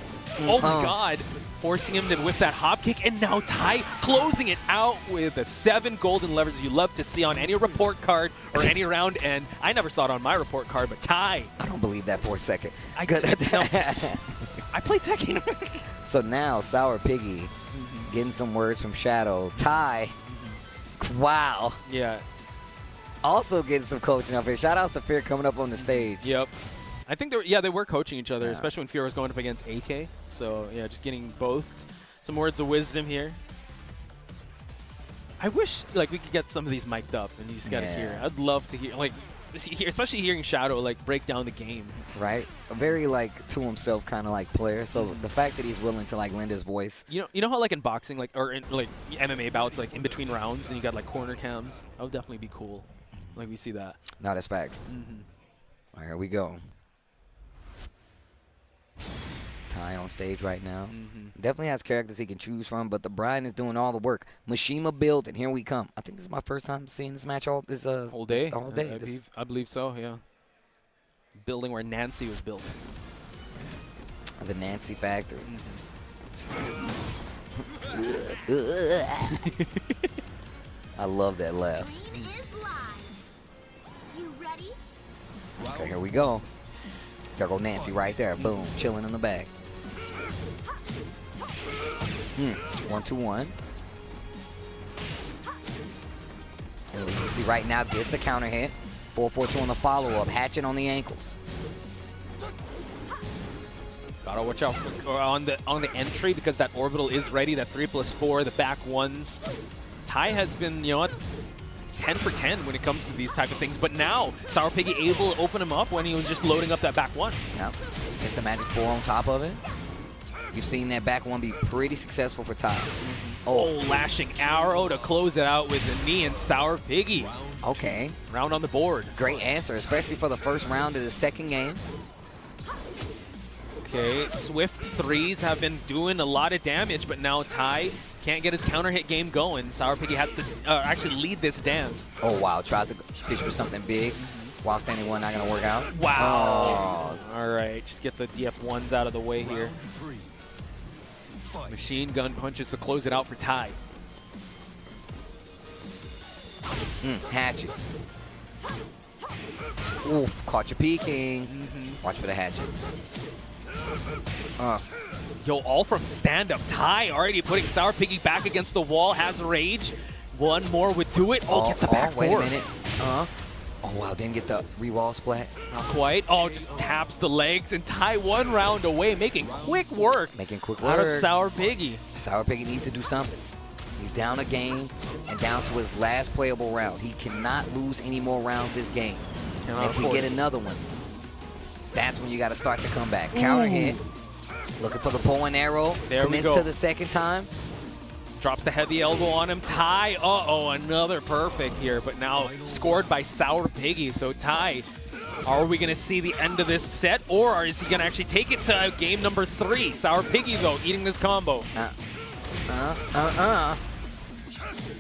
my God. Forcing him to whip that hop kick, and now Ty closing it out with the 7 golden levers you love to see on any report card or any round, and I never saw it on my report card, but Ty. I don't believe that for a second. I play Tekken. So now Sourpiggy getting some words from Shadow. Ty, wow. Yeah. Also getting some coaching up here. Shout outs to Fear coming up on the stage. Yep. I think they were coaching each other, especially when Fear was going up against AK. So, yeah, just getting both some words of wisdom here. I wish, like, we could get some of these mic'd up and you just got to hear. I'd love to hear, like, especially hearing Shadow, like, break down the game. Right? A very, like, to himself kind of, like, player. So the fact that he's willing to, like, lend his voice. You know how, like, in boxing, like, or in, like, MMA bouts, like, in between rounds and you got, like, corner cams? That would definitely be cool. Like, we see that. No, that's facts. All right, here we go. Ty on stage right now. Definitely has characters he can choose from, but the Bryan is doing all the work. Mishima built, and here we come. I think this is my first time seeing this match all day. All day. I believe so. Yeah. Building where Nancy was built. The Nancy factory. I love that laugh. You ready? Okay, here we go. There go Nancy right there. Boom. Chilling in the back. 1-2-1. And you see right now gets the counter hit. 4-4-2 on the follow-up. Hatching on the ankles. Gotta watch out on the entry because that orbital is ready. That 3+4, the back ones. Ty has been, 10 for 10 when it comes to these type of things. But now, Sourpiggy able to open him up when he was just loading up that back one. Yep. Gets the magic 4 on top of it. You've seen that back one be pretty successful for Ty. Oh, lashing arrow to close it out with the knee, and Sourpiggy. Okay. Round on the board. Great answer, especially for the first round of the second game. Okay, swift threes have been doing a lot of damage, but now Ty can't get his counter hit game going. Sourpiggy has to actually lead this dance. Oh, wow. Tries to fish for something big. While standing one not going to work out. Wow. Oh. All right, just get the DF1s out of the way here. Machine gun punches to close it out for Ty. Hatchet. Oof, caught you peeking. Watch for the hatchet. Yo, all from stand-up. Ty already putting Sourpiggy back against the wall, has rage. One more would do it. Oh, get the back wait four. a minute. Oh, wow, didn't get the re-wall splat. Not quite. Oh, just taps the legs, and Ty 1 round away, making quick work. Making quick work. Out of Sourpiggy. Sourpiggy needs to do something. He's down a game and down to his last playable round. He cannot lose any more rounds this game. And if we get another one, that's when you got to start the comeback. Counter hit. Looking for the bow and arrow. There we Commits go. to the second time. Drops the heavy elbow on him. Ty, uh-oh, another perfect here, but now scored by Sourpiggy. So Ty, are we going to see the end of this set, or is he going to actually take it to game number 3? Sourpiggy, though, eating this combo.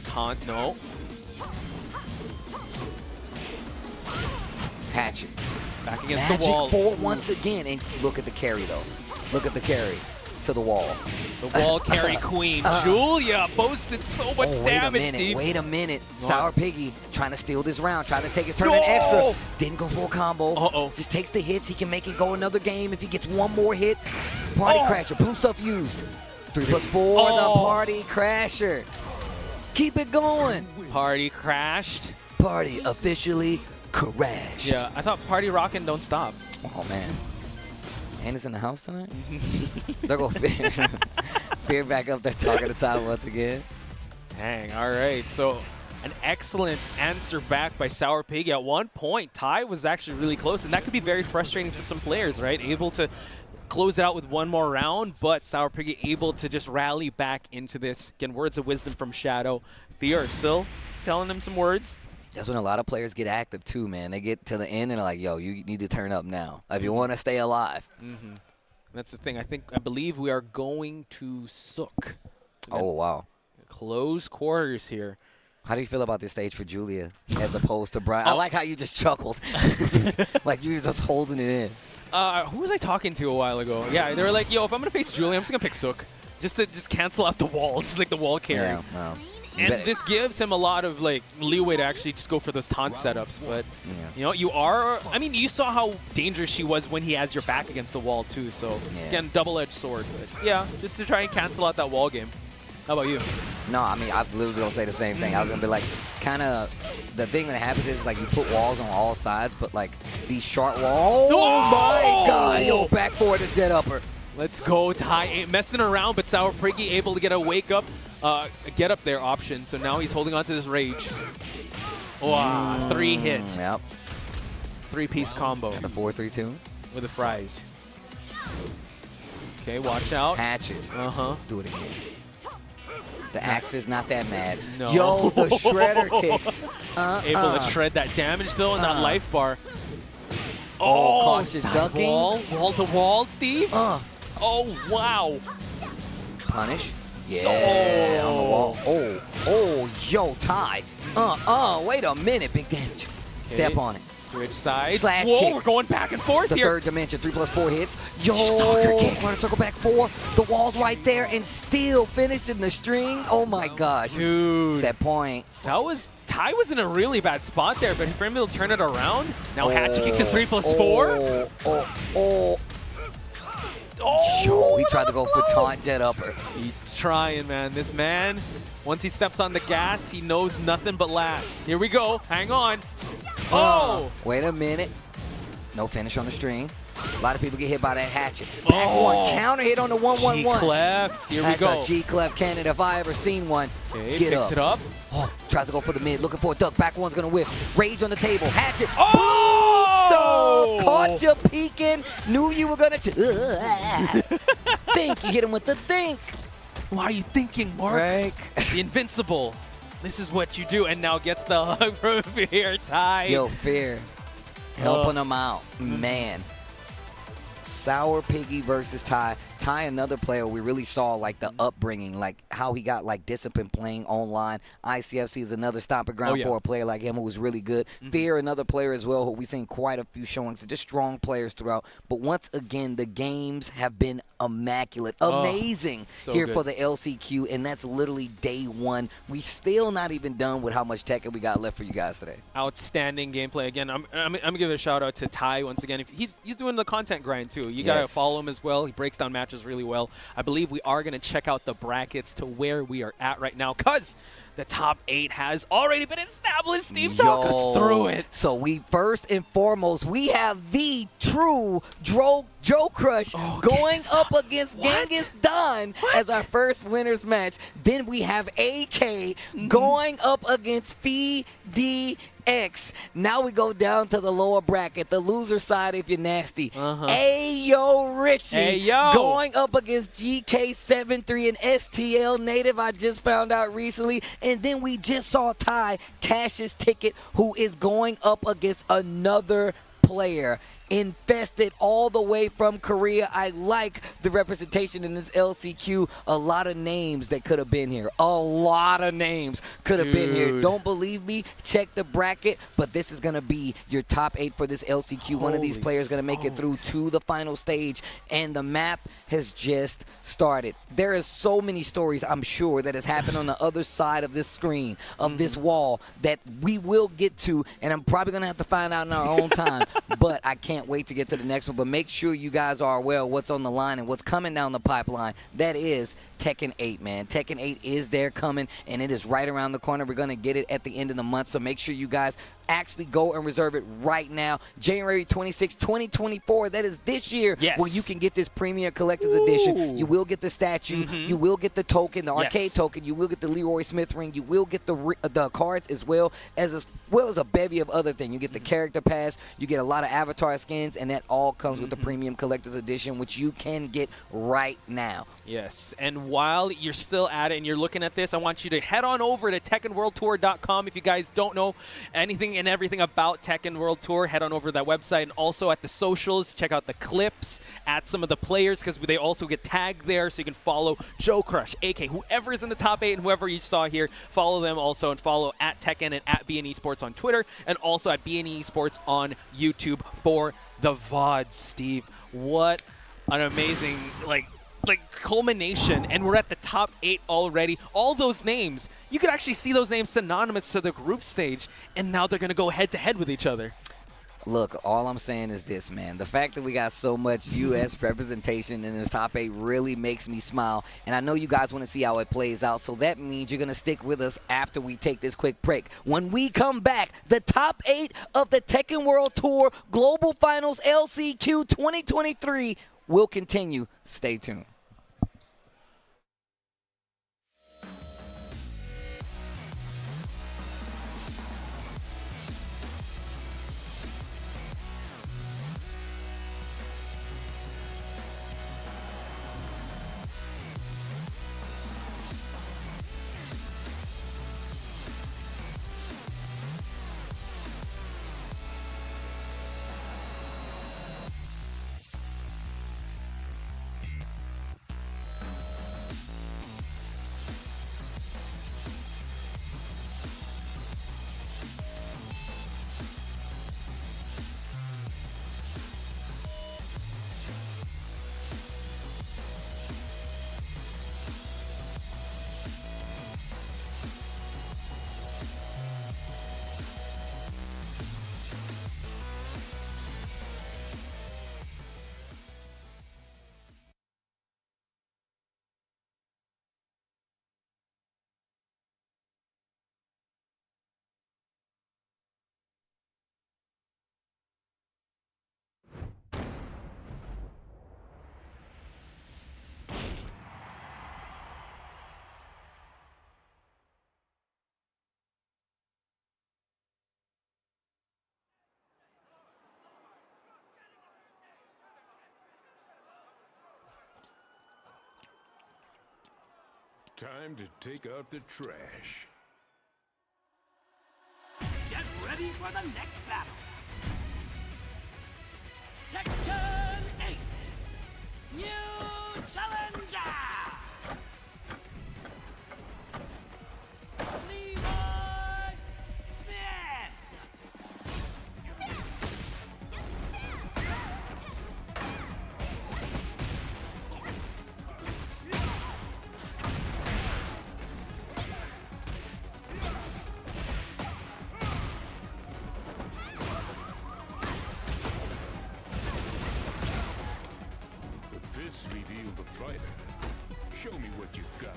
Taunt, no. Hatchet. Back against Magic the wall. 4 once again. And look at the carry, though. Look at the carry to the wall. The wall carry queen. Julia posted so much damage, Steve. Wait a minute. Sourpiggy trying to steal this round, trying to take his turn in extra. Didn't go for a combo. Just takes the hits. He can make it go another game if he gets one more hit. Party Crasher. Blue stuff used. 3+4. The Party Crasher. Keep it going. Party crashed. Party officially crashed. Yeah, I thought party rockin' don't stop. Oh, man. And it's in the house tonight? There go Fear. Fear back up there talking to Ty once again. Dang, all right. So an excellent answer back by Sourpiggy. At one point, Ty was actually really close, and that could be very frustrating for some players, right? Able to close it out with one more round, but Sourpiggy able to just rally back into this. Again, words of wisdom from Shadow. Fear still telling him some words. That's when a lot of players get active too, man. They get to the end and they're like, yo, you need to turn up now if you want to stay alive. That's the thing. I believe we are going to Sook. Oh, wow. Close quarters here. How do you feel about this stage for Julia as opposed to Bryan? I like how you just chuckled. Like you were just holding it in. Who was I talking to a while ago? Yeah, they were like, yo, if I'm going to face Julia, I'm just going to pick Sook. Just to cancel out the walls, like the wall carry. Yeah, no. And this gives him a lot of like leeway to actually just go for those taunt setups. But you know, I mean, you saw how dangerous she was when he has your back against the wall too. So again, double-edged sword. But yeah, just to try and cancel out that wall game. How about you? No, I mean, I literally don't say the same thing. I was gonna be like, kind of, the thing that happens is like you put walls on all sides, but like these sharp walls. Oh my God! Yo, back forward to jet upper. Let's go, Ty. Messing around, but Sourpiggy able to get a wake up, get up there option. So now he's holding on to this rage. Wow, 3 hits. Yep. 3-piece combo. And a 4-3-2 with the fries. Okay, watch out. Hatchet. Do it again. The axe is not that mad. No. Yo, the shredder kicks. Able to shred that damage though, and that life bar. Cautious ducking. Wall to wall, Steve. Oh, wow. Punish. Yeah, on the wall. Oh, yo, Ty. Wait a minute. Big damage. Step on it. Switch sides. Slash Whoa, kick. we're going back and forth the here. Third dimension, 3+4 hits. Yo, want to circle back 4. The wall's right there and still finishing the string. Oh my gosh. Dude. Set point. Ty was in a really bad spot there, but for him to turn it around. Now Hatchet kick to 3+4. Yo, he tried to go for taunt jet upper. He's trying, man. This man, once he steps on the gas, he knows nothing but last. Here we go. Hang on. Wait a minute. No finish on the string. A lot of people get hit by that hatchet. Back one. Counter hit on the 1-1-1. G-Clef. Here we go. That's a G-Clef cannon if I ever seen one. Okay, Get picks it up. Tries to go for the mid. Looking for a duck. Back one's going to whiff. Rage on the table. Hatchet. Stuff. Caught you peeking. Knew you were going to. Think. You hit him with the think. Why are you thinking, Mark? Right. The invincible. This is what you do. And now gets the hug from Fear, Ty. Yo, Fear. Helping him out. Man. Sourpiggy versus Ty. Ty, another player we really saw like the upbringing, like how he got like discipline playing online. ICFC is another stomping ground for a player like him who was really good. Fear, another player as well who we've seen quite a few showings. Just strong players throughout. But once again, the games have been immaculate, amazing here for the LCQ, and that's literally day one. We still not even done with how much tech we got left for you guys today. Outstanding gameplay. Again, I'm gonna give a shout out to Ty once again. He's doing the content grind too. You gotta follow him as well. He breaks down matches really well. I believe we are going to check out the brackets to where we are at right now because the top 8 has already been established. Steve, talk us through it. So we first and foremost, we have the true Joecrush going up against Genghis Dunn as our first winners match. Then we have AK going up against Phi-DX. Now we go down to the lower bracket, the loser side if you're nasty. Ayorichie going up against GK73, an STL native I just found out recently. And then we just saw Ty cash his ticket, who is going up against another player. Infested all the way from Korea. I like the representation in this LCQ. A lot of names that could have been here. A lot of names could have been here. Don't believe me? Check the bracket. But this is going to be your top 8 for this LCQ. One of these players going to make it through to the final stage. And the map has just started. There is so many stories, I'm sure, that has happened on the other side of this screen, of this wall, that we will get to. And I'm probably going to have to find out in our own time. But I can't wait to get to the next one. But make sure you guys are aware of what's on the line and what's coming down the pipeline. That is Tekken 8, man. Tekken 8 is there coming, and it is right around the corner. We're going to get it at the end of the month, so make sure you guys actually go and reserve it right now. January 26, 2024. That is this year where you can get this Premier Collector's Edition. You will get the statue. You will get the token, the arcade token. You will get the Leroy Smith ring. You will get the cards as well as a bevy of other things. You get the character pass. You get a lot of avatar skins, and that all comes with the Premium Collector's Edition, which you can get right now. Yes, and while you're still at it and you're looking at this, I want you to head on over to TekkenWorldTour.com. If you guys don't know anything and everything about Tekken World Tour, head on over to that website. And also at the socials, check out the clips at some of the players, because they also get tagged there, so you can follow Joecrush, AK, whoever is in the top 8 and whoever you saw here. Follow them also, and follow at Tekken and at BN Esports on Twitter, and also at BN Esports on YouTube for the VODs. Steve, what an amazing like culmination, and we're at the top 8 already. All those names, you could actually see those names synonymous to the group stage, and now they're going to go head-to-head with each other. Look, all I'm saying is this, man. The fact that we got so much U.S. representation in this top 8 really makes me smile. And I know you guys want to see how it plays out, so that means you're going to stick with us after we take this quick break. When we come back, the top 8 of the Tekken World Tour Global Finals LCQ 2023 will continue. Stay tuned. Time to take out the trash. Get ready for the next battle. Tekken 8. New challenger. Leroy Smith. This reveal the fighter. Show me what you got.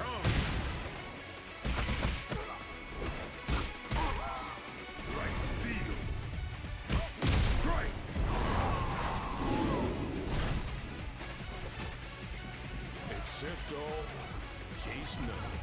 tongue. Like steel. Strike. Except all, chase none.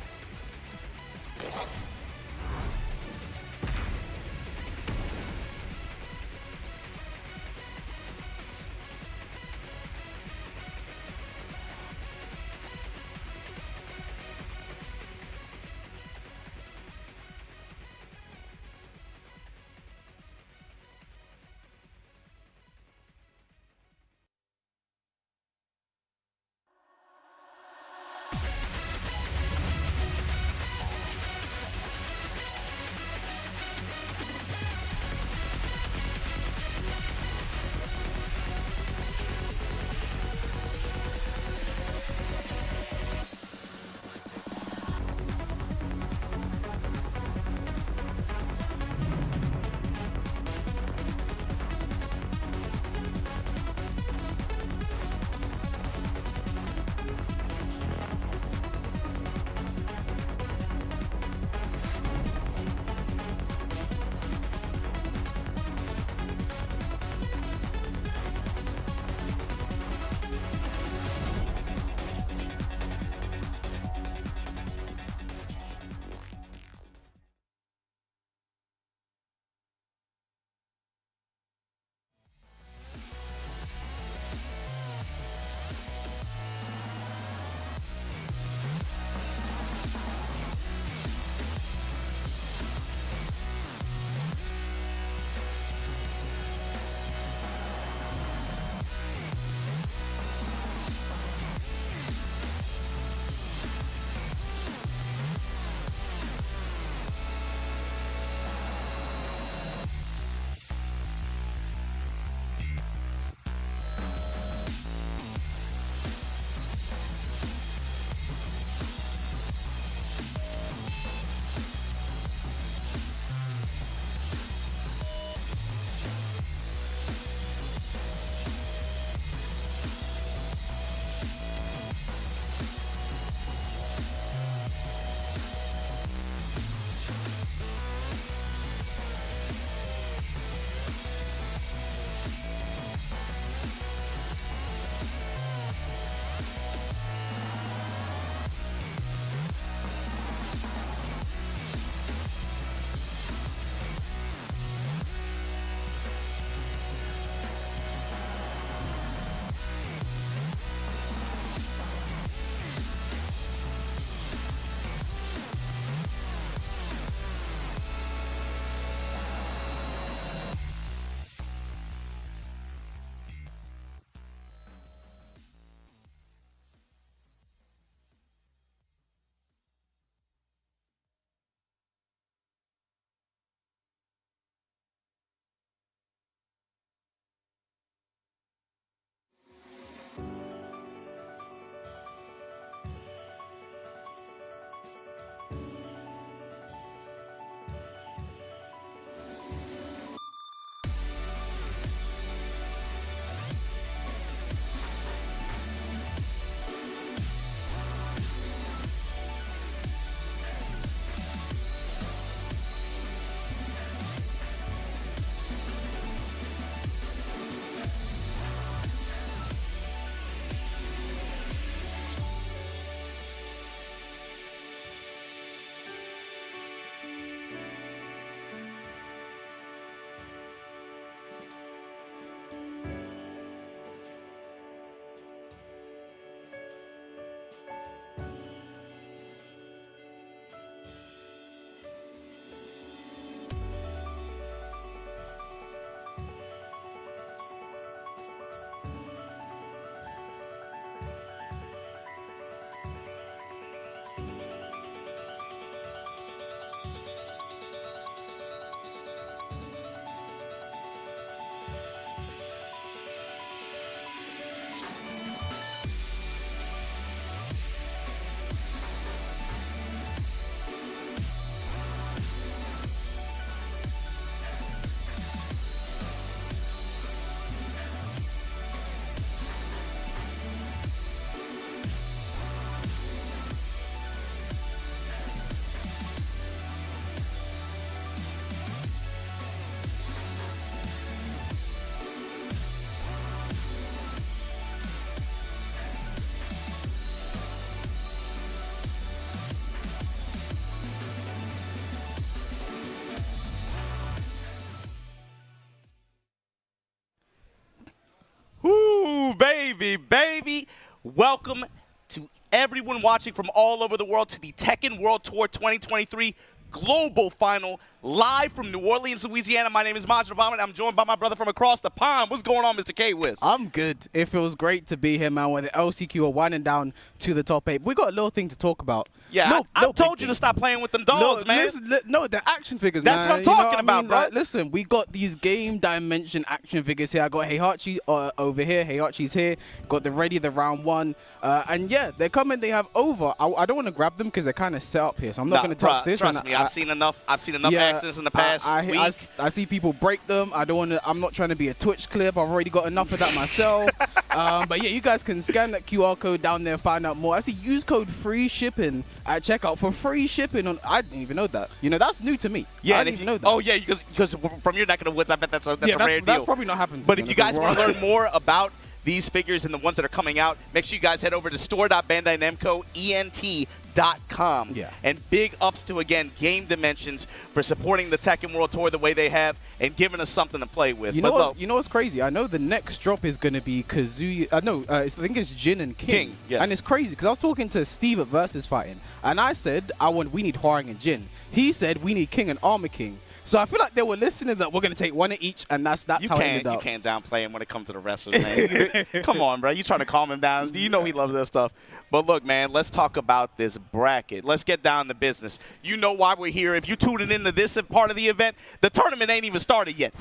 me, baby. Welcome to everyone watching from all over the world to the Tekken World Tour 2023 Global Final, live from New Orleans, Louisiana. My name is Majid Obama, and I'm joined by my brother from across the pond. What's going on, Mr. K-Wiz? I'm good. It feels great to be here, man, when the LCQ are winding down to the top 8. We got a little thing to talk about. Yeah, I told you to stop playing with them dolls, man. No, the action figures, That's man. what I'm talking about, I mean? bro. Like, listen, we got these game dimension action figures here. I got Heihachi over here. Heihachi's here. Got the ready, the round one. And yeah, they're coming. They have over. I don't want to grab them because they're kind of set up here, so I'm not going to touch this. Trust me, I've seen enough accidents in the past week. I see people break them. I don't want to. I'm not trying to be a Twitch clip. I've already got enough of that myself. But yeah, you guys can scan that QR code down there, find out more. I see use code free shipping at checkout for free shipping on. I didn't even know that. You know, that's new to me. Yeah, I didn't even know that. Oh yeah, because from your neck of the woods, I bet that's a rare deal. That's probably not happened. But if you guys want to learn more about these figures and the ones that are coming out, make sure you guys head over to store.bandainamco.com. Yeah. And big ups to, again, Game Dimensions for supporting the Tekken World Tour the way they have and giving us something to play with. You know what's crazy? I know the next drop is going to be Kazuya. I think it's Jin and King. Yes. And it's crazy because I was talking to Steve at Versus Fighting, and I said we need Hwoarang and Jin. He said we need King and Armor King. So I feel like they were listening that we're going to take one of each, and that's how it ended up. You can't downplay him when it comes to the wrestlers, man. Come on, bro. You trying to calm him down. You know he loves that stuff. But look, man, let's talk about this bracket. Let's get down to business. You know why we're here. If you tuning into this part of the event, the tournament ain't even started yet.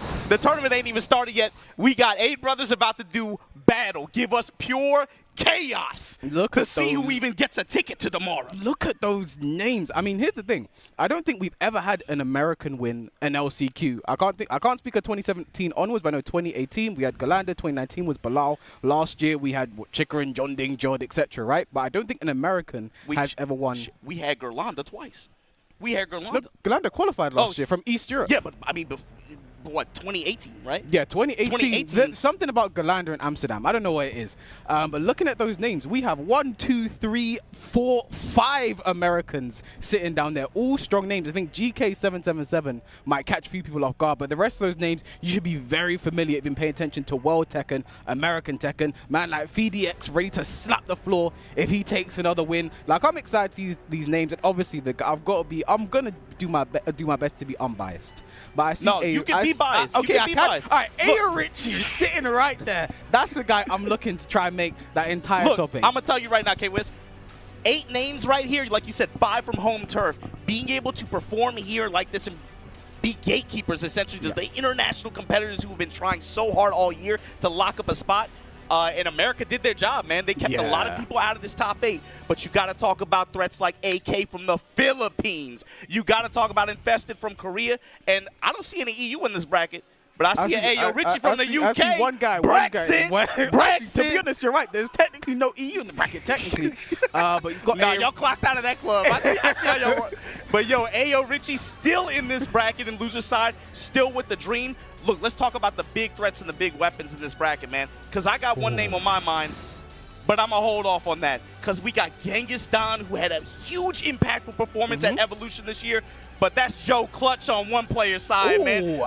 We got 8 brothers about to do battle. Give us pure chaos to see who even gets a ticket to tomorrow. Look at those names. I mean, here's the thing. I don't think we've ever had an American win an LCQ. I can't speak of 2017 onwards, but I know 2018 we had Galanda, 2019 was Bilal. Last year we had Chikarin, John Ding, Jod, etc. Right? But I don't think an American has ever won. We had Gerlanda twice. Look, Galanda qualified last year from East Europe. Yeah, but I mean, what, 2018, right? Yeah, 2018. There's something about Galanda in Amsterdam. I don't know what it is. But looking at those names, we have 1, 2, 3, 4, 5 Americans sitting down there. All strong names. I think GK777 might catch a few people off guard, but the rest of those names, you should be very familiar if you've been paying attention to World Tekken, American Tekken. Man like Phi-DX ready to slap the floor if he takes another win. Like, I'm excited to use these names, and obviously I'm going to do my best to be unbiased. But I see you can be biased. Okay, you can be biased. All right, Ayorichie sitting right there. That's the guy I'm looking to try and make that entire topic. I'm going to tell you right now, K-Wiz, 8 names right here, like you said, 5 from home turf. Being able to perform here like this and be gatekeepers, essentially, the international competitors who have been trying so hard all year to lock up a spot. And America did their job, man. They kept a lot of people out of this top 8. But you got to talk about threats like AK from the Philippines. You got to talk about Infested from Korea. And I don't see any EU in this bracket. But I see Ayorichie from the UK. I see one guy. Brexit. To be honest, you're right. There's technically no EU in the bracket, technically. But he's got. Nah, y'all clocked out of that club. I see how y'all work. But yo, Ayorichie still in this bracket in loser side, still with the dream. Look, let's talk about the big threats and the big weapons in this bracket, man. Because I got one name on my mind, but I'm going to hold off on that. Because we got Genghis, who had a huge impactful performance at Evolution this year. But that's Joecrush on one player's side, man.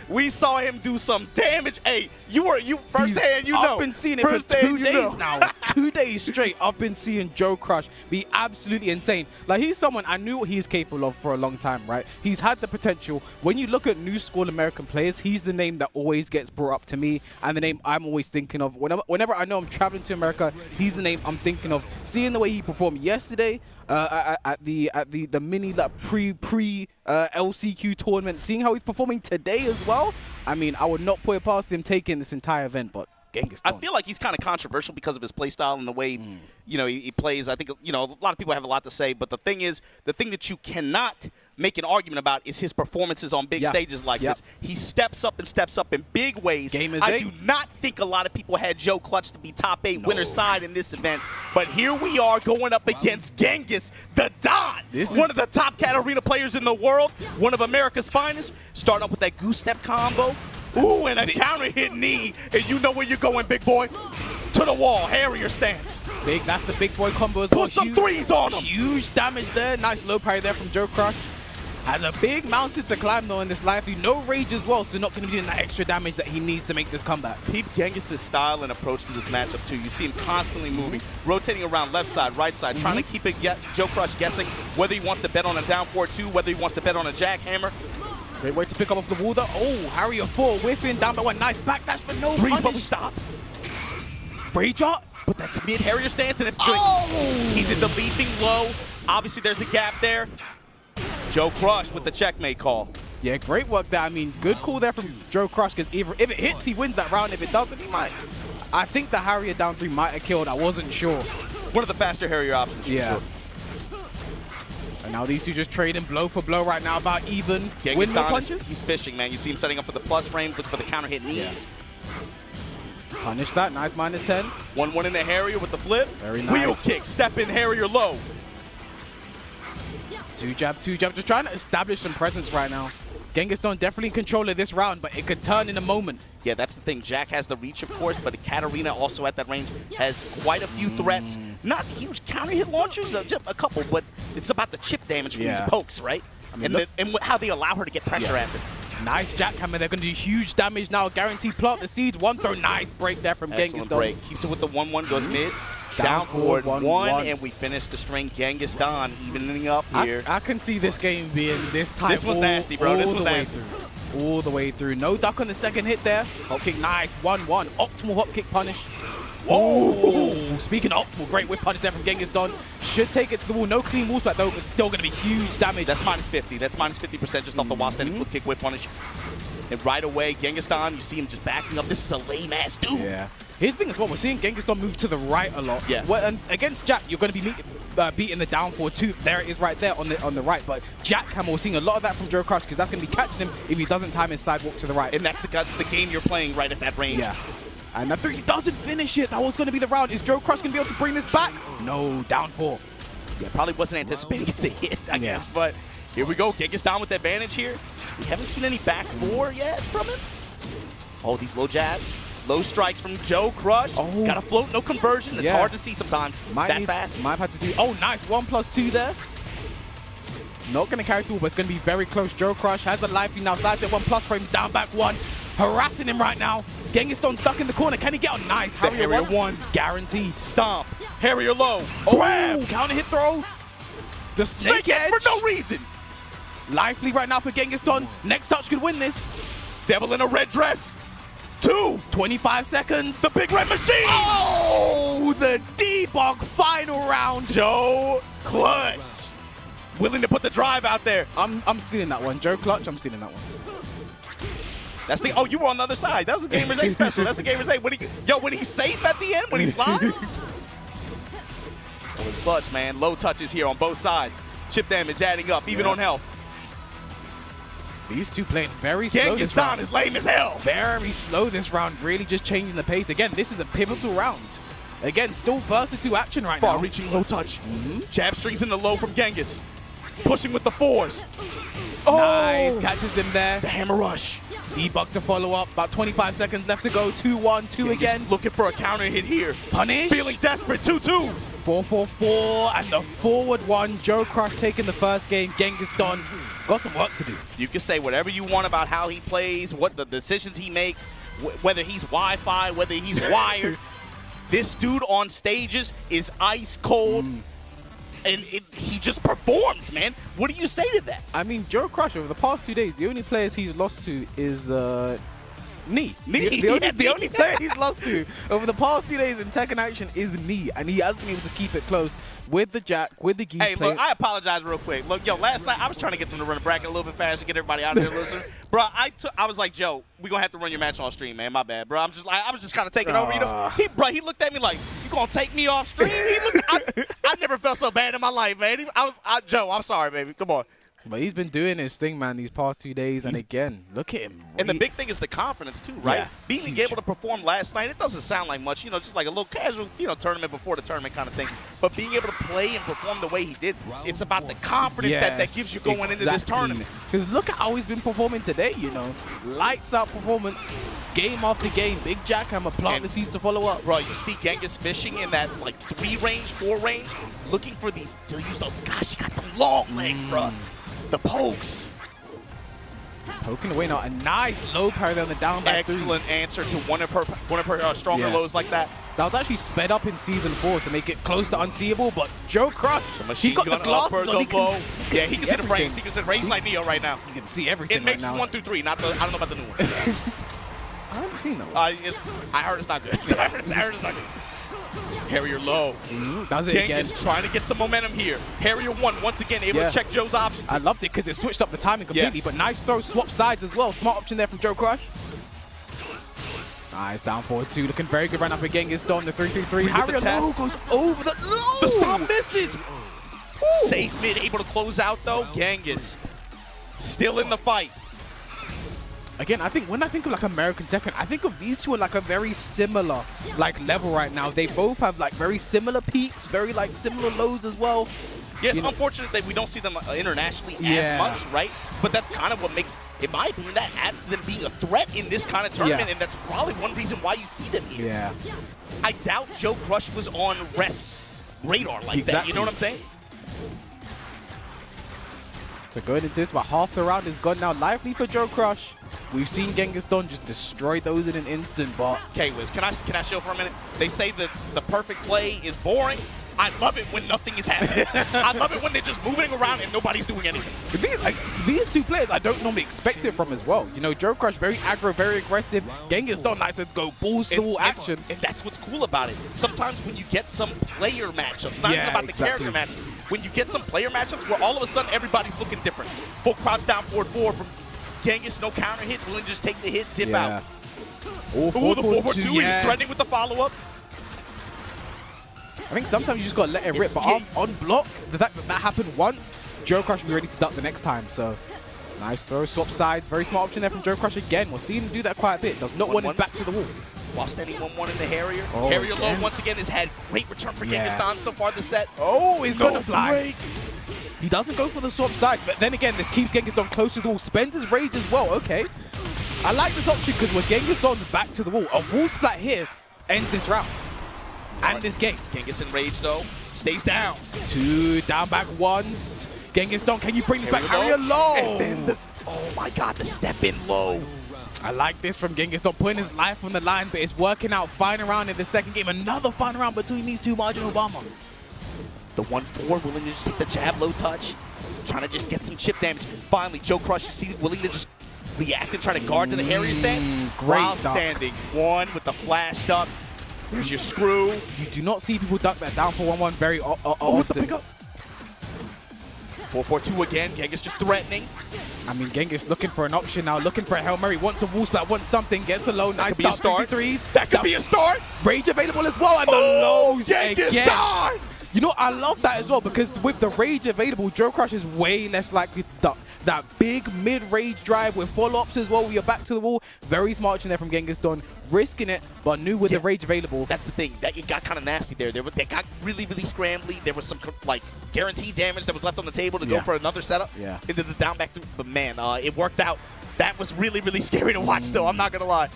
We saw him do some damage. Hey, you firsthand, you know. I've been seeing it for 2 days now. 2 days straight, I've been seeing Joecrush be absolutely insane. Like, he's someone I knew what he's capable of for a long time, right? He's had the potential. When you look at new school American players, he's the name that always gets brought up to me, and the name I'm always thinking of. Whenever I know I'm traveling to America, he's the name I'm thinking of. Seeing the way he performed yesterday, at the mini pre LCQ tournament, seeing how he's performing today as well. I mean, I would not put it past him taking this entire event, but Genghis. I feel like he's kind of controversial because of his play style and the way he plays. I think a lot of people have a lot to say, but the thing is, the thing that you cannot make an argument about is his performances on big stages like this. He steps up in big ways. I do not think a lot of people had Joecrush to be top 8 winner side in this event, but here we are going up against Genghis, the Don, one of the top Katarina players in the world, one of America's finest, starting up with that goose step combo. Ooh, and a counter hit knee, and you know where you're going, big boy. To the wall, Harrier stance. That's the big boy combo as well. Put some threes on him. Huge damage there. Nice low parry there from Joecrush. Has a big mountain to climb though in this lively. No rage as well, so not going to be doing that extra damage that he needs to make this comeback. Peep Genghis' style and approach to this matchup too. You see him constantly moving, rotating around left side, right side, trying to keep it Joecrush guessing whether he wants to bet on a down 4-2, whether he wants to bet on a jackhammer. Great way to pick up off the wall though. Oh, Harrier 4 whiffing down by 1. Nice backdash for no Breeze, punish. but we stop. Rage art. But that's mid-Harrier stance, and it's good. He did the leaping low. Obviously, there's a gap there. Joecrush with the checkmate call. Yeah, great work there. I mean, good call there from Joecrush, because if it hits, he wins that round. If it doesn't, he might. I think the Harrier down 3 might have killed. I wasn't sure. One of the faster Harrier options, yeah. for sure. And now these two just trading blow for blow right now, about even. Genghis Win punches. He's fishing, man. You see him setting up for the plus frames, looking for the counter hit knees. Punish that. Nice -10. 1-1 in the Harrier with the flip. Very nice. Wheel kick, step in Harrier low. 2 jab, 2 jab. Just trying to establish some presence right now. Genghis don't definitely control it this round, but it could turn in a moment. Yeah, that's the thing. Jack has the reach, of course, but Katarina also at that range has quite a few threats. Not huge counter hit launchers, just a couple, but it's about the chip damage from these pokes, right? I mean, and how they allow her to get pressure at them. Nice jackhammer. They're going to do huge damage now. Guaranteed plant the seeds. One throw. Nice break there from Genghis. Excellent break. Keeps it with the 1-1, goes mid. Down forward, 1, and we finish the string. Genghis Don evening up here. I can see this game being this tight. This was nasty, bro. This was nasty. All the way through. No duck on the second hit there. Hop kick, nice. 1-1. Optimal hop kick punish. Oh, speaking of optimal, great whip punish there from Genghis Don. Should take it to the wall. No clean wall splat though, but still going to be huge damage. That's -50. That's -50% just off the wall standing flip kick whip punish. And right away, Genghis Don, you see him just backing up. This is a lame-ass dude. Yeah. Here's the thing as well, we're seeing Genghis Don move to the right a lot. Yeah. Well, and against Jack, you're going to be beating the down 4-2. There it is right there on the right. But Jackhammer, we're seeing a lot of that from Joecrush, because that's going to be catching him if he doesn't time his sidewalk to the right. And that's the game you're playing right at that range. Yeah. And after he doesn't finish it, that was going to be the round. Is Joecrush going to be able to bring this back? No, down 4. Yeah, probably wasn't anticipating it to hit, I guess. But here we go. Genghis Don with the advantage here. We haven't seen any back 4 yet from him. Oh, these low jabs. Low strikes from Joecrush. Oh. Got to float, no conversion. It's hard to see sometimes. Fast. Might have had to do. Oh, nice. 1+2 there. Not going to carry through, but it's going to be very close. Joecrush has the life now. Side set 1+ frames, down back 1. Harassing him right now. Genghis Don stuck in the corner. Can he get a nice Harrier 1? Guaranteed. Stomp. Harrier low. Grab. Counter hit throw. The snake edge. For no reason. Lively right now for Genghis Don. Next touch could win this. Devil in a red dress. 2. 25 seconds. The big red machine. Oh, the debug final round. Joecrush. Willing to put the drive out there. I'm seeing that one. Joecrush, I'm seeing that one. That's the. Oh, you were on the other side. That was the Gamers A special. That's the Gamers A. When he's safe at the end, when he slides. It was clutch, man. Low touches here on both sides. Chip damage adding up, even on health. These two playing very slow. Genghis Don is lame as hell. Very slow this round, really just changing the pace. Again, this is a pivotal round. Again, still versatile action right now. Far-reaching low touch. Jab strings in the low from Genghis. Pushing with the 4s. Oh! Nice, catches him there. The hammer rush. Debug to follow up. About 25 seconds left to go. 2-1, 2 again. Looking for a counter hit here. Punish. Feeling desperate. 2-2. 4-4-4, and the forward one. Joecrush taking the first game. Genghis Don got some work to do. You can say whatever you want about how he plays, what the decisions he makes, whether he's Wi-Fi, whether he's wired. This dude on stages is ice cold. And he just performs, man. What do you say to that? I mean, Joecrush, over the past 2 days, the only players he's lost to is Knee. The only player he's lost to over the past 2 days in Tekken action is Knee, and he has been able to keep it close with the Jack, with the Geese. Hey, look, I apologize real quick. Look, yo, last night I was trying to get them to run a bracket a little bit faster, get everybody out of there listening. Bro, I was like, Joe, we're going to have to run your match on stream, man. My bad, bro. I was just kind of taking over. You know, he looked at me like, you going to take me off stream? I never felt so bad in my life, man. Joe, I'm sorry, baby. Come on. But he's been doing his thing, man, these past 2 days. And again, look at him. And the big thing is the confidence, too, right? Yeah, being able to perform last night, it doesn't sound like much, you know, just like a little casual, you know, tournament before the tournament kind of thing. But being able to play and perform the way he did, it's about the confidence that gives you going into this tournament. Because look at how he's been performing today, you know. Lights out performance, game after game. Big jackhammer, plant the seeds to follow up. Bro, you see Genghis fishing in that, like, 3 range, 4 range, looking for these, to use those, gosh, he got the long legs, bro. The pokes. Poking away now. A nice low parry on the down back. Excellent answer to one of her stronger lows like that. That was actually sped up in Season 4 to make it close to unseeable, but Joecrush, he got the glasses on. He can see the frames. He can see the frames like Neo right now. You can see everything right now. It makes 1 through 3, not the, I don't know about the new one. I haven't seen them. I heard it's not good. I heard it's not good. Harrier low. Does it again. Is trying to get some momentum here. Harrier 1 once again able to check Joe's options. I loved it because it switched up the timing completely, but nice throw, swap sides as well. Smart option there from Joecrush. Nice down forward 2, looking very good right now for Genghis Don, the 3-3-3. Harrier low goes over the low. The stop misses. Safe mid, able to close out though. Genghis still in the fight. Again, I think when I think of like American Tekken, I think of these two at like a very similar like level right now. They both have like very similar peaks, very like similar lows as well. Yes, unfortunate that we don't see them internationally as much, right? But that's kind of what makes, in my opinion, that adds to them being a threat in this kind of tournament, and that's probably one reason why you see them here. Yeah. I doubt Joecrush was on Rest's radar like that. You know what I'm saying? So going into this, about half the round is gone now. Lively for Joecrush. We've seen Genghis Don just destroy those in an instant, but... Okay, Wiz, can I show for a minute? They say that the perfect play is boring. I love it when nothing is happening. I love it when they're just moving around and nobody's doing anything. The thing is, like, these two players, I don't normally expect it from as well. You know, Joecrush, very aggro, very aggressive. Genghis Don likes to go balls to wall action. And that's what's cool about it. Sometimes when you get some player matchups, not even about the character matchups, when you get some player matchups where all of a sudden everybody's looking different. Full crouch down forward 4 from Genghis, no counter hit, willing to just take the hit, dip out. Ooh, the 4-4-2, he's threatening with the follow-up. I think sometimes you just gotta let it rip, but on block, the fact that happened once, Joecrush will be ready to duck the next time, so nice throw, swap sides, very smart option there from Joecrush again. We'll see him do that quite a bit, does not want his back to the wall. While standing 1-1 in the Harrier. Harrier low once again has had great return for Genghis Don so far this set. Oh, he's gonna fly. He doesn't go for the swap side, but then again, this keeps Genghis Don close to the wall, spends his rage as well, okay. I like this option because when Genghis Don's back to the wall, a wall splat here ends this round. And this game. Genghis enraged though, stays down. 2 down back once. Genghis Don, can you bring this back? Harrier low. And then oh my god, the step in low. I like this from Genghis Don, putting his life on the line, but it's working out fine around in the second game. Another fine round between these two, Margin Obama. The 1-4, willing to just hit the jab low touch, trying to just get some chip damage. Finally, Joecrush, you see, willing to just react and try to guard to the Harrier stance. While standing 1 with the flash duck. Here's your screw. You do not see people duck that down for 1-1 very often. With the pickup. 4-4-2 again. Genghis just threatening. I mean, Genghis looking for an option now, looking for a Hail Mary, wants a wall splat, wants something, gets the low, nice start, 3-3s. That could be a start. Rage available as well, and the lows Genghis again. Don! You know, I love that as well, because with the rage available, Joecrush is way less likely to duck. That big mid-rage drive with follow-ups as well, we are back to the wall. Very smart in there from Genghis Don, risking it, but knew with the rage available. That's the thing, that it got kind of nasty there. They got really, really scrambly. There was some like guaranteed damage that was left on the table to go for another setup into the down back through. But man, it worked out. That was really, really scary to watch still, I'm not gonna lie.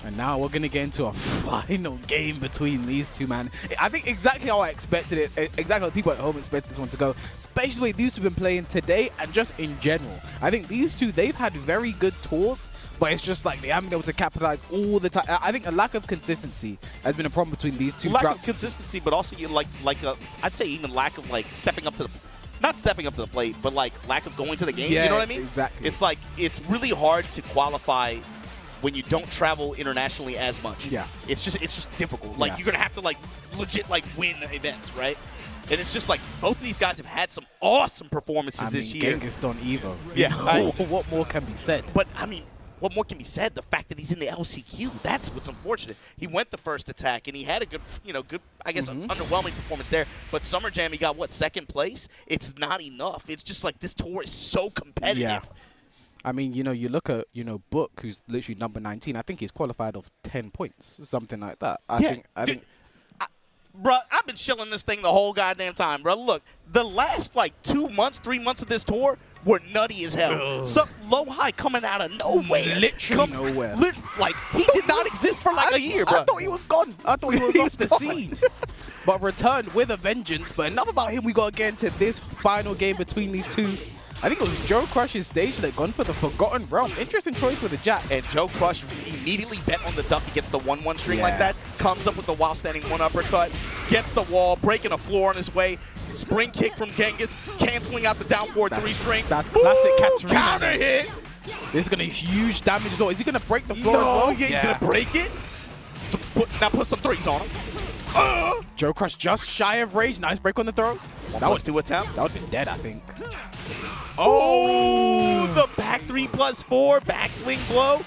And now we're going to get into a final game between these two, man. I think exactly how I expected it, exactly how people at home expected this one to go, especially the way these two have been playing today and just in general. I think these two, they've had very good tours, but it's just like they haven't been able to capitalize all the time. I think a lack of consistency has been a problem between these two. Lack of consistency, but also I'd say even lack of like stepping up to the, not stepping up to the plate, but like lack of going to the game. Yeah, you know what I mean? Exactly. It's like it's really hard to qualify when you don't travel internationally as much. Yeah. It's just difficult. Like you're gonna have to like legit like win events, right? And it's just like both of these guys have had some awesome performances this year. Genghis Don Evo. Yeah. What more can be said? But I mean, what more can be said? The fact that he's in the LCQ, that's what's unfortunate. He went the first attack and he had a good, I guess, underwhelming performance there. But Summer Jam, he got what, second place? It's not enough. It's just like this tour is so competitive. Yeah. I mean, you look at, Book, who's literally number 19. I think he's qualified off 10 points, something like that. I think. Bruh, I've been chilling this thing the whole goddamn time, bro. Look, the last, 2 months, 3 months of this tour were nutty as hell. Some low high coming out of nowhere. Literally nowhere. He did not exist for a year, bro. I thought he was gone. I thought he was off the scene. But returned with a vengeance. But enough about him. We got to get into this final game between these two. I think it was Joecrush's stage that gone for the Forgotten Realm. Interesting choice with the Jack. And Joecrush immediately bet on the duck. He gets the 1-1 string like that, comes up with the while standing 1 uppercut, gets the wall, breaking a floor on his way. Spring kick from Genghis, canceling out the down forward 3 string. That's classic Katarina. Counter hit. This is going to huge damage as well. Is he going to break the floor as well? Yeah, he's going to break it. Now put some 3s on him. Joecrush just shy of rage. Nice break on the throw. That was 2 attempts. That would have been dead, I think. Oh, the back 3+4 backswing blow.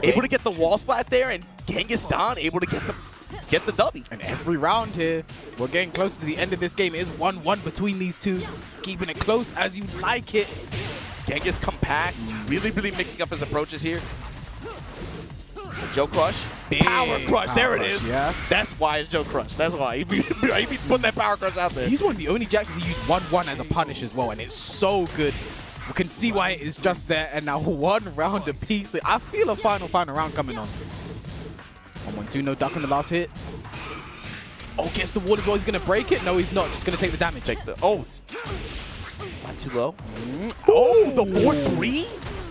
Able to get the wall splat there, and Genghis Don able to get the W. And every round here, we're getting close to the end of this game. It is 1-1 between these two, keeping it close as you like it. Genghis compact, really mixing up his approaches here. Joecrush, power crush, there it is. Yeah. That's why it's Joecrush. That's why he be putting that power crush out there. He's one of the only Jacks he used 1-1 as a punish as well, and it's so good. We can see why it is just there, and now 1 round apiece. I feel a final round coming on. 1-1-2, no duck on the last hit. Oh, gets the wall as well. He's going to break it. No, he's not. Just going to take the damage. It's not too low. Oh, the 4-3?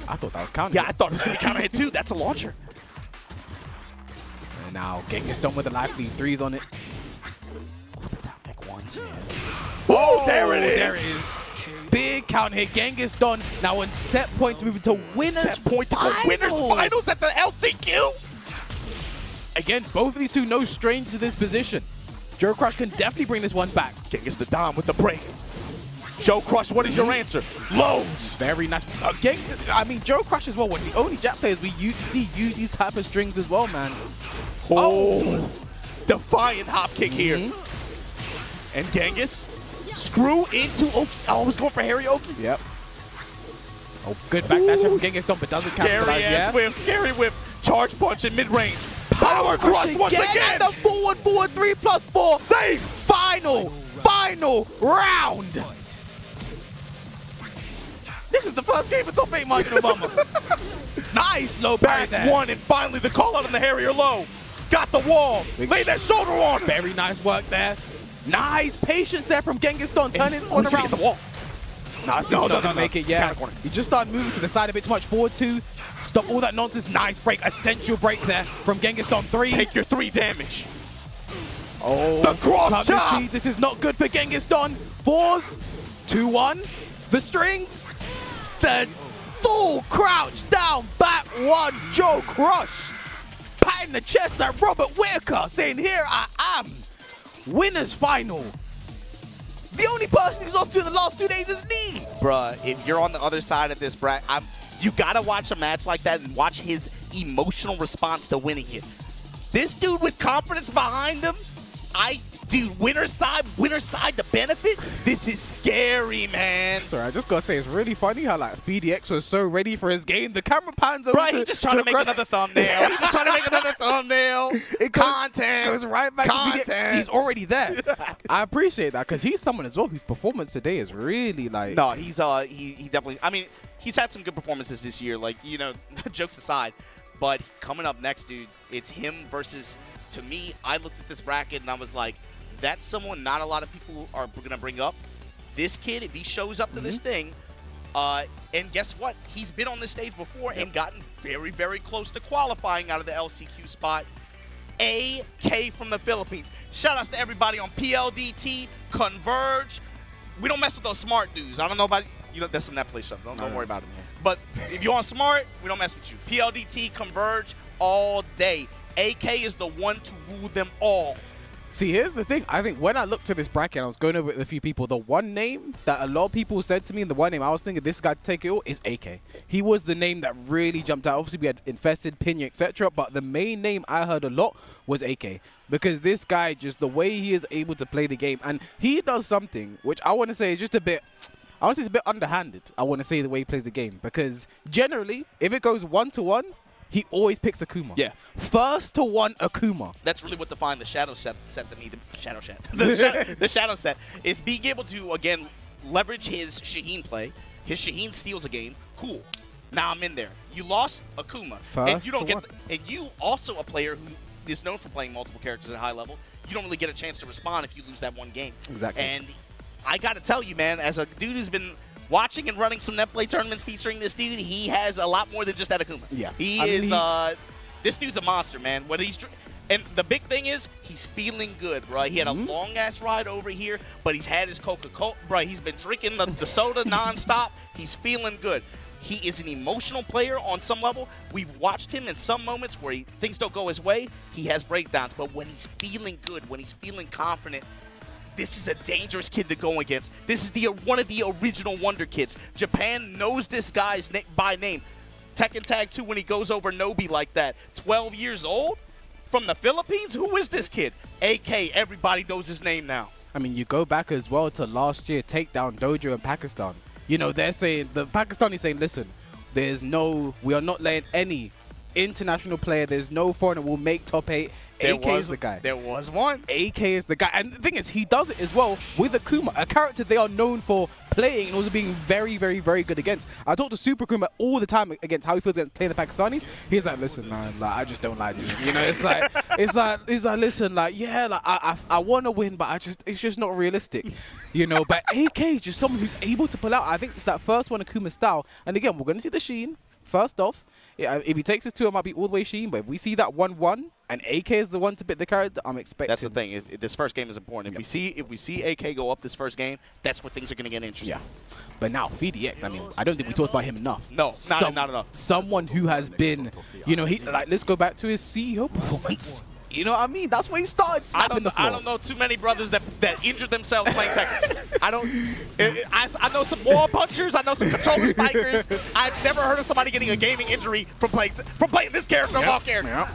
I thought that was counter. Yeah, I thought it was going to counter hit too. That's a launcher. And now Genghis done with the life lead 3s on it. Oh, the down back 1s, man. Oh, there it is. There it is. Big counter hit. Genghis done. Now on set points, moving to winners finals at the LCQ. Again, both of these two no strange to this position. Joecrush can definitely bring this one back. Genghis the Dom with the break. Joecrush, what is your answer? Lows. Very nice. Again, I mean, Joecrush as well, one of the only Jap players we see use these type of strings as well, man. Oh, defiant hop kick here. And Genghis, screw into Oki. Oh, I was going for Harry Oki. Yep. Oh, good back dash from Genghis done, but doesn't capitalize. Scary whip, charge punch in mid-range. Power crush once again. And the forward 3+4. Safe. Final round. This is the first game of Top 8 Mike November. Nice low parry there. 1, and finally the call out on the Harrier low. Got the wall. Lay that shoulder on him. Very nice work there. Nice patience there from Genghis Don. Turning this one around. The wall. No, he's not gonna make it yet. He just started moving to the side a bit too much. Forward 2. Stop all that nonsense. Nice break. Essential break there from Genghis Don 3. Take your 3 damage. Oh, the cross chop. This is not good for Genghis Don. 4s. 2-1. The strings. The full crouch down back 1. Joecrush. Patting the chest at Robert Whittaker, saying, here I am. Winners final. The only person who's lost to in the last 2 days is me. Bruh, if you're on the other side of this bracket, you gotta watch a match like that and watch his emotional response to winning it. This dude with confidence behind him, dude, winner's side, the benefit, this is scary, man. Sorry, I just gotta say, it's really funny how like Phi-DX was so ready for his game. The camera pans over he's just trying to make another thumbnail. He's just trying to make another thumbnail. Content. Goes right back to Phi-DX. He's already there. I appreciate that because he's someone as well whose performance today is really like. No, he's he definitely. I mean, he's had some good performances this year. Like, you know, jokes aside, but coming up next, dude, it's him versus. To me, I looked at this bracket and I was like, that's someone not a lot of people are going to bring up. This kid, if he shows up to this thing, and guess what? He's been on this stage before and gotten very close to qualifying out of the LCQ spot. AK from the Philippines. Shout outs to everybody on PLDT, Converge. We don't mess with those smart dudes. I don't know about you. Know, that's some that play stuff. Don't worry about it. But if you're on smart, we don't mess with you. PLDT, Converge all day. AK is the one to rule them all. See, here's the thing. I think when I looked at this bracket, I was going over it with a few people. The one name that a lot of people said to me, and the one name I was thinking this guy to take it all is AK. He was the name that really jumped out. Obviously, we had Infested, Pinya, etc. But the main name I heard a lot was AK. Because this guy, just the way he is able to play the game, and he does something which I want to say is just a bit... I want to say it's a bit underhanded, I want to say, the way he plays the game. Because generally, if it goes 1-to-1, he always picks Akuma. Yeah. First to 1 Akuma. That's really what defined the shadow set to me. The shadow set is being able to, again, leverage his Shaheen play. His Shaheen steals a game. Cool. Now I'm in there. You lost Akuma. First and you don't to get and you also a player who is known for playing multiple characters at a high level. You don't really get a chance to respond if you lose that one game. Exactly. And I got to tell you, man, as a dude who's been watching and running some netplay tournaments featuring this dude, he has a lot more than just that Akuma. Yeah. He I mean, is, this dude's a monster, man. What he's, and the big thing is, he's feeling good, bro. He had a long-ass ride over here, but he's had his Coca-Cola, bro. He's been drinking the soda nonstop. He's feeling good. He is an emotional player on some level. We've watched him in some moments where things don't go his way. He has breakdowns, but when he's feeling good, when he's feeling confident, this is a dangerous kid to go against. This is one of the original Wonder Kids. Japan knows this guy's by name. Tekken Tag 2 when he goes over Nobi like that. 12 years old? From the Philippines? Who is this kid? AK, everybody knows his name now. I mean, you go back as well to last year, Takedown Dojo in Pakistan. You know, they're saying, the Pakistanis saying, listen, we are not letting any international player, there's no foreigner will make top 8. AK is the guy. There was one. AK is the guy. And the thing is, he does it as well with Akuma, a character they are known for playing and also being very, very, very good against. I talk to Super Akuma all the time against how he feels against playing the Pakistanis. He's like, listen, man, like, I just don't like doing it. You know, it's like, listen, like, yeah, like, I want to win, but it's just not realistic. You know, but AK is just someone who's able to pull out. I think it's that first one Akuma style. And again, we're going to see the Sheen first off. Yeah, if he takes us to, it might be all the way Sheen, but if we see that 1-1 and AK is the one to bit the character, I'm expecting. That's the thing. This first game is important. If we see AK go up this first game, that's where things are going to get interesting. Yeah. But now Phi-DX, I mean, I don't think we talked about him enough. No, not enough. Someone who has been, you know, let's go back to his CEO performance. You know what I mean? That's where he started snapping the floor. I don't know too many brothers that injured themselves playing Tekken. I know some wall punchers. I know some controller spikers. I've never heard of somebody getting a gaming injury from playing this character, wall character. Yep.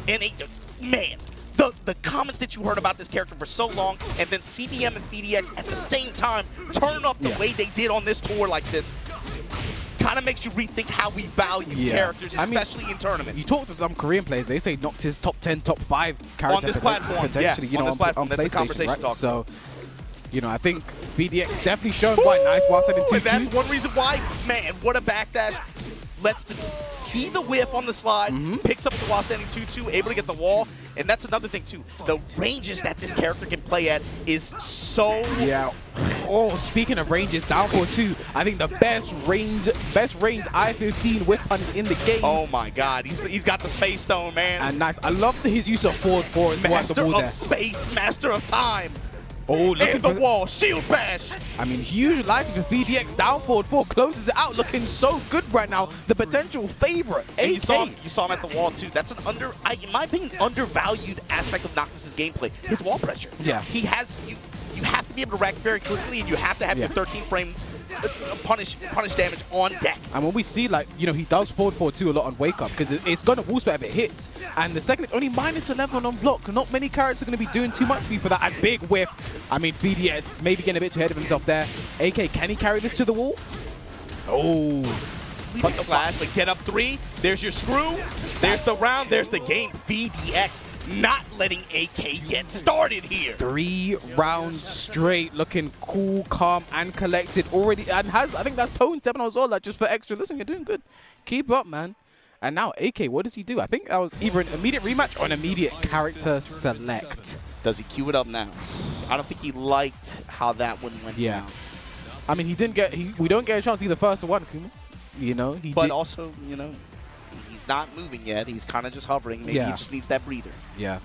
And man, the comments that you heard about this character for so long, and then CBM and Phi-DX at the same time turn up the way they did on this tour like this, kind of makes you rethink how we value characters, especially in tournaments. You talk to some Korean players, they say Noctis top 10, top 5 character on this platform. Potentially, you know, on this platform. on That's a PlayStation, conversation right? talk. So, you know, I think Phi-DX definitely showing quite nice while setting 2-2. And that's one reason why, man, what a backdash. Lets see the whip on the slide, picks up the while standing 2-2, able to get the wall. And that's another thing, too. The ranges that this character can play at is so... Yeah. Oh, speaking of ranges, down for 2. I think the best range I-15 whip punch in the game. Oh, my God. He's got the Space Stone, man. And nice. I love his use of forward four as well. Master of space, master of time. Oh, look at the wall, shield bash. I mean, huge life for Phi-DX down forward 4 closes it out, looking so good right now. The potential favorite. And you saw him at the wall too. That's an in my opinion, undervalued aspect of Noctis' gameplay. His wall pressure. Yeah. He has you have to be able to rack very quickly, and you have to have your 13 frame punish damage on deck. And when we see, like, you know, he does forward 4-2 a lot on wake up because it's going to wall split if it hits. And the second it's only -11 on block. Not many characters are going to be doing too much for you for that. And big whiff. I mean, Phi-DX maybe getting a bit too ahead of himself there. AK, can he carry this to the wall? Oh. But slash, but get up 3. There's your screw. There's the round. There's the game. Phi-DX not letting AK get started here. 3 rounds straight, looking cool, calm, and collected already. And I think that's Tone 7 as well, like, just for extra. Listen, you're doing good. Keep up, man. And now AK, what does he do? I think that was either an immediate rematch or an immediate character select. Does he queue it up now? I don't think he liked how that one went down. I mean, we don't get a chance to see the first one, Akuma. You know, but also, you know, he's not moving yet. He's kind of just hovering. Maybe he just needs that breather. Yeah.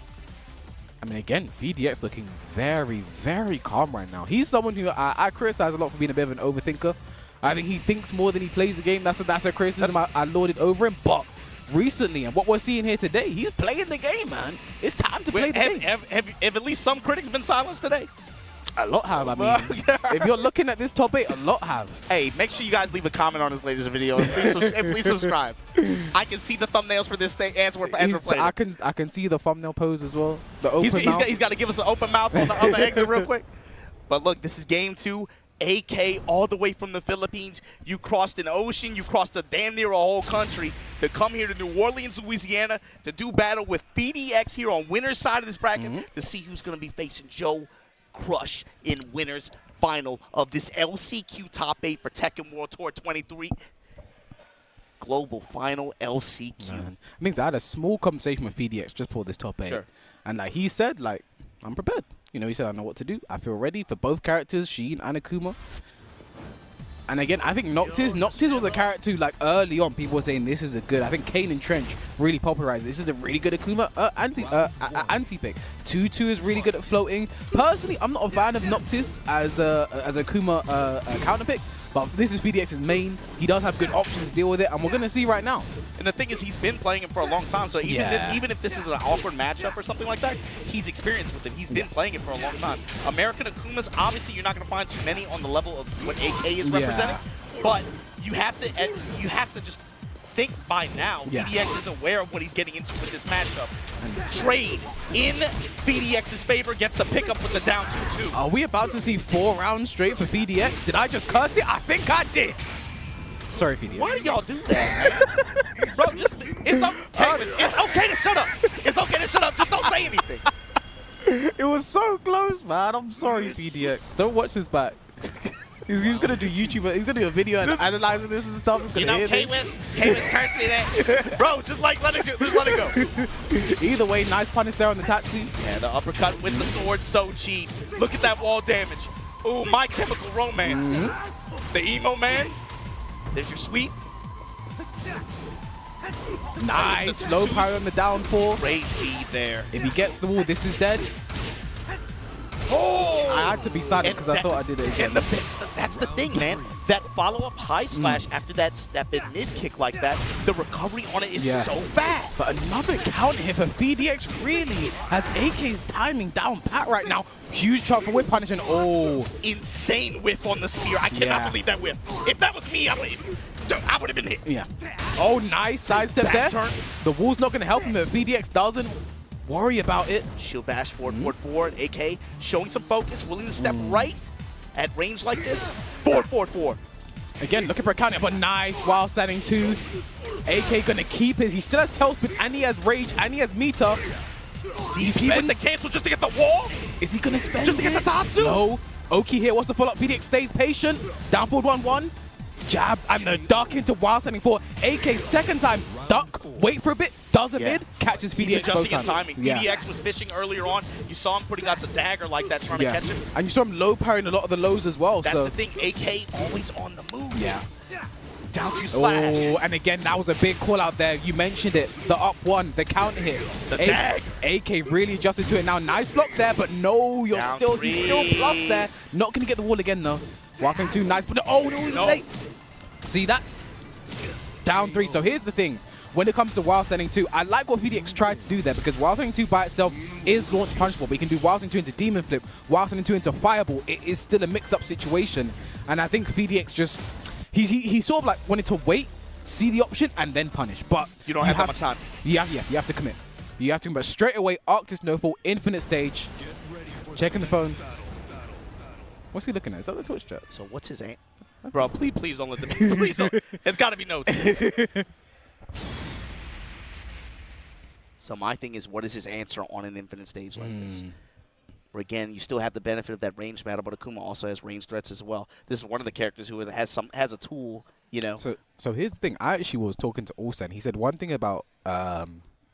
I mean, again, Phi-DX looking very, very calm right now. He's someone who I criticize a lot for being a bit of an overthinker. I think he thinks more than he plays the game. That's a criticism I lauded over him. But recently, and what we're seeing here today, he's playing the game, man. It's time to play the game. Have at least some critics been silenced today? A lot have, I mean. If you're looking at this top 8, a lot have. Hey, make sure you guys leave a comment on this latest video and please subscribe. I can see the thumbnails for this thing as we're playing. I can see the thumbnail pose as well. The open mouth. He's got to give us an open mouth on the exit real quick. But look, this is game 2. AK all the way from the Philippines. You crossed an ocean. You crossed damn near a whole country to come here to New Orleans, Louisiana to do battle with Phi-DX here on winner's side of this bracket to see who's going to be facing Joecrush in winner's final of this LCQ top 8 for Tekken World Tour 23. Global final LCQ. Man. I mean, I had a small conversation with Phi-DX just for this top 8. Sure. And like he said, like, I'm prepared. You know, he said, I know what to do. I feel ready for both characters, Shaheen and Akuma. And again, I think Noctis was a character who, like, early on, people were saying this is a good. I think Kane and Trench really popularized. This is a really good Akuma anti-pick. 2-2 is really good at floating. Personally, I'm not a fan of Noctis as a Akuma counter pick, but this is Phi-DX's main. He does have good options to deal with it, and we're going to see right now. And the thing is, he's been playing him for a long time, so even if this is an awkward matchup or something like that, he's experienced with it. He's been playing it for a long time. American Akumas, obviously, you're not going to find too many on the level of what AK is representing, but you have to just think by now, Phi-DX is aware of what he's getting into with this matchup. Trade in Phi-DX's favor, gets the pickup with the down 2-2. Are we about to see 4 rounds straight for Phi-DX? Did I just curse it? I think I did. Sorry, Phi-DX. Why do y'all do that, man? Bro, just, it's okay to shut up. It's okay to shut up. Just don't say anything. It was so close, man. I'm sorry, Phi-DX. Don't watch this back. He's gonna do YouTube. He's gonna do a video and analyzing this and stuff. He's gonna hear this. K-Wiz cursed me that. Bro, just let it go. Just let it go. Either way, nice punish there on the tattoo. Yeah, the uppercut with the sword, so cheap. Look at that wall damage. Ooh, My Chemical Romance. The emo man. There's your sweep. Nice. Low power on the down 4. Great G there. If he gets the wall, this is dead. Oh! I had to be silent because I thought I did it again. And that's the thing, man. That follow-up high slash after that mid kick like that, the recovery on it is so fast. So another counter hit for Phi-DX really has AK's timing down pat right now. Huge chop for whip punish and insane whiff on the spear. I cannot believe that whiff. If that was me, I would have been hit. Yeah. Oh, nice sidestep there. Turn. The wall's not going to help him if Phi-DX doesn't worry about it. Shield bash forward. AK showing some focus, willing to step right at range like this. Forward. Again, looking for a counter, but nice while standing 2. AK going to keep his. He still has tailspin and he has rage and he has meter. DC with the cancel just to get the wall. Is he going to spend just to get the top 2? No. Oki here wants to follow up. Phi-DX stays patient. Down forward 1-1. Jab and the duck into while standing 4. AK second time. Duck. Wait for a bit. Does a mid. Catches Phi-DX. He's adjusting both his timing. Yeah. Phi-DX was fishing earlier on. You saw him putting out the dagger like that, trying to catch him. And you saw him low parrying a lot of the lows as well. That's so the thing. AK always on the move. Yeah. Down 2 slash. Oh, and again, that was a big call out there. You mentioned it. The up 1, the counter hit. The dag. AK really adjusted to it now. Nice block there, but no, he's still plus there. Not gonna get the wall again though. Watching 2, nice, but no, it was late. See, that's down 3. So here's the thing. When it comes to Wild Standing 2, I like what Phi-DX tried to do there because Wild Standing 2 by itself is launch punishable. But you can do Wild Standing 2 into Demon Flip, Wild Standing 2 into Fireball. It is still a mix-up situation. And I think Phi-DX just, he sort of like wanted to wait, see the option, and then punish. But you don't have that much time. Yeah, you have to commit. You have to commit. Straight away, Arctis no-fall, infinite stage. Checking the phone. What's he looking at? Is that the Twitch chat? So what's his aim? Bro, please don't let them. Please don't. It's got to be notes. So my thing is, what is his answer on an infinite stage like this? Where again, you still have the benefit of that range battle, but Akuma also has range threats as well. This is one of the characters who has a tool, you know. So here's the thing. I actually was talking to Olsen. He said one thing about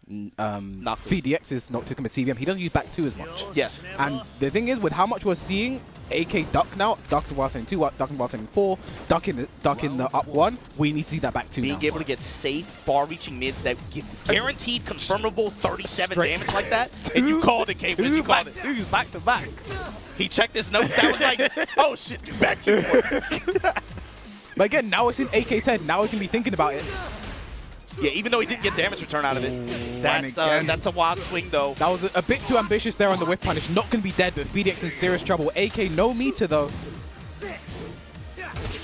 Phi-DX is not to commit CVM. He doesn't use back 2 as much. Yes. And the thing is, with how much we're seeing, AK duck now, duck in while standing 2, duck in while standing 4, duck in the up 1. We need to see that back 2 Being able to get safe, far-reaching mids that give guaranteed, confirmable 37 damage like that, and you called it, K-Wiz. You called it. 2 back to back. He checked his notes. That was like, oh shit, do back 2. But again, now it's in AK's head. Now he can be thinking about it. Yeah, even though he didn't get damage return out of it. That's a wild swing, though. That was a bit too ambitious there on the whiff punish. Not going to be dead, but Phi-DX in serious trouble. AK, no meter, though.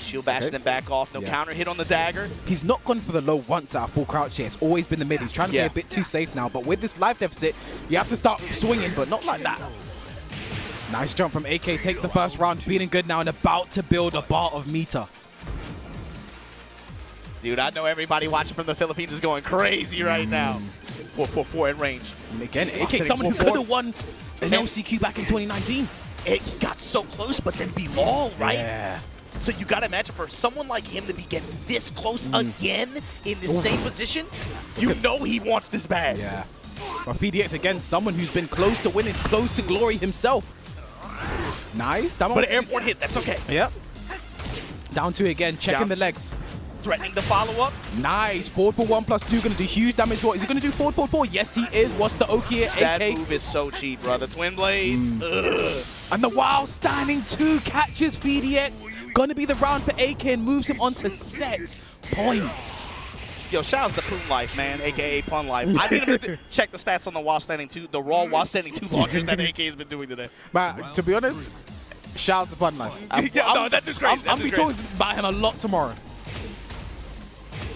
Shield bash, then back off. No counter hit on the dagger. He's not gone for the low once out of full crouch here. It's always been the mid. He's trying to play a bit too safe now. But with this life deficit, you have to start swinging, but not like that. Nice jump from AK. Takes the first round. Feeling good now and about to build a bar of meter. Dude, I know everybody watching from the Philippines is going crazy right now. 4-4-4 in range. And again, AK, someone who could have won an LCQ back in 2019. He got so close, but then be long, right? Yeah. So you got to imagine for someone like him to be getting this close again in the same position, you know he wants this bad. Yeah. But Phi-DX, again, someone who's been close to winning, close to glory himself. Nice. But an airborne hit, that's okay. Yep. Down 2 again, checking the legs. Threatening the follow-up. Nice. Forward for 1+2, gonna do huge damage. What is he gonna do? Forward for 4? Yes, he is. What's the Oki here? That AK. move is so cheap, brother. Twin blades. Ugh. And the wild standing 2 catches Phi-DX. Gonna be the round for AK and moves him onto set point. Yo, shout out to Poon Life, man, aka Pun Life. I didn't even check the stats on the while standing 2, the raw while standing 2 launchers that AK has been doing today. Man, to be honest, shout out to Pun Life. No, that dude's crazy. I'll be talking about him a lot tomorrow.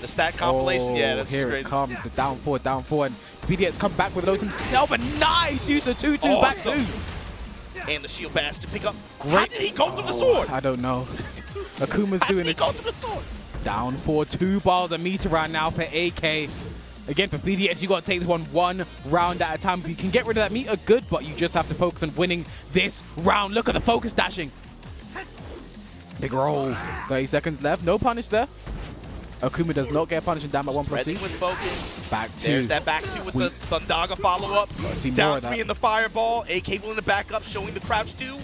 The stat compilation, yeah, that's here crazy. it comes, the down 4, and Phidx come back with those himself, a nice use of 2-2 back 2. And the shield bash to pick up. How did he go through the sword? I don't know. Akuma's doing it. How did he go through the sword? Down 4, 2 bars a meter right now for AK. Again, for Phi-DX, you got to take this one round at a time. If you can get rid of that meter, good, but you just have to focus on winning this round. Look at the focus dashing. Big roll. 30 seconds left. No punish there. Akuma does not get punished and down at 1+2. With focus. Back 2. There's that back 2 with the Thundaga follow-up. See more Down of that. 3 in the fireball. AK willing to back up, showing the crouch 2.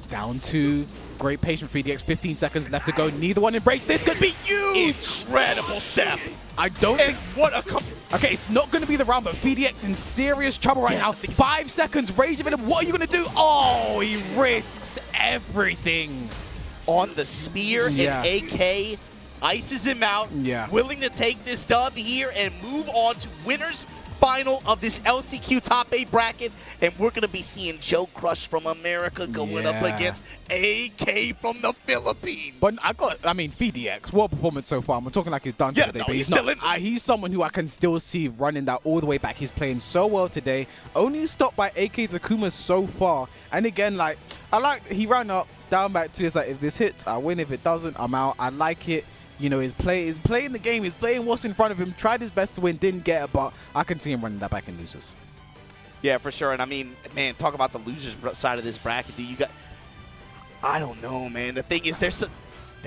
Down 2. Great patient for Phi-DX. 15 seconds left to go. Neither one in break. This could be huge. Incredible step. I don't think... What a... Okay, it's not going to be the round, but Phi-DX in serious trouble right now. 5 seconds. Rage of it. What are you going to do? Oh, he risks everything. On the spear, and AK ices him out. Willing to take this dub here and move on to winners final of this LCQ top 8 bracket, and we're gonna be seeing Joecrush from America going up against AK from the Philippines. But I mean, Phi-DX, what performance so far? I'm talking like he's done today, but he's not. He's someone who I can still see running that all the way back. He's playing so well today. Only stopped by AK's Akuma so far, and again, like he ran up, down back 2. It's like if this hits, I win. If it doesn't, I'm out. I like it. You know, he's playing the game. He's playing what's in front of him. Tried his best to win, didn't get it, but I can see him running that back in losers. Yeah, for sure. And I mean, man, talk about the losers side of this bracket. Dude, you got, I don't know, man. The thing is,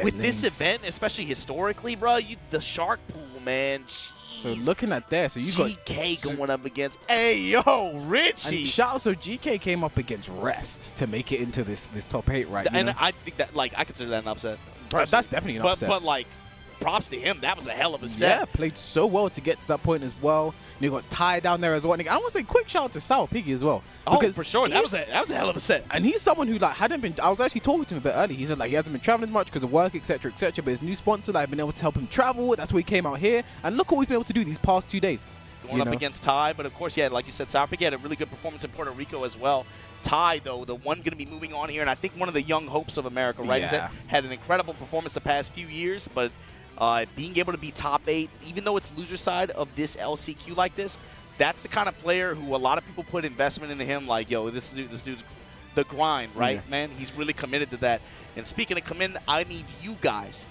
with this event, especially historically, bro, the shark pool, man. So looking at that, so you got GK going up against Ayorichie. And shout out, so GK came up against Rest to make it into this top 8, right? And I think that, like, I consider that an upset. That's definitely an upset. But like, props to him. That was a hell of a set. Yeah, played so well to get to that point as well. And you got Ty down there as well. And I want to say quick shout out to Sourpiggy as well. Oh, for sure. That was a hell of a set. And he's someone who like hadn't been. I was actually talking to him a bit early. He said like he hasn't been traveling much because of work, etc., etc. But his new sponsor, like, been able to help him travel. That's why he came out here. And look what we've been able to do these past 2 days. Going up against Ty, but of course, yeah, like you said, Sourpiggy had a really good performance in Puerto Rico as well. Ty, though, the one going to be moving on here, and I think one of the young hopes of America, right? Yeah. Had an incredible performance the past few years, but being able to be top 8, even though it's loser side of this LCQ like this, that's the kind of player who a lot of people put investment into him. Like, yo, this dude's the grind, right, man? He's really committed to that. And speaking of commitment, I need you guys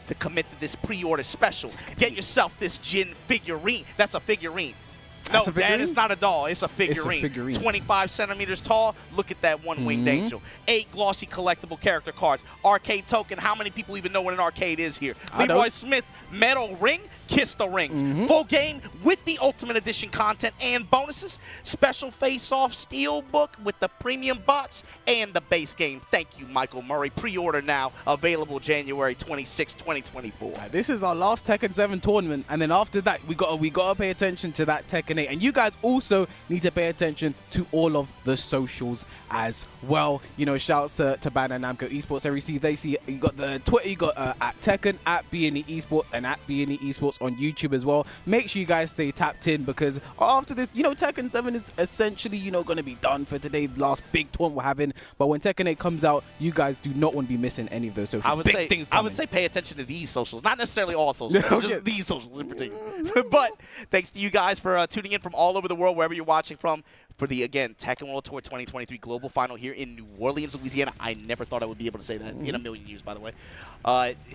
to commit to this pre-order special. Get yourself this Jin figurine. That's a figurine. No, that is not a doll. It's a figurine. It's a figurine. 25 centimeters tall. Look at that one-winged angel. 8 glossy collectible character cards. Arcade token. How many people even know what an arcade is here? Leroy Smith metal ring. Kiss the rings. Full game with the Ultimate Edition content and bonuses. Special face-off steel book with the premium box and the base game. Thank you, Michael Murray. Pre-order now. Available January 26, 2024. This is our last Tekken 7 tournament, and then after that, we gotta pay attention to that Tekken 8. And you guys also need to pay attention to all of the socials as well. You know, shouts to Bandai Namco Esports. You got the Twitter, you got at Tekken, at BNE Esports, and at BNE Esports on YouTube as well. Make sure you guys stay tapped in, because after this, you know, Tekken 7 is essentially, you know, going to be done for today. Last big tournament we're having. But when Tekken 8 comes out, you guys do not want to be missing any of those socials. I would say pay attention to these socials, not necessarily all socials, just these socials in particular. But thanks to you guys for tuning in from all over the world, wherever you're watching from, for the, again, Tekken World Tour 2023 Global Final here in New Orleans, Louisiana. I never thought I would be able to say that in a million years, by the way.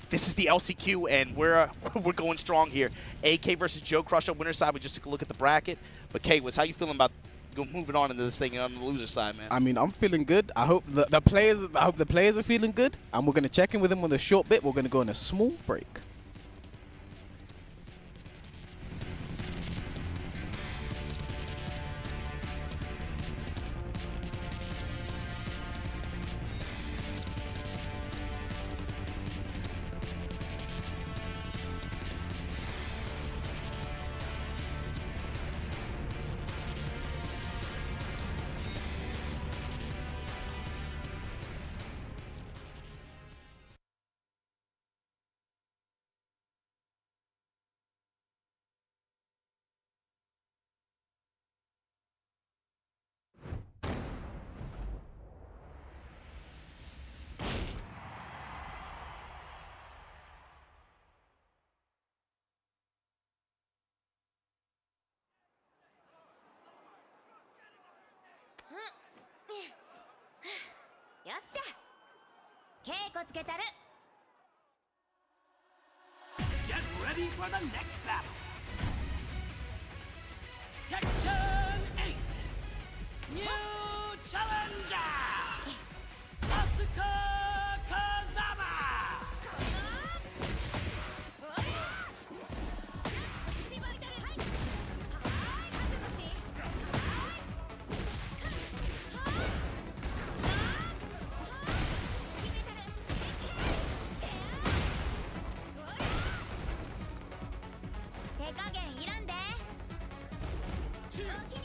This is the LCQ, and we're going strong here. AK versus Joecrush on winner's side. We just took a look at the bracket. But, K-Wiz, how you feeling about moving on into this thing on the loser side, man? I mean, I'm feeling good. I hope the players are feeling good, and we're going to check in with them on a short bit. We're going to go on a small break. けたる Get ready for the next battle. Tekken 8. New challenger. Asuka Kazama. しばいてるはいはいあとこっちはい決めたる手加減いらんでおおきに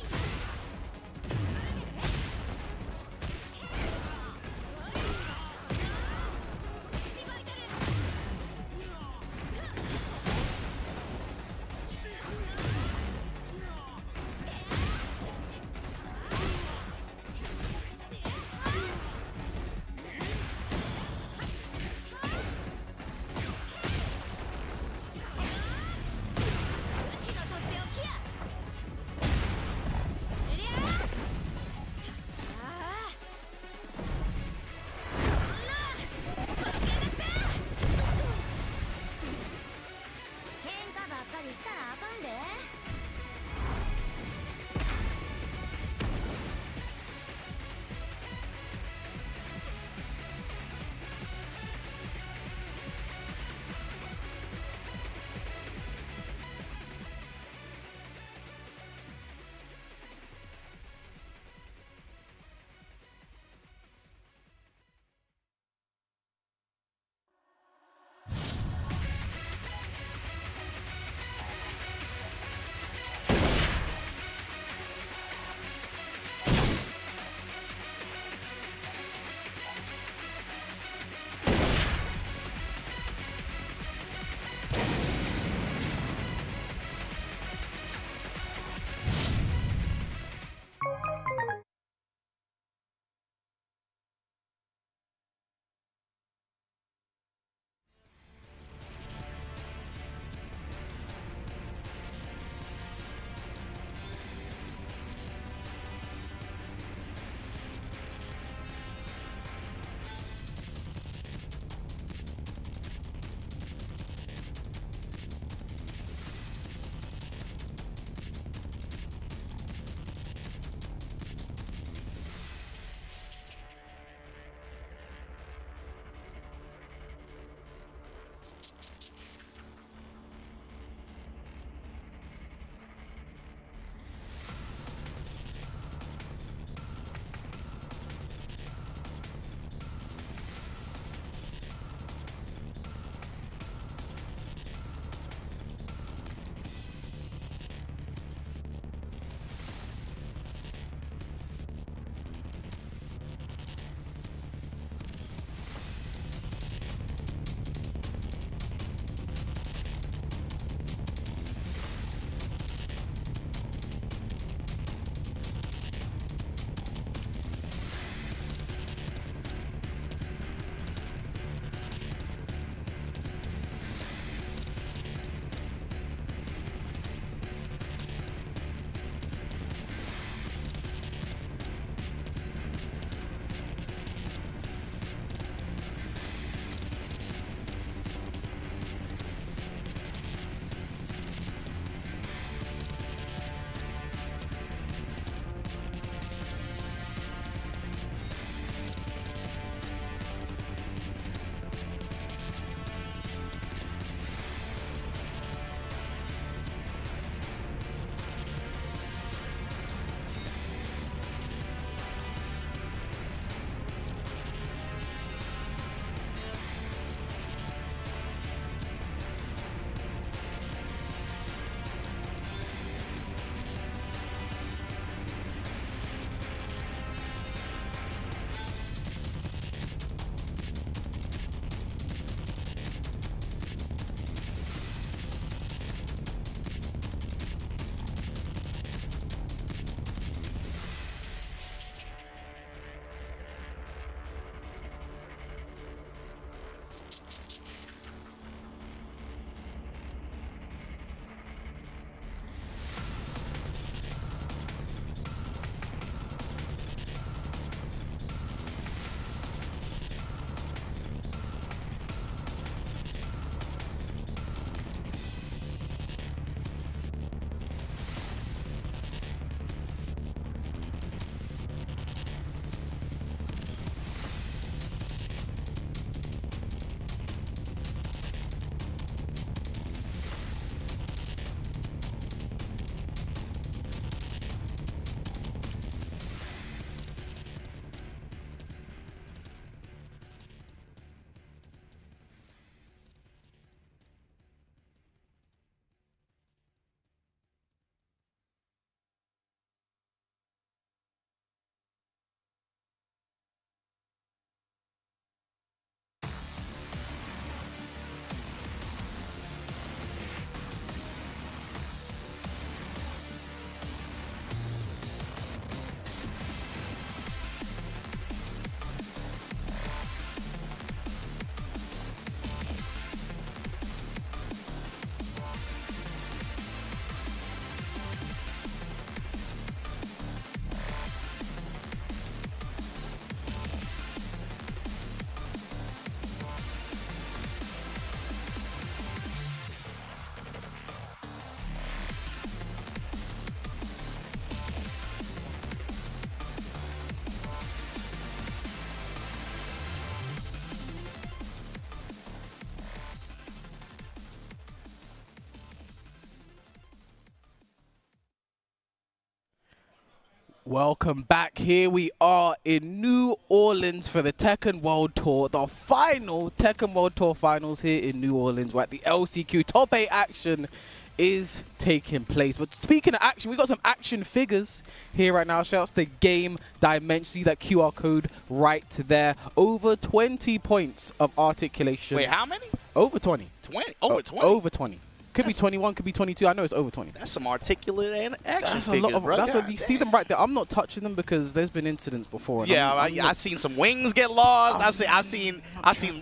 Welcome back. Here we are in New Orleans for the Tekken World Tour, the final Tekken World Tour finals here in New Orleans, where the LCQ top 8 action is taking place. But speaking of action, we got some action figures here right now. Shout out to the Game Dimension. See that QR code right there. Over 20 points of articulation. Wait, how many? Over 20. 20? Over 20? Over 20. Could be 21, could be 22. I know it's over 20. That's some articulate and action That's a figures, lot of. bro. That's God you see them right there. I'm not touching them because there's been incidents before. and Yeah, I'm not- I've seen some wings get lost. I've seen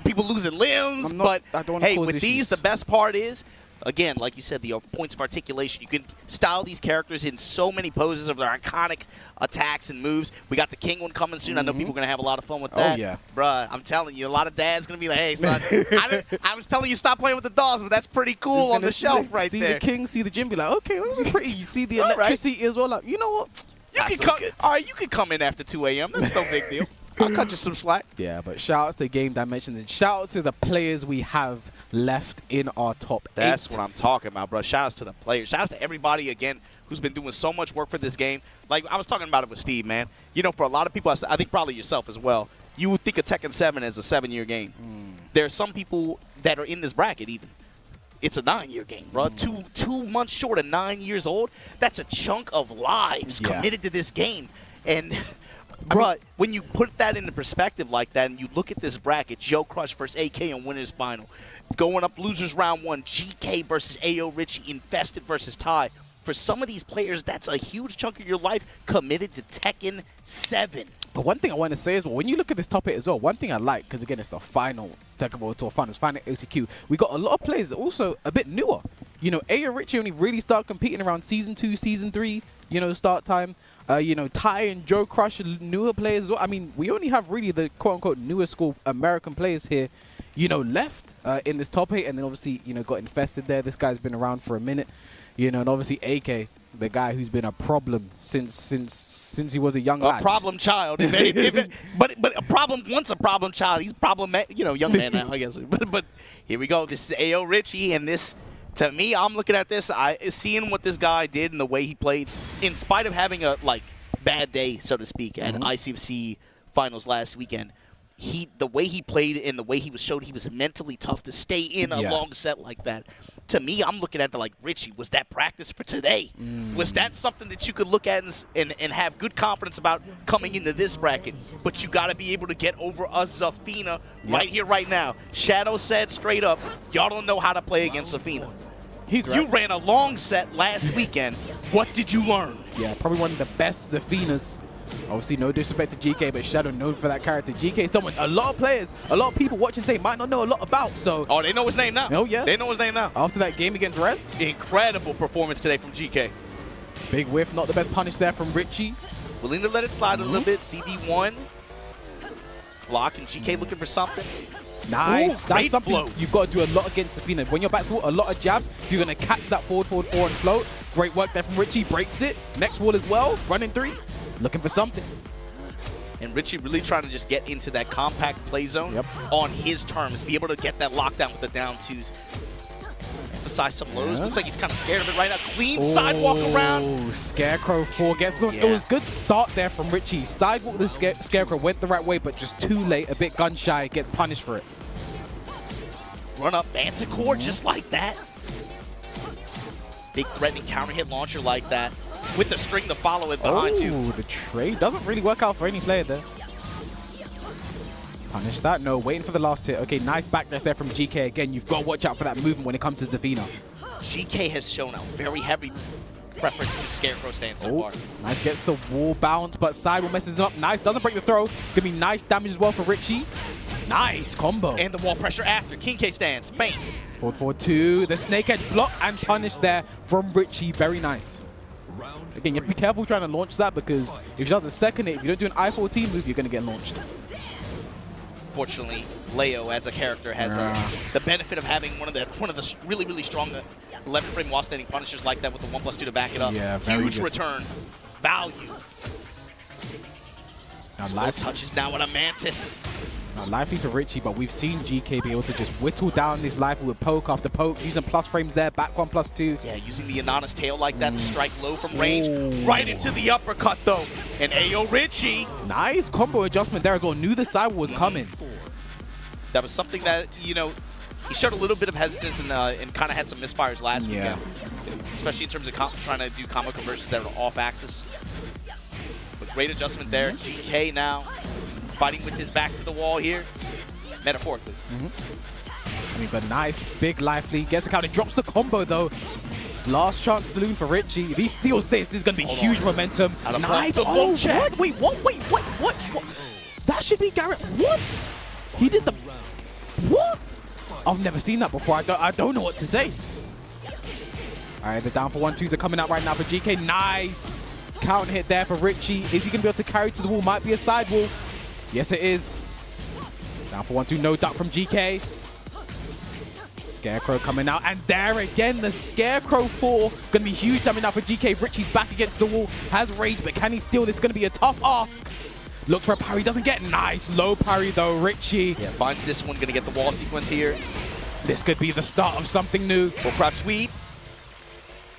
people losing limbs. I'm not- I But don't wanna hey, cause with issues. these, the best part is, again, like you said, the points of articulation. You can style these characters in so many poses of their iconic attacks and moves. We got the King one coming soon. I know people are gonna have a lot of fun with that. Oh, yeah. Bruh, I'm telling you, a lot of dads gonna be like, "Hey, son, I was telling you stop playing with the dolls, but that's pretty cool on the shelf right see there." the King, see the Jim, be like, okay, that was pretty. You see the All right. electricity as well. Like, you know what? You can come. All right, you can come in after 2 a.m. That's no big deal. I'll cut you some slack. Yeah, but shout out to Game Dimensions and shout out to the players we have left in our top 8. That's what I'm talking about, bro. Shout outs to the players. Shout outs to everybody, again, who's been doing so much work for this game. Like, I was talking about it with Steve, man. You know, for a lot of people, I think probably yourself as well, you would think of Tekken 7 as a 7-year game. There are some people that are in this bracket even. It's a 9-year game, bro. 2 months short of 9 years old. That's a chunk of lives committed to this game. And, bro, when you put that into perspective like that and you look at this bracket, Joecrush versus AK in winners final, going up losers round 1, GK versus Ayorichie, Infested versus Ty. For some of these players, that's a huge chunk of your life committed to Tekken 7. But one thing I want to say is, well, when you look at this top 8 as well, one thing I like, because again, it's the final Tekken World Tour finals, final LCQ, we got a lot of players also a bit newer. You know, Ayorichie only really started competing around Season 2, Season 3, you know, start time. You know, Ty and Joecrush are newer players as well. I mean, we only have really the quote-unquote newer school American players here, you know, left in this top 8. And then obviously, you know, got Infested there. This guy's been around for a minute. You know, and obviously AK, the guy who's been a problem since he was a young lad. A problem child. But a problem, once a problem child, he's problematic, you know, young man now, I guess. But here we go. This is Ayorichie, and this, to me, I'm looking at this, seeing what this guy did and the way he played, in spite of having a, like, bad day, so to speak, at ICFC finals last weekend. The way he played and the way he was showed he was mentally tough to stay in a long set like that. To me, I'm looking at like, Richie, was that practice for today? Was that something that you could look at and have good confidence about coming into this bracket? But you got to be able to get over a Zafina right here, right now. Shadow said straight up, y'all don't know how to play against Zafina. He's right. You ran a long set last weekend. What did you learn? Yeah, probably one of the best Zafinas. Obviously, no disrespect to GK, but Shadow known for that character. GK is someone a lot of players, a lot of people watching today might not know a lot about. So, oh, they know his name now. Oh, yeah. They know his name now. After that game against Rest. Incredible performance today from GK. Big whiff, not the best punish there from Richie. Willing to let it slide a little bit. CD1. Block, and GK looking for something. Nice. Ooh, that's something float. you've got to do a lot against Zafina. When you're back to a lot of jabs, you're going to catch that forward, and float. Great work there from Richie. Breaks it. Next wall as well. Running 3. Looking for something. And Richie really trying to just get into that compact play zone on his terms. Be able to get that lockdown with the down twos. Emphasize some lows. Looks like he's kind of scared of it right now. Clean sidewalk around. Oh, Scarecrow 4 gets one. It was good start there from Richie. Sidewalk the Scarecrow went the right way, but just too late. A bit gun shy. Gets punished for it. Run up Manticore just like that. Big threatening counter hit launcher like that. With the string to follow it behind you. Oh, the trade doesn't really work out for any player there. Punish that. No, waiting for the last hit. Okay, nice backdash there from GK. Again, you've got to watch out for that movement when it comes to Zafina. GK has shown a very heavy preference to Scarecrow stance so far. Nice, gets the wall bounce, but sidewall messes him up. Nice, doesn't break the throw. Gonna be nice damage as well for Richie. Nice combo. And the wall pressure after. King K stands. Feint. Forward 4-2. The snake edge block and punish there from Richie. Very nice. Again, you have to be careful trying to launch that because if you start to second it, if you don't do an I-14 move, you're going to get launched. Fortunately, Leo as a character has the benefit of having one of the really, really strong 11-frame while standing punishers like that with the 1+2 to back it up. Yeah, very huge good. return. Value. Now Slow touches now with a Mantis. Now, life lead for Richie, but we've seen GK be able to just whittle down this life with poke after poke, using plus frames there, back 1 plus 2. Yeah, using the Anonymous tail like that to strike low from range. Right into the uppercut, though. And Ayorichie. Nice combo adjustment there as well. Knew the sidewall was coming. That was something that, you know, he showed a little bit of hesitance and kind of had some misfires last weekend. Especially in terms of trying to do combo conversions that are off axis. But great adjustment there. GK now fighting with his back to the wall here, metaphorically. I mean, but nice big life lead. Gets a counter, drops the combo though. Last chance saloon for Richie. If he steals this is going to be huge momentum. Nice. Oh, what? Wait, what? That should be Garrett. What? He did the... What? I've never seen that before. I don't know what to say. All right, the down for 1-2s are coming out right now for GK. Nice. Counter hit there for Richie. Is he going to be able to carry to the wall? Might be a side wall. Yes, it is. Down for 1-2. No duck from GK. Scarecrow coming out. And there again, the Scarecrow 4. Going to be huge damage now for GK. Richie's back against the wall. Has rage, but can he steal? This is going to be a tough ask. Looks for a parry. Doesn't get. Nice. Low parry, though. Richie. Yeah, finds this one. Going to get the wall sequence here. This could be the start of something new. Full crouch sweep.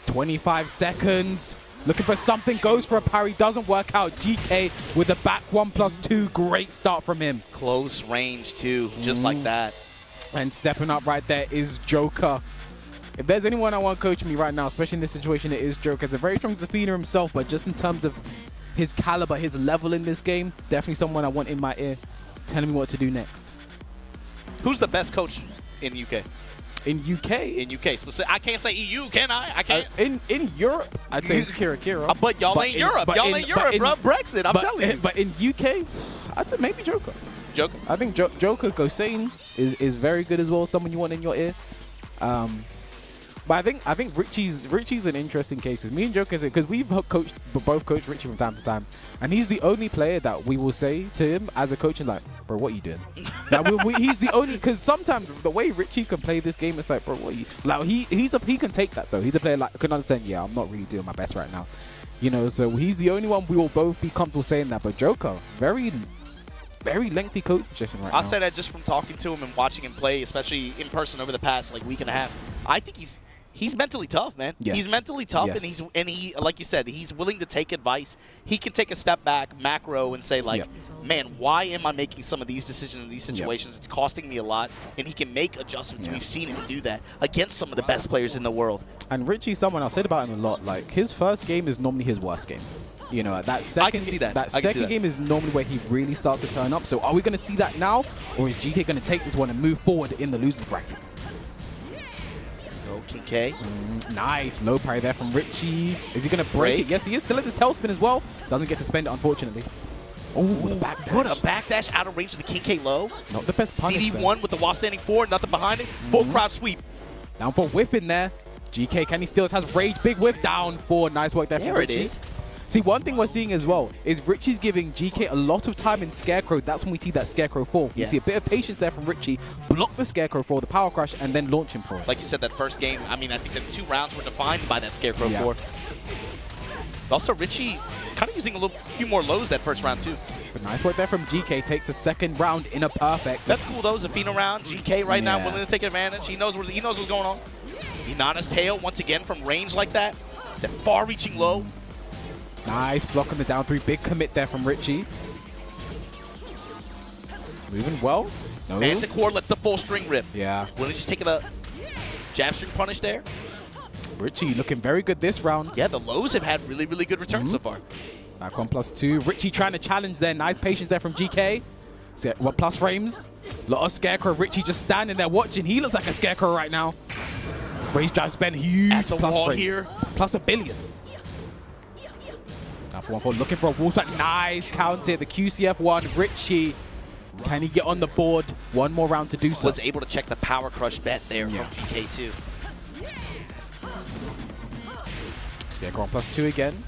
25 seconds. Looking for something, goes for a parry, doesn't work out. GK with the back 1 plus 2. Great start from him. Close range, too, just like that. And stepping up right there is Joker. If there's anyone I want to coach me right now, especially in this situation, it is Joker. He's a very strong Zafina himself, but just in terms of his caliber, his level in this game, definitely someone I want in my ear telling me what to do next. Who's the best coach in UK? In UK? In UK. So I can't say EU, can I? I can't. In Europe, I'd say it's Kira. But y'all ain't Europe. Y'all ain't Europe, bro. Brexit, I'm telling you. But in UK, I'd say maybe Joker. Joker? I think Joker Gosane is very good as well. Someone you want in your ear. But I think Richie's an interesting case because me and Joker, because we've both coached Richie from time to time, and he's the only player that we will say to him as a coach, and like, bro, what are you doing? Like, he's the only, because sometimes the way Richie can play this game, it's like, bro, what are you? Like he can take that though. He's a player like can understand. Yeah, I'm not really doing my best right now, you know. So he's the only one we will both be comfortable saying that. But Joker, very lengthy coach session right now. I'll say that just from talking to him and watching him play, especially in person over the past like week and a half. I think he's mentally tough, man. Yes. He's mentally tough, Yes. and he, like you said, he's willing to take advice. He can take a step back, macro, and say like, man, why am I making some of these decisions in these situations? It's costing me a lot, and he can make adjustments. We've seen him do that against some of the best players in the world. And Richie's someone I've said about him a lot. Like his first game is normally his worst game. You know, that second, I can see that. That second game is normally where he really starts to turn up. So are we going to see that now, or is GK going to take this one and move forward in the losers bracket? Okay. Nice low parry there from Richie. Is he going to break it? Yes, he is. Still has his tailspin as well. Doesn't get to spend it, unfortunately. Oh, what a backdash. What a backdash out of range of the King K low. Not the best punish. CD1 with the wall standing forward, nothing behind it. Full crowd sweep. Down for whiff in there. GK, can he steal? Has rage. Big whiff down for. Nice work there from Richie. There it is. See, one thing we're seeing as well is Richie's giving GK a lot of time in Scarecrow. That's when we see that Scarecrow fall. You see a bit of patience there from Richie. Block the Scarecrow for the power crush and then launch him for it. Like you said, that first game, I mean, I think the 2 rounds were defined by that Scarecrow 4. But also, Richie kind of using a few more lows that first round, too. But nice work there from GK. Takes the second round in a perfect. That's cool, though. Zafina round. GK right now willing to take advantage. He knows what's going on. Inana's tail, once again, from range like that. That far-reaching low. Nice block on the down 3. Big commit there from Richie. Moving well. No. Manticore lets the full string rip. Yeah. Willing just taking a jab string punish there. Richie looking very good this round. Yeah, the lows have had really, really good returns so far. Back 1+2. Richie trying to challenge there. Nice patience there from GK. So, what plus frames? Lot of Scarecrow. Richie just standing there watching. He looks like a Scarecrow right now. Raise drive spend huge. At the plus wall frames. here. Plus $1 billion. Now for 1-4, looking for a wall splat. Nice counter. The QCF1. Richie. Can he get on the board? One more round to do so. Was able to check the power crush bet there from GK too. Scarecrow on +2 again.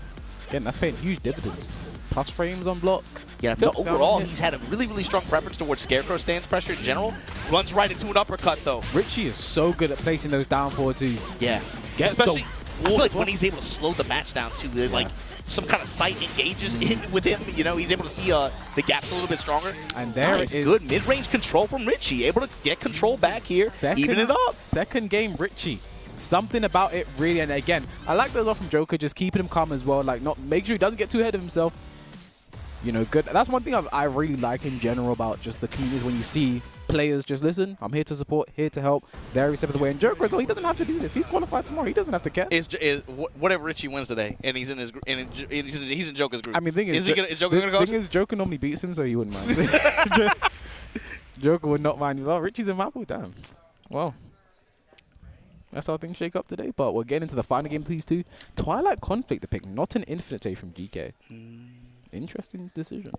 Again, that's paying huge dividends. Plus frames on block. Yeah, I feel overall he's had a really, really strong preference towards Scarecrow stance pressure in general. Runs right into an uppercut though. Richie is so good at placing those down 4-2s. Yeah. Gets Especially feel like when he's able to slow the match down too, like some kind of sight engages in with him. You know, he's able to see the gaps a little bit stronger. And there nice, is good mid-range control from Richie, able to get control back here, even it up. Second game, Richie. Something about it really, and again, I like that a lot from Joker, just keeping him calm as well, like not make sure he doesn't get too ahead of himself. You know, good. That's one thing I really like in general about just the communities when you see players just listen. I'm here to support, here to help. There every step of the way. And Joker as well, he doesn't have to do this. He's qualified tomorrow. He doesn't have to care. Whatever Richie wins today, and he's in his he's in Joker's group. I mean, is Joker gonna go? The thing is, Joker normally beats him, so he wouldn't mind. Joker would not mind. Well, Richie's in Maple. Damn. Well, that's how things shake up today. But we're getting into the final game, please, too. Twilight Conflict, the pick, not an Infinite Save from GK. Interesting decision.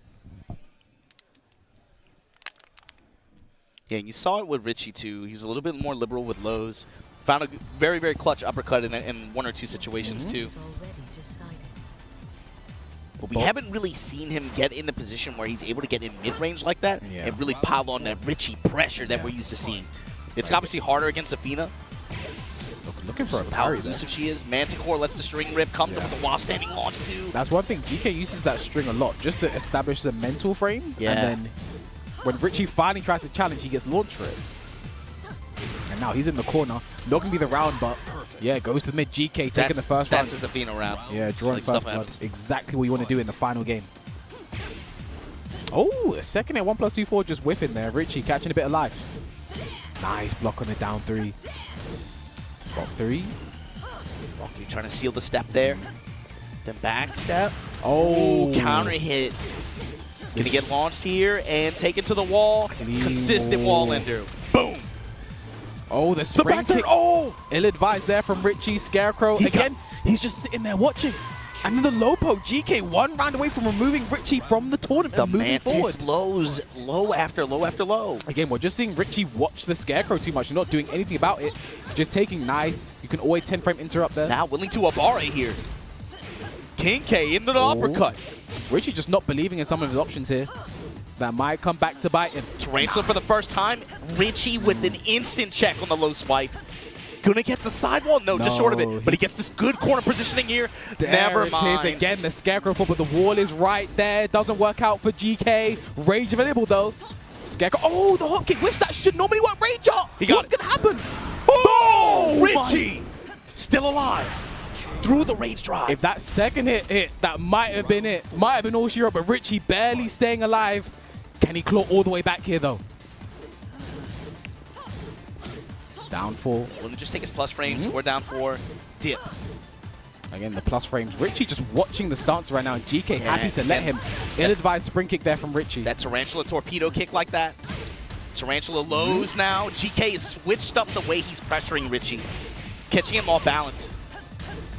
Yeah, and you saw it with Richie too. He was a little bit more liberal with lows. Found a very, very clutch uppercut in one or two situations too. But we haven't really seen him get in the position where he's able to get in mid-range like that and really pile on that Richie pressure that we're used to seeing. It's obviously harder against Zafina. Looking for a how parry elusive she is. Manticore lets the string rip, comes up with the wall standing launch too. That's one thing. GK uses that string a lot just to establish the mental frames. Yeah. And then when Richie finally tries to challenge, he gets launched for it. And now he's in the corner. Not going to be the round, but yeah, goes to mid. GK taking the first round. That's a Zafina round. Yeah, drawing like first blood. Exactly what you want to do in the final game. Oh, a second at 1+2/4 just whiffing there. Richie catching a bit of life. Nice block on the down 3. Block 3. Rocky trying to seal the step there. Then back step. Oh, counter hit. It's going to get launched here and taken to the wall. Consistent wall ender. Boom. Oh, the spring kick. Oh, ill-advised there from Richie. Scarecrow. Again, he's just sitting there watching. And then the low poke. GK 1 round away from removing Richie from the tournament. The moving Mantis forward. lows, low after low after low. Again, we're just seeing Richie watch the Scarecrow too much. Not doing anything about it. Just taking nice. You can always 10-frame interrupt there. Now willing to Abare here. King K into the uppercut. Richie just not believing in some of his options here. That might come back to bite him. Tarantula for the first time. Richie with an instant check on the low swipe. Gonna get the sidewall? No, just short of it. But he gets this good corner positioning here. Never mind. It is again, the Scarecrow fall, but the wall is right there. Doesn't work out for GK. Rage available though. Scarecrow. Oh, the hop kick, which that should normally work. Rage up. What's gonna happen? Oh, Richie still alive through the rage drive. If that second hit, that might have been it. Might have been all she wrote, but Richie barely staying alive. Can he claw all the way back here though? Down 4. Let him just take his plus frames, score down 4, dip. Again, the plus frames. Richie just watching the stance right now. And GK happy to let him. Ill-advised spring kick there from Richie. That Tarantula torpedo kick like that. Tarantula lows now. GK has switched up the way he's pressuring Richie. It's catching him off balance.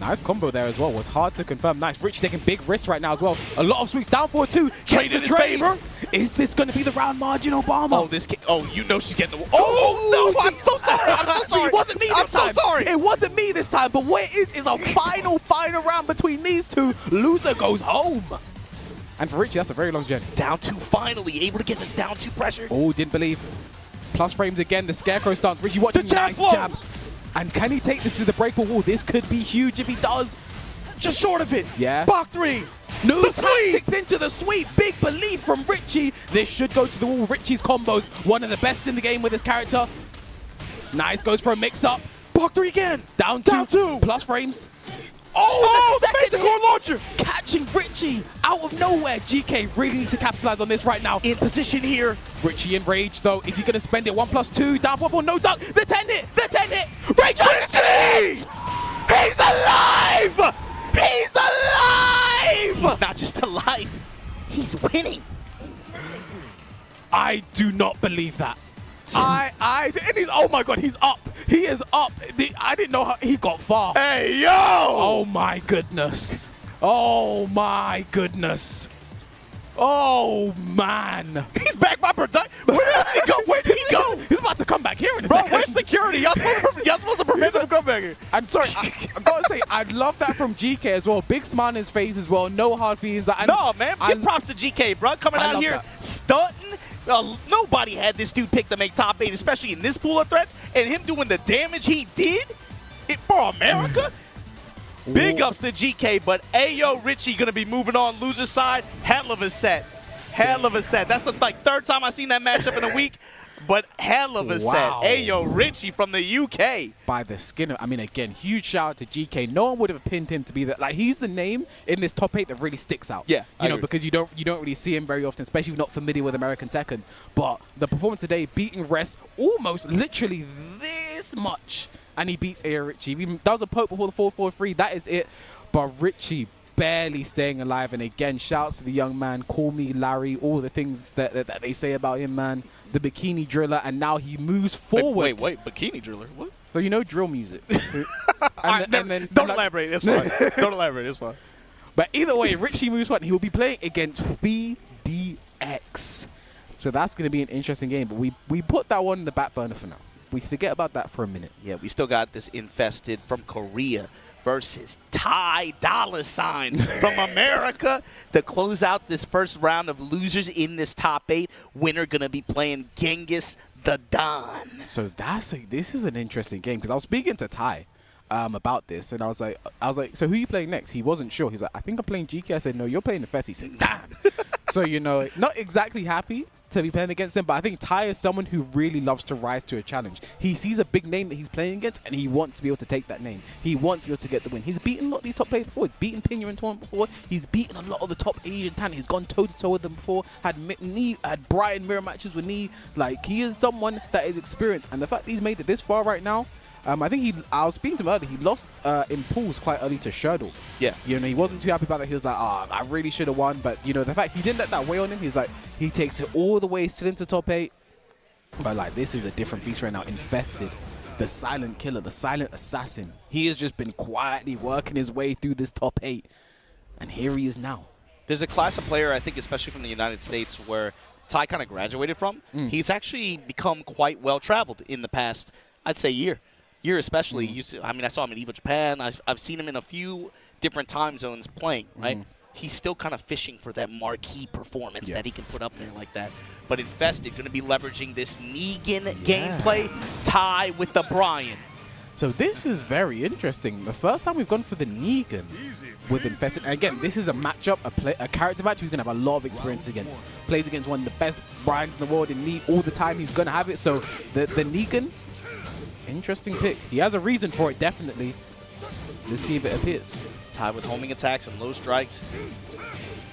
Nice combo there as well. Was hard to confirm. Nice. Richie taking big risks right now as well. A lot of sweeps. Down 4-2. Trade in his favor. Is this going to be the round margin, Obama? Oh, this. Oh, you know she's getting the. Oh no! I'm so sorry. I'm so sorry. It wasn't me this time. I'm so sorry. It wasn't me this time. But what it is a final round between these two. Loser goes home. And for Richie, that's a very long journey. Down 2 finally able to get this down 2 pressure. Oh, didn't believe. Plus frames again. The Scarecrow stance. Richie watching. Nice jab. And can he take this to the breakable wall? This could be huge if he does. Just short of it. Yeah. Bach 3. New tactics into the sweep. Big belief from Richie. This should go to the wall. Richie's combos, one of the best in the game with his character. Nice, goes for a mix-up. Bach 3 again. Down 2. Plus frames. Oh, the second hit. Launcher. Catching Richie out of nowhere. GK really needs to capitalize on this right now. In position here. Richie in rage though. Is he going to spend it? 1+2. Down 1-4. No duck. The 10 hit. The 10 hit. Rage on his knees. He's alive. He's alive. He's not just alive. He's winning. I do not believe that. And he's, oh my God, he's up. He is up. I didn't know how he got far. Hey, yo! Oh my goodness. Oh my goodness. Oh man. He's back by production. Where did he go? Where did he go? He's about to come back here in a Bro, second. where's security? Y'all supposed to prevent him from coming back here. I'm sorry. I gotta say, I love that from GK as well. Big smile on his face as well. No hard feelings. No, man. Give props to GK, bro. Coming out here, stunting. Nobody had this dude pick to make top 8, especially in this pool of threats. And him doing the damage he did for America. Big ups to GK, but Ayorichie gonna be moving on loser side. Hell of a set. Hell of a set. That's the third time I've seen that matchup in a week, but hell of a set. Ayorichie from the UK. By the skin of, I mean, again, huge shout out to GK. No one would have pinned him to be that. Like, he's the name in this top 8 that really sticks out. Yeah, you know, because you don't really see him very often, especially if you're not familiar with American Tekken. But the performance today, beating Rest almost literally this much, and he beats Ayorichie. He does a poke before the 4-4-3. That is it. But Richie barely staying alive, and again, shouts to the young man, call me Larry, all the things that they say about him, man. The bikini driller, and now he moves forward. Wait, bikini driller? What? So you know drill music. and then don't elaborate, it's fine. Don't elaborate, it's fine. But either way, Richie moves forward. He will be playing against Phi-DX. So that's going to be an interesting game, but we put that one in the back burner for now. We forget about that for a minute. Yeah, we still got this Infested from Korea versus Ty $sign from America to close out this first round of losers in this top 8. Winner gonna be playing Genghis the Don. So this is an interesting game, because I was speaking to Ty about this, and I was like, so who are you playing next? He wasn't sure. He's like, I think I'm playing GK. I said, no, you're playing the Fest. He said, damn. So, you know, not exactly happy to be playing against him, but I think Ty is someone who really loves to rise to a challenge. He sees a big name that he's playing against, and he wants to be able to take that name. He wants to be able to get the win. He's beaten a lot of these top players before. He's beaten Pinya in tournament before. He's beaten a lot of the top Asian talent. He's gone toe-to-toe with them before. Had Bryan mirror matches with Knee. Like, he is someone that is experienced, and the fact that he's made it this far right now, I think I was speaking to him earlier, he lost in pools quite early to Shirdel. Yeah. You know, he wasn't too happy about that. He was like, I really should have won. But, you know, the fact he didn't let that weigh on him, he's like, he takes it all the way still into top 8. But, like, this is a different beast right now. Infested. The silent killer, the silent assassin. He has just been quietly working his way through this top 8. And here he is now. There's a class of player, I think, especially from the United States, where Ty kind of graduated from. He's actually become quite well-traveled in the past, I'd say, year especially. I mean, I saw him in EVO Japan. I've seen him in a few different time zones playing, right? He's still kind of fishing for that marquee performance that he can put up there like that. But Infested going to be leveraging this Negan gameplay, Ty with the Bryan. So this is very interesting. The first time we've gone for the Negan with Infested. And again, this is a matchup, a character match he's going to have a lot of experience against. Plays against one of the best Bryans in the world in Knee all the time. He's going to have it. So the Negan, interesting pick. He has a reason for it, definitely. Let's see if it appears. Ty with homing attacks and low strikes.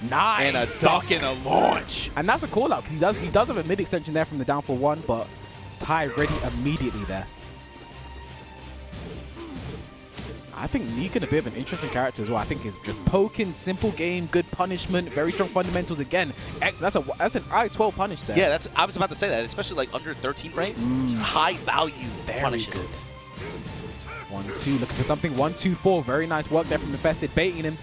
Nice. And a duck and a launch. And that's a call out, because he does have a mid extension there from the down for 1, but Ty ready immediately there. I think Negan a bit of an interesting character as well. I think he's just poking, simple game, good punishment, very strong fundamentals. Again, that's an I-12 punish there. Yeah, I was about to say that, especially like under 13 frames. High value punishes. Very good. 1-2, looking for something. 1-2-4, very nice work there from Infested, baiting him.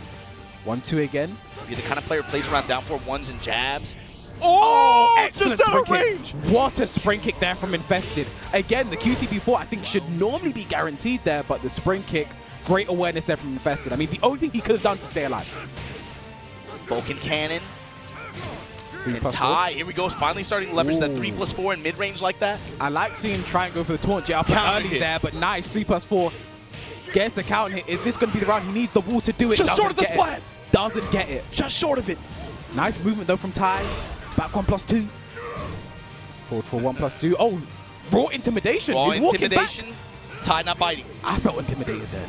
1-2 again. You're the kind of player who plays around down 4-1s and jabs. Oh, excellent just out spring of kick. range. What a spring kick there from Infested. Again, the QCB4 I think should normally be guaranteed there, but the spring kick, great awareness there from Infested. I mean, the only thing he could have done to stay alive. Vulcan Cannon. 3+4. Ty, here we go, finally starting to leverage that 3+4 in mid-range like that. I like seeing him try and go for the taunt jab early hit there, but nice, 3+4. Gets the counter hit. Is this going to be the round? He needs the wall to do it. Just short of the splat. Doesn't get it. Just short of it. Nice movement though from Ty. Back 1+2. Forward for 1+2. Oh, raw intimidation. Raw He's walking intimidation. back. Ty not biting. I felt intimidated there.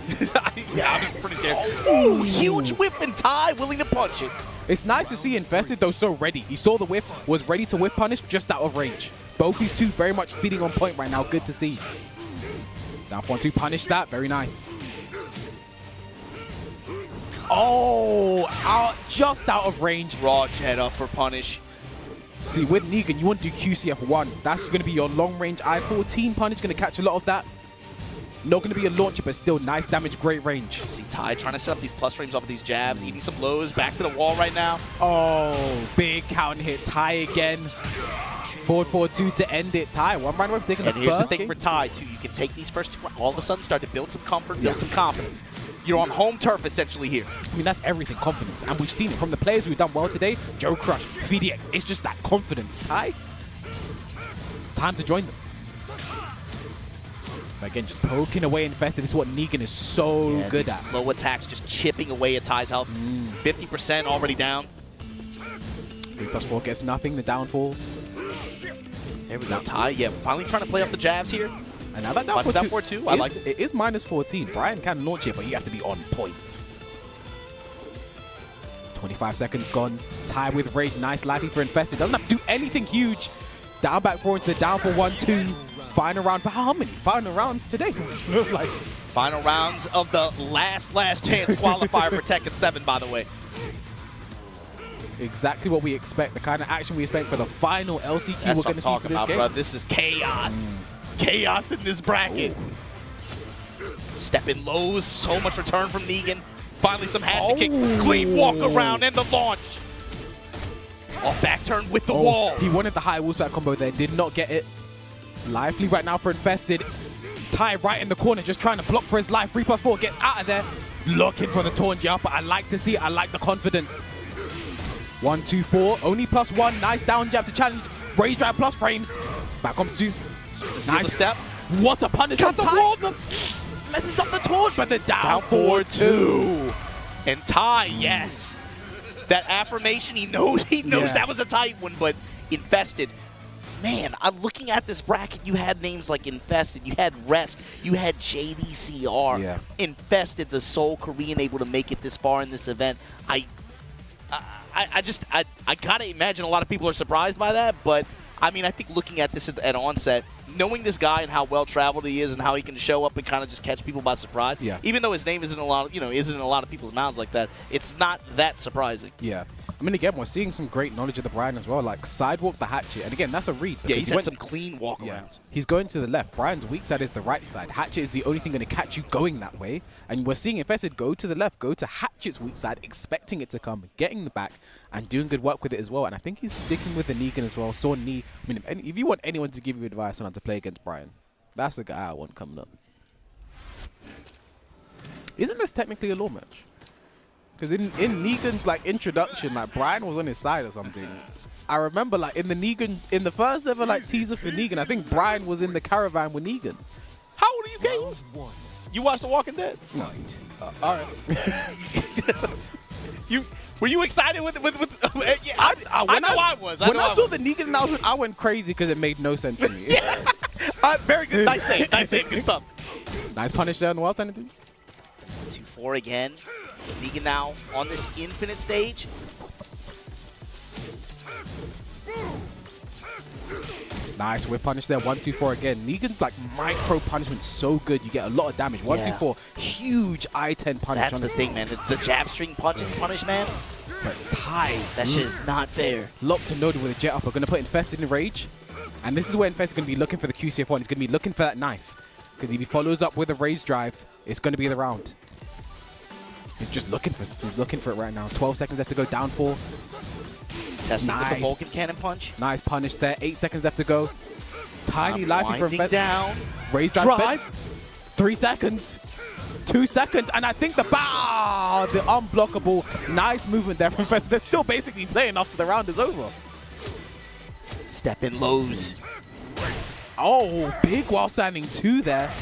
Yeah, I was pretty scared. Oh, huge whip and Ty willing to punch it. It's nice to see Infested though so ready. He saw the whiff, was ready to whiff punish, just out of range. Both these two very much feeding on point right now. Good to see. Down 1-2, punish that. Very nice. Oh, just out of range. Raw head up for punish. See, with Negan, you want to do QCF1. That's going to be your long-range I-14 punish. Going to catch a lot of that. Not going to be a launcher, but still nice damage, great range. See Ty trying to set up these plus frames off of these jabs, eating some lows, back to the wall right now. Oh, big counter hit. Ty again. Forward 4-2 to end it. Ty, one round away from taking the first. And here's the thing for Ty, too. You can take these first two, all of a sudden start to build some comfort, build some confidence. You're on home turf, essentially, here. I mean, that's everything, confidence. And we've seen it from the players who've done well today. Joecrush, Phi-DX. It's just that confidence. Ty, time to join them. But again, just poking away Infested. This is what Negan is so good at. Low attacks just chipping away at Ty's health. 50% already down. 3+4 gets nothing, the downfall. There we go. Ty, finally trying to play up the jabs here. And now that down 4-2, I like it. It is -14. Bryan can launch it, but you have to be on point. 25 seconds gone. Ty with Rage. Nice lively for Infested. Doesn't have to do anything huge. Down back 4 into the down for 1-2. Final round for how many final rounds today? Like final rounds of the last chance qualifier for Tekken 7, by the way. Exactly what we expect. The kind of action we expect for the final LCQ That's we're going to see for this game. bro. This is chaos. Chaos in this bracket. Step in lows. So much return from Negan. Finally some hat kick. Clean walk around and the launch. Off back turn with the wall. He wanted the high wall swap combo there. Did not get it. Lively right now for Infested. Ty right in the corner, just trying to block for his life. 3+4 gets out of there. Looking for the taunt jump. I like to see it. I like the confidence. 1-2-4. Only +1. Nice down jab to challenge. Rage drive plus frames. Back on 2. Nice step. What a punish from Ty. Messes up the taunt, but the down 4-2. And Ty, yes. That affirmation, he knows that was a tight one, but Infested. Man, I'm looking at this bracket. You had names like Infested, you had Rest, you had JDCR. Yeah. Infested, the sole Korean able to make it this far in this event. I gotta imagine a lot of people are surprised by that, but I mean, I think looking at this at onset, knowing this guy and how well traveled he is and how he can show up and kind of just catch people by surprise. Yeah. Even though his name isn't in a lot of people's mouths like that, it's not that surprising. Yeah. I mean, again, we're seeing some great knowledge of the Bryan as well, like sidewalk the Hatchet. And again, that's a read. Yeah, he's had some clean walk-arounds. Yeah. He's going to the left. Bryan's weak side is the right side. Hatchet is the only thing going to catch you going that way. And we're seeing Infested go to the left, go to Hatchet's weak side, expecting it to come, getting the back, and doing good work with it as well. And I think he's sticking with the Negan as well. Saw knee. I mean, if you want anyone to give you advice on how to play against Bryan, that's the guy I want coming up. Isn't this technically a law match? Because in Negan's like introduction, like Bryan was on his side or something. I remember like in the first ever like teaser for Negan, I think Bryan was in the caravan with Negan. How old are you, Kate? You watched The Walking Dead? Fight. All right. Were you excited with yeah, I was. When I saw the Negan announcement, I went crazy because it made no sense to me. Yeah. Very good. Nice save. Nice save. Good stuff. Nice punish there on the wild side. 2-4 again. Negan now on this infinite stage. Nice whip punish there. 1-2-4 again. Negan's like micro punishment so good. You get a lot of damage. 1-2-4. Huge I-10 punish. That's the thing, man. The jab string punish, man. But Ty. That shit is not fair. Locked and loaded with a jet up. We're going to put Infested in Rage. And this is where Infested's going to be looking for the QCF1. He's going to be looking for that knife. Because if he follows up with a Rage drive, it's going to be the round. He's just looking for it right now. 12 seconds left to go. Down 4. Testing with the Vulcan Cannon punch. Nice punish there. 8 seconds left to go. Tiny life for Infested. Down. Raise drive. 3 seconds. 2 seconds. And I think the unblockable. Nice movement there from Infested. They're still basically playing after the round is over. Step in lows. Oh, big while standing 2 there.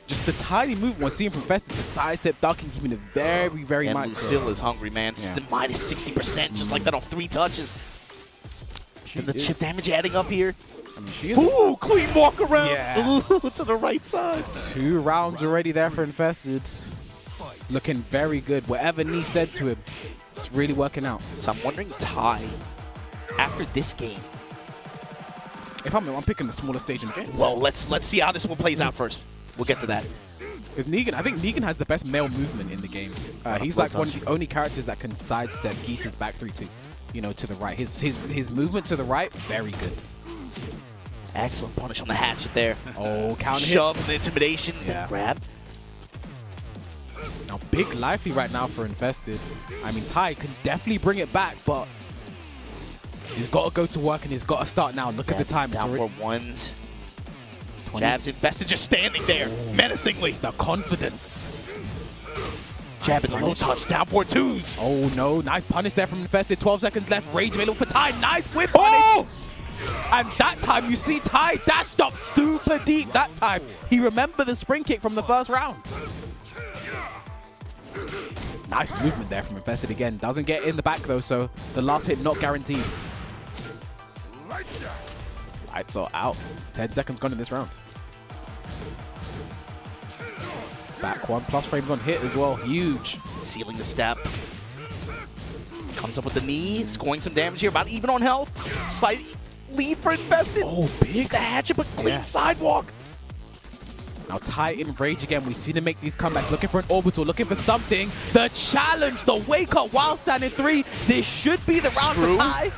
Just the tiny movement we're seeing from Infested, the sidestep ducking, keeping it very, very and micro. Lucille is hungry, man. Yeah. Minus 60%, just like that off 3 touches. And the chip damage adding up here. I mean, she is. Ooh, clean walk around. Yeah. Ooh, to the right side. 2 rounds already there for Infested. Looking very good. Whatever Nee said to him, it's really working out. So I'm wondering, Ty, after this game. If I'm picking the smaller stage in the game. Well, let's see how this one plays out first. We'll get to that. Because Negan, I think Negan has the best male movement in the game. He's like one of the only characters that can sidestep Geese's back 3-2, to the right. His movement to the right, very good. Excellent punish on the hatchet there. Oh, counter shove and the intimidation. Yeah. Grab. Now, big lively right now for Infested. I mean, Ty can definitely bring it back, but he's got to go to work and he's got to start now. Look at the time. Down for ones. Jabs Infested just standing there, menacingly. The confidence. Jab in the low touch, down for 2s. Oh no, nice punish there from Infested. 12 seconds left, Rage available for time. Nice whip punish. And that time, you see Ty dashed up super deep that time. He remembered the spring kick from the first round. Nice movement there from Infested again. Doesn't get in the back though, so the last hit not guaranteed. Lights are out. 10 seconds gone in this round. Back one, plus frames on hit as well. Huge. Sealing the step. Comes up with the knee, scoring some damage here, about even on health. Slight lead for Infested. Oh, big. It's the hatchet, but clean sidewalk. Now Ty in rage again. We've seen him make these comebacks, looking for an orbital, looking for something. The challenge, the wake up while standing 3. This should be the round Screw. for Ty.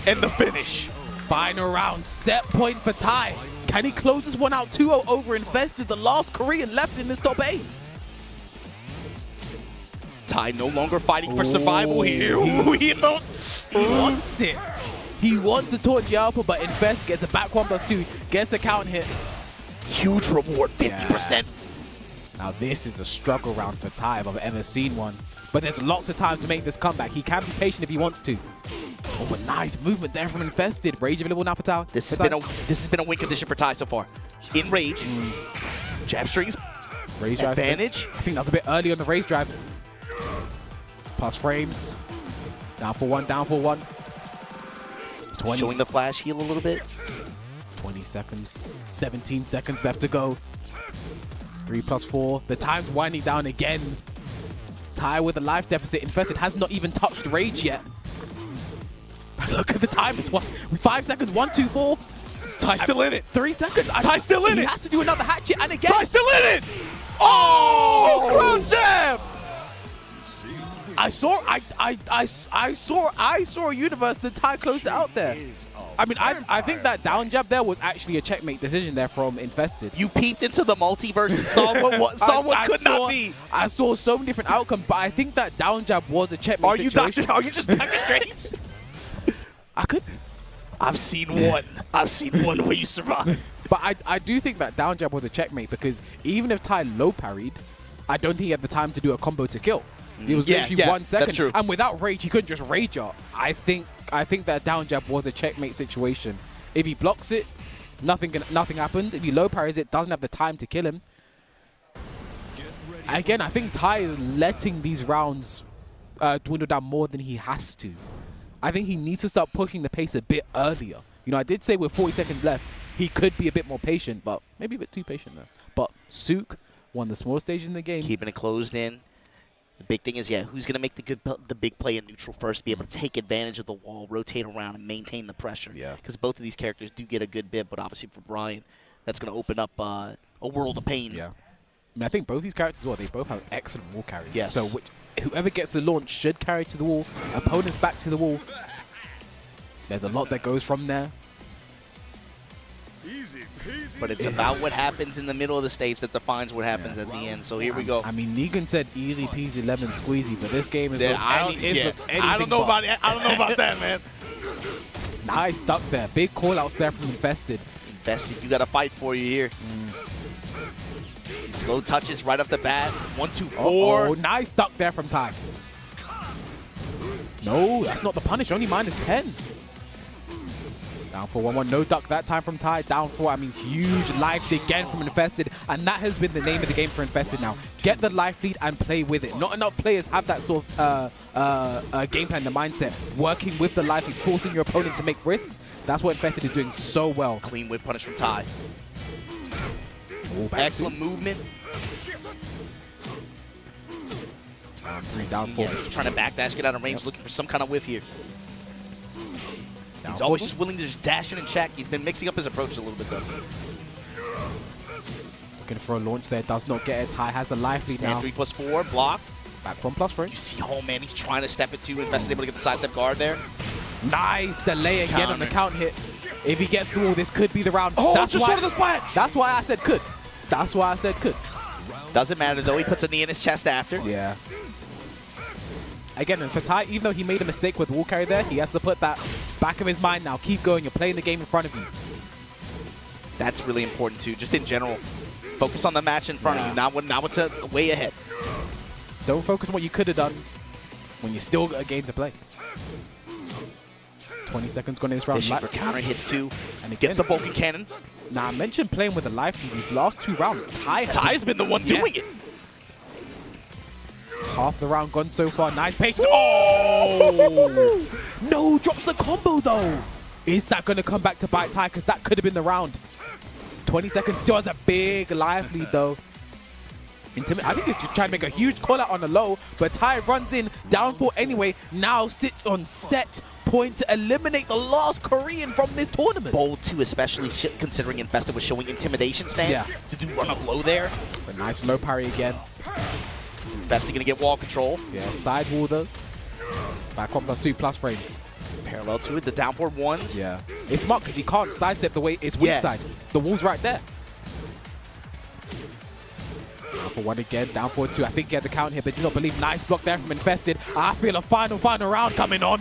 And the finish. Final round, set point for Ty. Can he close this one out 2-0 over Infested, the last Korean left in this top 8? Ty no longer fighting for survival here. He wants it. He wants to torch Yalpa, but Infest gets a back 1+2, gets a count hit. Huge reward, 50%. Now this is a struggle round for Ty if I've ever seen one. But there's lots of time to make this comeback. He can be patient if he wants to. Oh, but nice movement there from Infested. Rage available now for Ty. This has been a win condition for Ty so far. In rage, jab strings, Rage drive. advantage. I think that was a bit early on the race drive. Plus frames. Down for one, down for one. 20. Showing the flash heal a little bit. 20 seconds. 17 seconds left to go. 3+4. The time's winding down again. Ty with a life deficit. Infested has not even touched Rage yet. Look at the time. It's 5 seconds. 1, 2, 4. Ty's still in it. 3 seconds. Ty's still in it. He has to do another hatchet and again. Ty's still in it. Oh, crouch jab. I saw a universe that Ty closed it out there. I mean, I think that down jab there was actually a checkmate decision there from Infested. You peeped into the multiverse and saw what could not be. I saw so many different outcomes, but I think that down jab was a checkmate situation. Are you just Doctor Strange? I could. I've seen one. I've seen one where you survive. But I do think that down jab was a checkmate because even if Ty low parried, I don't think he had the time to do a combo to kill. It was literally 1 second. That's true. And without rage, he couldn't just rage up. I think that down jab was a checkmate situation. If he blocks it, nothing happens. If he low parries it, doesn't have the time to kill him. Again, I think Ty is letting these rounds dwindle down more than he has to. I think he needs to start pushing the pace a bit earlier. You know, I did say with 40 seconds left, he could be a bit more patient, but maybe a bit too patient there. But Sook won the small stage in the game. Keeping it closed in. The big thing is, who's going to make the big play in neutral first, be able to take advantage of the wall, rotate around, and maintain the pressure. Yeah. Because both of these characters do get a good bit, but obviously for Bryan, that's going to open up a world of pain. Yeah. I mean, I think both these characters as well, they both have excellent wall carries. Yes. So whoever gets the launch should carry to the wall. Opponents back to the wall. There's a lot that goes from there. But it's about what happens in the middle of the stage that defines what happens at the end. So here we go. I mean, Negan said easy peasy lemon squeezy, but this game is I don't know about that, man. Nice duck there. Big call-outs there from Infested. Infested, you got to fight for you here. Slow touches right off the bat. 1, 2, 4. Oh, nice duck there from Ty. No, that's not the punish. Only -10. Down for 1-1. No duck that time from Ty. Down 4. I mean, huge life lead again from Infested. And that has been the name of the game for Infested now. Get the life lead and play with it. Not enough players have that sort of game plan, the mindset. Working with the life lead, forcing your opponent to make risks. That's what Infested is doing so well. Clean whip punish from Ty. Oh, excellent movement. Down 3, down 4. He's trying to backdash, get out of range, looking for some kind of whiff here. He's always just willing to just dash in and check. He's been mixing up his approach a little bit, though. Looking for a launch there. Does not get it. Ty has the life lead now. 3+4, block. Back 1+ frame. You see, oh man, he's trying to step it too. Infested able to get the sidestep guard there. Nice delay again on the count hit. If he gets through, this could be the round. Oh, that's just short of the spot. That's why I said could. That's why I said could. Doesn't matter, though. He puts a knee in his chest after. Yeah. Again, for Ty, even though he made a mistake with wall carry there, he has to put that back of his mind now. Keep going. You're playing the game in front of you. That's really important, too. Just in general. Focus on the match in front of you. Now what's way ahead. Don't focus on what you could have done when you still got a game to play. 20 seconds gone in this round. Fishing for counter hits too. And it Gets the Vulcan Cannon. Now, I mentioned playing with the life lead these last 2 rounds. Ty's been the one doing it. Half the round gone so far. Nice pace. Oh! No, drops the combo though. Is that going to come back to bite Ty? Because that could have been the round. 20 seconds still has a big life lead though. I think he's trying to make a huge call out on the low, but Ty runs in, down 4 anyway, now sits on set point to eliminate the last Korean from this tournament. Bold too, especially considering Infested was showing intimidation stance to do run up low there. A nice low parry again. Infested gonna get wall control. Yeah, side wall though. Back 1+2 plus frames. Parallel to it, the down forward ones. Yeah. It's smart because you can't sidestep the way it's weak side. The wall's right there. Down for 1 again, down for 2. I think he had the count here, but do not believe. Nice block there from Infested. I feel a final round coming on.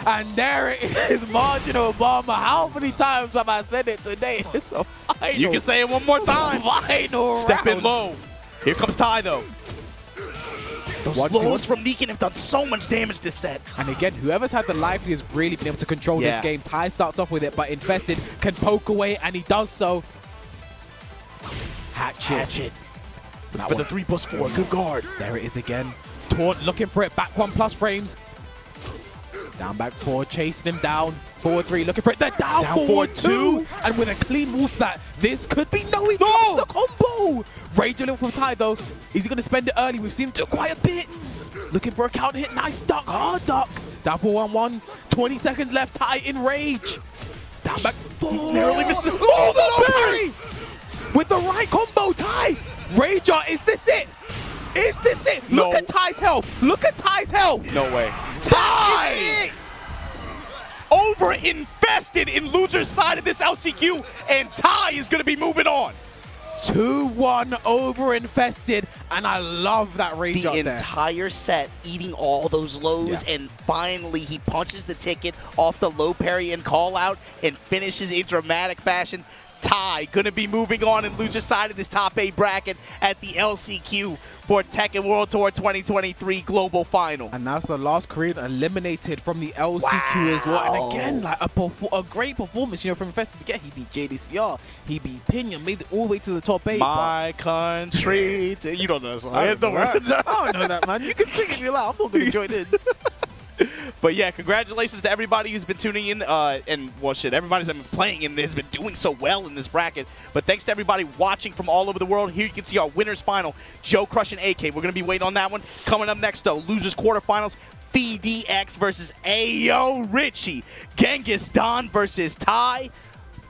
And there it is, Marginal Obama. How many times have I said it today? It's a final. You can say it one more time. Final Step in round. low. Here comes Ty though. Those 1, lows 2. from Negan have done so much damage this set. And again, whoever's had the life has really been able to control this game. Ty starts off with it, but Infested can poke away, and he does so. Hatchet. For the 3+4, good guard. There it is again. Taunt looking for it, back 1+ frames. Down back 4, chasing him down. Forward 3, looking for it. They're down forward 2. And with a clean wall splat, this could be. No, he drops the combo. Rage a little from Ty though. Is he going to spend it early? We've seen him do it quite a bit. Looking for a counter hit. Nice duck, hard duck. Down for 1-1. 20 seconds left. Ty in rage. Down back 4. Narrowly missed it. Oh, the parry! With the right combo, Ty. Rager, is this it? Is this it? No. Look at Ty's health. Look at Ty's health. No way. Ty! Over Infested in loser's side of this LCQ, and Ty is going to be moving on. 2-1 over Infested, and I love that rage The up there. entire set eating all those lows, and finally he punches the ticket off the low parry and call out and finishes in dramatic fashion. Ty gonna be moving on and loser's side of this top 8 bracket at the LCQ for Tekken World Tour 2023 Global Final. And that's the last Korean eliminated from the LCQ as well. And again, like a great performance, you know, from Infested again. He beat JDCR, he beat Pinion, made it all the way to the top 8. My country. You don't know this one. I don't know that, man. You can sing it if you like. I'm not gonna join in. But yeah, congratulations to everybody who's been tuning in, and well, shit, everybody's been playing and has been doing so well in this bracket. But thanks to everybody watching from all over the world. Here you can see our winners final, Joecrush and AK. We're gonna be waiting on that one. Coming up next, though, losers quarterfinals, Phi-DX versus Ayorichie, Genghis Don versus Ty.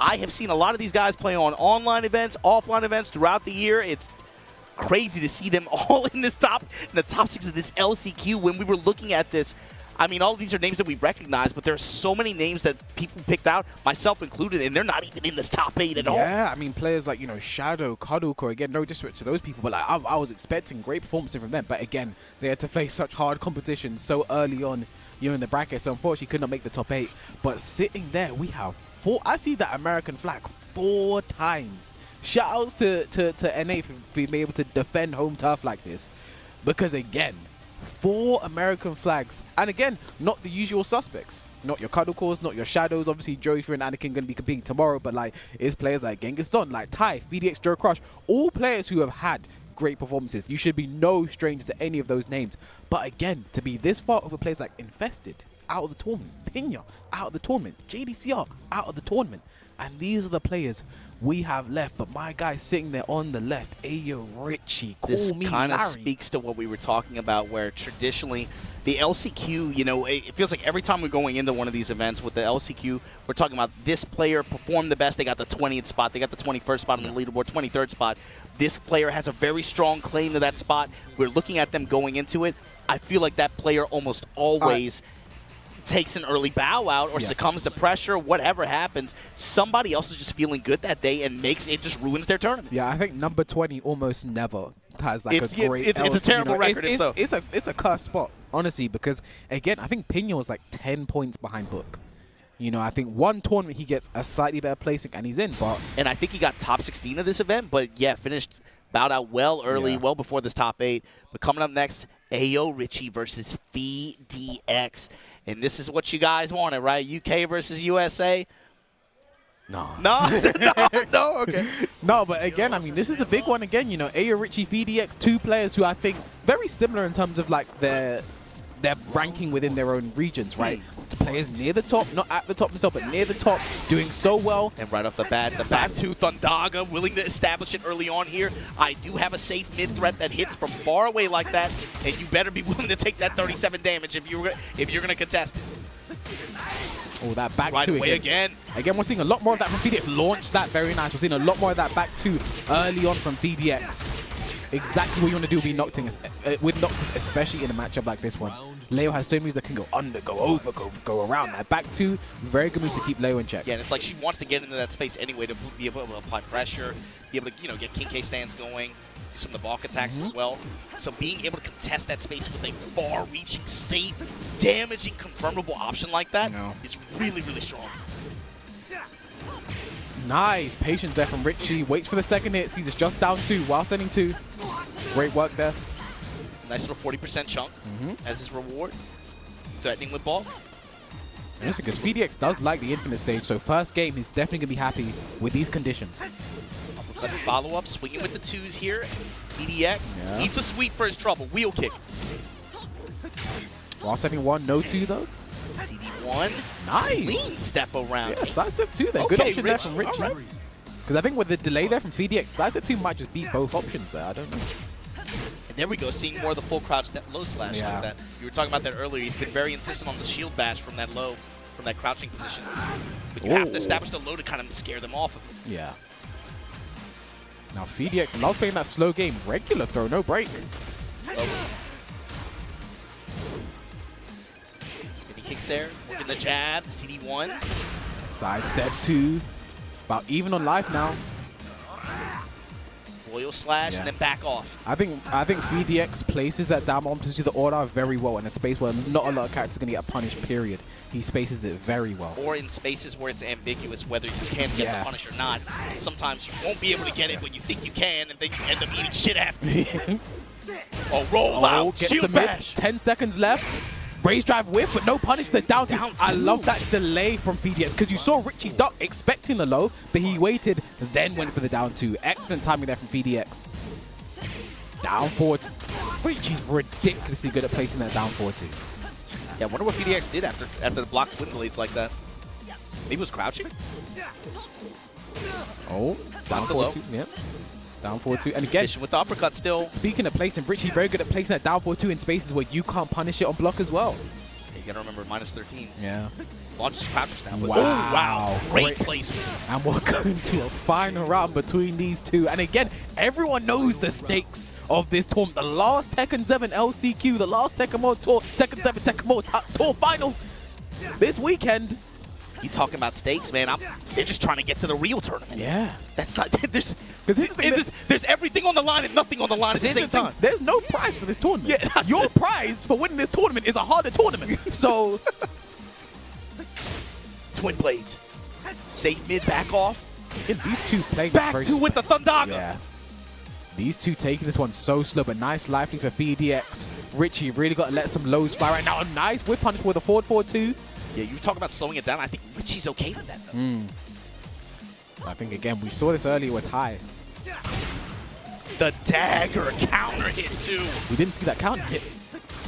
I have seen a lot of these guys play on online events, offline events throughout the year. It's crazy to see them all in the top 6 of this LCQ. When we were looking at this, I mean, all of these are names that we recognize, but there are so many names that people picked out, myself included, and they're not even in this top 8 at all. Yeah, I mean, players like, you know, Shadow, Kaduko, again, no disrespect to those people, but like I was expecting great performances from them. But again, they had to face such hard competition so early on, you know, in the bracket, so unfortunately could not make the top 8. But sitting there, we have 4. I see that American flag 4 times. Shout outs to NA for being able to defend home turf like this. Because again, 4 American flags. And again, not the usual suspects. Not your Cuddle Cores, not your Shadows. Obviously, Joey and Anakin going to be competing tomorrow. But like, it's players like Genghis Don, like Ty, Phi-DX, Joecrush. All players who have had great performances. You should be no stranger to any of those names. But again, to be this far over players like Infested, out of the tournament. Pinion, out of the tournament. JDCR, out of the tournament. And these are the players we have left. But my guy sitting there on the left, Ayorichie, call This me kind of Larry. speaks to what we were talking about, where traditionally the LCQ, you know, it feels like every time we're going into one of these events with the LCQ, we're talking about this player performed the best. They got the 20th spot. They got the 21st spot on the leaderboard, 23rd spot. This player has a very strong claim to that spot. We're looking at them going into it. I feel like that player almost always takes an early bow out or succumbs to pressure, whatever happens. Somebody else is just feeling good that day and makes it, just ruins their tournament. Yeah, I think number 20 almost never has like It's- a great it's a LC, terrible you know, record, It's a cursed spot, honestly, because again, I think Pinion was like 10 points behind Book. You know, I think one tournament he gets a slightly better placing and he's in, but And I think he got top 16 of this event, but yeah, finished bowed out well early, well before this top 8. But coming up next, Ayorichie versus Phi-DX. And this is what you guys wanted, right? UK versus USA. No. No, no, okay. No, but again, I mean, this is a big one again. You know, Ayorichie, Phi-DX, two players who I think very similar in terms of like their ranking within their own regions, right? Players near the top, not at the top, but near the top, doing so well. And right off the bat, the back two Thundaga willing to establish it early on here. I do have a safe mid threat that hits from far away like that, and you better be willing to take that 37 damage if you're gonna contest it. Oh, that back Right two away again. Again, we're seeing a lot more of that from Phidx. Launch that, very nice. We're seeing a lot more of that back two early on from Phi-DX. Exactly what you want to do with Noctis, especially in a matchup like this one. Leo has so many moves that can go under, go over, go around. That back two, very good move to keep Leo in check. Yeah, and it's like she wants to get into that space anyway to be able to apply pressure, be able to get King K stands going, some of the balk attacks as well. So being able to contest that space with a far-reaching, safe, damaging, confirmable option like that is really, really strong. Nice patience there from Richie. Waits for the second hit. Sees it's just down two while sending two. Great work there. Nice little 40% chunk as his reward. Threatening with ball. Interesting, because Phi-DX does like the infinite stage, so first game he's definitely going to be happy with these conditions. Let me follow up, swinging with the twos here. Phi-DX needs a sweep for his trouble. Wheel kick. While sending one, no two though. CD1. Nice. Clean step around. Yeah, side step two there. Good option there from Richie. Because I think with the delay there from Phi-DX, side step two might just beat both options there. I don't know. And there we go, seeing more of the full crouch low slash like that. You were talking about that earlier. He's been very insistent on the shield bash from that low, from that crouching position. But you have to establish the low to kind of scare them off of it. Yeah. Now Phi-DX loves playing that slow game. Regular throw, no break. Spinning kicks there, working the jab, CD1s. Side step two. About even on life now. Royal slash and then back off. I think Phi-DX places that down onto the order very well in a space where not a lot of characters are going to get punished, period. He spaces it very well. Or in spaces where it's ambiguous whether you can get the punish or not. And sometimes you won't be able to get it when you think you can, and then you end up eating shit after. Oh, roll out, gets shield the mid. bash. 10 seconds left. Raise drive whip, but no punish. The down two. I love that delay from Phi-DX because you saw Richie duck expecting the low, but he waited, then went for the down two. Excellent timing there from Phi-DX. Down forward. Richie's ridiculously good at placing that down forward two. Yeah, I wonder what Phi-DX did after the blocked twin blades like that. Maybe it was crouching? Oh, down forward two. Yep. Down forward two. And again, with the uppercut still. Speaking of placing, Richie very good at placing that down forward two in spaces where you can't punish it on block as well. Yeah, you gotta remember, minus 13. Yeah. Launches crouches now. Wow. Oh, wow. Great placement. And we're going to a final round between these two. And again, everyone knows the stakes of this tournament. The last Tekken 7 LCQ, the last Tekken Mode Tour, Tekken 7 Tekken Mode Tour Finals this weekend. You talking about stakes, man? They're just trying to get to the real tournament. Yeah. That's not. There's everything on the line and nothing on the line at the same time. There's no prize for this tournament. Yeah. Your prize for winning this tournament is a harder tournament. So. Twin blades. Safe mid, back off. Again, these two playing back two with the Thundaga. Yeah. These two taking this one so slow, but nice lively for Phi-DX. Richie really got to let some lows fly right now. A nice whip punch with a forward 4-2. Yeah, you talk about slowing it down. I think Richie's okay with that, though. I think, again, we saw this earlier with Ty. The dagger counter hit, too. We didn't see that counter hit.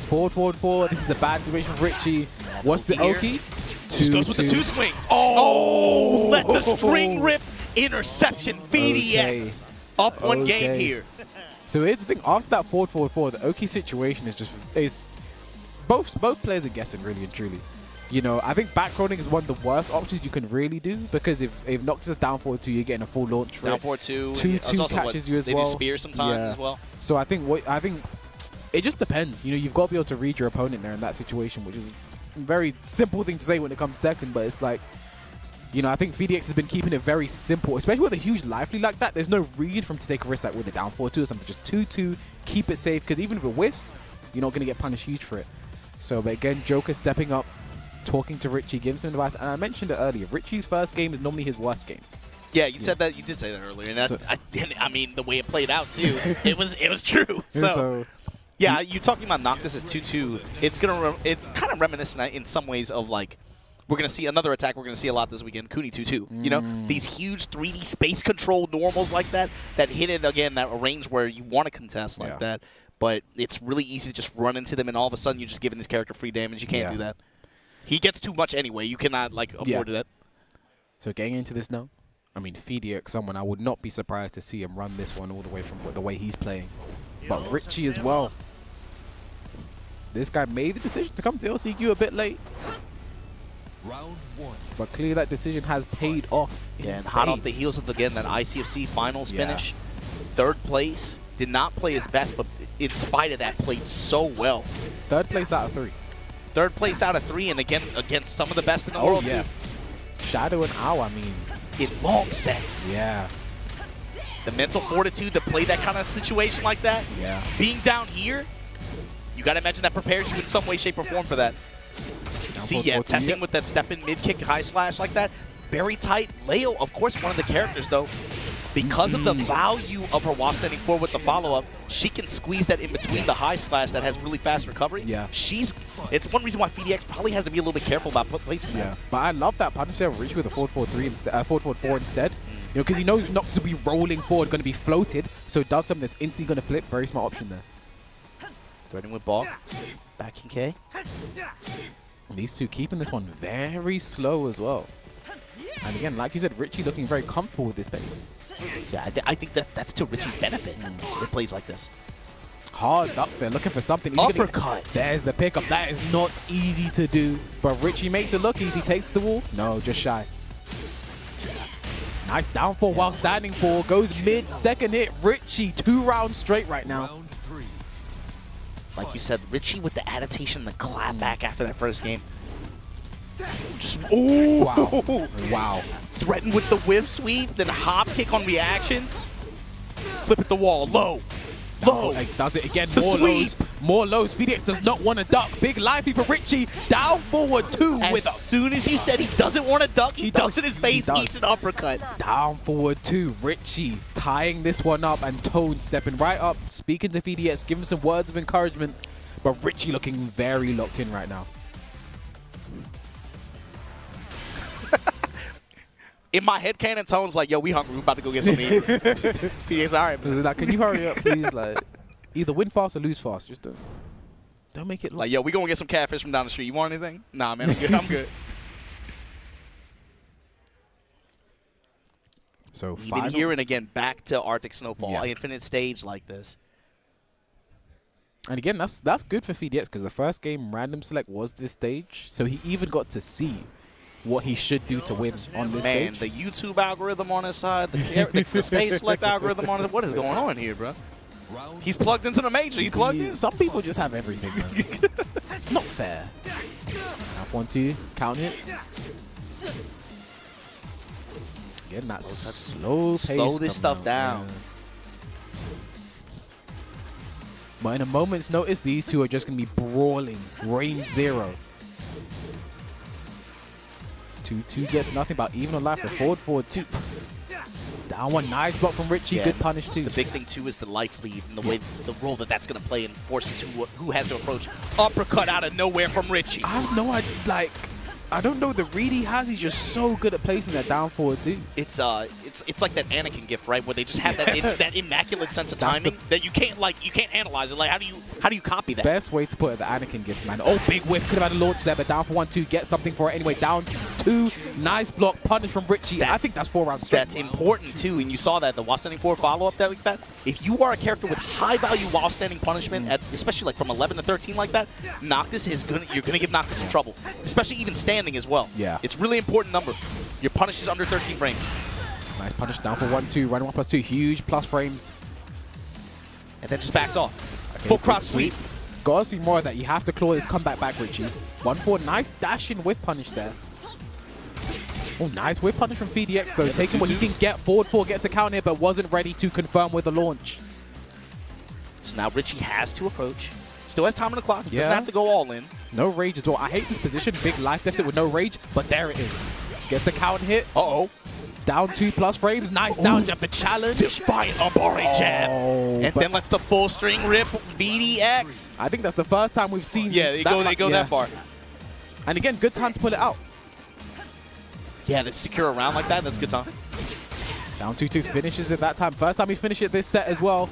Forward. This is a bad situation for Richie. What's the Oki? Just goes with the two swings. Oh, let the string rip interception. Phi-DX up one game here. So here's the thing. After that forward, the Oki situation is both players are guessing, really and truly. You know, I think backrolling is one of the worst options you can really do because if Noctis is down forward 2, you're getting a full launch. Down forward 2. 2 catches you as well. They do spear sometimes as well. So I think it just depends. You know, you've got to be able to read your opponent there in that situation, which is a very simple thing to say when it comes to Tekken, but it's like, you know, I think Phi-DX has been keeping it very simple, especially with a huge life lead like that. There's no reason for him to take a risk like with a down forward 2 or something. Just 2-2, keep it safe, because even if it whiffs, you're not going to get punished huge for it. So, but again, Joker stepping up, talking to Richie, giving some advice, and I mentioned it earlier. Richie's first game is normally his worst game. Yeah, you said that. You did say that earlier, and I mean the way it played out too. it was true. So Yeah, you're talking about Noctis as 2-2. It's kind of reminiscent in some ways of like, we're going to see another attack we're going to see a lot this weekend, Kuni 2-2. You know, these huge 3D space control normals like that hit it again, that range where you want to contest like that. But it's really easy to just run into them, and all of a sudden you're just giving this character free damage. You can't do that. He gets too much anyway. You cannot like afford that. So getting into this now, I mean, Phi-DX, someone I would not be surprised to see him run this one all the way from the way he's playing. But Ayorichie as well. This guy made the decision to come to LCQ a bit late. Round 1. But clearly that decision has paid off. Yeah, and hot off the heels of, again, that ICFC finals finish. 3rd place. Did not play his best, but in spite of that, played so well. 3rd place out of 3. 3rd place out of 3, and again, against some of the best in the world, too. Shadow and Owl, I mean. In long sets. Yeah. The mental fortitude to play that kind of situation like that. Yeah. Being down here, you got to imagine that prepares you in some way, shape, or form for that. See, testing with that step-in mid-kick high slash like that. Very tight. Leo, of course, one of the characters, though. Because of the value of her while standing forward with the follow-up, she can squeeze that in between the high slash that has really fast recovery. Yeah. It's one reason why Phi-DX probably has to be a little bit careful about placing that. But I love that punish there, Rich with a forward 4-3 instead, forward 4 instead. You know, because he knows Noctis will be rolling forward, going to be floated, so it does something that's instantly going to flip. Very smart option there. Threading with ball. Back in K. And these two keeping this one very slow as well. And again, like you said, Richie looking very comfortable with this pace. Yeah, I think that's to Richie's benefit. It plays like this. Hard up there, looking for something. Uppercut. There's the pickup. That is not easy to do. But Richie makes it look easy. Takes the wall. No, just shy. Nice downfall while standing for. Goes mid, second hit. Richie, 2 rounds straight right now. Round 3. Like you said, Richie with the adaptation, the clap back after that first game. Just, ooh. Wow. Wow. Threaten with the whiff sweep, then hop kick on reaction. Flip at the wall, low. Low. Like, does it again. The More sweep. lows. More lows. Phi-DX does not want to duck. Big lifey for Richie. Down forward 2 As with soon as you said he doesn't want to duck, he ducks in his face, eats an uppercut. down forward 2. Richie tying this one up, and Tone stepping right up, speaking to Phi-DX, giving some words of encouragement. But Richie looking very locked in right now. In my head canon, Tone's like, yo, we hungry. We about to go get something to eat. Phi-DX, all right, man. Like, can you hurry up, please? Like, either win fast or lose fast. Just don't make it Like, yo, we gonna get some catfish from down the street. You want anything? Nah, man, I'm good. I'm good. So Even here and again, back to Arctic Snowfall, infinite stage like this. And again, that's good for Phi-DX because the first game random select was this stage, so he even got to see what he should do to win on this stage. The YouTube algorithm on his side, the stage select algorithm on his side. What is going on here, bro? He's plugged into the major. You plugged in? Some people just have everything, man. It's not fair. Up 1-2, count it. Again, that slow pace. Slow this stuff down. Yeah. But in a moment's notice, these two are just going to be brawling. Range 0. 2-2 gets nothing but even on life. The forward 2. Down one, nice block from Richie. Good punish too. The big thing too is the life lead and the way the role that's going to play and forces who has to approach. Uppercut out of nowhere from Richie. I have no idea. Like, I don't know the read he has. He's just so good at placing that down forward too. It's like that Anakin gift, right? Where they just have that immaculate sense of timing that you can't analyze it. Like how do you copy that? Best way to put it, the Anakin gift, man. Oh, big whiff. Could have had a launch there, but down for 1-2. Get something for it anyway. Down 2. Nice block. Punish from Richie. I think that's 4 rounds straight. That's important too, and you saw that the while standing forward follow up like that. If you are a character with high value while standing punishment, especially like from 11 to 13 like that, Noctis you're gonna give Noctis some trouble, especially even standing as well. Yeah. It's really important number. Your punish is under 13 frames. Nice punish down for 1-2. Running 1+2. Huge plus frames. And then just backs off. Okay, full crowd sweep. Gotta see more of that. You have to claw this comeback back, Richie. 1-4. Nice dashing whip punish there. Oh, nice whip punish from Phi-DX though. Taking what he can get. Forward 4 gets a counter here, but wasn't ready to confirm with the launch. So now Richie has to approach. Still has time on the clock. Doesn't have to go all in. No rage as well. I hate this position. Big life deficit with no rage, but there it is. Gets the counter hit. Uh-oh. Down 2+ frames. Nice down jab. The challenge. Defiant Abore jab. Oh, Then lets the full string rip. Phi-DX. I think that's the first time we've seen. Yeah, they go that far. And again, good time to pull it out. Yeah, to secure a round like that, that's a good time. Down 2-2 finishes it that time. First time he finished it this set as well.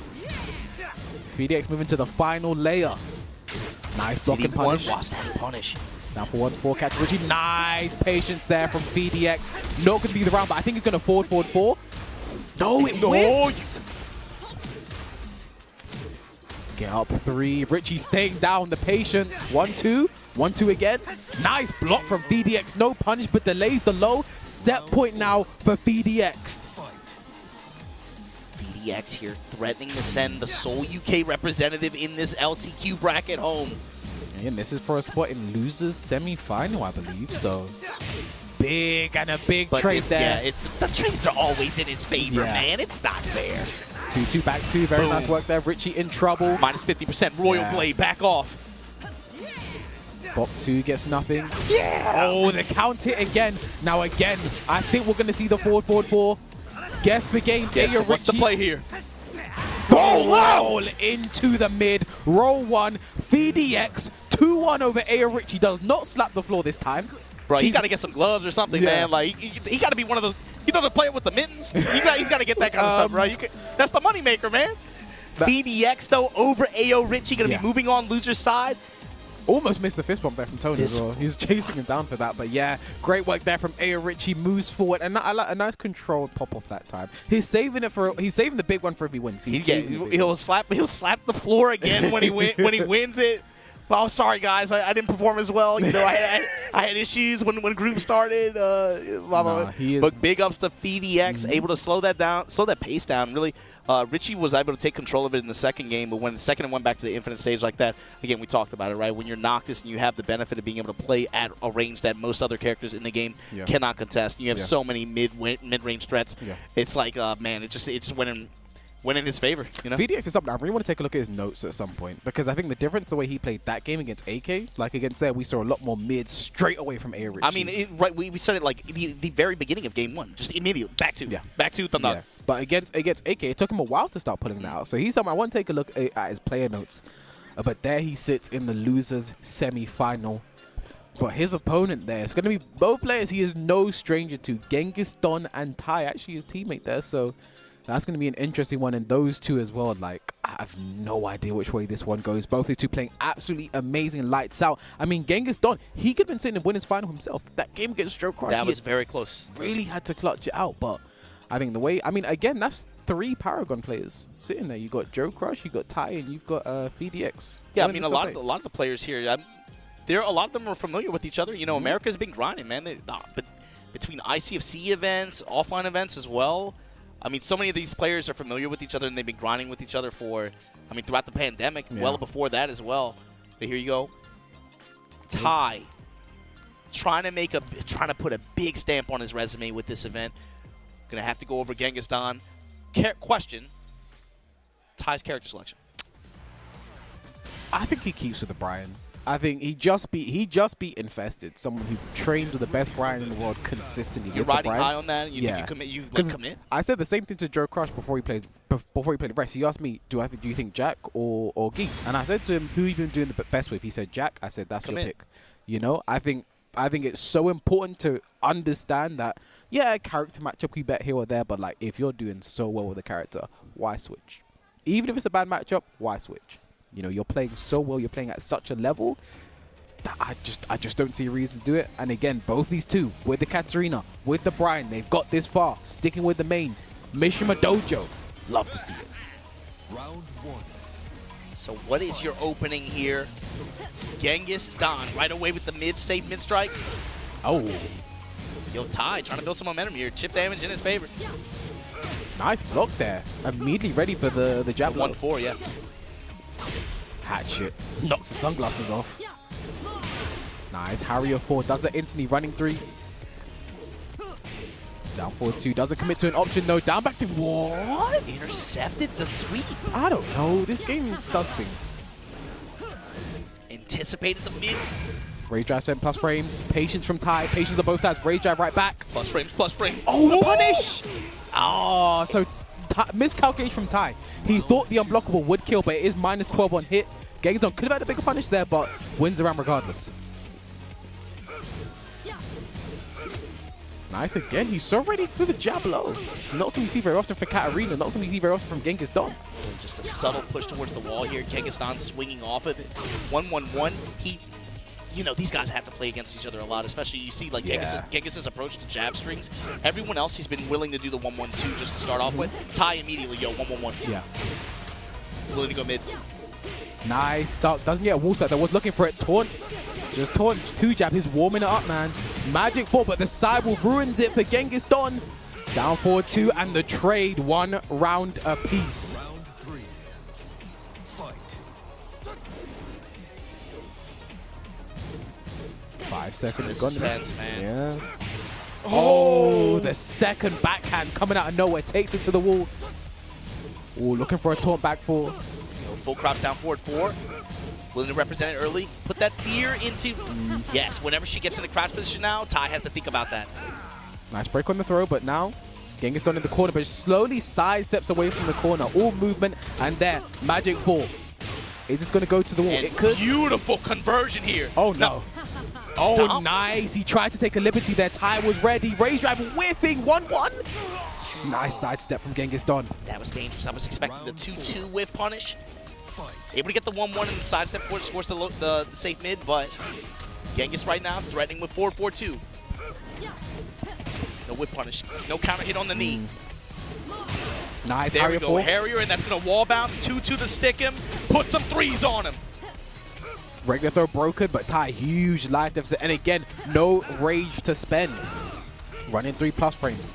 Phi-DX moving to the final layer. Nice block and punish. Punish. Down for 1-4 catch Richie. Nice patience there from Phi-DX. Not going to be the round, but I think he's going to forward 4. No, it whips. Get up 3. Richie staying down. The patience. 1-2. 1-2 again. Nice block from Phi-DX. No punish, but delays the low. Set point now for Phi-DX. Phi-DX here threatening to send the sole UK representative in this LCQ bracket home. And this is for a spot in losers semi-final, I believe. So big and a big trade there. Yeah, the trades are always in his favor, Yeah. man. It's not fair. 2-2 back 2. Very Boom. nice work there. Richie in trouble. Minus 50%. Royal Yeah. Blade, back off. Bop 2 gets nothing. Yeah. Oh, the count hit again. Now again, I think we're going to see the forward 4. Guess the game. Yeah, so what's the play here? Roll into the mid. Roll 1. Phi-DX 2-1 over Ayorichie. Does not slap the floor this time. Bro, he got to get some gloves or something, Yeah. man. Like, he got to be one of those, the player with the mittens. He's got to get that kind of stuff, right? That's the moneymaker, man. Phi-DX, though, over Ayorichie, going to be moving on loser's side. Almost missed the fist bump there from Tony as well. He's chasing him down for that. But yeah, great work there from Ayorichie. Moves forward. And I like a nice controlled pop-off that time. He's saving the big one for if he wins. He'll slap the floor again when he wins it. Well, sorry guys, I didn't perform as well. I had issues when group started. But big ups to Phi-DX, able to slow that pace down. Really, Richie was able to take control of it in the second game, but when the second and went back to the infinite stage like that, again, we talked about it, right? When you're Noctis and you have the benefit of being able to play at a range that most other characters in the game cannot contest. You have so many mid-range threats. Yeah. It's like, man, it just went in his favor. Phi-DX is something I really want to take a look at his notes at some point, because I think the difference, the way he played that game against AK, like against there, we saw a lot more mid straight away from Ayorichie. I mean, we said it like the very beginning of game 1, just immediately back to thumb up. But against AK, it took him a while to start pulling that out. So he's something I want to take a look at his player notes. But there he sits in the losers semi-final. But his opponent there, it's going to be both players he is no stranger to. Genghis, Don, and Tai, actually his teammate there. So that's going to be an interesting one. And those two as well, like, I have no idea which way this one goes. Both these two playing absolutely amazing, lights out. I mean, Genghis Don, he could have been sitting in winners final himself. That game against Joecrush, that was very close. Really had to clutch it out. But I think the way, I mean, again, that's 3 Paragon players sitting there. You got Joecrush, you got Tai, and you've got Phi-DX. Yeah, I mean, a lot of the players here, a lot of them are familiar with each other. America's been grinding, man. But between ICFC events, offline events as well. I mean, so many of these players are familiar with each other, and they've been grinding with each other throughout the pandemic, well before that as well. But here you go, Tai, trying to put a big stamp on his resume with this event. Gonna have to go over Genghis Don. Question: Tai's character selection. I think he keeps with the Bryan. I think he just beat Infested, someone who trained with the best Bryan in the world consistently. You're riding high on that. You think you commit? I said the same thing to Joecrush before he played the rest. He asked me, do you think Jack or Geese? And I said to him, who you been doing the best with? He said Jack. I said that's your pick. I think it's so important to understand that. Yeah, character matchup we bet here or there, but like if you're doing so well with a character, why switch? Even if it's a bad matchup, why switch? You're playing so well, you're playing at such a level that I just don't see a reason to do it. And again, both these two, with the Katarina, with the Bryan, they've got this far, sticking with the mains. Mishima Dojo, love to see it. Round 1. So what is your opening here? Genghis Don, right away with the safe mid strikes. Oh. Yo, Tai trying to build some momentum here. Chip damage in his favor. Nice block there. Immediately ready for the jab. 1-4, yeah. Hatchet. Knocks the sunglasses off. Nice. Harrier 4 does it instantly. Running 3. Down 4-2. Doesn't commit to an option though. Down back to what? Intercepted the sweep. I don't know. This game does things. Anticipated the mid. Rage drive 7 plus frames. Patience from Ty. Patience on both sides. Rage drive right back. Plus frames, plus frames. Oh, the punish! Oh, so miscalculation from Ty. He thought the unblockable would kill, but it is minus 12 on hit. Genghis could have had a bigger punish there, but wins around regardless. Nice again. He's so ready for the jab low. Not something you see very often for Katarina. Not something you see very often from Genghis. Just a subtle push towards the wall here. Genghis swinging off of it. 1-1-1. You know, these guys have to play against each other a lot, especially you see like Genghis's approach to jab strings. Everyone else, he's been willing to do the 1-1-2 just to start off with. Ty immediately, 1-1-1. Yeah. Willing to go mid. Nice. Doesn't get a wall set. There was looking for it. Taunt. Just taunt 2 jab. He's warming it up, man. Magic 4, but the sidewall ruins it for Genghis. Down 4-2, and the trade 1 round apiece. Round 3. Fight. 5 seconds. This is tense, man. Yeah. Oh, the second backhand coming out of nowhere. Takes it to the wall. Oh, looking for a taunt back 4. Full crouch down forward 4. Willing to represent it early. Put that fear into... Yes, whenever she gets in the crouch position now, Ty has to think about that. Nice break on the throw, but now Genghis in the corner, but slowly sidesteps away from the corner. All movement, and there, Magic 4. Is this going to go to the wall? And it could. Beautiful conversion here. Oh, no. Oh, Stop. nice. He tried to take a liberty there. Ty was ready. Rage drive whipping 1-1. Nice sidestep from Genghis. That was dangerous. I was expecting the 2-2 whip punish. Able to get the 1-1 and sidestep forward, scores the safe mid, but Genghis right now threatening with 4-4-2. No whip punish. No counter hit on the knee. Nice. There we go. Harrier, and that's going to wall bounce. 2-2 to stick him. Put some 3s on him. Regular throw broken, but Ty, huge life deficit. And again, no rage to spend. Running 3+ frames.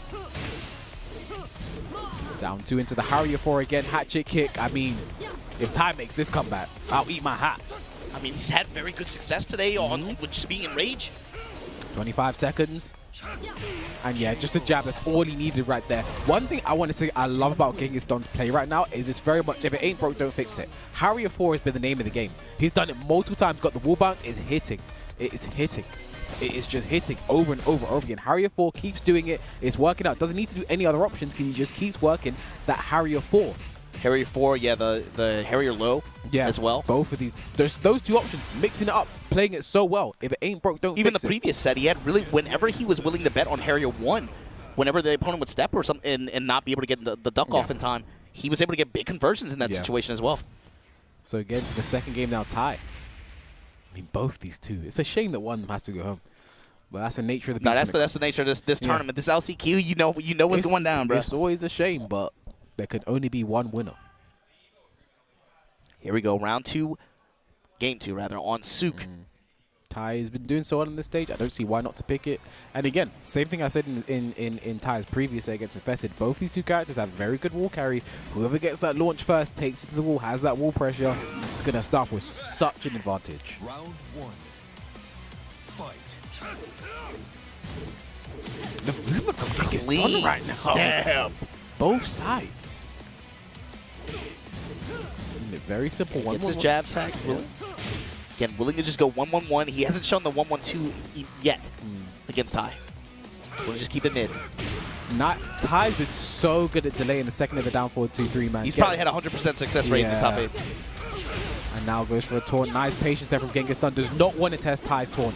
Down 2 into the Harrier 4 again. Hatchet kick. I mean, if Ty makes this comeback, I'll eat my hat. I mean, he's had very good success today with just being in rage. 25 seconds. And yeah, just a jab. That's all he needed right there. One thing I want to say I love about Genghis Don's play right now is it's very much, if it ain't broke, don't fix it. Harrier 4 has been the name of the game. He's done it multiple times. Got the wall bounce. It's hitting. It is hitting. It is just hitting over and over and over again. Harrier 4 keeps doing it. It's working out. Doesn't need to do any other options because he just keeps working that Harrier 4. Harrier 4, yeah, the Harrier low as well. Both of these. There's those 2 options. Mixing it up, playing it so well. If it ain't broke, don't Even fix the it. previous set, he had really, whenever he was willing to bet on Harrier 1, whenever the opponent would step or something and not be able to get the duck off in time, he was able to get big conversions in that situation as well. So again, for the second game now, Ty. I mean, both these 2. It's a shame that one of them has to go home. But that's the nature of the beast. No, that's the nature of this tournament. This LCQ, you know what's going down, bro. It's always a shame, but there could only be one winner. Here we go, round 2, game 2 rather, on Sook. Ty has been doing so well on this stage. I don't see why not to pick it. And again, same thing I said in Ty's previous set against Infested. Both these 2 characters have very good wall carry. Whoever gets that launch first, takes it to the wall, has that wall pressure. It's going to start with such an advantage. Round 1. Fight. The movement from Genghis Don right now. Stab. Both sides. Very simple. Gets his jab tag. Again, willing to just go 1-1-1. He hasn't shown the 1-1-2 yet against Ty. We'll just keep it mid. Ty's been so good at delaying the second of the down forward 2-3, man. He's probably had 100% success rate in this top 8. And now goes for a taunt. Nice patience there from Genghis Don. Does not want to test Ty's taunt.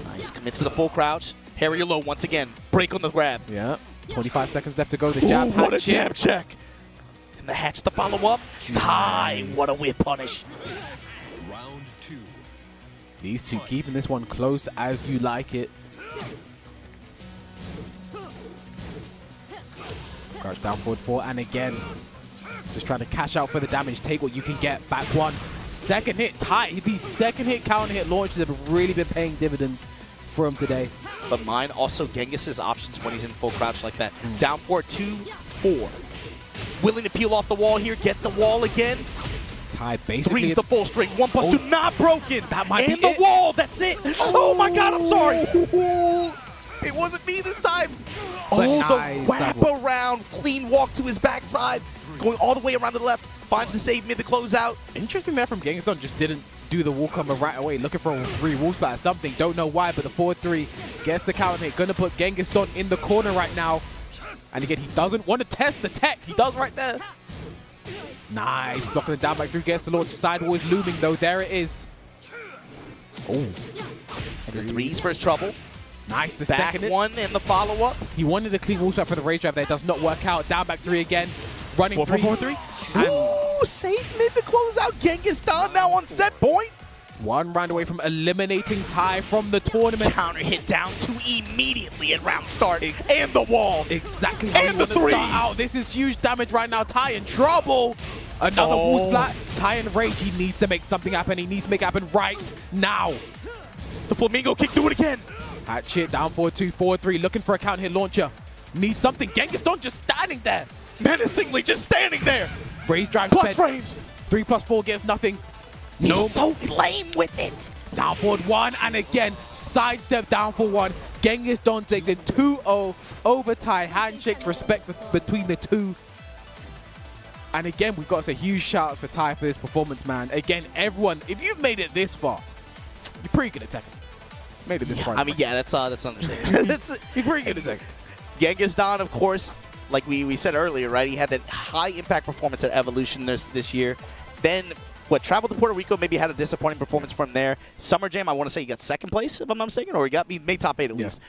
Nice. Commits to the full crouch. Harrier low once again. Break on the grab. Yeah. 25 seconds left to go. The jab. What a jab check. And the hatch to follow up. Nice. Ty, what a whip punish. Round 2. These 2 keeping this one close as you like it. Crouch down forward 4, and again, just trying to cash out for the damage. Take what you can get. Back 1. Second hit. Ty. These second hit, counter hit launches have really been paying dividends for him today. But mine also Genghis's options when he's in full crouch like that. Down forward 2-4. Willing to peel off the wall here, get the wall again. Ty basically 3's the full string, 1+2 not broken. That might and be the wall, that's it. Oh my God, I'm sorry. It wasn't me this time. Oh, the wrap around, clean walk to his backside, going all the way around to the left. finds the save mid to close out. Interesting there from Genghis just didn't do the wall combo right away. Looking for a wall splat or something. Don't know why, but the 4-3 gets the counter hit. Gonna put Genghis in the corner right now. And again, he doesn't want to test the tech. He does right there. Nice. Blocking the down back through. Gets the launch. Sidewall is looming though. There it is. Oh. And the threes for his trouble. Nice. The Back second one and the follow-up. He wanted a clean wall swap for the rage drive there. Does not work out. Down back 3 again. Running 4-4-3. Ooh, safe mid to close out. Genghis down now on set point. 1 round away from eliminating Ty from the tournament. Counter hit down 2 immediately at round start. And the wall. Exactly how And you the want to start threes. out. This is huge damage right now. Ty in trouble. Another wall splat. Ty in rage. He needs to make something happen. He needs to make it happen right now. The Flamingo kick through it again. Hatchet down 4-2, 4-3. Looking for a counter hit launcher. Needs something. Genghis just standing there. Menacingly just standing there. Raise drive Plus sped. frames. 3+4 gets nothing. He's so lame with it. Down forward 1, and again, sidestep down for 1. Genghis takes it 2-0 over Ty. Handshakes, respect between the two. And again, we've got to say huge shout out for Ty for this performance, man. Again, everyone, if you've made it this far, you're pretty good at Tekken. Made it this far. I mean, yeah, that's understandable. You're pretty good at Tekken. Genghis, of course, like we said earlier, right? He had that high impact performance at Evolution this year. Then traveled to Puerto Rico, maybe had a disappointing performance from there. Summer Jam, I want to say he got 2nd place, if I'm not mistaken, or he made top 8 at least.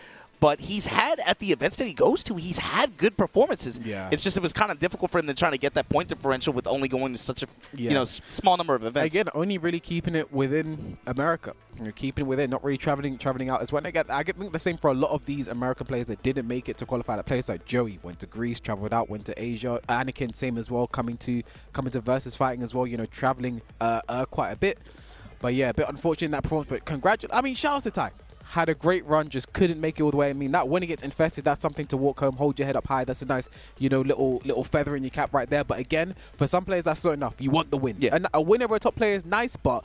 But he's had, at the events that he goes to, he's had good performances. Yeah. It's just, it was kind of difficult for him to try to get that point differential with only going to such a small number of events. Again, only really keeping it within America. Keeping it within, not really traveling out as well. And I think the same for a lot of these American players that didn't make it to qualify. Like players like Joey went to Greece, traveled out, went to Asia. Anakin, same as well, coming to versus fighting as well. Traveling quite a bit. But yeah, a bit unfortunate in that performance. But congratulations. I mean, shout out to Ty. Had a great run, just couldn't make it all the way. I mean, that when he gets infested, that's something to walk home, hold your head up high. That's a nice, little feather in your cap right there. But again, for some players, that's not enough. You want the win. Yeah. And a win over a top player is nice, but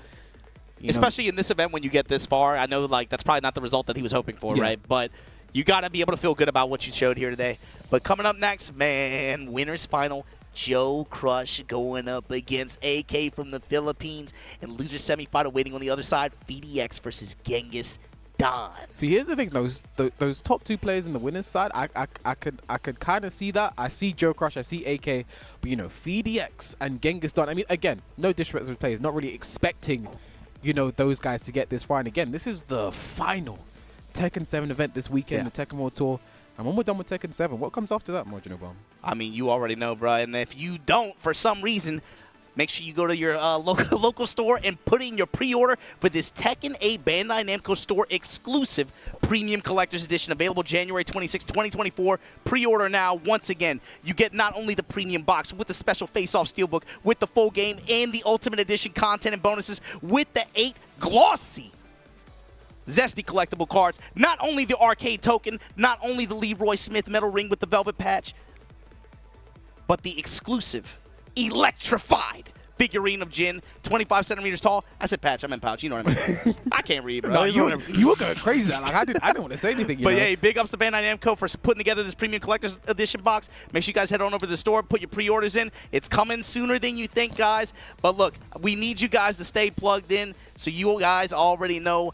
especially in this event when you get this far, I know that's probably not the result that he was hoping for, right? But you got to be able to feel good about what you showed here today. But coming up next, man, winners final. Joecrush going up against AK from the Philippines, and loser semifinal waiting on the other side. Phi-DX versus Genghis. See, here's the thing: those top 2 players in the winners side, I could kind of see that. I see Joecrush, I see AK, but Phi-DX and Genghis. I mean, again, no disrespect to the players, not really expecting, those guys to get this far. And again, this is the final Tekken 7 event this weekend, the Tekken World Tour. And when we're done with Tekken 7, what comes after that, Marginal Bomb? I mean, you already know, Bryan. If you don't, for some reason, make sure you go to your local store and put in your pre-order for this Tekken 8 Bandai Namco store exclusive premium collector's edition, available January 26, 2024. Pre-order now. Once again, you get not only the premium box with the special face-off steelbook, with the full game and the ultimate edition content and bonuses, with the 8 glossy zesty collectible cards, not only the arcade token, not only the Leroy Smith metal ring with the velvet patch, but the exclusive electrified figurine of Jin, 25 centimeters tall. I said patch, I meant pouch. You know what I mean? I can't read, bro. No, you were going crazy there. Like, I didn't want to say anything. But yeah, big ups to Bandai Namco for putting together this premium collector's edition box. Make sure you guys head on over to the store, put your pre-orders in. It's coming sooner than you think, guys. But look, we need you guys to stay plugged in, so you guys already know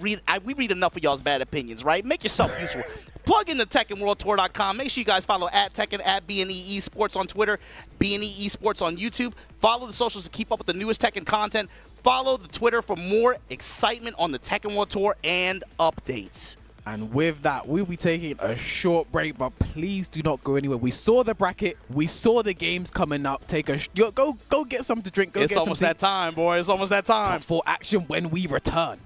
we read enough of y'all's bad opinions, right? Make yourself useful. Plug in the TekkenWorldTour.com. Make sure you guys follow at Tekken, at BNE Esports on Twitter, BNE Esports on YouTube. Follow the socials to keep up with the newest Tekken content. Follow the Twitter for more excitement on the Tekken World Tour and updates. And with that, we'll be taking a short break, but please do not go anywhere. We saw the bracket. We saw the games coming up. Go get something to drink. It's almost that time, boy. It's almost that time. Top 4 action when we return.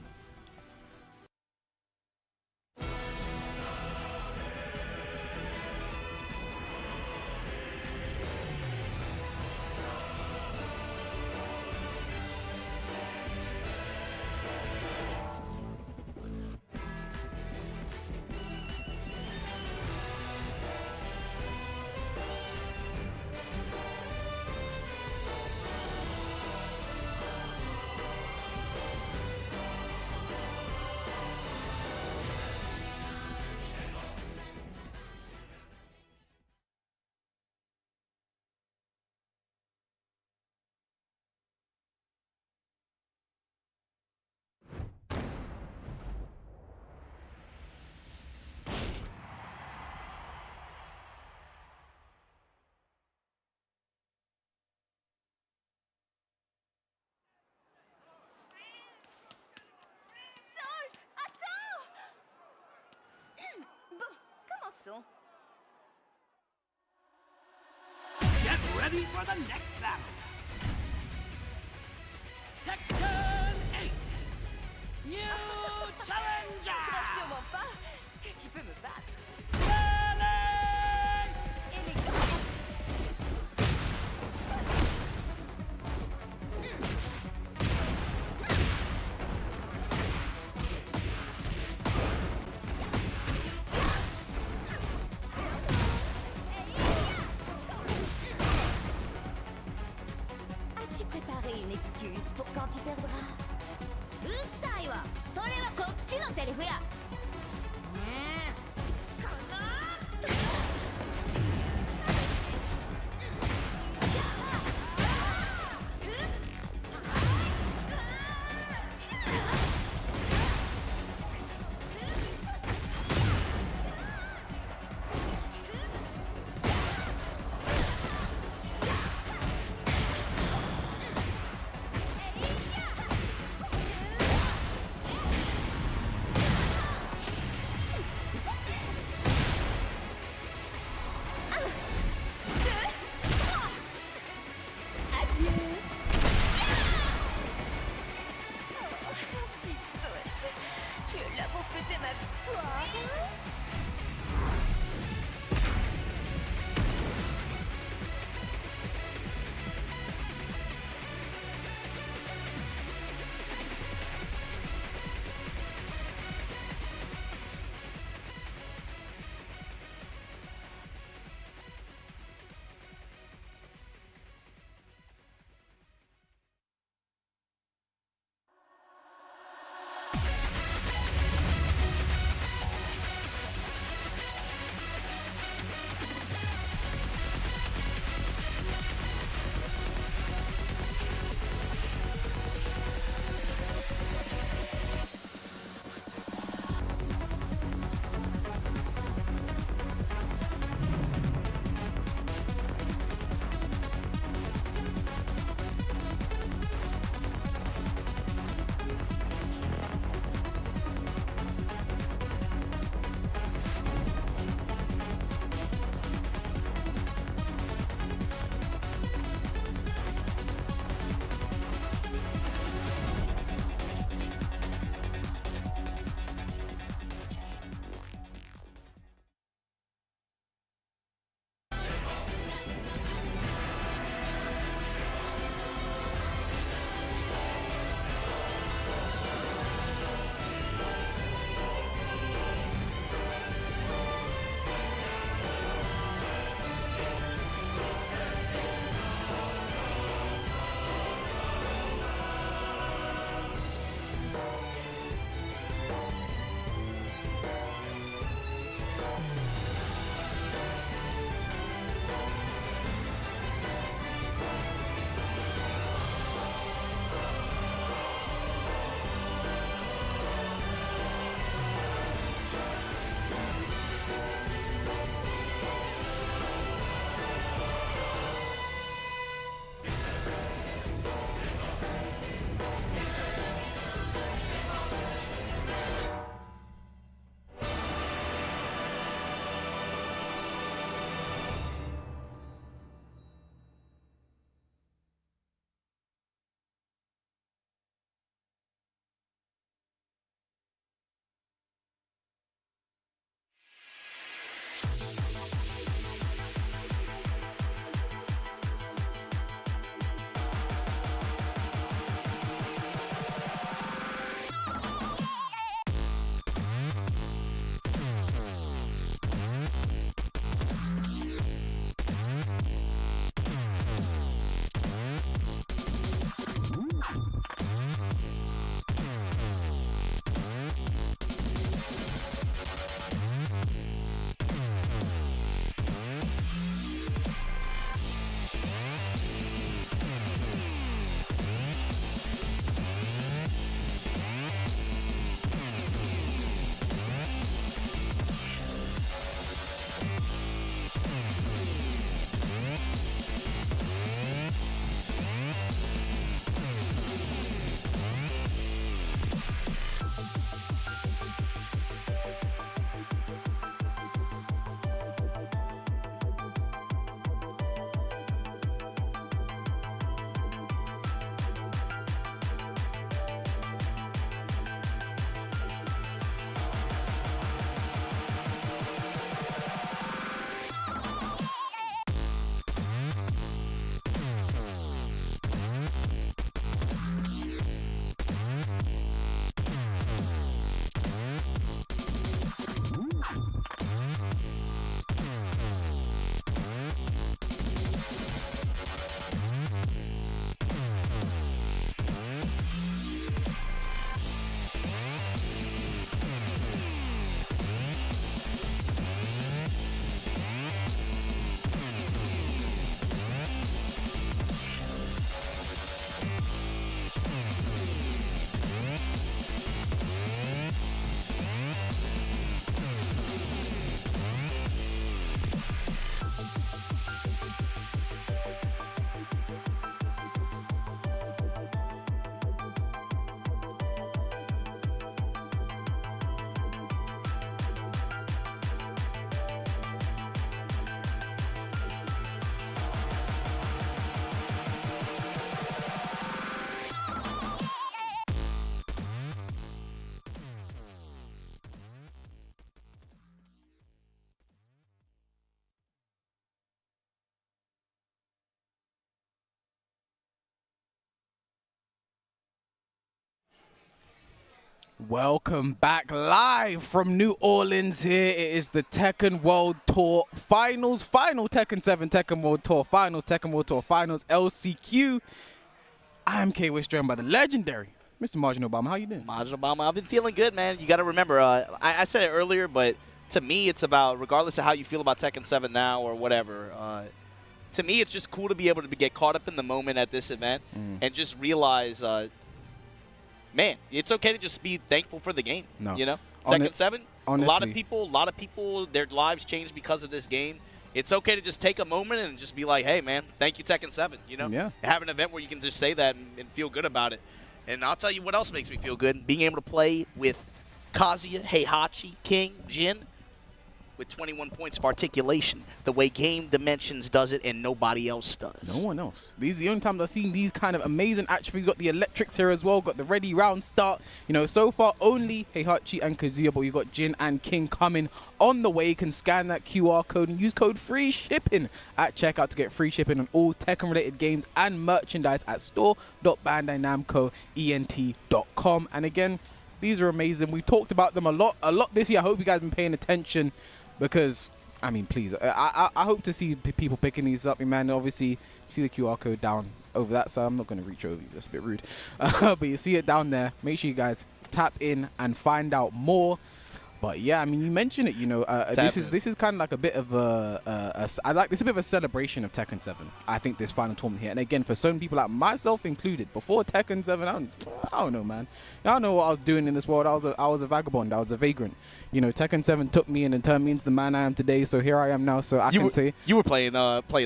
ready for the next battle. Tekken 8. New challenger. Sûrement pas. Tu peux me battre. Jelly! Élégant. As-tu préparé une excuse pour quand tu perdras? うっさいわ。それはこっちのセリフや。ねえ。かな。Welcome back live from New Orleans here. It is the Tekken World Tour Finals. Final Tekken 7 Tekken World Tour Finals. Tekken World Tour Finals LCQ. I am K-Wish, joined by the legendary Mr. Marginal Obama. How you doing? Marginal Obama, I've been feeling good, man. You got to remember, I said it earlier, but to me it's about, regardless of how you feel about Tekken 7 now or whatever, to me it's just cool to be able to get caught up in the moment at this event and just realize, man, it's okay to just be thankful for the game. No. You know, Tekken 7. Honestly. A lot of people, their lives changed because of this game. It's okay to just take a moment and just be like, hey, man, thank you, Tekken 7. You know, have an event where you can just say that and feel good about it. And I'll tell you what else makes me feel good: being able to play with Kazuya, Heihachi, King, Jin, with 21 points of articulation, the way Game Dimensions does it and nobody else does. No one else. These are the only times I've seen these kind of amazing attributes. Got the electrics here as well, got the ready round start. You know, so far only Heihachi and Kazuya, but we've got Jin and King coming on the way. You can scan that QR code and use code free shipping at checkout to get free shipping on all Tekken related games and merchandise at store.bandainamcoent.com. And again, these are amazing. We talked about them a lot this year. I hope you guys have been paying attention, because, I mean, please, I hope to see people picking these up. Man, obviously, see the QR code down over that side. I'm not going to reach over you. That's a bit rude. But you see it down there. Make sure you guys tap in and find out more. But yeah, I mean, you mentioned it. You know, this is kind of like a bit of this is a bit of a celebration of Tekken 7. I think this final tournament here, and again, for some people, like myself included, before Tekken 7, I don't know, man. I don't know what I was doing in this world. I was a vagabond. I was a vagrant. You know, Tekken 7 took me and turned me into the man I am today. So here I am now. So I can say you were playing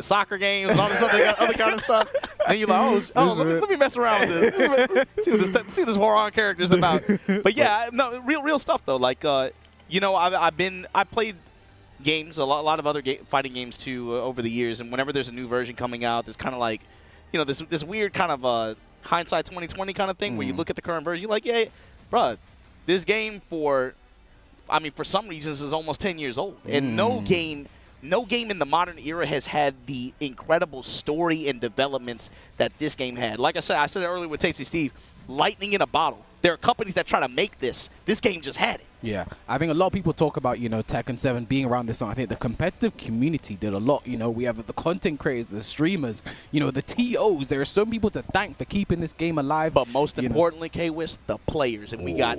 soccer games and all this other kind of stuff. And you're like, let me mess around with this. see what this Hwoarang character is about. But yeah, no, real stuff though. Like, you know, I played games, a lot of other fighting games too over the years, and whenever there's a new version coming out, there's kind of like, you know, this weird kind of hindsight 2020 kind of thing where you look at the current version, you're like, yeah, bruh, this game for some reasons is almost 10 years old, and no game in the modern era has had the incredible story and developments that this game had. Like I said it earlier with Tasty Steve, lightning in a bottle. There are companies that try to make this. This game just had it. Yeah, I think a lot of people talk about, you know, Tekken 7 being around this time. I think the competitive community did a lot. You know, we have the content creators, the streamers, you know, the TOs. There are some people to thank for keeping this game alive. But most importantly, K-Wish, the players. And we got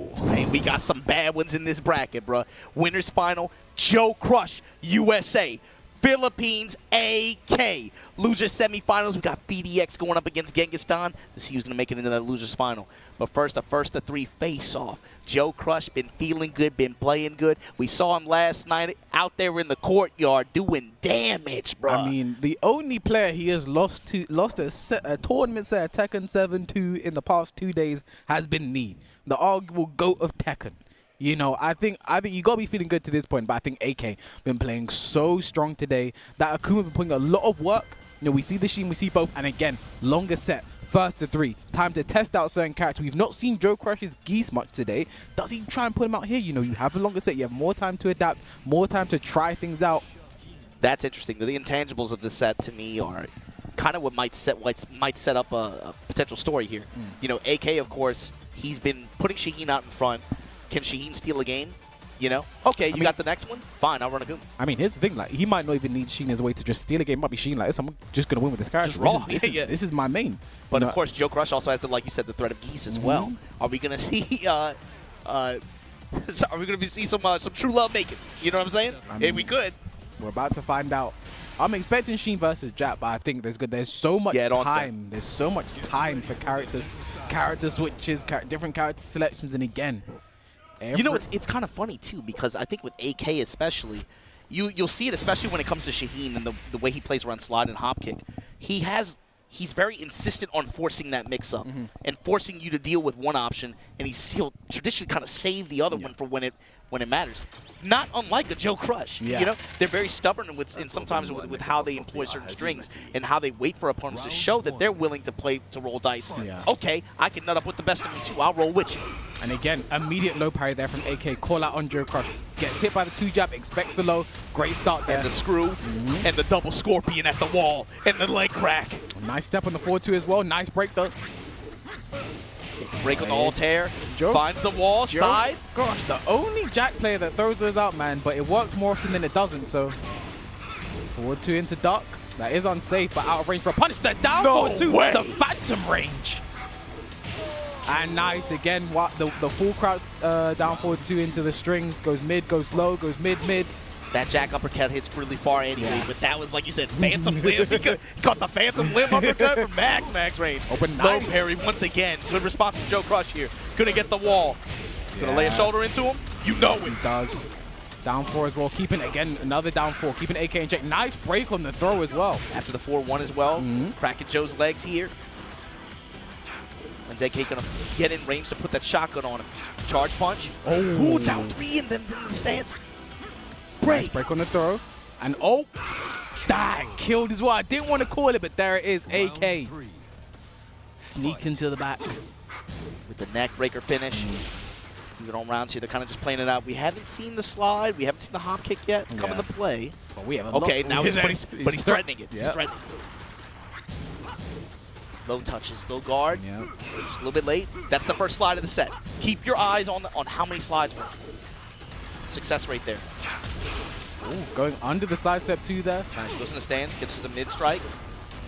some bad ones in this bracket, bro. Winners final, Joecrush, USA. Philippines, AK. Losers semifinals, we got Phi-DX going up against Genghis to see who's going to make it into that losers final. But first, the first of three face-off. Joecrush been feeling good, been playing good. We saw him last night out there in the courtyard doing damage, bro. I mean, the only player he has lost a tournament set at Tekken 7 to in the past 2 days has been me, the arguable GOAT of Tekken. You know, I think you gotta be feeling good to this point, but I think AK been playing so strong today that Akuma been putting a lot of work. You know, we see the Sheen, we see both, and again, longer set, first to three, time to test out certain characters. We've not seen Joecrush's Geese much today. Does he try and put him out here? You know, you have a longer set, you have more time to adapt, more time to try things out. That's interesting. The intangibles of this set to me are kind of what might set up a potential story here. You know, AK, of course, he's been putting Shaheen out in front. Can Shaheen steal a game? You know? Okay, you got the next one? Fine, I'll run Akuma. I mean, here's the thing. Like, he might not even need Sheen as a way to just steal a game. Might be Sheen like this. I'm just going to win with this character. Just raw. This is my main. But, of course, Joecrush also has, like you said, the threat of Geese as well. Are we going to see see some true love making? You know what I'm saying? I mean, we could. We're about to find out. I'm expecting Sheen versus Jack, but I think there's so much time. There's so much time for character switches, different character selections, and again, you know, it's kind of funny too, because I think with AK especially, you'll see it especially when it comes to Shaheen and the way he plays around slide and hop kick. He's very insistent on forcing that mix-up and forcing you to deal with one option, and he'll traditionally kind of save the other one for when it matters. Not unlike a Joecrush. You know, they're very stubborn and sometimes with how they employ certain strings and how they wait for opponents to show that they're willing to roll dice. Okay, I can nut up with the best of them too. I'll roll with you. And again, immediate low parry there from AK. Call out on Joecrush. Gets hit by the 2-jab, expects the low. Great start there. And the screw, and the double scorpion at the wall, and the leg crack. Nice step on the 4-2 as well. Nice break though. Break on the Altair. Joe- Finds the wall. Side. Gosh, the only Jack player that throws those out, man, but it works more often than it doesn't, so. Forward 2 into duck. That is unsafe, but out of range for a punish. The down forward 2. way. The phantom range. And nice again. What the full crouch down forward 2 into the strings. Goes mid, goes low, goes mid. That Jack uppercut hits really far anyway, but that was, like you said, phantom limb. He caught the phantom limb uppercut from max range. Open Low nice. parry once again. Good response from Joecrush here. Gonna get the wall. Gonna lay a shoulder into him. You know Yes, it. he does. Down 4 as well. Keeping, again, another down 4. Keeping AK in check. Nice break on the throw as well. After the 4-1 as well. Cracking Joe's legs here. When's AK gonna get in range to put that shotgun on him? Charge punch. Ooh, down 3 and then in the stance. Nice break on the throw. And that killed as well. I didn't want to call it, but there it is. AK. Sneak into the back. With the neck breaker finish. Moving on rounds here. They're kind of just playing it out. We haven't seen the slide. We haven't seen the hop kick yet come into play. But we have a Okay, lot- now he's threatening it. He's Yeah. threatening it. Low touches, low guard. Yeah. Just a little bit late. That's the first slide of the set. Keep your eyes on how many slides. Success rate there. Ooh, going under the side step 2 there. Nice. Goes in the stance. Gets us a mid strike.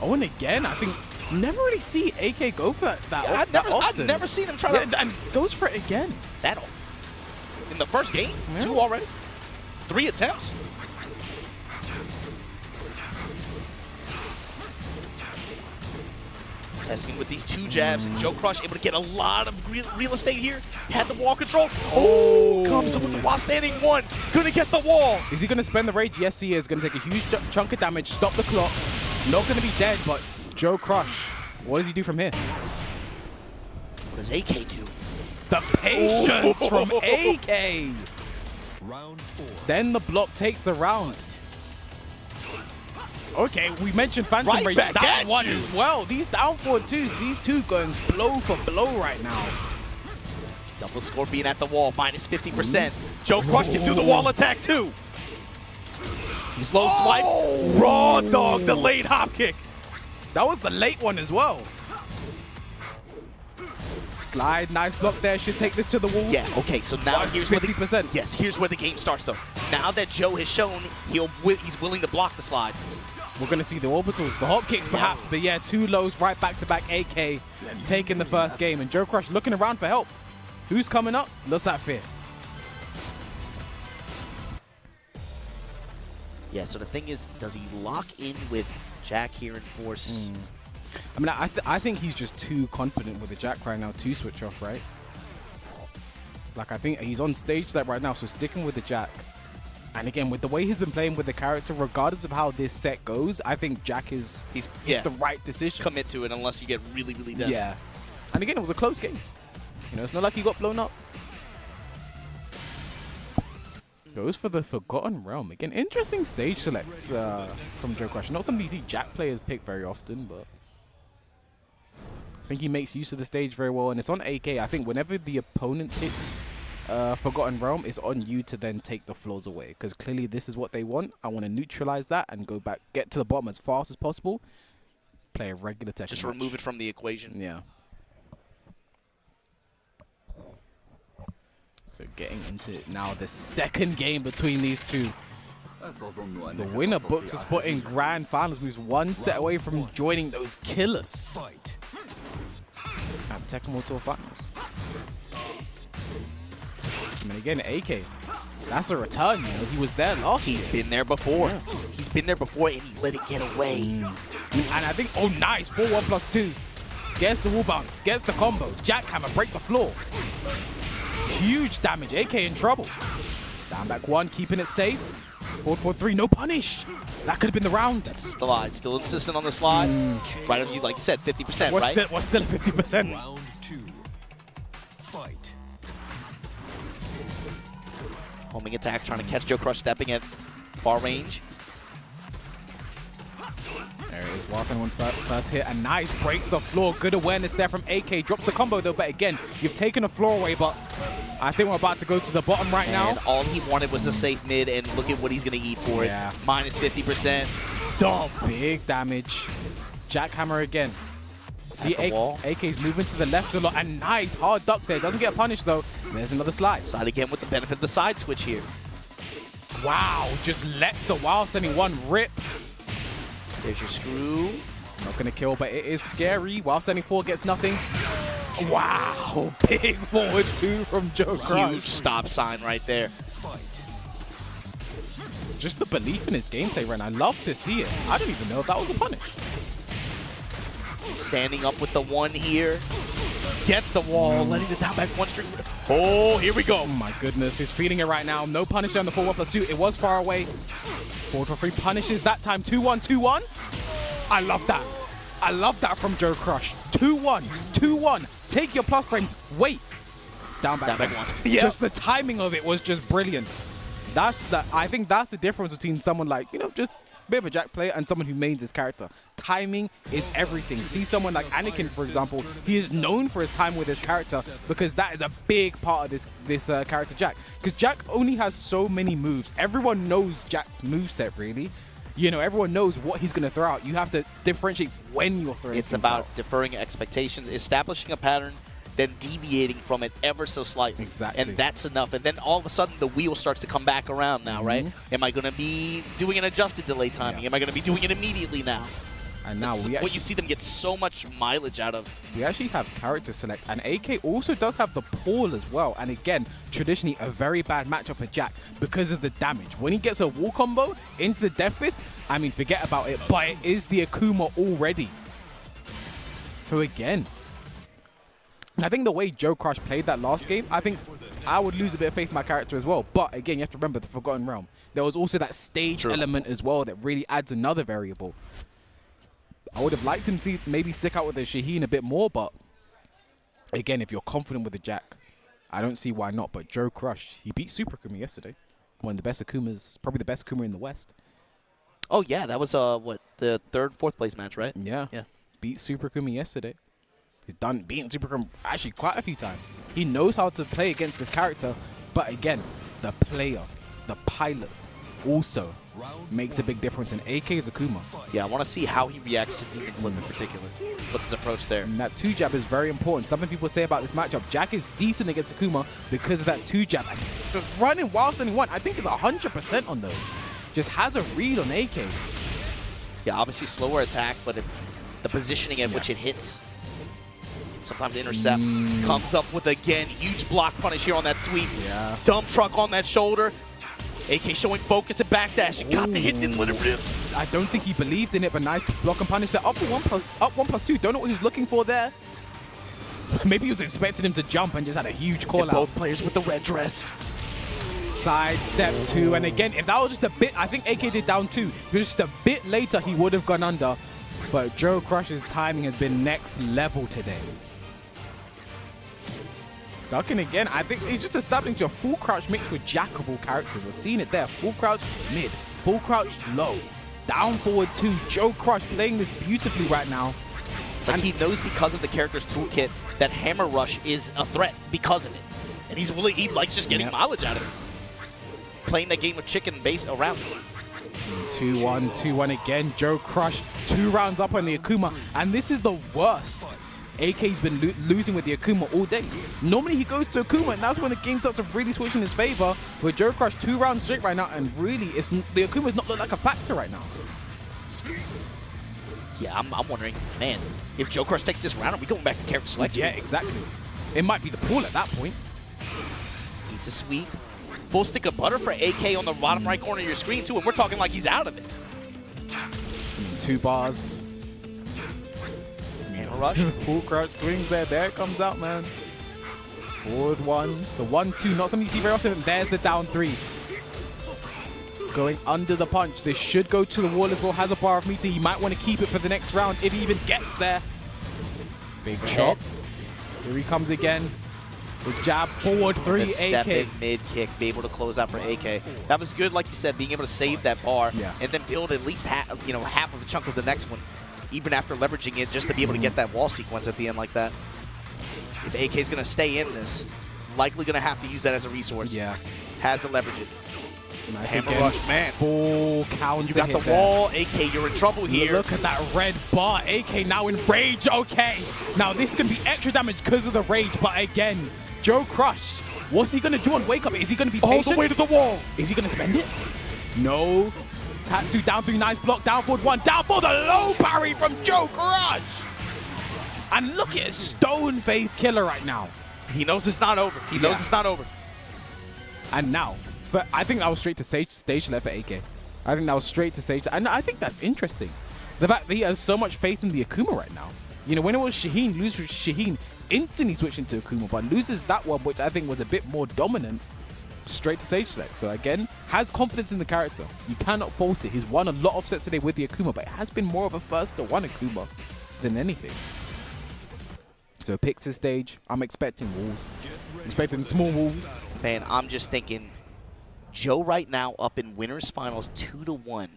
Oh, and again, I think never really see AK go for that. I've often. never seen him try to. And goes for it again. That in the first game, Yeah. 2 already. 3 attempts. Testing with these 2 jabs. Joecrush able to get a lot of real estate here. Had the wall control. Oh, comes up with the while standing 1. Gonna get the wall. Is he going to spend the rage? Yes, he is. Going to take a huge chunk of damage. Stop the clock. Not going to be dead, but Joecrush. What does he do from here? What does AK do? The patience from AK. Then the block takes the round. Okay, we mentioned Phantom Right Rage. back That at one you. as well. These down forward 2s, these 2 going blow for blow right now. Double Scorpion at the wall, minus 50%. Joecrush can do the wall attack too. He's low swipe. Raw dog, the late hop kick. That was the late one as well. Slide, nice block there. Should take this to the wall. Yeah, okay, so now here's where 50%. Yes, here's where the game starts though. Now that Joe has shown he's willing to block the slide. We're going to see the orbitals, the hop kicks perhaps, but yeah, 2 lows right back to back. AK taking the first game, and Joecrush looking around for help. Who's coming up? Looks like Fear. Yeah, so the thing is, does he lock in with Jack here and force? I mean, I think he's just too confident with the Jack right now to switch off, right? Like, I think he's on stage step right now, so sticking with the Jack. And again, with the way he's been playing with the character, regardless of how this set goes, I think Jack is the right decision. Commit to it unless you get really, really desperate. Yeah. And again, it was a close game. You know, it's not like he got blown up. Goes for the Forgotten Realm. Again, interesting stage selects from Joecrush. Not something you see Jack players pick very often, but I think he makes use of the stage very well. And it's on AK. I think whenever the opponent picks Forgotten Realm, it's on you to then take the flaws away. Because clearly this is what they want. I want to neutralize that and go back, get to the bottom as fast as possible. Play a regular Tekken Just match. remove it from the equation. Yeah. So getting into now the second game between these 2. The winner books a spot in Grand Finals, moves 1 set away from joining those killers at the Tekken World Tour Finals. I mean, again, AK, that's a return. You know, he was there last year. He's been there before. Yeah. He's been there before, and he let it get away. And I think, oh, nice, 4-1+2. Gets the wall bounce, gets the combo. Jackhammer, break the floor. Huge damage, AK in trouble. Down back 1, keeping it safe. 4-4-3, no punish. That could have been the round. That's the slide. Still insistent on the slide. Right on you, like you said, 50%, right? We're still 50%. Round 2. Fight. Homing attack, trying to catch Joecrush stepping at far range. There it is, whilst anyone first hit, and nice, breaks the floor. Good awareness there from AK, drops the combo though, but again, you've taken the floor away, but I think we're about to go to the bottom right now. And all he wanted was a safe mid, and look at what he's going to eat for it. Minus 50%. Dump. Big damage. Jackhammer again. See, At the wall. AK's moving to the left a lot, and nice hard duck there. Doesn't get punished though. There's another slide. Side again with the benefit of the side switch here. Wow, just lets the Wild Sending One rip. There's your screw. Not gonna kill, but it is scary. Wild Sending 4 gets nothing. Wow, big forward 2 from Joecrush. Huge stop sign right there. Just the belief in his gameplay run. I love to see it. I don't even know if that was a punish. Standing up with the 1 here. Gets the wall, letting the down back 1 string. Oh, here we go. Oh my goodness, he's feeding it right now. No punish on the forward pursuit. It was far away. Forward for free punishes that time. 2-1, 2-1. I love that. I love that from Joecrush. 2-1, 2-1. Take your plus frames. Wait. Down back 1. Yep. Just the timing of it was just brilliant. I think that's the difference between someone like, just a bit of a Jack player and someone who mains his character. Timing is everything. See someone like Anakin, for example, he is known for his time with his character because that is a big part of this character Jack. Because Jack only has so many moves. Everyone knows Jack's moveset, really. Everyone knows what he's going to throw out. You have to differentiate when you're throwing It's things about out. deferring expectations, establishing a pattern, then deviating from it ever so slightly. Exactly. And that's enough. And then all of a sudden, the wheel starts to come back around now, right? Am I going to be doing an adjusted delay timing? Am I going to be doing it immediately now? And now That's what you see them get so much mileage out of. we actually have character select, and AK also does have the pull as well. And again, traditionally a very bad matchup for Jack because of the damage. When he gets a wall combo into the Death Fist, I mean, forget about it, but it is the Akuma already. So again, I think the way Joecrush played that last game, I think I would lose a bit of faith in my character as well. But again, you have to remember the Forgotten Realm. There was also that stage element as well that really adds another variable. I would have liked him to maybe stick out with the Shaheen a bit more, but again, if you're confident with the Jack, I don't see why not. But Joecrush, he beat Super Akuma yesterday. One of the best Akumas, probably the best Akuma in the West. Oh, yeah, that was, what, the 3rd, 4th place match, right? Yeah. Beat Super Akuma yesterday. He's beaten Super Akuma actually quite a few times. He knows how to play against this character, but again, the player, the pilot, also makes a big difference in AK's Akuma. Yeah, I want to see how he reacts to Demon Flip in particular. What's his approach there? And that 2-jab is very important. Something people say about this matchup, Jack is decent against Akuma because of that 2-jab. Just running Wild Sending 1, I think is 100% on those. Just has a read on AK. Yeah, obviously slower attack, but the positioning at which it hits, sometimes intercept, comes up with, again, huge block punish here on that sweep. Yeah. Dump truck on that shoulder. AK showing focus and backdash. He got the hit, didn't let it rip. I don't think he believed in it, but nice block and punish there. Up 1+2. Don't know what he was looking for there. Maybe he was expecting him to jump and just had a huge call And out. both players with the red dress. Side step 2, and again, if that was just a bit, I think AK did down 2. If it was just a bit later, he would have gone under. But Joecrush's timing has been next level today. Ducking again, I think he's just establishing a full crouch mix with Jack of all characters. We're seeing it there. Full crouch mid, full crouch low, down forward 2. Joecrush playing this beautifully right now. It's like he knows because of the character's toolkit that Hammer Rush is a threat because of it. And he likes just getting mileage out of it. Playing that game of chicken base around it. 2-1, 2-1 again. Joecrush 2 rounds up on the Akuma, and this is the worst. AK's been losing with the Akuma all day. Normally he goes to Akuma, and that's when the game starts to really switch in his favor. But Joecrush 2 rounds straight right now, and really, the Akuma's not look like a factor right now. Yeah, I'm wondering, man, if Joecrush takes this round, are we going back to character selection? Yeah, exactly. It might be the pool at that point. Needs a sweep. Full stick of butter for AK on the bottom right corner of your screen, too, and we're talking like he's out of it. 2 bars. Hammer Rush. Full crouch swings there. There it comes out, man. Forward 1. The 1-2, not something you see very often. There's the down 3. Going under the punch. This should go to the wall as well. Has a bar of meter. He might want to keep it for the next round if he even gets there. Big chop. Here he comes again. The jab, forward 3, The AK. step in mid kick, be able to close out for AK. That was good, like you said, being able to save that bar and then build at least half of a chunk of the next one, even after leveraging it, just to be able to get that wall sequence at the end like that. If AK's going to stay in this, likely going to have to use that as a resource. Yeah. Has to leverage it. Nice Hammer again. rush, man. Full counter. You got hit the there. wall. AK, you're in trouble here. Look at that red bar. AK now in rage. Okay. Now this can be extra damage because of the rage. But again, Joecrush, what's he going to do on Wake Up? Is he going to be patient? All the way to the wall. Is he going to spend it? No. Tattoo down 3. Nice block. Down forward 1. Down for the low parry from Joecrush. And look at Stone Face Killer right now. He knows it's not over. He knows it's not over. And now, I think that was straight to stage left for AK. I think that was straight to stage. And I think that's interesting. The fact that he has so much faith in the Akuma right now. You know, when it was Shaheen, loses Shaheen, instantly switching to Akuma, but loses that one, which I think was a bit more dominant, straight to stage select. So again, has confidence in the character. You cannot fault it. He's won a lot of sets today with the Akuma, but it has been more of a first to one Akuma than anything. So picks his stage. I'm expecting walls. Expecting small walls. Man, I'm just thinking, Joe right now up in winners finals 2-1.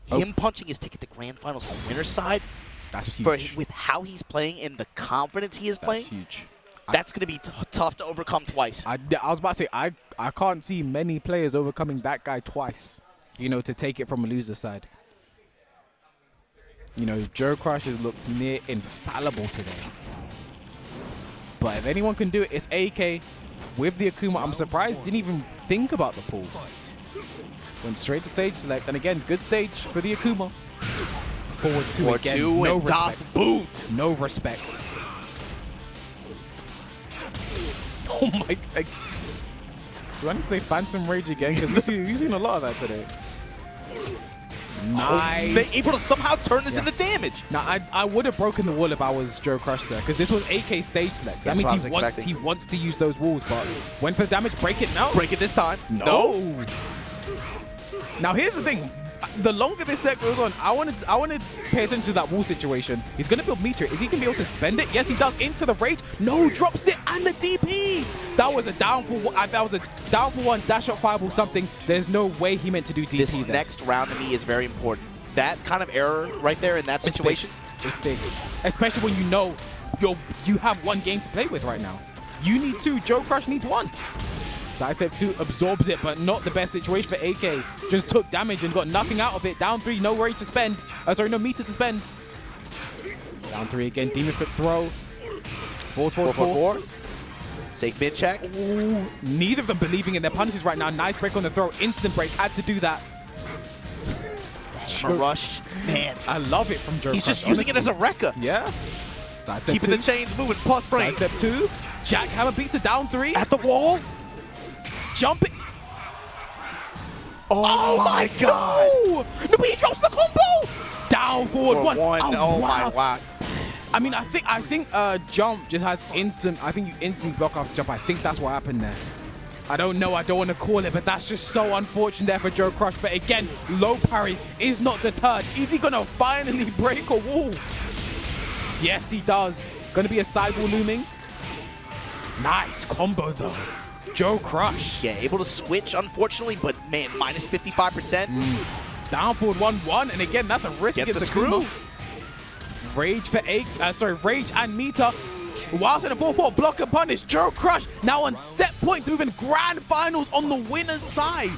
Him punching his ticket to grand finals on winner's side, that's huge. with how he's playing and the confidence he is playing, that's huge. That's going to be tough to overcome twice. I was about to say, I can't see many players overcoming that guy twice, you know, to take it from a loser side. You know, Joecrush has looked near infallible today. But if anyone can do it, it's AK with the Akuma. I'm surprised didn't even think about the pull. Went straight to stage select. And again, good stage for the Akuma. Forward 2 again. No and Das respect. Boot. No respect. Oh my God. Do I need to say Phantom Rage again? Because you've seen a lot of that today. Nice. They're able to somehow turn this into damage. Now, I would have broken the wall if I was Joecrush there, because this was AK stage select. That That's means he wants to use those walls, but went for the damage. Break it now. Break it this time. No. Now, here's the thing. The longer this set goes on, I want to pay attention to that wall situation. He's going to build meter. Is he going to be able to spend it? Yes, he does. Into the rage. No, drops it. And the DP. That was a down for one dash up fireball something. There's no way he meant to do DP. This then. next round to me is very important. That kind of error right there in that situation. It's big. Especially when you know you have one game to play with right now. You need 2. Joecrush needs 1. Sidestep 2 absorbs it, but not the best situation for AK. Just took damage and got nothing out of it. Down 3, no worry to spend. Sorry, no meter to spend. Down 3 again. Demon Flip throw. 4. Safe mid check. Ooh, neither of them believing in their punishes right now. Nice break on the throw. Instant break. Had to do that. A rush. Man, I love it from Joecrush. he's just using it as a wrecker. Yeah. Sidestep Keeping 2. the chains moving. Plus frame. Sidestep 2. Jackhammer beats the down 3. At the wall. Jump it. Oh my God. No, but he drops the combo. Down forward 1. Oh my God. I mean, I think jump just has instant. I think you instantly block off jump. I think that's what happened there. I don't know. I don't want to call it, but that's just so unfortunate there for Joecrush. But again, low parry is not deterred. Is he gonna finally break a wall? Yes, he does. Gonna be a sidewall looming. Nice combo though. Joecrush. Yeah, able to switch, unfortunately, but man, minus 55%. Down forward 1-1, and again, that's a risk Gets against the Akuma. Rage for Rage and meter. Whilst in a 4-4 block and punish, Joecrush now on set points, moving grand finals on the winner's side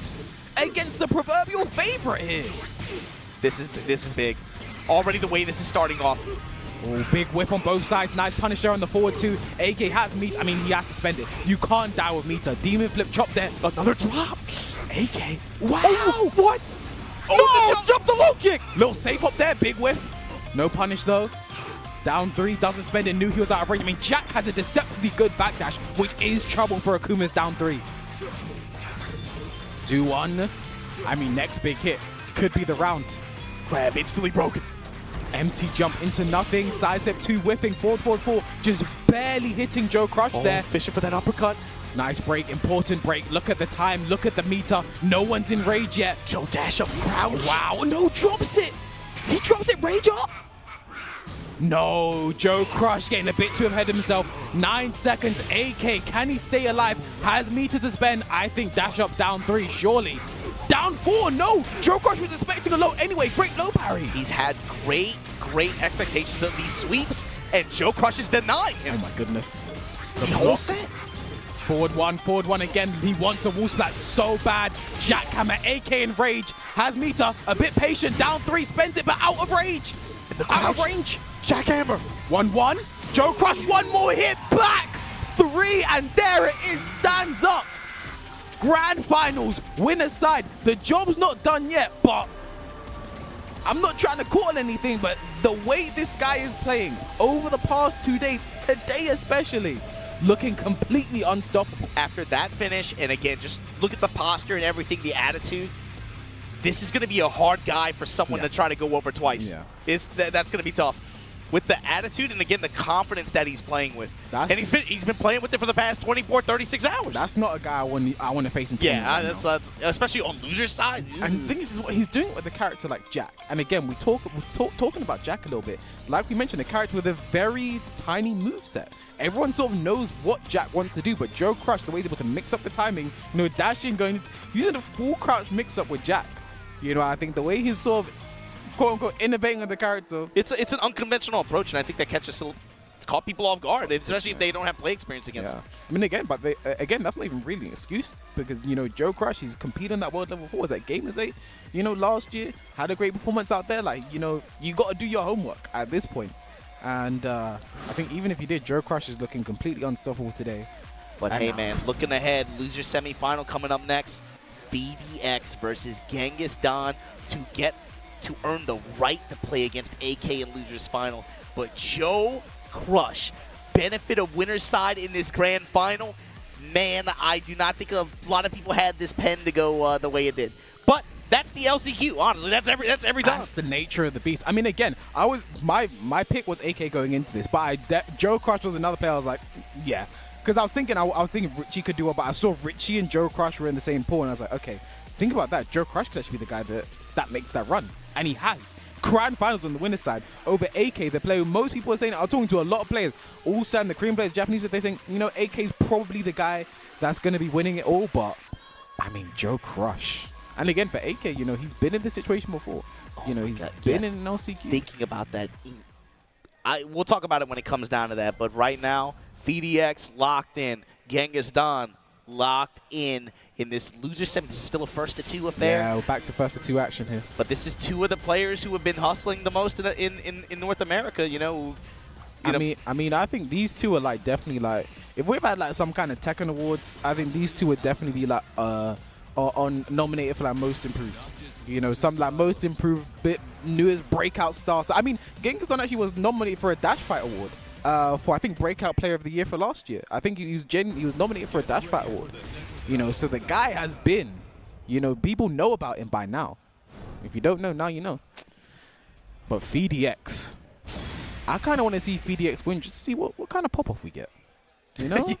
against the proverbial favorite here. This is big. Already the way this is starting off. Oh, big whip on both sides. Nice punisher on the forward 2. AK has meter. I mean, he has to spend it. You can't die with meter. Demon flip chop there. Another drop. AK. Wow. Oh, what? Oh, no, jump the low kick. Little safe up there. Big whiff. No punish though. Down 3. Doesn't spend it. Knew he was out of range. I mean, Jack has a deceptively good backdash, which is trouble for Akuma's down 3. 2-1. I mean, next big hit could be the round. Grab instantly broken. Empty jump into nothing. Sidestep 2 whipping. 4-4-4. Just barely hitting Joecrush there. Fishing for that uppercut. Nice break. Important break. Look at the time. Look at the meter. No one's in rage yet. Joe dash up crouch. Wow. No, drops it. He drops it. Rage up. No, Joecrush getting a bit too ahead of himself. 9 seconds. AK, can he stay alive? Has meter to spend. I think dash up down 3, surely. Down 4, no. Joecrush was expecting a low anyway. Great low parry. He's had great expectations of these sweeps, and Joecrush is denying him. Oh my goodness. The whole set. Forward one again. He wants a wall splat so bad. Jackhammer, AK in rage. Has Meter a bit patient. Down 3, spends it, but out of range. Out of range. Jackhammer. 1-1. Joecrush, one more hit back. 3, and there it is. Stands up. Grand finals, winner side. The job's not done yet, but I'm not trying to call anything, but the way this guy is playing over the past 2 days, today especially, looking completely unstoppable. After that finish, and again, just look at the posture and everything, the attitude. This is going to be a hard guy for someone to try to go over twice. Yeah. That's going to be tough. With the attitude and, again, the confidence that he's playing with. And he's been playing with it for the past 24, 36 hours. That's not a guy I want to face in tournament. Yeah, that's especially on loser's side. And the thing is what he's doing with a character like Jack. And again, we're talking about Jack a little bit. Like we mentioned, a character with a very tiny moveset. Everyone sort of knows what Jack wants to do, but Joecrush, the way he's able to mix up the timing, dashing, using a full crouch mix-up with Jack. I think the way he's sort of quote-unquote innovating on the character. It's an unconventional approach, and I think that it's caught people off guard, especially if they don't have play experience against him. I mean, again, but that's not even really an excuse because, Joecrush, he's competed on that world level 4. Was that Gamers 8, last year? Had a great performance out there. Like, you got to do your homework at this point. And I think even if you did, Joecrush is looking completely unstoppable today. But hey, man, looking ahead, loser semifinal coming up next. Phi-DX versus Genghis Don to earn the right to play against AK in losers final. But Joecrush, benefit of winner's side in this grand final. Man, I do not think a lot of people had this pen to go the way it did. But that's the LCQ, honestly. That's every time. That's the nature of the beast. I mean, again, my pick was AK going into this, but Joecrush was another player. I was like, yeah. Because I was thinking Richie could do it, but I saw Richie and Joecrush were in the same pool, and I was like, okay, think about that. Joecrush could actually be the guy that makes that run. And he has. Grand finals on the winner's side over AK, the player who most people are saying, I'm talking to a lot of players, all saying the Korean players, Japanese, they're saying, AK's probably the guy that's going to be winning it all, but I mean, Joecrush. And again, for AK, he's been in this situation before. He's been in an LCQ. Thinking about that, we'll talk about it when it comes down to that, but right now, Phi-DX locked in, Genghis Don locked in this loser semi. This is still a 1-2 affair. Yeah, we're back to 1-2 action here. But this is 2 of the players who have been hustling the most in North America. I mean, I think these two are definitely if we've had some kind of Tekken awards, I think these two would definitely be on nominated for most improved. Some most improved, newest breakout stars. I mean, Genghis Don actually was nominated for a Dash Fight award. For I think Breakout Player of the Year for last year. I think he was nominated for a Dash Fight award. So the guy has been, people know about him by now. If you don't know, now you know. But Phi-DX, I kind of want to see Phi-DX win just to see what kind of pop-off we get. What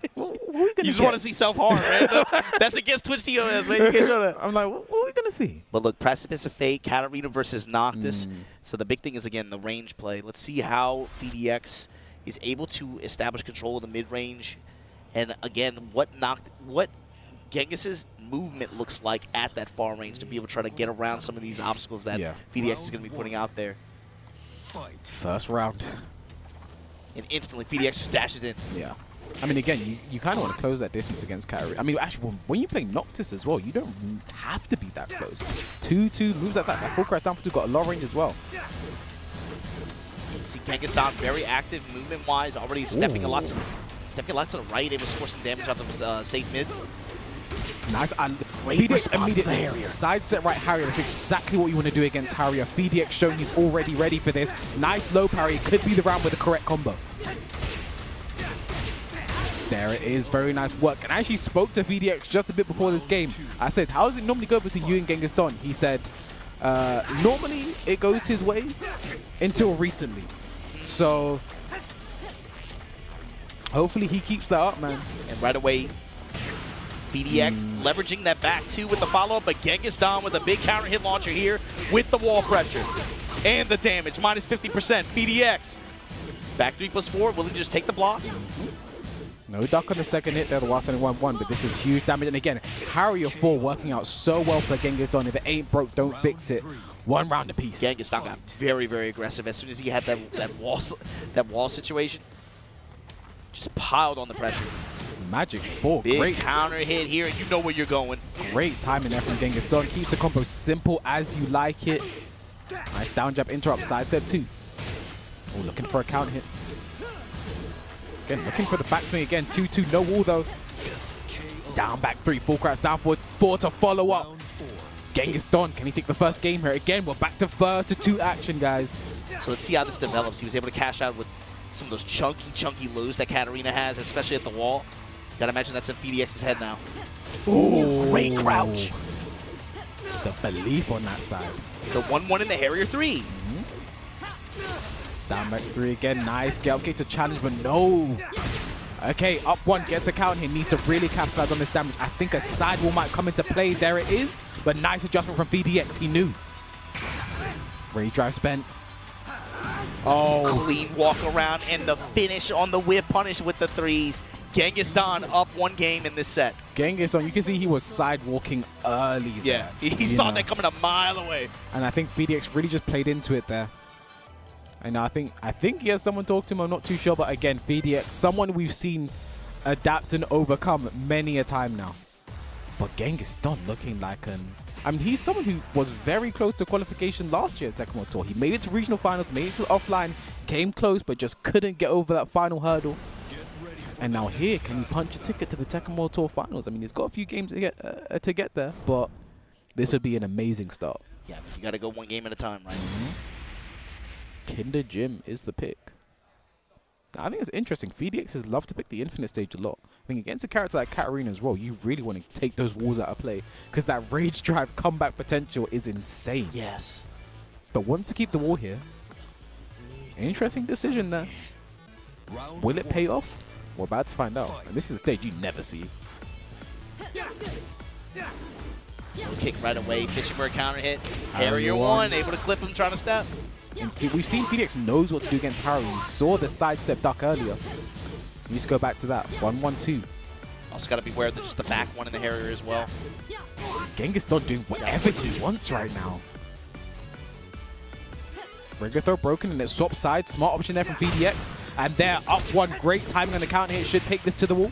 you just want to see self-harm, man. That's against Twitch TOS, man. You can't show that. I'm like, what are we going to see? But look, Precipice of Fate, Katarina versus Noctis. So the big thing is, again, the range play. Let's see how Phi-DX is able to establish control of the mid-range. And again, what Genghis's movement looks like at that far range to be able to try to get around some of these obstacles that Phi-DX is going to be putting out there. First round. And instantly, Phi-DX just dashes in. Yeah. I mean, again, you kind of want to close that distance against Katarina. I mean, actually, when you play Noctis as well, you don't have to be that close. 2-2 moves like that. That full crash down for 2 got a long range as well. See Genghis Don very active movement-wise, already stepping a lot to the right, able to score some damage off the safe mid. Nice. And Great response to the Harrier. Side set right Harrier. That's exactly what you want to do against Harrier. Phi-DX showing he's already ready for this. Nice low parry. Could be the round with the correct combo. There it is. Very nice work. And I actually spoke to Phi-DX just a bit before this game. I said, how does it normally go between you and Genghis Don? He said, normally it goes his way until recently. So hopefully he keeps that up, man. And right away, Phi-DX leveraging that back two with the follow-up, but Genghis Don with a big counter hit launcher here with the wall pressure. And the damage, minus 50%. Phi-DX, back 3+4, willing to just take the block. No duck on the second hit there, the 1-1, but this is huge damage. And again, Harrier 4 working out so well for Genghis Don. If it ain't broke, don't fix it. 1 round apiece. Genghis Don got very, very aggressive as soon as he had that wall situation. Just piled on the pressure. Magic 4. Big Great counter hit here, and you know where you're going. Great timing there from Genghis. Don keeps the combo simple as you like it. Nice down jab interrupt, side step 2. Oh, looking for a counter hit. Again, looking for the back swing again. 2-2, no wall though. Down back 3, full crash, down 4 to follow up. Genghis Don, can he take the first game here? Again, we're back to first to 2 action, guys. So let's see how this develops. He was able to cash out with some of those chunky lows that Katarina has, especially at the wall. Gotta imagine that's in Phi-DX's head now. Ooh, great crouch. The belief on that side. The 1-1 in the Harrier 3. Down back 3 again. Nice. Get okay to challenge, but no. Okay, up 1 gets a count here. Needs to really capitalize on this damage. I think a sidewall might come into play. There it is. But nice adjustment from Phi-DX. He knew. Rage drive spent. Oh. Clean walk around and the finish on the whip punish with the 3s. Genghis Don up 1 game in this set. Genghis Don, you can see he was sidewalking early there. Yeah, he saw that coming a mile away. And I think Phi-DX really just played into it there. And I think he has someone talk to him. I'm not too sure, but again, Phi-DX, someone we've seen adapt and overcome many a time now. But Genghis Don looking like I mean, he's someone who was very close to qualification last year at Tekken Tour. He made it to regional finals, made it to offline, came close, but just couldn't get over that final hurdle. And now here, can he punch a ticket to the Tekken Tour finals? I mean, he's got a few games to get there, but this would be an amazing start. Yeah, you got to go 1 game at a time, right? Kinder Jim is the pick. I think it's interesting. Phi-DX has loved to pick the infinite stage a lot. I think against a character like Katarina as well, you really want to take those walls out of play because that rage drive comeback potential is insane. Yes. But wants to keep the wall here. Interesting decision there. Will it pay off? We're about to find out. And this is a stage you never see. Kick right away, fishing for a counter hit. Harrier 1, able to clip him, trying to step. And we've seen Phi-DX knows what to do against Harry. You saw the sidestep duck earlier. Needs to go back to that. 1-1-2. Also got to beware of just the back 1 in the Harrier as well. Genghis not doing whatever he wants right now. Regular throw broken and it swaps sides. Smart option there from Phi-DX. And they're up 1. Great timing on the counter hit. Should take this to the wall.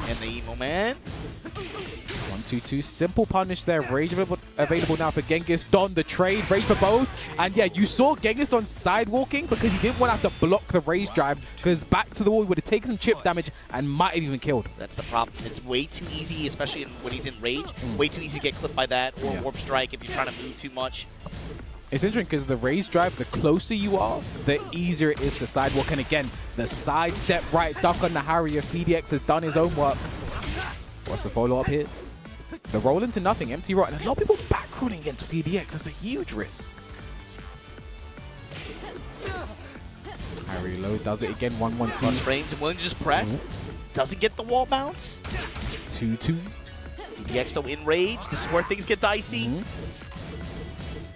And the emo man. 1-2-2. Simple punish there. Rage available now for Genghis Don. The trade. Rage for both. And yeah, you saw Genghis Don sidewalking because he didn't want to have to block the rage drive because back to the wall he would have taken some chip damage and might have even killed. That's the problem. It's way too easy, especially when he's in rage. Way too easy to get clipped by that or warp strike if you're trying to move too much. It's interesting because the rage drive, the closer you are, the easier it is to sidewalk. And again, the sidestep right duck on the Harrier. Phi-DX has done his own work. What's the follow-up here? The roll into nothing, empty right. And a lot of people backrolling against Phi-DX. That's a huge risk. Harry low does it again. 1-1-2. Plus frames and willing to just press. Doesn't get the wall bounce. 2-2. Phi-DX though in rage. This is where things get dicey.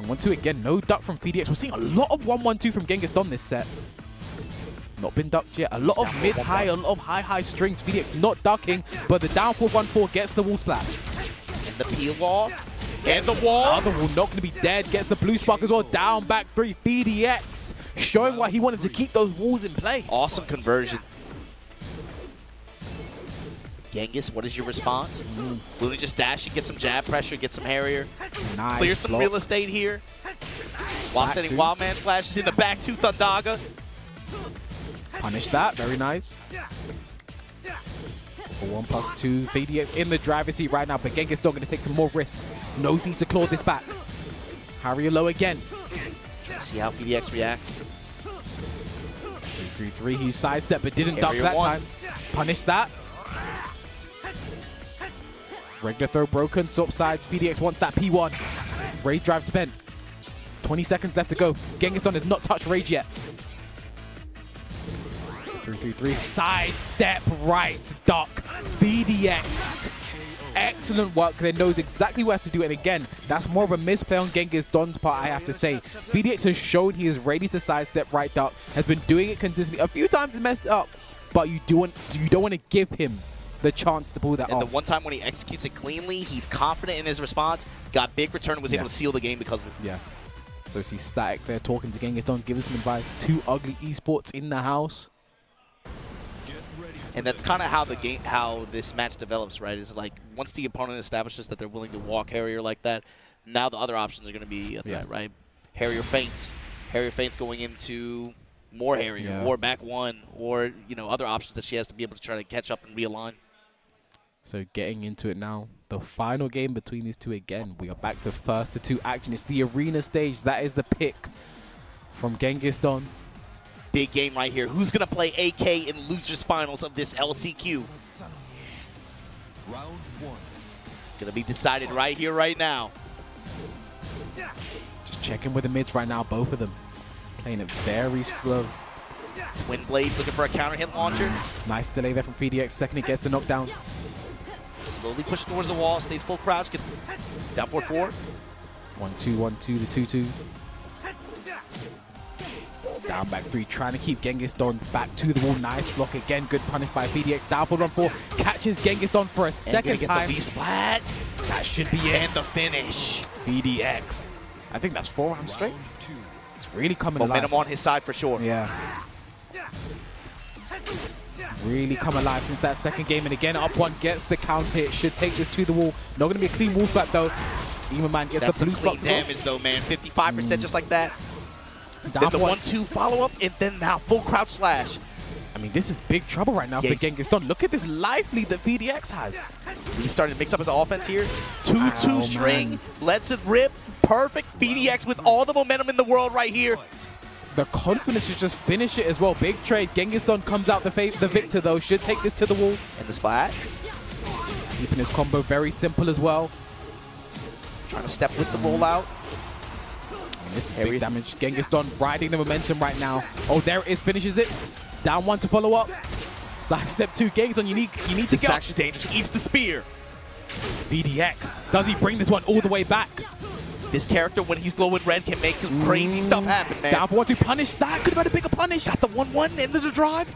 1-2 again. No duck from Phi-DX. We're seeing a lot of 1-1-2 from Genghis Don this set. Not been ducked yet. A lot of mid-high, a lot of high strings. Phi-DX not ducking, but the down 4-1-4 gets the wall splat. And the peel off. And the wall. Other wall not going to be dead. Gets the blue spark as well. Down back 3. Phi-DX showing why he wanted to keep those walls in play. Awesome conversion. Genghis, what is your response? Luna just dash and get some jab pressure, get some Harrier. Nice Clear some block. real estate here. While standing Wildman slashes in the back to Thundaga. Punish that. Very nice. For 1+2. Phi-DX in the driver's seat right now, but Genghis Don going to take some more risks. Knows needs to claw this back. Harrier low again. See how Phi-DX reacts. 3-3-3. He sidestepped but didn't duck that time. Punish that. Regular throw broken. Swap sides. Phi-DX wants that P1. Rage drive spent. 20 seconds left to go. Genghis Don has not touched Rage yet. 3-3-3. Sidestep right duck. Phi-DX. Excellent work. They knows exactly where to do it. And again, that's more of a misplay on Genghis Don's part, I have to say. Phi-DX has shown he is ready to sidestep right duck. Has been doing it consistently. A few times he messed up, but you don't want to give him the chance to pull that off. And the one time when he executes it cleanly, he's confident in his response, got big return, was able to seal the game because of it. Yeah. So see Static there talking to Genghis Don, giving some advice. 2 ugly esports in the house. And that's kind of how the game, how this match develops, right? Is like once the opponent establishes that they're willing to walk Harrier like that, now the other options are going to be up there, right? Harrier feints going into more Harrier, or back one, or other options that she has to be able to try to catch up and realign. So getting into it now, the final game between these two again. We are back to first to two action. It's the arena stage. That is the pick from Genghis Don. Big game right here. Who's going to play AK in losers finals of this LCQ? Round 1. Going to be decided right here, right now. Just checking with the mids right now, both of them. Playing it very slow. Twin Blades looking for a counter hit launcher. Nice delay there from Phi-DX. Second, it gets the knockdown. Slowly pushes towards the wall, stays full crouch, gets down 4-4. 1-2, 1-2, the 2-2. Down back 3, trying to keep Genghis Don's back to the wall. Nice block again. Good punish by Phi-DX. Down for 1-4. Catches Genghis Don for a second time. The V-splat. That should be it. And the finish. Phi-DX. I think that's 4 rounds straight. It's really coming alive. Momentum on his side for sure. Yeah. Really come alive since that second game. And again, up one gets the counter. It should take this to the wall. Not going to be a clean wall splat though. Ema Man gets That's the blue clean spot. damage though, man. 55% just like that. Down then the 1-2 follow-up, and then now full crouch slash. I mean, this is big trouble right now for Genghis Don. Look at this life lead that Phi-DX has. He's starting to mix up his offense here. 2-2 string, man. Lets it rip. Perfect. Phi-DX with all the momentum in the world right here. The confidence to just finish it as well. Big trade. Genghis Don comes out the victor though. Should take this to the wall. And the splat. Keeping his combo very simple as well. Trying to step with the rollout. This is big damage. Genghis Don riding the momentum right now. Oh, there it is. Finishes it. Down 1 to follow up. Side step 2. Genghis Don, you need to get up. This is actually dangerous. Eats the spear. Phi-DX. Does he bring this one all the way back? This character, when he's glowing red, can make crazy stuff happen, man. Down for 1 to punish that. Could have had a bigger punish. Got the 1-1 into the drive.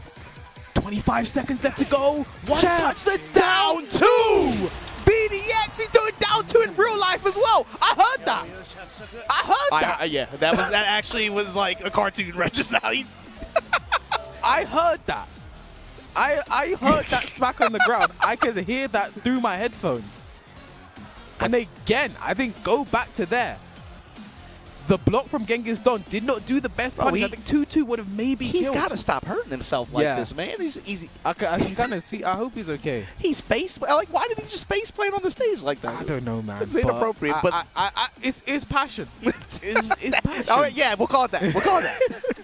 25 seconds left to go. One touch, the down 2. Phi-DX, he's doing down 2 in real life as well. I heard that. I heard that. Yeah, that actually was like a cartoon right just now. I heard that. I heard that smack on the ground. I could hear that through my headphones. And again, I think go back to there. The block from Genghis Don did not do the best punish. I think 2-2 would have maybe He's killed. got to stop hurting himself like this, man. He's easy. I can kind of see. I hope he's okay. He's face. Like, why did he just face plant on the stage like that? I don't know, man. It's inappropriate. But it's passion. It's passion. All right, yeah, we'll call it that. We'll call it that.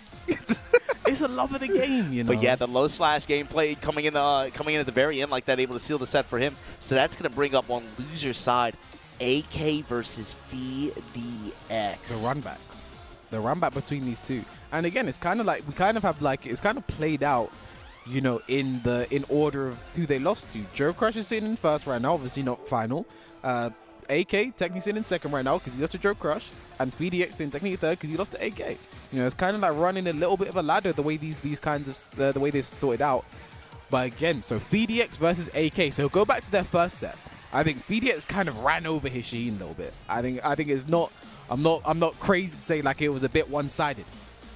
It's a love of the game, you know. But yeah, the low slash gameplay coming in at the very end like that, able to seal the set for him. So that's going to bring up on loser's side, AK versus Phi-DX. The run back between these two. And again, it's kind of like it's kind of played out, you know, in order of who they lost to. Joecrush is sitting in first right now, obviously not final. AK technically sitting in second right now because he lost to Joecrush, and Phi-DX in technically third because he lost to AK. You know, it's kind of like running a little bit of a ladder the way these kinds of the way they've sorted out. But again, so Phi-DX versus AK. So go back to their first set. I think Phi-DX kind of ran over his Shaheen a little bit. I think it's not. I'm not crazy to say like it was a bit one-sided.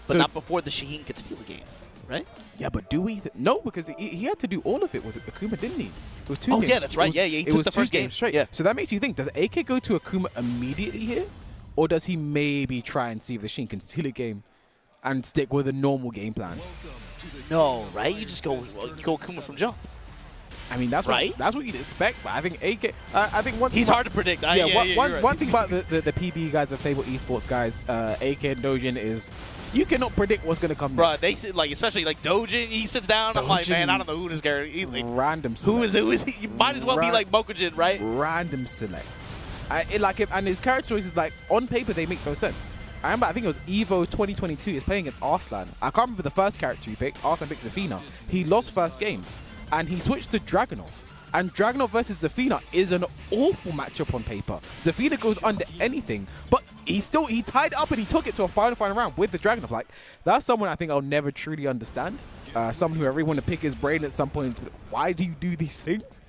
But so, not before the Shaheen could steal the game, right? Yeah, but do we? No, because he had to do all of it with Akuma, didn't he? It was 2 games. Oh yeah, that's right. He took the first game straight. Yeah. So that makes you think: does AK go to Akuma immediately here, or does he maybe try and see if the Shaheen can steal a game and stick with a normal game plan? No, right? You just go Akuma from jump. I mean, that's right. That's what you'd expect. But I think AK. I think one. He's hard to predict. One thing about the PB guys, the Fable Esports guys, AK and Dojin is you cannot predict what's gonna come next. They sit like, especially like Dojin. He sits down. I'm like, man, I don't know who this guy is. Like, random. Who is he? You might as well be like Mokujin, right? Random selects. And his character choices, like on paper, they make no sense. I remember, I think it was Evo 2022. He's playing against Arslan. I can't remember the first character he picked. Arslan picked Zafina. He lost first game, and he switched to Dragunov. And Dragunov versus Zafina is an awful matchup on paper. Zafina goes under anything, but he tied it up and he took it to a final round with the Dragunov. Like, that's someone I think I'll never truly understand. Someone who I really want to pick his brain at some point. Why do you do these things?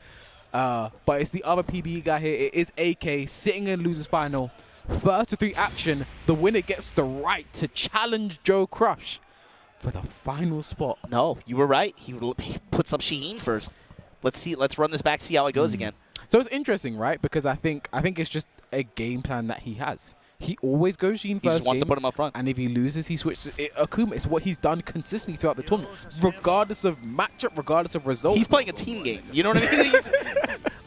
But it's the other PBE guy here. It is AK sitting in losers final. First to 3 action, the winner gets the right to challenge Joecrush. for the final spot. No, you were right. He puts up Shaheen first. Let's see. Let's run this back, see how it goes again. So it's interesting, right? Because I think it's just a game plan that he has. He always goes Shaheen first. He just wants to game, put him up front. and if he loses, he switches. Akuma, it's what he's done consistently throughout the tournament, regardless of matchup, regardless of result. He's playing a team game. You know what I mean?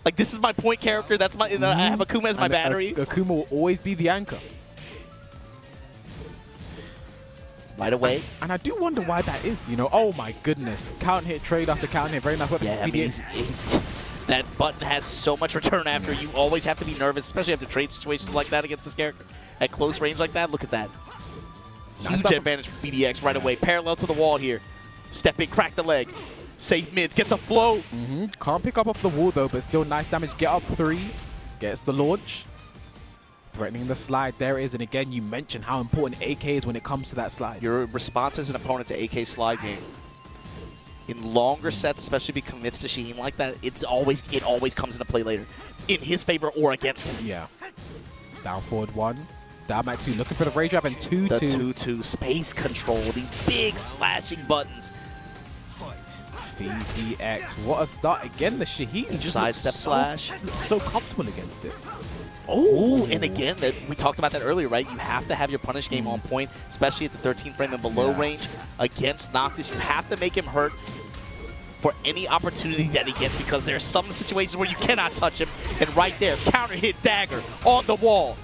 Like, this is my point character. That's my. I have Akuma as my battery. Akuma will always be the anchor. Right away. And I do wonder why that is. You know, oh my goodness, count hit trade after count hit, very nice. Yeah, I mean, that button has so much return after. You always have to be nervous, especially after trade situations like that against this character. At close range like that, look at that. Huge advantage for Phi-DX right away. Parallel to the wall here. Step in, crack the leg. Safe mids, gets a flow. Can't pick up off the wall though, but still nice damage. Get up 3, gets the launch. Threatening the slide, there it is. And again, you mentioned how important AK is when it comes to that slide. Your response as an opponent to AK slide game. In longer sets, especially if he commits to Shaheen like that, it always comes into play later. In his favor or against him. Yeah. Down forward 1. Down back 2. Looking for the rage grab and 2-2. The 2-2 space control. These big slashing buttons. Phi-DX. What a start. Again, the Shaheen just sidestep slash. Looks so comfortable against it. Oh, and again, we talked about that earlier, right? You have to have your punish game on point, especially at the 13th frame and below range against Noctis. You have to make him hurt for any opportunity that he gets, because there are some situations where you cannot touch him. And right there, counter hit dagger on the wall.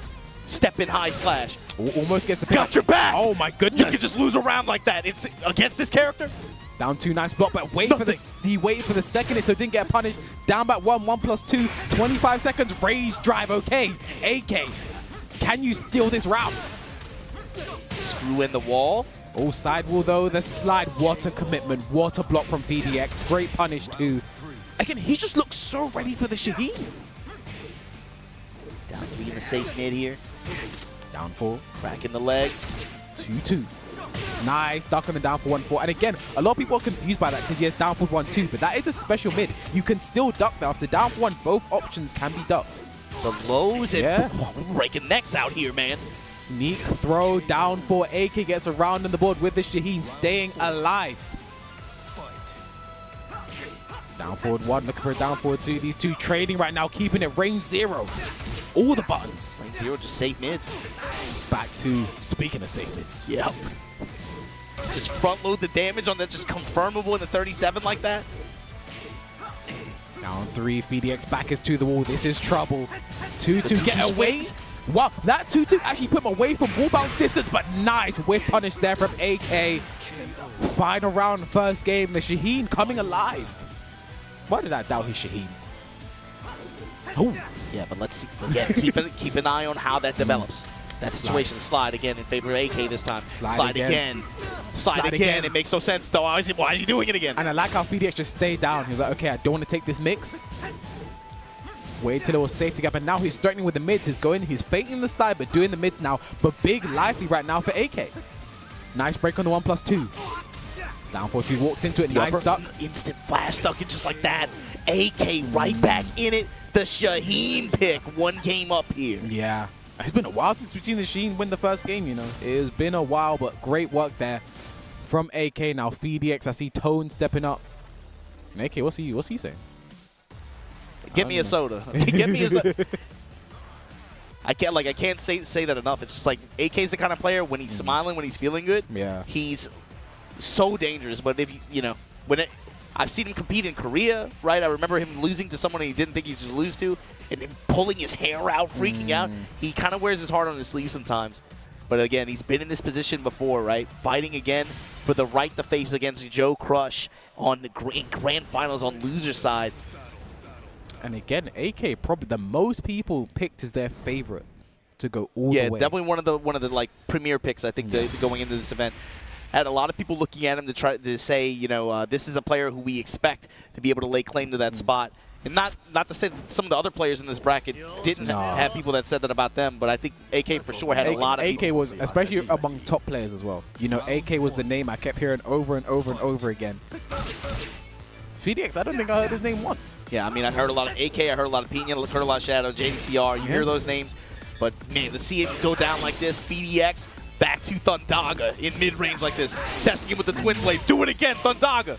Step in high slash. Almost gets the pick. Got your back. Oh my goodness. You can just lose a round like that. It's against this character. Down 2, nice block, but wait for he waited for the second, so didn't get punished. Down back 1, 1+2, 25 seconds, rage drive, okay. AK, can you steal this round? Screw in the wall. Oh, sidewall though, the slide, what a commitment, what a block from Phi-DX, great punish too. Again, he just looks so ready for the Shaheen. Down 3 in the safe mid here. Down 4. Cracking the legs. 2-2. Nice, duck on the down for 1-4. And again, a lot of people are confused by that because he has down for 1-2, but that is a special mid. You can still duck that. After down for 1, both options can be ducked. The lows and breaking necks out here, man. Sneak throw down for AK, gets a round on the board with the Shaheen staying alive. Down forward 1, looking for a down forward 2. These two trading right now, keeping it range 0. All the buttons. Range 0, just safe mids. Back to, speaking of safe mids. Yep. Just front load the damage on that, just confirmable in the 37 like that. Down 3, Phi-DX back is to the wall. This is trouble. 2-2 get away. Wow, that 2-2 actually put him away from wall bounce distance, but nice whip punish there from AK. Final round, first game. The Shaheen coming alive. Why did I doubt his Shaheen? Oh. Yeah, but let's see. Again, keep an eye on how that develops. That situation, slide again in favor of AK this time. Slide again. Slide again. It makes no sense, though. Why is he doing it again? And I like how Phi-DX just stayed down. He's like, okay, I don't want to take this mix. Wait till it was safe to get, but now he's threatening with the mids. He's feinting the slide, but doing the mids now. But big lively right now for AK. Nice break on the 1+2. Down 4-2, walks into it. Nice duck. Instant flash duck, just like that. AK right back in it. The Shaheen pick, 1 game up here. Yeah. It's been a while since we've seen the Shaheen win the first game, you know. It has been a while, but great work there from AK. Now Phi-DX, I see Tone stepping up. And AK, what's he saying? Get me a soda. Get me a soda. I can't say that enough. It's just like AK's the kind of player, when he's smiling, when he's feeling good, he's so dangerous. But if I've seen him compete in Korea, right? I remember him losing to someone he didn't think he should lose to, and him pulling his hair out, freaking out. He kind of wears his heart on his sleeve sometimes. But again, he's been in this position before, right? Fighting again for the right to face against Joecrush in grand finals on loser side. And again, AK probably the most people picked as their favorite to go all the way. Yeah, definitely one of the like premier picks, I think, to going into this event. Had a lot of people looking at him to try to say, you know, this is a player who we expect to be able to lay claim to that spot. And not to say that some of the other players in this bracket didn't have people that said that about them, but I think AK for sure had a lot of AK people. was, especially among top players as well. You know, AK was the name I kept hearing over and over and over again. Phi-DX, I don't think I heard his name once. Yeah, I mean, I heard a lot of AK, I heard a lot of Pina, heard a lot of Shadow, JDCR. You hear those names, but man, to see it go down like this, Phi-DX Back to Thundaga in mid-range like this. Testing him with the twin blades. Do it again, Thundaga.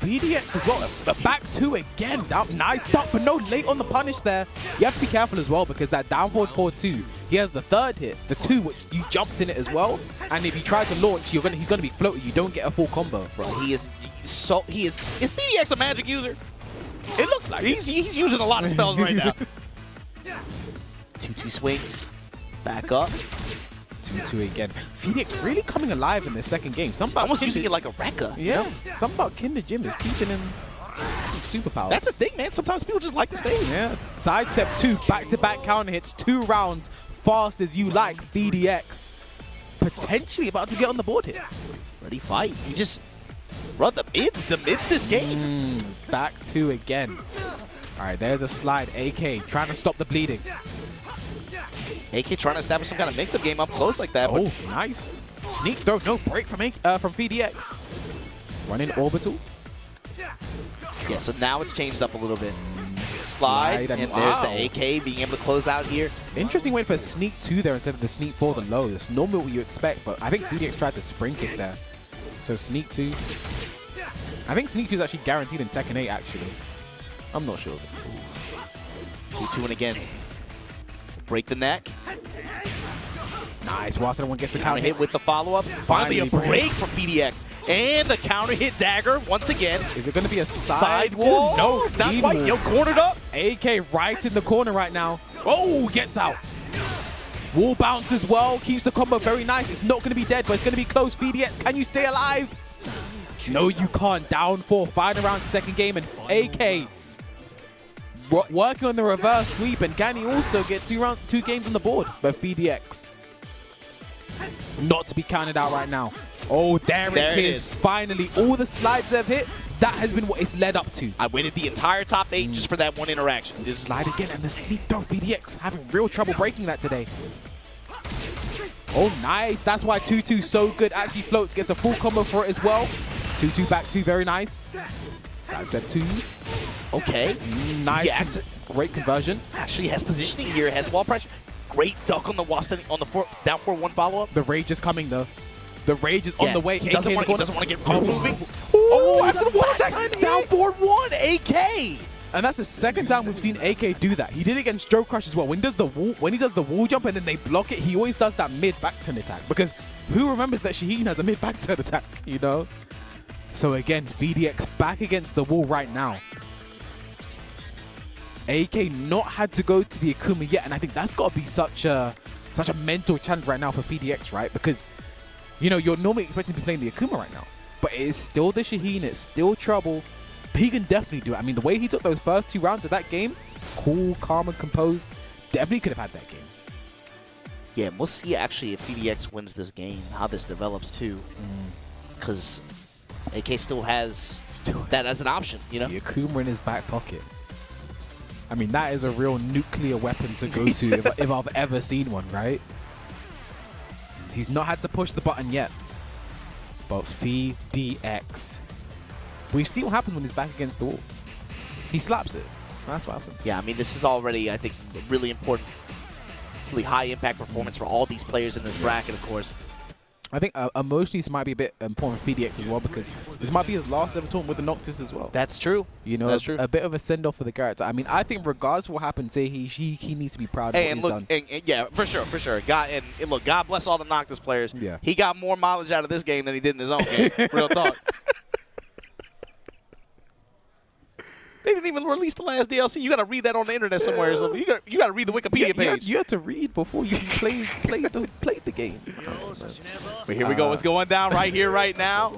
Phi-DX as well. The back two again. Nice stop, but no late on the punish there. You have to be careful as well because that down forward 4-2, he has the third hit, the 2, which you jumps in it as well. And if you try to launch, he's gonna be floated. You don't get a full combo. Bro, is Phi-DX a magic user? It looks like he's using a lot of spells right now. 2-2 swings. Back up. 2-2 again. Phi-DX really coming alive in the second game. Something about almost using it like a Rekka. Yeah. Something about Kinder Jim is keeping him superpowers. That's the thing, man. Sometimes people just like the stage. Yeah. Sidestep 2, back-to-back counter hits, 2 rounds, fast as you like. Phi-DX potentially about to get on the board here. Ready, fight. He just run the mids this game. Back 2 again. All right, there's a slide. AK trying to stop the bleeding. AK trying to establish some kind of mix-up game up close like that. Oh, nice. Sneak throw, no break from Phi-DX. Running orbital. Yeah, so now it's changed up a little bit. Slide, and there's the AK being able to close out here. Interesting way for sneak 2 there instead of the sneak 4 the low. That's normally what you expect, but I think Phidx tried to spring kick there. So sneak 2. I think sneak 2 is actually guaranteed in Tekken 8, actually. I'm not sure. 2-2 and again. Break the neck. Nice. Whilst everyone gets the Counter hit with the follow-up. Finally a break from Phi-DX. And the counter hit dagger once again. Is it going to be a side wall? No, not quite. Yo, cornered up. AK right in the corner right now. Oh, gets out. Wall bounce as well. Keeps the combo very nice. It's not going to be dead, but it's going to be close. Phi-DX, can you stay alive? No, you can't. Down 4. Final round, second game, and AK working on the reverse sweep, and can he also get 2 games on the board? But Phi-DX not to be counted out right now. Oh, there it is. Finally, all the slides they've hit, that has been what it's led up to. I waited the entire top 8 just for that one interaction. This slide again, and the sneak throw. Phi-DX having real trouble breaking that today. Oh, nice. That's why 2-2 so good. Actually floats, gets a full combo for it as well. 2-2 back 2, very nice. Side step 2. Okay. Nice. Yeah, great conversion. Actually has positioning here, has wall pressure. Great duck on the down 4-1 follow-up. The rage is coming though. The rage is on the way. He doesn't want to get moving. Oh, after the wall attack, down 4-1, AK. And that's the second time we've seen AK do that. He did it against Joecrush as well. When he does the wall jump and then they block it, he always does that mid back turn attack. Because who remembers that Shaheen has a mid back turn attack, you know? So again, Phi-DX back against the wall right now. AK not had to go to the Akuma yet, and I think that's got to be such a mental challenge right now for Phi-DX, right? Because, you know, you're normally expecting to be playing the Akuma right now, but it is still the Shaheen, it's still trouble. But he can definitely do it. I mean, the way he took those first 2 rounds of that game, cool, calm, and composed, definitely could have had that game. Yeah, and we'll see actually if Phi-DX wins this game, how this develops too. Because AK still has that as an option, you know? The Akuma in his back pocket. I mean, that is a real nuclear weapon to go to if I've ever seen one, right? He's not had to push the button yet. But Phi-DX. We see what happens when he's back against the wall. He slaps it. That's what happens. Yeah, I mean, this is already, I think, a really important, really high-impact performance for all these players in this bracket, of course. I think emotionally this might be a bit important for Phi-DX as well, because this might be his last ever tournament with the Noctis as well. That's true. You know, that's true. A bit of a send-off for the character. I mean, I think regardless of what happens, he needs to be proud of what he's done. And yeah, for sure. God bless all the Noctis players. Yeah. He got more mileage out of this game than he did in his own game. Real talk. They didn't even release the last DLC. You got to read that on the internet somewhere or something. You got to read the Wikipedia page. You had to read before you played the game. But here we go. What's going down right here, right now?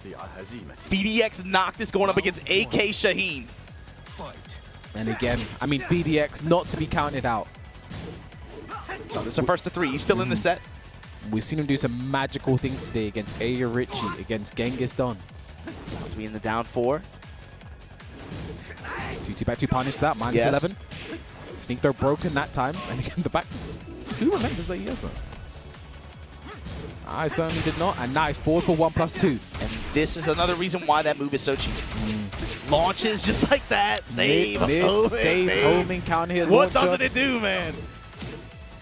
Phi-DX Noctis going up against AK Shaheen. And again, I mean, Phi-DX not to be counted out. No, this is a first to 3. He's still in the set. We've seen him do some magical things today against Ayorichie, against Genghis Don. To be in the down 4. 2-2 back 2 punish that, minus 11. Sneak throw broken that time. And again, the back. Who remembers that he has that? I certainly did not. And nice, forward for 1+2. And this is another reason why that move is so cheap. Launches just like that. Save. Save, homing, counter hit. What doesn't it do, man?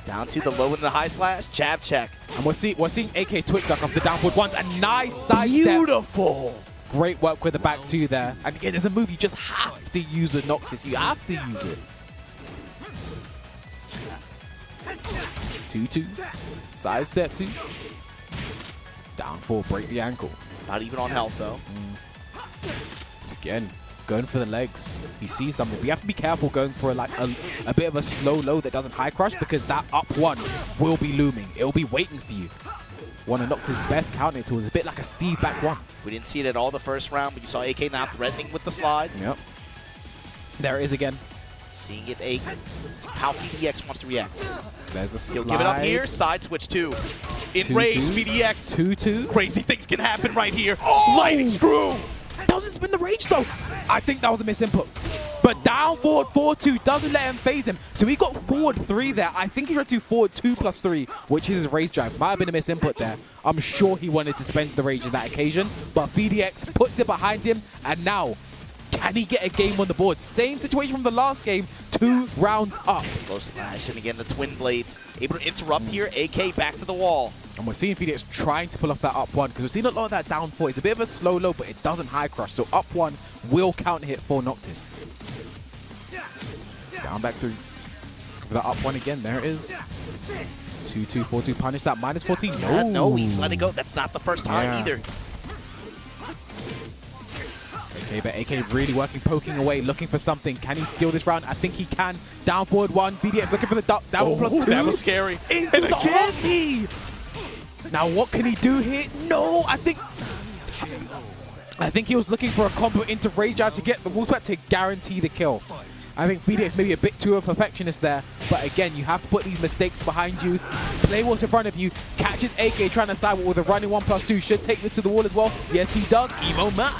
Down to the low and the high slash. Jab check. And we're seeing AK Twitch duck off the down forward ones. A nice side Beautiful. step. Great work with the back two there. And again, there's a move you just have to use with Noctis. You have to use it. 2-2. Side step 2. Down 4, break the ankle. Not even on health, though. Again, going for the legs. He sees something. But you have to be careful going for like a bit of a slow low that doesn't high crush, because that up one will be looming. It will be waiting for you. One of Noctis' best counter tools. A bit like a Steve back one. We didn't see it at all the first round, but you saw AK now threatening with the slide. Yep. There it is again. Seeing if how Phi-DX wants to react. There's a slide. He'll give it up here. Side switch 2. Enrage Phi-DX. 2-2. Crazy things can happen right here. Lightning screw. Doesn't spin the rage though. I think that was a misinput. But down forward 4-2 doesn't let him phase him. So he got forward 3 there. I think he tried to forward 2+3, which is his rage drive. Might have been a misinput there. I'm sure he wanted to spend the rage on that occasion. But Phi-DX puts it behind him. And now, can he get a game on the board? Same situation from the last game. 2 rounds up. Low slash, and again the twin blades. Able to interrupt here. AK back to the wall. And we're seeing Phidx trying to pull off that up one, because we've seen a lot of that down 4. It's a bit of a slow low, but it doesn't high crush. So up 1 will counter hit for Noctis. Down back 3. The up 1 again. There it is. 2-2, 4-2. Punish that. -14. No. No, he's let it go. That's not the first time either. Okay, but AK really working, poking away, looking for something. Can he steal this round? I think he can. Down forward 1. Phi-DX looking for the down +2. That was scary. Into the homie. Now what can he do here? No, I think he was looking for a combo into Rage Out to get the Wolfpack to guarantee the kill. I think Phi-DX maybe a bit too a perfectionist there, but again, you have to put these mistakes behind you. Play what's in front of you. Catches AK trying to sidewalk with a running 1+2. Should take this to the wall as well. Yes, he does. Emo man.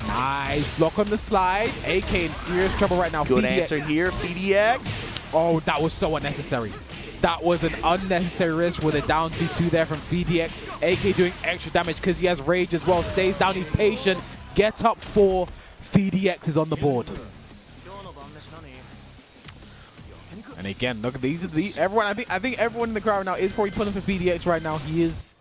Nice block on the slide. AK in serious trouble right now. Good Phi-DX. answer here, Phi-DX. Oh, that was so unnecessary. That was an unnecessary risk with a down 2-2 there from Phi-DX. AK doing extra damage because he has rage as well. Stays down, he's patient. Get up 4. Phi-DX is on the board. And again, look, these are the everyone. I think everyone in the crowd now is probably pulling for Phi-DX right now. He is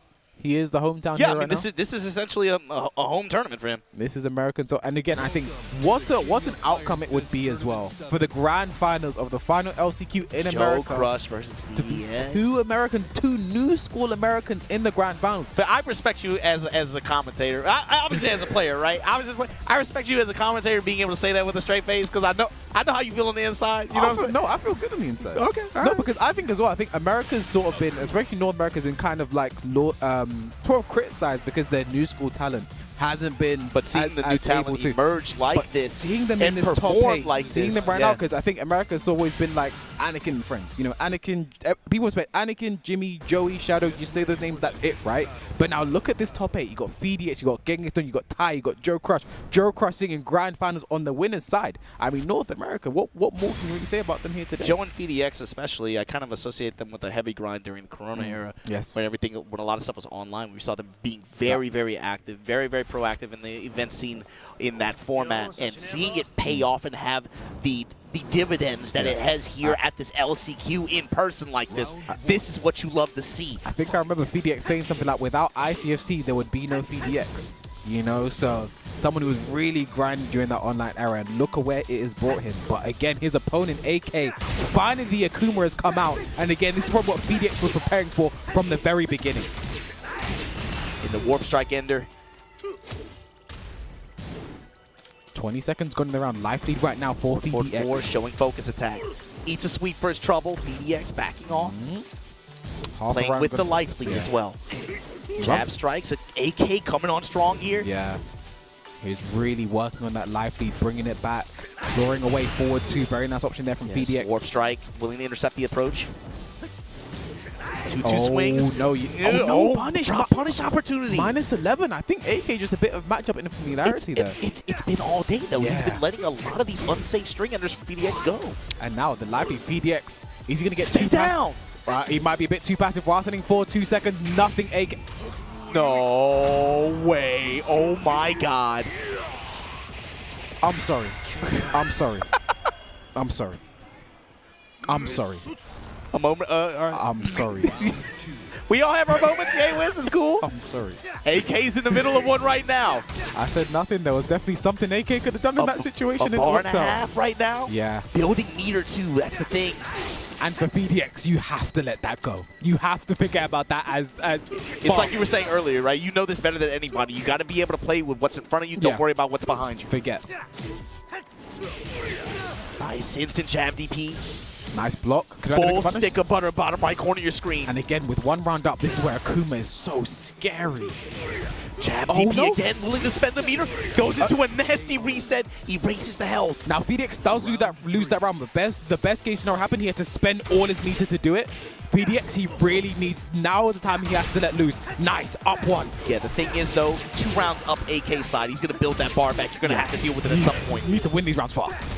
the hometown hero right now. This is essentially a home tournament for him. This is American. So, and again, I think what an outcome it would be as well for the grand finals of the final LCQ in America. Joecrush versus Phidx. 2 Americans, 2 new school Americans in the grand finals. But I respect you as a commentator. I obviously as a player, right? I respect you as a commentator being able to say that with a straight face, because I know how you feel on the inside. You know what I'm saying? No, I feel good on the inside. Okay. No, because I think as well, I think America's sort of been, especially North America's been kind of like sort of criticized because their new school talent hasn't been but seeing the new talent emerge like this, seeing them in this top 8, like seeing them right now, because I think America's always been like Anakin and friends. You know, Anakin, people expect Anakin, Jimmy, Joey, Shadow, you say those names, that's it, right? But now look at this top 8. You got Phi-DX, you got Genghis, you got Ty, you got Joecrush. Joecrush singing grand finals on the winner's side. I mean, North America, what more can you really say about them here today? Joe and Phi-DX especially, I kind of associate them with the heavy grind during the Corona era. Yes. When a lot of stuff was online, we saw them being very, very active, very, very proactive in the event scene in that format, and seeing it pay off and have the dividends that it has here at this LCQ in person like this. This is what you love to see. I think I remember Phi-DX saying something like, without ICFC, there would be no Phi-DX. You know, so someone who was really grinding during that online era, and look at where it has brought him. But again, his opponent, AK, finally the Akuma has come out. And again, this is what Phi-DX was preparing for from the very beginning. In the Warp Strike Ender. 20 seconds going around. Life lead right now for Phi-DX. Showing focus attack. Eats a sweep for his trouble. Phi-DX backing off. Playing with the life lead as well. Jab strikes. AK coming on strong here. Yeah. He's really working on that life lead, bringing it back. Clawing away forward 2. Very nice option there from Phi-DX. Warp Strike. Willing to intercept the approach. 2-2 swings. No, no punish. Punish opportunity. -11. I think AK just a bit of matchup infamiliarity there. It's been all day, though. Yeah. He's been letting a lot of these unsafe string enders from Phidx go. And now the lively Phi-DX. Is he going to get Stay down? He might be a bit too passive. While sitting for 2 seconds. Nothing AK. No way. Oh, my God. I'm sorry. I'm sorry. I'm sorry. I'm sorry. A moment. I'm sorry. We all have our moments, yeah, Wiz. It's cool. I'm sorry. AK's in the middle of one right now. I said nothing. There was definitely something AK could have done in that situation. A bar and a half right now. Yeah. Building meter too. That's the thing. And for Phi-DX, you have to let that go. You have to forget about that as it's like you were saying earlier, right? You know this better than anybody. You got to be able to play with what's in front of you. Don't worry about what's behind you. Forget. Nice instant jab DP. Nice block. Full stick of butter bottom right corner of your screen. And again, with one round up, this is where Akuma is so scary. Jab DP again, willing to spend the meter. Goes into a nasty reset. Erases the health. Now, Phidx does lose that round. The best case scenario happened. He had to spend all his meter to do it. Phi-DX, he really needs, now is the time he has to let loose. Nice, up one. Yeah, the thing is, though, 2 rounds up AK side. He's going to build that bar back. You're going to have to deal with it at some point. You need to win these rounds fast.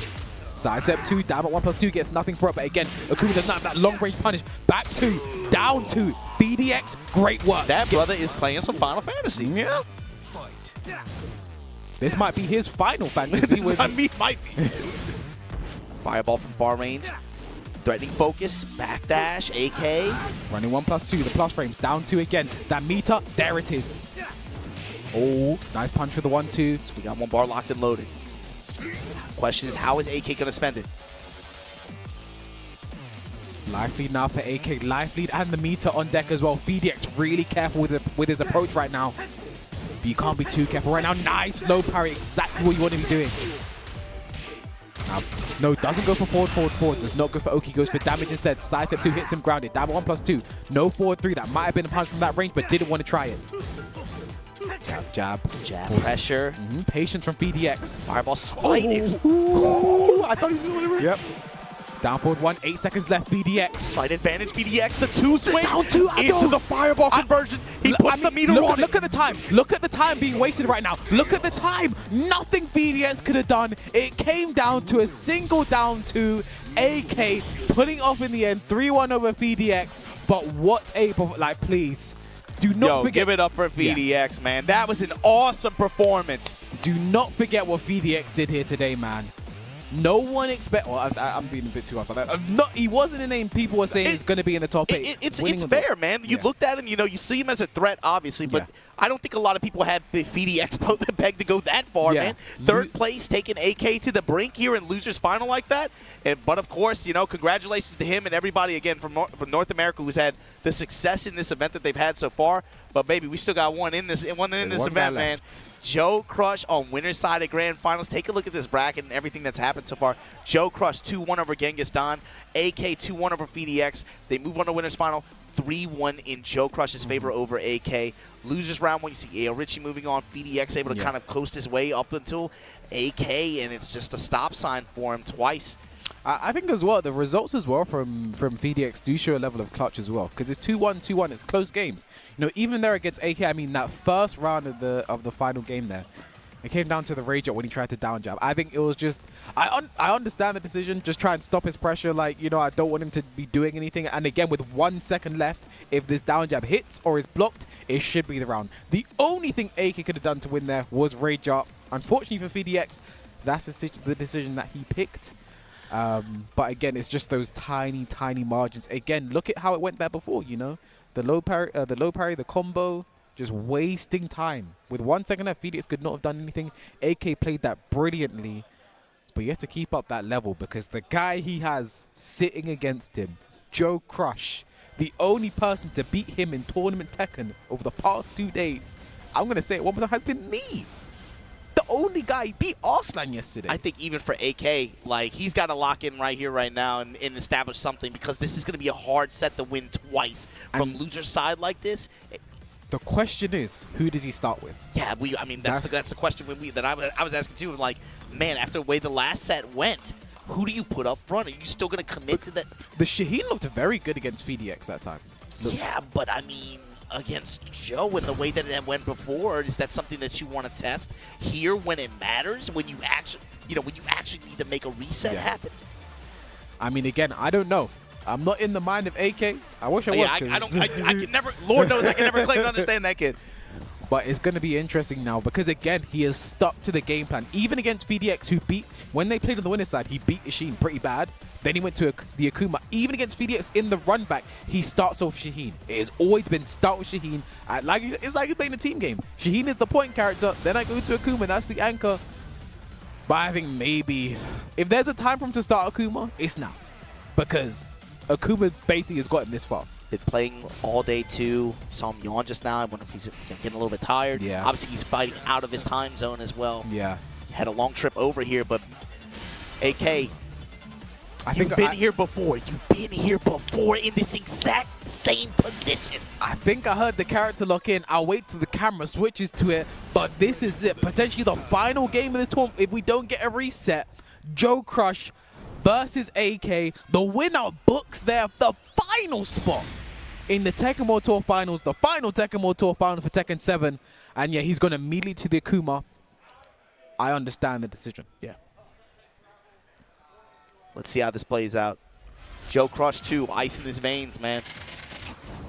Side step 2, down at 1+2, gets nothing for it. But again, Akuma does not have that long range punish. Back 2, down 2. Phi-DX, great work. That brother is playing some Final Fantasy. Yeah. This might be his final fantasy. Might be. Fireball from far range. Threatening focus. Backdash. AK. Running 1+2. The plus frames. Down 2 again. That meter. There it is. Oh, nice punch for the 1-2. So we got 1 bar locked and loaded. Question is, how is AK going to spend it? Life lead now for AK. Life lead and the meter on deck as well. Phi-DX really careful with his approach right now. But you can't be too careful right now. Nice low parry. Exactly what you want to be doing. Now, no, doesn't go for forward. Does not go for Oki. Goes for damage instead. Side step 2 hits him grounded. Down 1+2. No forward 3. That might have been a punch from that range, but didn't want to try it. Jab. Pressure. Patience from Phi-DX. Fireball sliding. I thought he was going to win. Yep. Down forward 1, 8 seconds left. Phi-DX. Slight advantage. Phi-DX. The 2 swing. Down 2. Into the fireball conversion. He puts the meter on it. Look at the time. Look at the time being wasted right now. Look at the time. Nothing Phi-DX could have done. It came down to a single down 2. AK putting off in the end. 3-1 over Phi-DX. But what a, like, please. Do not forget. Give it up for Phi-DX, man. That was an awesome performance. Do not forget what Phi-DX did here today, man. No one expect. Well, I'm being a bit too off. He wasn't a name people were saying he's going to be in the top 8. It's fair, man. You looked at him, you see him as a threat, obviously, but I don't think a lot of people had the Phi-DX pegged to go that far, man. Third place, taking AK to the brink here in losers final like that. But of course, congratulations to him and everybody again from North America who's had the success in this event that they've had so far. But baby, we still got one in this event, man. Joecrush on winner's side of grand finals. Take a look at this bracket and everything that's happened so far. Joecrush 2-1 over Genghis. AK 2-1 over Phi-DX. They move on to winner's final. 3-1 in Joecrush's favor over AK. Losers round 1, you see Ayorichie moving on. Phi-DX able to kind of coast his way up until AK, and it's just a stop sign for him twice. I think as well, the results as well from Phi-DX do show a level of clutch as well, because it's 2-1, 2-1. It's close games. Even there against AK, I mean, that first round of the final game there, it came down to the rage up when he tried to down jab. I think it was just, I understand the decision, just try and stop his pressure. Like, I don't want him to be doing anything. And again, with 1 second left, if this down jab hits or is blocked, it should be the round. The only thing AK could have done to win there was rage up. Unfortunately for Phi-DX, that's the decision that he picked. But again, it's just those tiny margins. Again, look at how it went there before, the low parry, the combo, just wasting time. With 1 second left, Phidx could not have done anything. AK played that brilliantly, but he has to keep up that level because the guy he has sitting against him, Joecrush, the only person to beat him in Tournament Tekken over the past 2 days, I'm going to say it one more time, has been me. The only guy he beat Arslan yesterday. I think even for AK, like, he's got to lock in right here, right now, and establish something because this is going to be a hard set to win twice from loser side like this. The question is, who does he start with? Yeah, I mean that's the question that I was asking too. Like, man, after the way the last set went, who do you put up front? Are you still going to commit to that? The Shaheen looked very good against Phi-DX that time. Yeah, but I mean, against Joe and the way that it went before, is that something that you want to test here when it matters? When you actually, when you actually need to make a reset happen? I mean, again, I don't know. I'm not in the mind of AK. I wish I was. I can never. Lord knows I can never claim to understand that kid. But it's going to be interesting now because, again, he has stuck to the game plan. Even against Phi-DX, when they played on the winner's side, he beat Shaheen pretty bad. Then he went to the Akuma. Even against Phi-DX in the run back, he starts off Shaheen. It has always been start with Shaheen. It's like he's playing a team game. Shaheen is the point character. Then I go to Akuma. That's the anchor. But I think maybe if there's a time for him to start Akuma, it's now. Because Akuma basically has gotten this far. Been playing all day too. Saw him yawn just now. I wonder if he's getting a little bit tired. Yeah. Obviously, he's fighting out of his time zone as well. Yeah. Had a long trip over here, but AK, You've been here before. You've been here before in this exact same position. I think I heard the character lock in. I'll wait till the camera switches to it. But this is it. Potentially the final game of this tournament. If we don't get a reset, Joecrush versus AK. The winner books the final spot in the Tekken World Tour Finals. The final Tekken World Tour Final for Tekken 7. And yeah, he's going immediately to the Akuma. I understand the decision. Yeah. Let's see how this plays out. Joecrush too, ice in his veins, man.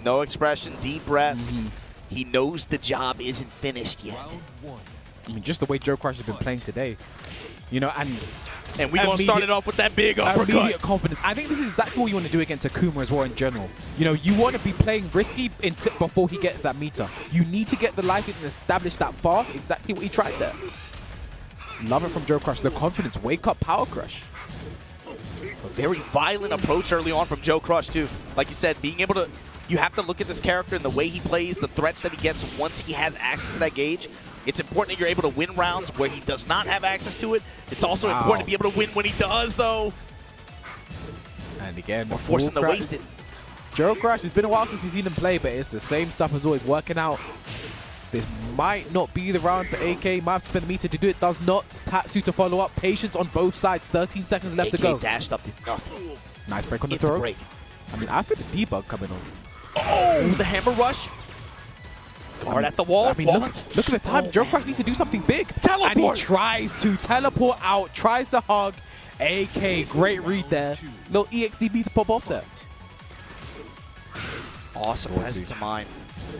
No expression, deep breaths. He knows the job isn't finished yet. I mean, just the way Joecrush has been playing today. You know, and we gonna start it off with that big uppercut. Immediate confidence. I think this is exactly what you want to do against Akuma as well in general. You know, you want to be playing risky before he gets that meter. You need to get the life in and establish that fast. Exactly what he tried there. Love it from Joecrush. The confidence. Wake up, Power Crush. A very violent approach early on from Joecrush too. Like you said, being able to, you have to look at this character and the way he plays, the threats that he gets once he has access to that gauge. It's important that you're able to win rounds where he does not have access to it. It's also important to be able to win when he does, though. And again, or force him to waste it. Joecrush, it's been a while since we've seen him play, but it's the same stuff as always, working out. This might not be the round for AK. Might have to spend the meter to do it. Does not. Tatsu to follow up. Patience on both sides. 13 seconds left to go. AK dashed up, did nothing. Nice break on the throw. Break. I mean, I feel the debug coming on. Oh, the hammer rush. Guard at the wall. I mean, look at the time. Joecrush needs to do something big. Teleport. And he tries to teleport out. Tries to hug. AK, great read there. Little EXDB to pop off there. Awesome presence of mind.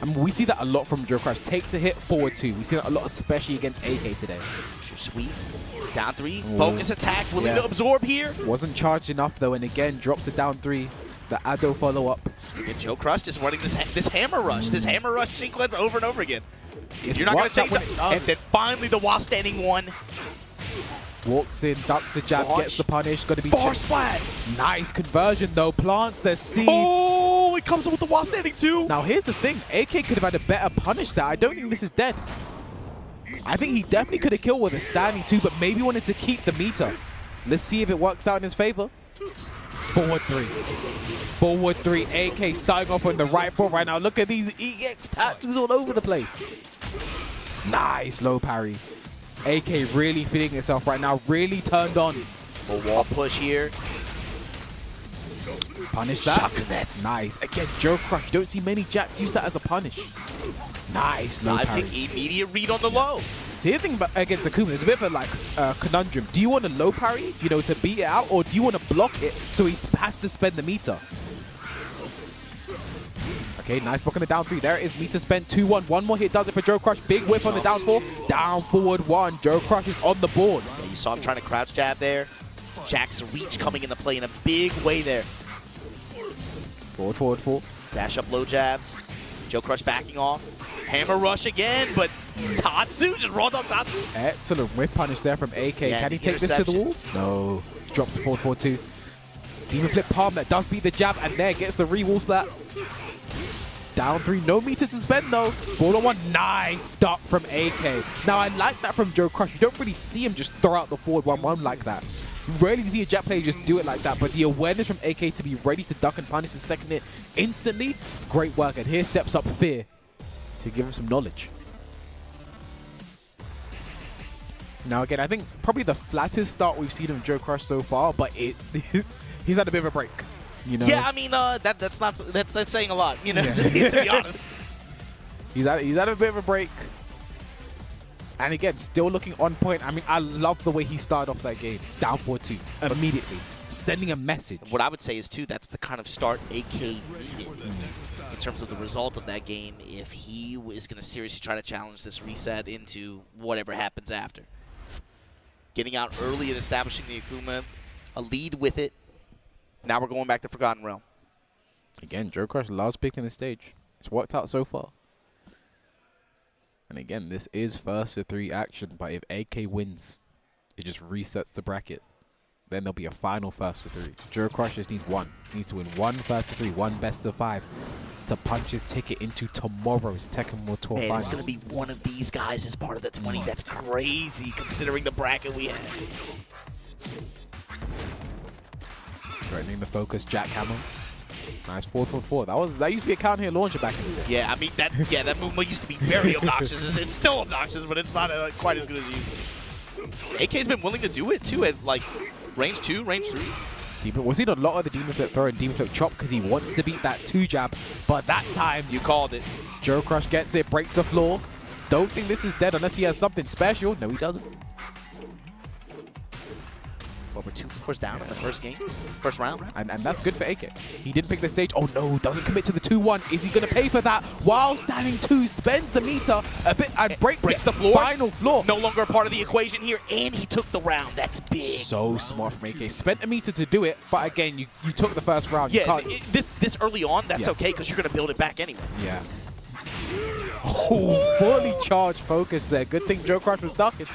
I mean, we see that a lot from Joecrush. Takes a hit, forward two. We see that a lot, especially against AK today. Sweep. Down three. Focus attack. Willing to absorb here. Wasn't charged enough, though, and again, drops it down three. The Ado follow-up. Again, Joecrush just running this hammer rush. This hammer rush sequence over and over again. You're not going to change that. And then finally the while standing one. Walks in, ducks the jab, gets the punish. Got to be Far splat. Nice conversion, though. Plants the seeds. Oh, it comes up with the while standing too. Now, here's the thing. AK could have had a better punish there. I don't think this is dead. I think he definitely could have killed with a standing too, but maybe wanted to keep the meter. Let's see if it works out in his favor. Forward three. Forward three. AK starting off on the right foot right now. Look at these EX tattoos all over the place. Nice low parry. AK really feeling itself right now. Really turned on. Full wall push here. Punish that. Shocknets. Nice. Again, Joecrush. You don't see many Jacks use that as a punish. Nice low parry. I think immediate read on the low. The other thing about against Akuma, there's a bit of a conundrum. Do you want a low parry, you know, to beat it out, or do you want to block it so he has to spend the meter? Okay, nice block on the down three. There it is, meter spent, 2-1. One more hit does it for Joecrush. Big whip on the down four. Down forward one. Joecrush is on the board. Yeah, you saw him trying to crouch jab there. Jack's reach coming into play in a big way there. Forward, forward, forward. Dash up low jabs. Joecrush backing off. Hammer rush again, but Tatsu just rolled on Tatsu. Excellent whip punish there from AK. Yeah, can he take this to the wall? No. Drops to forward, forward two. Demon flip palm that does beat the jab, and there gets the re-wall splat. Down three, no meter to spend though. 4-on-1, nice duck from AK. Now I like that from Joecrush. You don't really see him just throw out the forward 1-1 like that. You rarely see a Jap player just do it like that, but the awareness from AK to be ready to duck and punish the second hit instantly, great work. And here steps up Fear to give him some knowledge. Now again, I think probably the flattest start we've seen of Joecrush so far, but he's had a bit of a break. You know? Yeah, I mean that's saying a lot. You know, to be honest. He's had a bit of a break, and again, still looking on point. I mean, I love the way he started off that game. Down 4-2 immediately, sending a message. What I would say is too, that's the kind of start AK needed. in terms of the result of that game if he is going to seriously try to challenge this reset into whatever happens after. Getting out early and establishing the Akuma, a lead with it. Now we're going back to Forgotten Realm. Again, Joecrush loves picking the stage. It's worked out so far. And again, this is first to 3 action, but if AK wins, it just resets the bracket. Then there'll be a final first to 3. Joecrush just needs one. He needs to win one first to 3, one best of 5 to punch his ticket into tomorrow's Tekken World Tour finals. It's going to be one of these guys as part of the 20. That's crazy considering the bracket we had. Threatening the focus, jackhammer. Nice 4-4-4. That used to be a counter hit launcher back in the day. Yeah, I mean that move used to be very obnoxious. It's still obnoxious, but it's not quite as good as it used to be. AK's been willing to do it too at like range 2, range 3. We've seen a lot of the Demon Flip throw and Demon Flip chop because he wants to beat that 2-jab, but that time you called it. Joecrush gets it, breaks the floor. Don't think this is dead unless he has something special. No, he doesn't. Well, we're 2 floors down in the first round. And that's good for AK. He didn't pick the stage. Oh no, doesn't commit to the 2-1. Is he going to pay for that? While standing 2, spends the meter a bit and breaks the floor. Final floor. No longer a part of the equation here, and he took the round. That's big. So smart from AK. Spent a meter to do it, but again, you took the first round. Yeah, this early on, that's okay because you're going to build it back anyway. Yeah. Oh, fully charged focus there. Good thing Joecrush was ducking.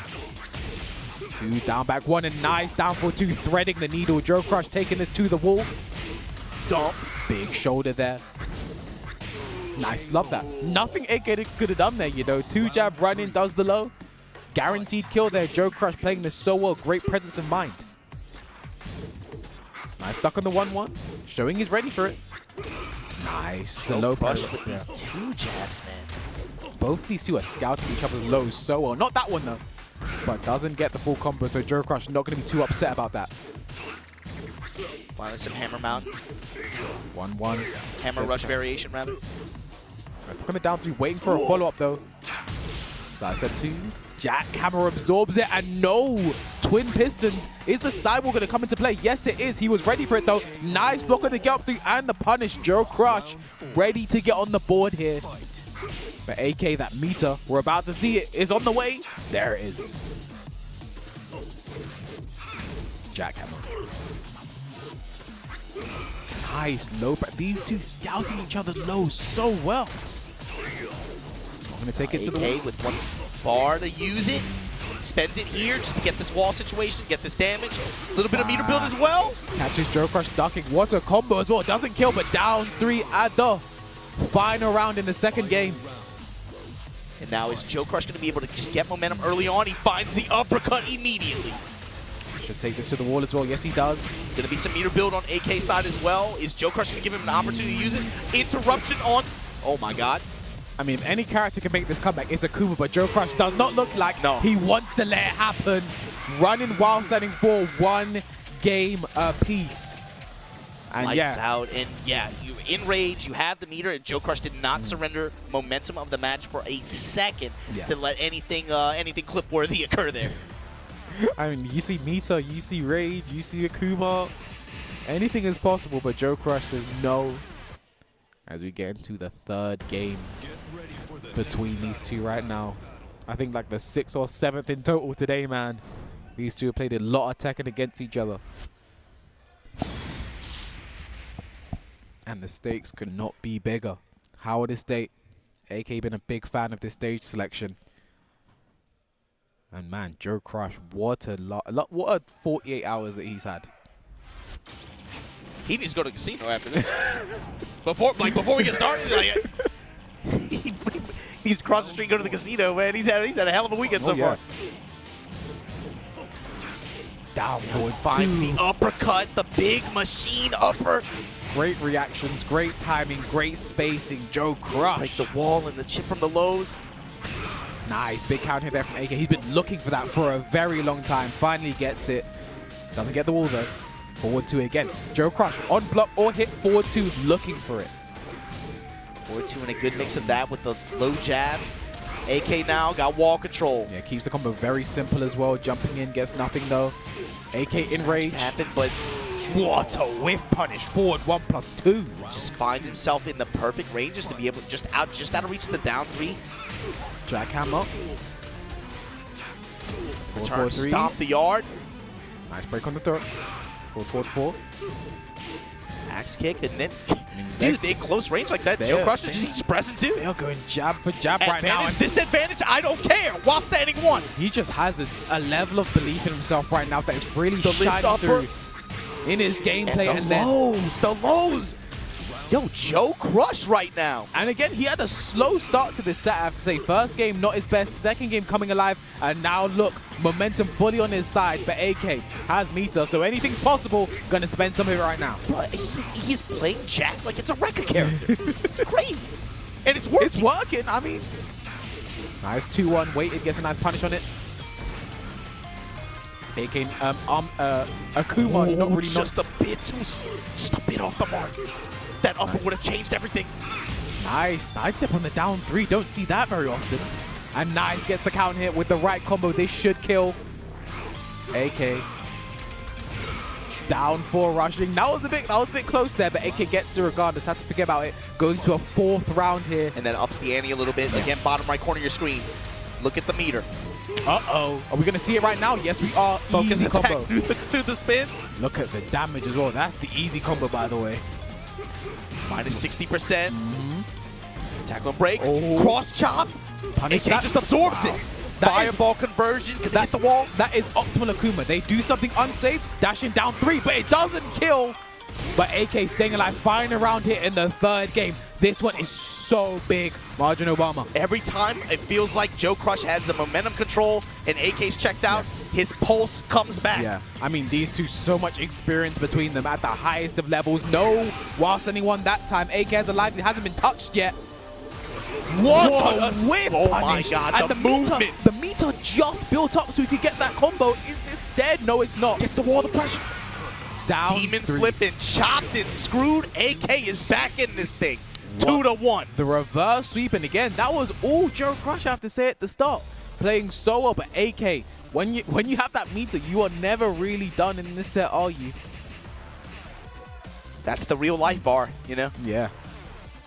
2 down back 1 and nice down for 2, threading the needle. Joecrush taking this to the wall. Dump. Big shoulder there. Nice, love that. Nothing AK could have done there, you know. 2-jab run in, does the low. Guaranteed kill there. Joecrush playing this so well. Great presence of mind. Nice duck on the 1-1. Showing he's ready for it. Nice. The low push with these 2 jabs, man. Both of these two are scouting each other's lows so well. Not that one, though. But doesn't get the full combo, so Joecrush not going to be too upset about that. Finally, some hammer mount. 1-1. Hammer rush variation, rather. Back on the down 3, waiting for a follow-up, though. Side set 2. Jackhammer absorbs it, and no! Twin pistons. Is the sidewall going to come into play? Yes, it is. He was ready for it, though. Nice block on the get up 3 and the punish. Joecrush ready to get on the board here. But AK, that meter, we're about to see it, is on the way. There it is. Jackhammer. Nice low, but these two scouting each other's lows so well. I'm going to take it to the wall. With 1 bar to use it. Spends it here just to get this wall situation, get this damage. A little bit of meter build as well. Catches Joecrush ducking. What a combo as well. Doesn't kill, but down 3 at the final round in the second game. And now is Joecrush going to be able to just get momentum early on? He finds the uppercut immediately. Should take this to the wall as well. Yes, he does. Going to be some meter build on AK side as well. Is Joecrush going to give him an opportunity to use it? Interruption on... Oh my god. I mean, if any character can make this comeback, it's Akuma, but Joecrush does not look like he wants to let it happen. Running while standing for 1 game apiece. And Lights out, and yeah, you in rage, you have the meter, and Joecrush did not surrender momentum of the match for a second to let anything clip-worthy occur there. I mean, you see meter, you see rage, you see Akuma. Anything is possible, but Joecrush says no. As we get into the 3rd game between these two right now. I think like the 6th or 7th in total today, man. These two have played a lot of Tekken against each other. And the stakes could not be bigger. Howard Estate, AK, been a big fan of this stage selection. And man, Joecrush, what a 48 hours that he's had. He needs to go to the casino after this. before we get started, like, he needs to cross the street, go to the casino, man. He's had a hell of a weekend so far. Down forward finds the uppercut, the big machine upper. Great reactions, great timing, great spacing. Joecrush. Like the wall and the chip from the lows. Nice, big counter there from AK. He's been looking for that for a very long time. Finally gets it. Doesn't get the wall though. Forward 2 again. Joecrush on block or hit, forward 2 looking for it. Forward 2 and a good mix of that with the low jabs. AK now got wall control. Yeah, keeps the combo very simple as well. Jumping in, gets nothing though. AK in rage. Happen, but What a whiff punish. Forward 1+2. Just finds himself in the perfect range just to be able to just out of reach of the down 3. Jackhammer. Turn, stomp the yard. Nice break on the third. Forward 4. Axe kick, and then, dude, they close range like that. Joecrush is just pressing too. They are going jab for jab right now. Advantage, disadvantage, I don't care. While standing 1. He just has a level of belief in himself right now that is really The shining through in his gameplay. And the lows. Yo, Joecrush right now. And again, he had a slow start to this set, I have to say. First game, not his best. Second game, coming alive. And now, look, momentum fully on his side. But AK has meter, so anything's possible. Gonna spend some of it right now. But he's playing Jack like it's a Rekka character. It's crazy. And it's working. It's working, I mean. Nice 2-1. Waited, gets a nice punish on it. AK, Akuma, not really just a bit off the mark. That upper would have changed everything. Nice sidestep on the down 3. Don't see that very often. And nice gets the count hit with the right combo. This should kill. AK down 4 rushing. That was a bit close there, but AK gets it regardless. Had to forget about it. Going to a 4th round here. And then ups the ante a little bit. Yeah. Again, bottom right corner of your screen. Look at the meter. Uh-oh. Are we going to see it right now? Yes, we are. Focus easy attack combo. through the spin. Look at the damage as well. That's the easy combo, by the way. Minus 60%. Tackle and break. Oh. Cross chop. Punish AK that. just absorbs it. Fireball conversion. Can hit the wall. That is optimal Akuma. They do something unsafe, dashing down 3, but it doesn't kill. But AK staying alive, fine around here in the 3rd game. This one is so big. Margin Obama. Every time it feels like Joecrush has the momentum control and AK's checked out, his pulse comes back. Yeah, I mean, these two, so much experience between them at the highest of levels. No whilst anyone that time. AK has alive, it hasn't been touched yet. What a whip Oh punish. my god, and the movement. The meter just built up so he could get that combo. Is this dead? No, it's not. Gets the wall, the pressure. Down Demon 3. flipping, chopped and screwed. AK is back in this thing. 2-1. The reverse sweep, and again, that was all Joecrush, I have to say at the start. Playing solo, but AK, when you have that meter, you are never really done in this set, are you? That's the real life bar, you know? Yeah.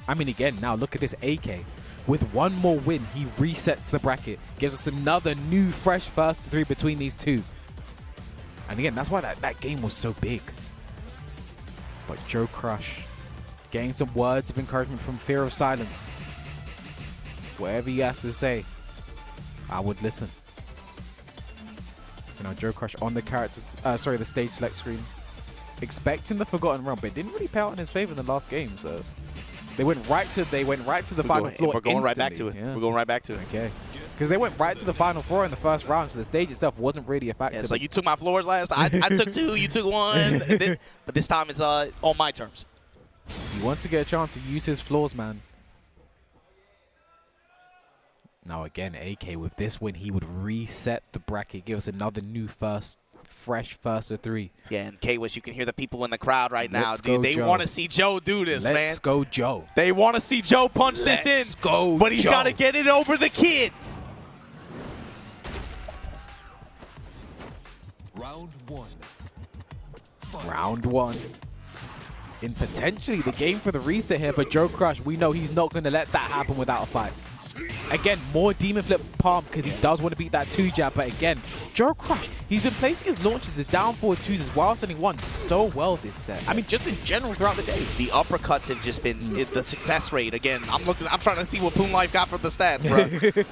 I mean, again, now look at this AK. With one more win, he resets the bracket. Gives us another new, fresh first 3 between these two. And again, that's why that game was so big. But Joecrush getting some words of encouragement from Fear of Silence. Whatever he has to say, I would listen. You know, Joecrush on the the stage select screen, expecting the Forgotten Realm, but it didn't really pay out in his favor in the last game. So they went right to the final floor. We're going right back to it. Yeah. We're going right back to it. Okay. Because they went right to the final 4 in the first round, so the stage itself wasn't really a factor. Yeah, so you took my floors last. I took 2, you took 1, but this time it's on my terms. You want to get a chance to use his floors, man. Now again, AK with this win, he would reset the bracket, give us another new fresh first of 3. Yeah, and K-Wish, you can hear the people in the crowd right now, Let's dude. go, They Joe. want to see Joe do this, man. Let's go, Joe. They want to see Joe punch this in. Let's go, But he's Joe. got to get it over the kid. Round 1. Round 1. In potentially the game for the reset here, but Joecrush, we know he's not going to let that happen without a fight. Again, more Demon Flip Palm because he does want to beat that 2 jab, but again, Joecrush, he's been placing his launches, his down forward 2s as while sending 1 so well this set. I mean, just in general throughout the day. The uppercuts have just been the success rate. Again, I'm trying to see what Poon Life got from the stats, bro.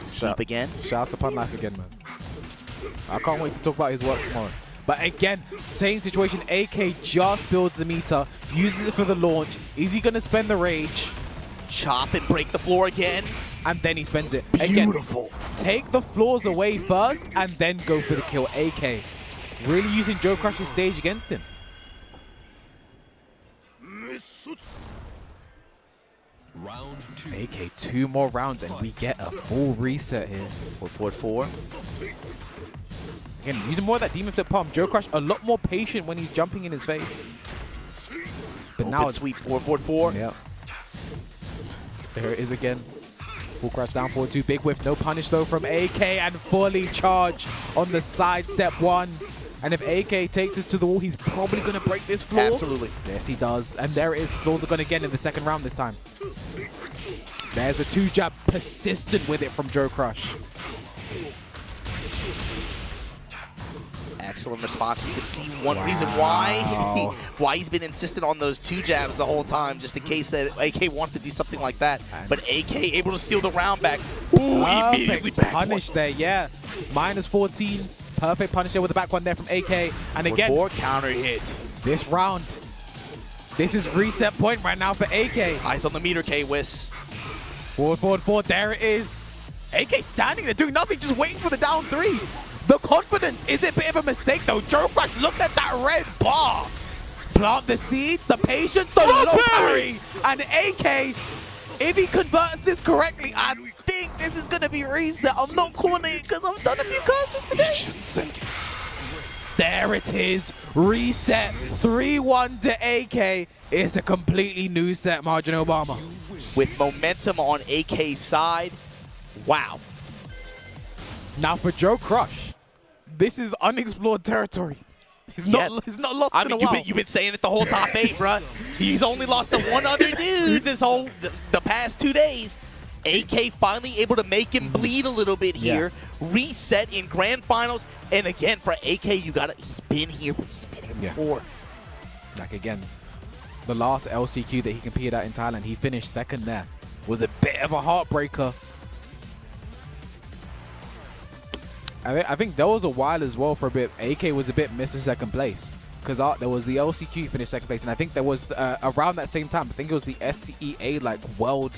Sweep again. Shouts to Pun Life again, man. I can't wait to talk about his work tomorrow. But again, same situation. AK just builds the meter, uses it for the launch. Is he going to spend the rage? Chop and break the floor again. And then he spends it. Beautiful. Again, take the floors away first and then go for the kill. AK really using Joecrush's stage against him. Round 2. AK 2 more rounds and we get a full reset here. Forward 4. Again, using more of that Demon Flip Palm. Joecrush a lot more patient when he's jumping in his face. But now it's sweep forward 4. Yeah. There it is again. Full crash down forward 2. Big whiff. No punish though from AK and fully charge on the side step 1. And if AK takes this to the wall, he's probably going to break this floor. Absolutely. Yes, he does. And there it is. Floors are going again in the second round this time. There's the 2-jab, persistent with it from Joecrush. Excellent response. You can see one reason why he's been insistent on those 2 jabs the whole time, just in case that AK wants to do something like that. But AK able to steal the round back. Ooh, immediately back punish there, yeah. Minus 14. Perfect punish there with the back one there from AK. And again, 4 counter hits. This round, this is reset point right now for AK. Eyes on the meter, K-Wiss. Forward. There it is. AK standing there doing nothing, just waiting for the down 3. The confidence. Is it a bit of a mistake though? Joecrush, look at that red bar. Plant the seeds, the patience, the low parry. And AK, if he converts this correctly, I think this is going to be reset. I'm not calling it because I've done a few curses today. There it is. Reset. 3-1 to AK. It's a completely new set, Margin Obama. With momentum on AK's side. Wow. Now for Joecrush, this is unexplored territory. He's not lost in a while. You've been saying it the whole top 8, bruh. He's only lost to one other dude the past 2 days. AK finally able to make him bleed a little bit here. Reset in grand finals. And again, for AK, he's been here. He's been here before. Like again, the last LCQ that he competed at in Thailand, he finished second there. Was a bit of a heartbreaker. I think there was a while as well for a bit. AK was a bit missing second place because there was the LCQ finished second place, and I think there was around that same time. I think it was the SCEA like world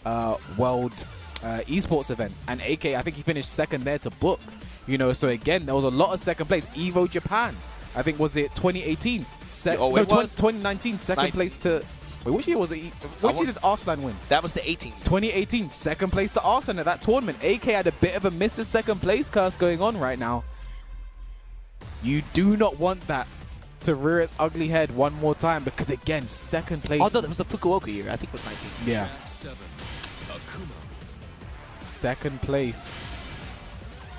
esports event, and AK I think he finished second there to book. You know, so again there was a lot of second place. Evo Japan, I think was it 2018? 2019 second place to. Wait, which year was it? Which year did Arslan win? That was the 18. 2018, second place to Arslan at that tournament. AK had a bit of a Mr. Second Place curse going on right now. You do not want that to rear its ugly head one more time because, again, second place. Although that was the Fukuoka year. I think it was 19. Yeah. Second place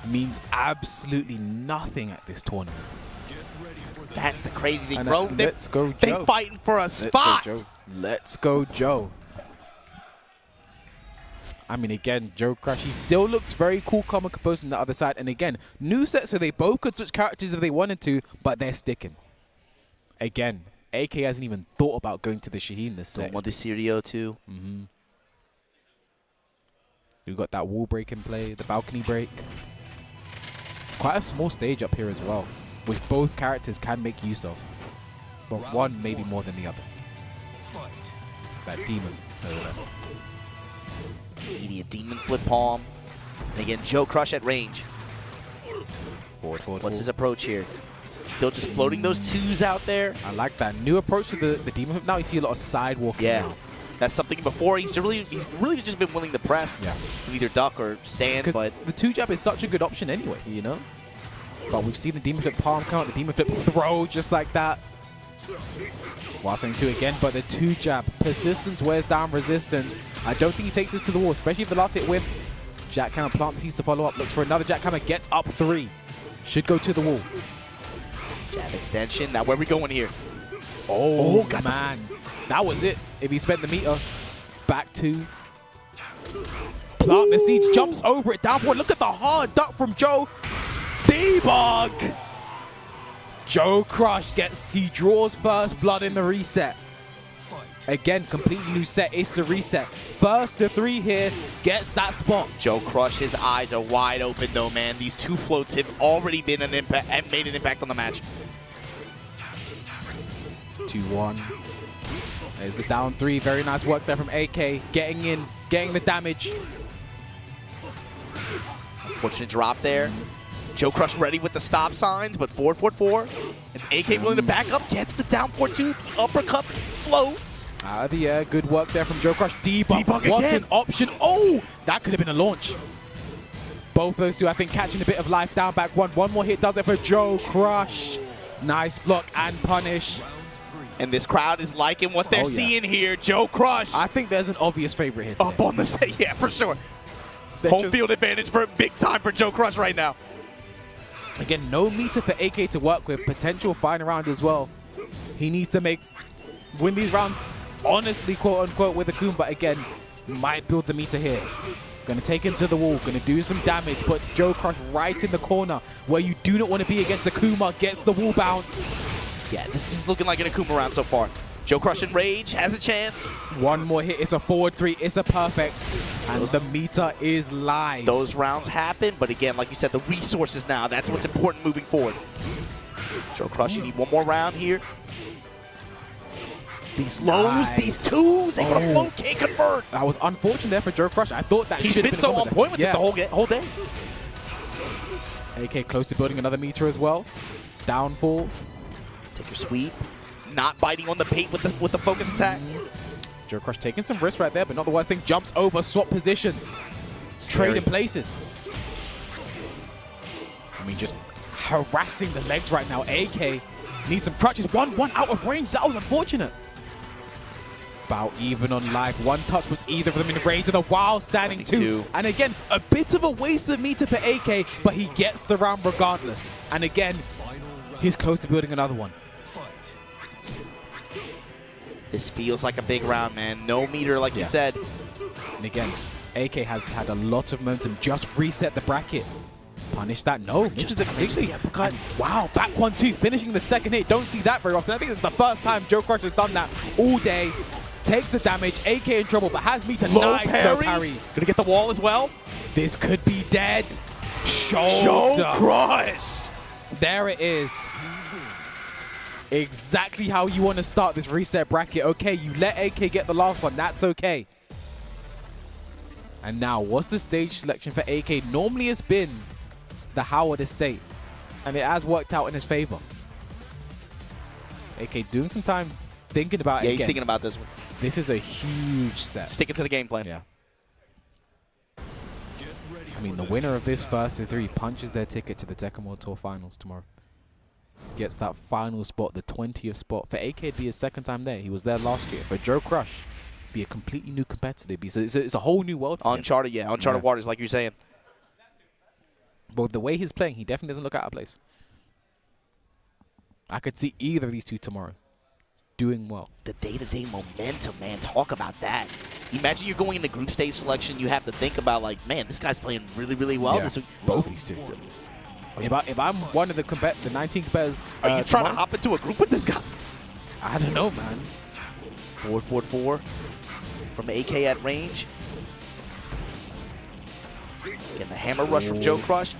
means absolutely nothing at this tournament. That's the crazy thing, And bro. let's go, Joe. They're fighting for a spot. Let's go, Joe. I mean, again, Joecrush, he still looks very cool, calm, and composed on the other side. And again, new set, so they both could switch characters if they wanted to, but they're sticking. Again, AK hasn't even thought about going to the Shaheen this set. Don't want the Sirio too. We've got that wall break in play, the balcony break. It's quite a small stage up here as well, which both characters can make use of. But one maybe more than the other. That demon. Immediate demon flip palm. And again, Joecrush at range. Forward. What's his approach here? Still just floating those 2s out there. I like that new approach to the demon flip. Now you see a lot of side walking. Yeah. That's something before he's really just been willing to press to either duck or stand. But the 2-jab is such a good option anyway, you know? But we've seen the demon flip palm count, the demon flip throw just like that. While saying 2 again, but the 2-jab. Persistence wears down resistance. I don't think he takes this to the wall, especially if the last hit whiffs. Jackhammer plant the seeds to follow up. Looks for another jackhammer. Gets up 3. Should go to the wall. Jab extension. Now where are we going here? Oh man. That was it. If he spent the meter. Back 2. Plant the seeds. Jumps over it. Down forward. Look at the hard duck from Joe. Debug. Joecrush he draws first blood in the reset. Again, completely new set. It's the reset. First to 3 here, gets that spot. Joecrush, his eyes are wide open though, man. These 2 floats have already been an impact and made an impact on the match. 2-1. There's the down 3. Very nice work there from AK. Getting in, getting the damage. Unfortunate drop there. Joecrush ready with the stop signs, but forward. And AK willing to back up, gets the down 4-2. The uppercut floats. Out of the air, good work there from Joecrush. Debug what again. An option. Oh, that could have been a launch. Both those 2, I think, catching a bit of life. Down back 1. One more hit does it for Joecrush. Nice block and punish. And this crowd is liking what they're seeing here. Joecrush. I think there's an obvious favorite here. Up on the set, yeah, for sure. Home field advantage for big time for Joecrush right now. Again, no meter for AK to work with. Potential final round as well. He needs to win these rounds honestly, quote unquote, with Akuma. But again, might build the meter here. Gonna take him to the wall, gonna do some damage, but Joecrush right in the corner where you do not want to be against Akuma, gets the wall bounce. Yeah, this is looking like an Akuma round so far. Joecrush in rage, has a chance. One more hit, it's a forward 3, it's a perfect. And the meter is live. Those rounds happen, but again, like you said, the resources now, that's what's important moving forward. Joecrush, you need one more round here. These lows, these twos, they got a float, can't convert. That was unfortunate there for Joecrush. I thought that He's should have been been so on point with it the whole day. AK close to building another meter as well. Downfall. Take your sweep. Not biting on the bait with the focus attack. Joecrush taking some risks right there, but not the worst thing. Jumps over, swap positions. Trading places. I mean, just harassing the legs right now. AK needs some crutches. 1-1 out of range. That was unfortunate. About even on life. One touch was either of them in range of the wild standing two. And again, a bit of a waste of meter for AK, but he gets the round regardless. And again, he's close to building another one. This feels like a big round, man. No meter, like you said. And again, AK has had a lot of momentum. Just reset the bracket. Punish that. No, this is a completely uppercut. Wow, back 1-2, finishing the second hit. Don't see that very often. I think this is the first time Joecrush has done that all day. Takes the damage. AK in trouble, but has meter. Nice low parry. Gonna get the wall as well. This could be dead. Shoulder. Joecrush. There it is. Exactly how you want to start this reset bracket. Okay, you let AK get the last one. That's okay. And now, what's the stage selection for AK? Normally it's been the Howard Estate, and it has worked out in his favor. AK doing some time thinking about it. Yeah, he's thinking about this one. This is a huge set. Sticking to the game plan. Yeah. I mean, the winner of this first of 3 punches their ticket to the Tekken World Tour Finals tomorrow. Gets that final spot, the 20th spot. For AK, it'd be his second time there. He was there last year. For Joecrush, be a completely new competitor. It's a whole new world for Uncharted, him. Uncharted waters, like you're saying. But the way he's playing, he definitely doesn't look out of place. I could see either of these two tomorrow doing well. The day-to-day momentum, man. Talk about that. Imagine you're going into group stage selection. You have to think about, like, man, this guy's playing really, really well. Yeah. Both these two. If I'm one of the 19 competitors, are you trying to hop into a group with this guy? I don't know, man. 4-4-4 from AK at range. Again, the hammer rush from Joecrush.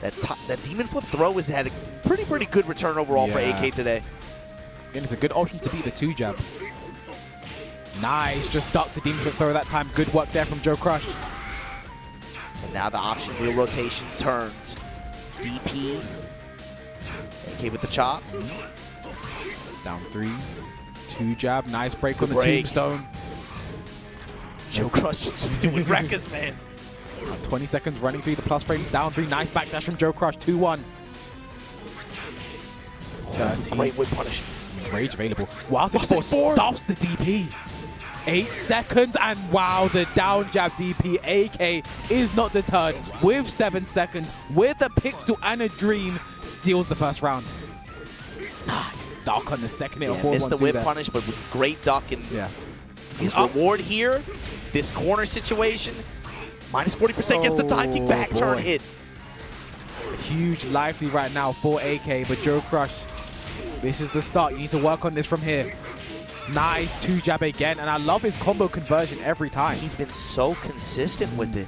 That demon flip throw has had a pretty good return overall for AK today. Again, it's a good option to beat the 2-jab. Nice, just ducks a demon flip throw that time. Good work there from Joecrush. And now the option wheel rotation turns. DP. AK with the chop. Down 3. 2-jab. Nice break on the tombstone. Joecrush just doing records, man. 20 seconds running through the plus frames. Down 3. Nice backdash from Joecrush. 2-1. Great whip punish. Rage available. Wow, 64 stuffs the DP. 8 seconds, and wow, the down jab DP. AK is not deterred. With 7 seconds, with a pixel and a dream, steals the first round. He's stuck on the second hit. Missed the whip punish, but with great duck. And his reward here, this corner situation, minus 40% gets the time kick back turn hit. Huge lively right now for AK, but Joecrush, this is the start. You need to work on this from here. Nice 2-jab again, and I love his combo conversion every time. He's been so consistent with it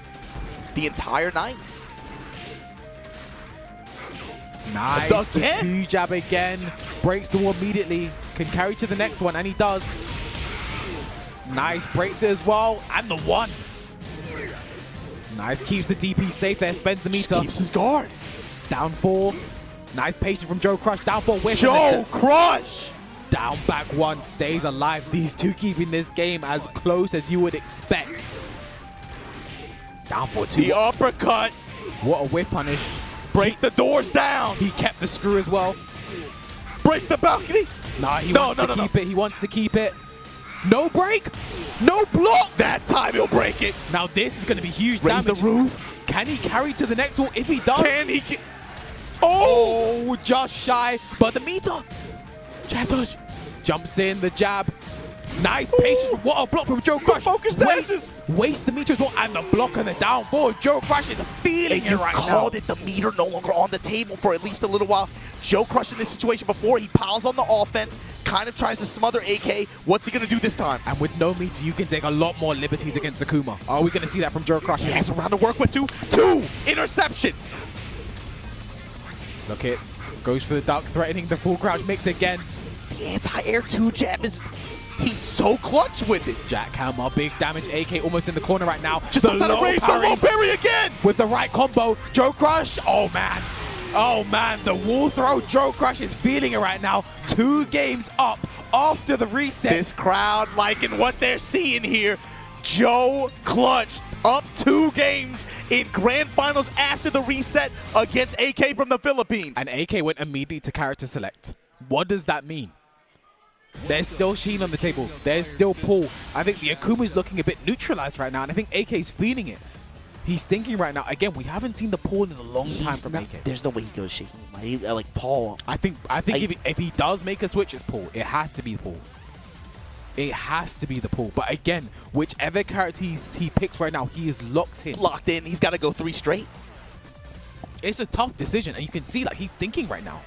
the entire night. Nice, the 2-jab again. Breaks the wall immediately. Can carry to the next one, and he does. Nice, breaks it as well, and the 1. Nice, keeps the DP safe there, spends the meter. Keeps his guard. Down 4. Nice patience from Joecrush. Down 4. Joecrush! Down back 1, stays alive. These two keeping this game as close as you would expect. Down 4-2. The uppercut. What a whip punish. Break the doors down. He kept the screw as well. Break the balcony. Nah, he wants to keep it. He wants to keep it. No break. No block. That time he'll break it. Now this is going to be huge Raise damage. the roof. Can he carry to the next one? If he does. Can he? Oh, just shy. But the meter. Jab dodge. Jumps in, the jab. Nice patience. What a block from Joecrush. Focus dashes. Waste the meter as well. And the block on the down forward. Joecrush is feeling it right now. Called it, the meter no longer on the table for at least a little while. Joecrush in this situation before, he piles on the offense, kind of tries to smother AK. What's he going to do this time? And with no meter, you can take a lot more liberties against Akuma. Are we going to see that from Joecrush? He has a round to work with, two. Interception. Look it. Goes for the duck, threatening the full crouch mix again. The anti-air 2 jab is... He's so clutch with it. Jackhammer, big damage. AK almost in the corner right now. Just outside of range, the low parry again. With the right combo. Joecrush, oh man. Oh man, the wall throw. Joecrush is feeling it right now. 2 games up after the reset. This crowd liking what they're seeing here. Joe clutch up 2 games in grand finals after the reset against AK from the Philippines. And AK went immediately to character select. What does that mean? There's still Shaheen on the table. There's still Paul. I think the Akuma's looking a bit neutralized right now, and I think AK's feeling it. He's thinking right now. Again, we haven't seen the Paul in a long time from AK. There's no way he goes Shaheen. Like Paul. I think if he does make a switch, it's Paul. It has to be Paul. It has to be the Paul. But again, whichever character he picks right now, he is locked in. Locked in. He's got to go 3 straight. It's a tough decision, and you can see like he's thinking right now.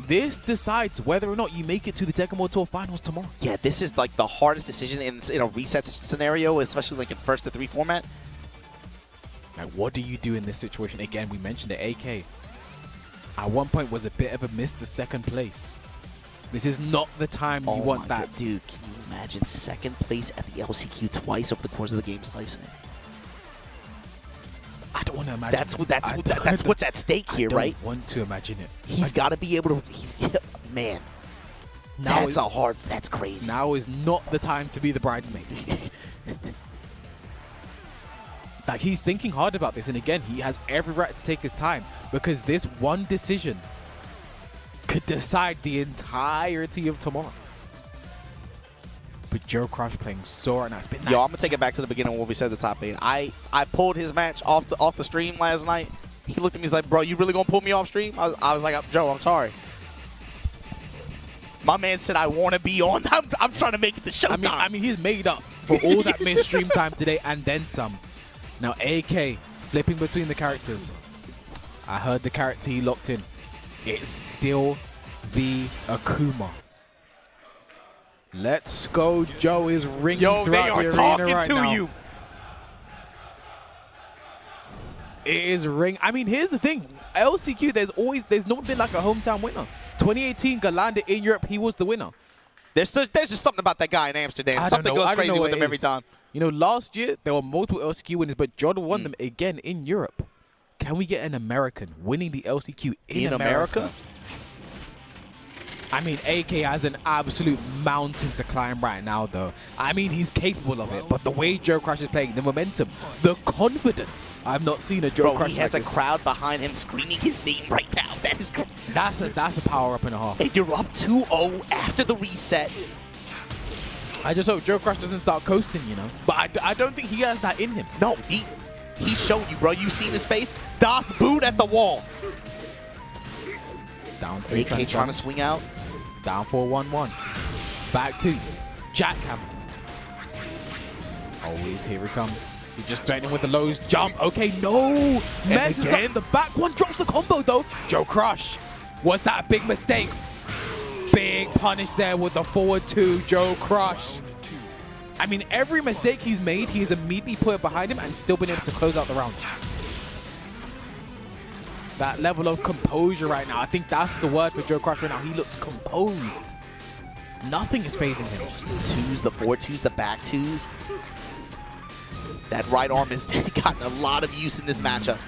This decides whether or not you make it to the Tekken World Tour Finals tomorrow. Yeah, this is like the hardest decision in a reset scenario, especially like in 1st to 3 format. Like, what do you do in this situation? Again, we mentioned it, AK. At one point was a bit of a miss to 2nd place. This is not the time you want that. God, dude, can you imagine 2nd place at the LCQ twice over the course of the game's lifespan? I don't want to imagine. That's what's at stake here, right? I don't want to imagine it. He's got to be able to. Man, that's crazy. Now is not the time to be the bridesmaid. Like, he's thinking hard about this, and again, he has every right to take his time because this one decision could decide the entirety of tomorrow. But Joecrush playing so right now. It's been Yo, I'm gonna take it back to the beginning when we said the top 8. I pulled his match off the stream last night. He looked at me, he's like, "Bro, you really gonna pull me off stream?" I was like, "Joe, I'm sorry." My man said, "I want to be on." I'm trying to make it to showtime. I mean, he's made up for all that missed stream time today and then some. Now AK flipping between the characters. I heard the character he locked in. It's still the Akuma. Let's go. Joe is ringing throughout the arena right now. Yo, they are talking to you. It is ring. I mean, here's the thing. LCQ, there's not been like a hometown winner. 2018, Galanda in Europe, he was the winner. There's just something about that guy in Amsterdam. Something goes crazy with him every time. You know, last year, there were multiple LCQ winners, but Jordan won them again in Europe. Can we get an American winning the LCQ in America? I mean, AK has an absolute mountain to climb right now, though. I mean, he's capable of it, but the way Joecrush is playing, the momentum, the confidence, I've not seen a Joecrush. He has a crowd behind him screaming his name right now. That is that's a power up and a half. And you're up 2-0 after the reset. I just hope Joecrush doesn't start coasting, you know. But I don't think he has that in him. No, he showed you, bro. You seen his face? Das boot at the wall. Down 3. AK trying to swing out. Down 4-1-1. Back 2. Jackhammer. Always, here he comes. He's just threatening with the lows. Jump. Okay, no. Messes up the back one. Drops the combo, though. Joecrush. Was that a big mistake? Big punish there with the forward 2. Joecrush. I mean, every mistake he's made, he's immediately put it behind him and still been able to close out the round. That level of composure right now, I think that's the word for Joecrush right now. He looks composed. Nothing is phasing him. Just the 2s, the 4-2s, the back 2s. That right arm has gotten a lot of use in this matchup.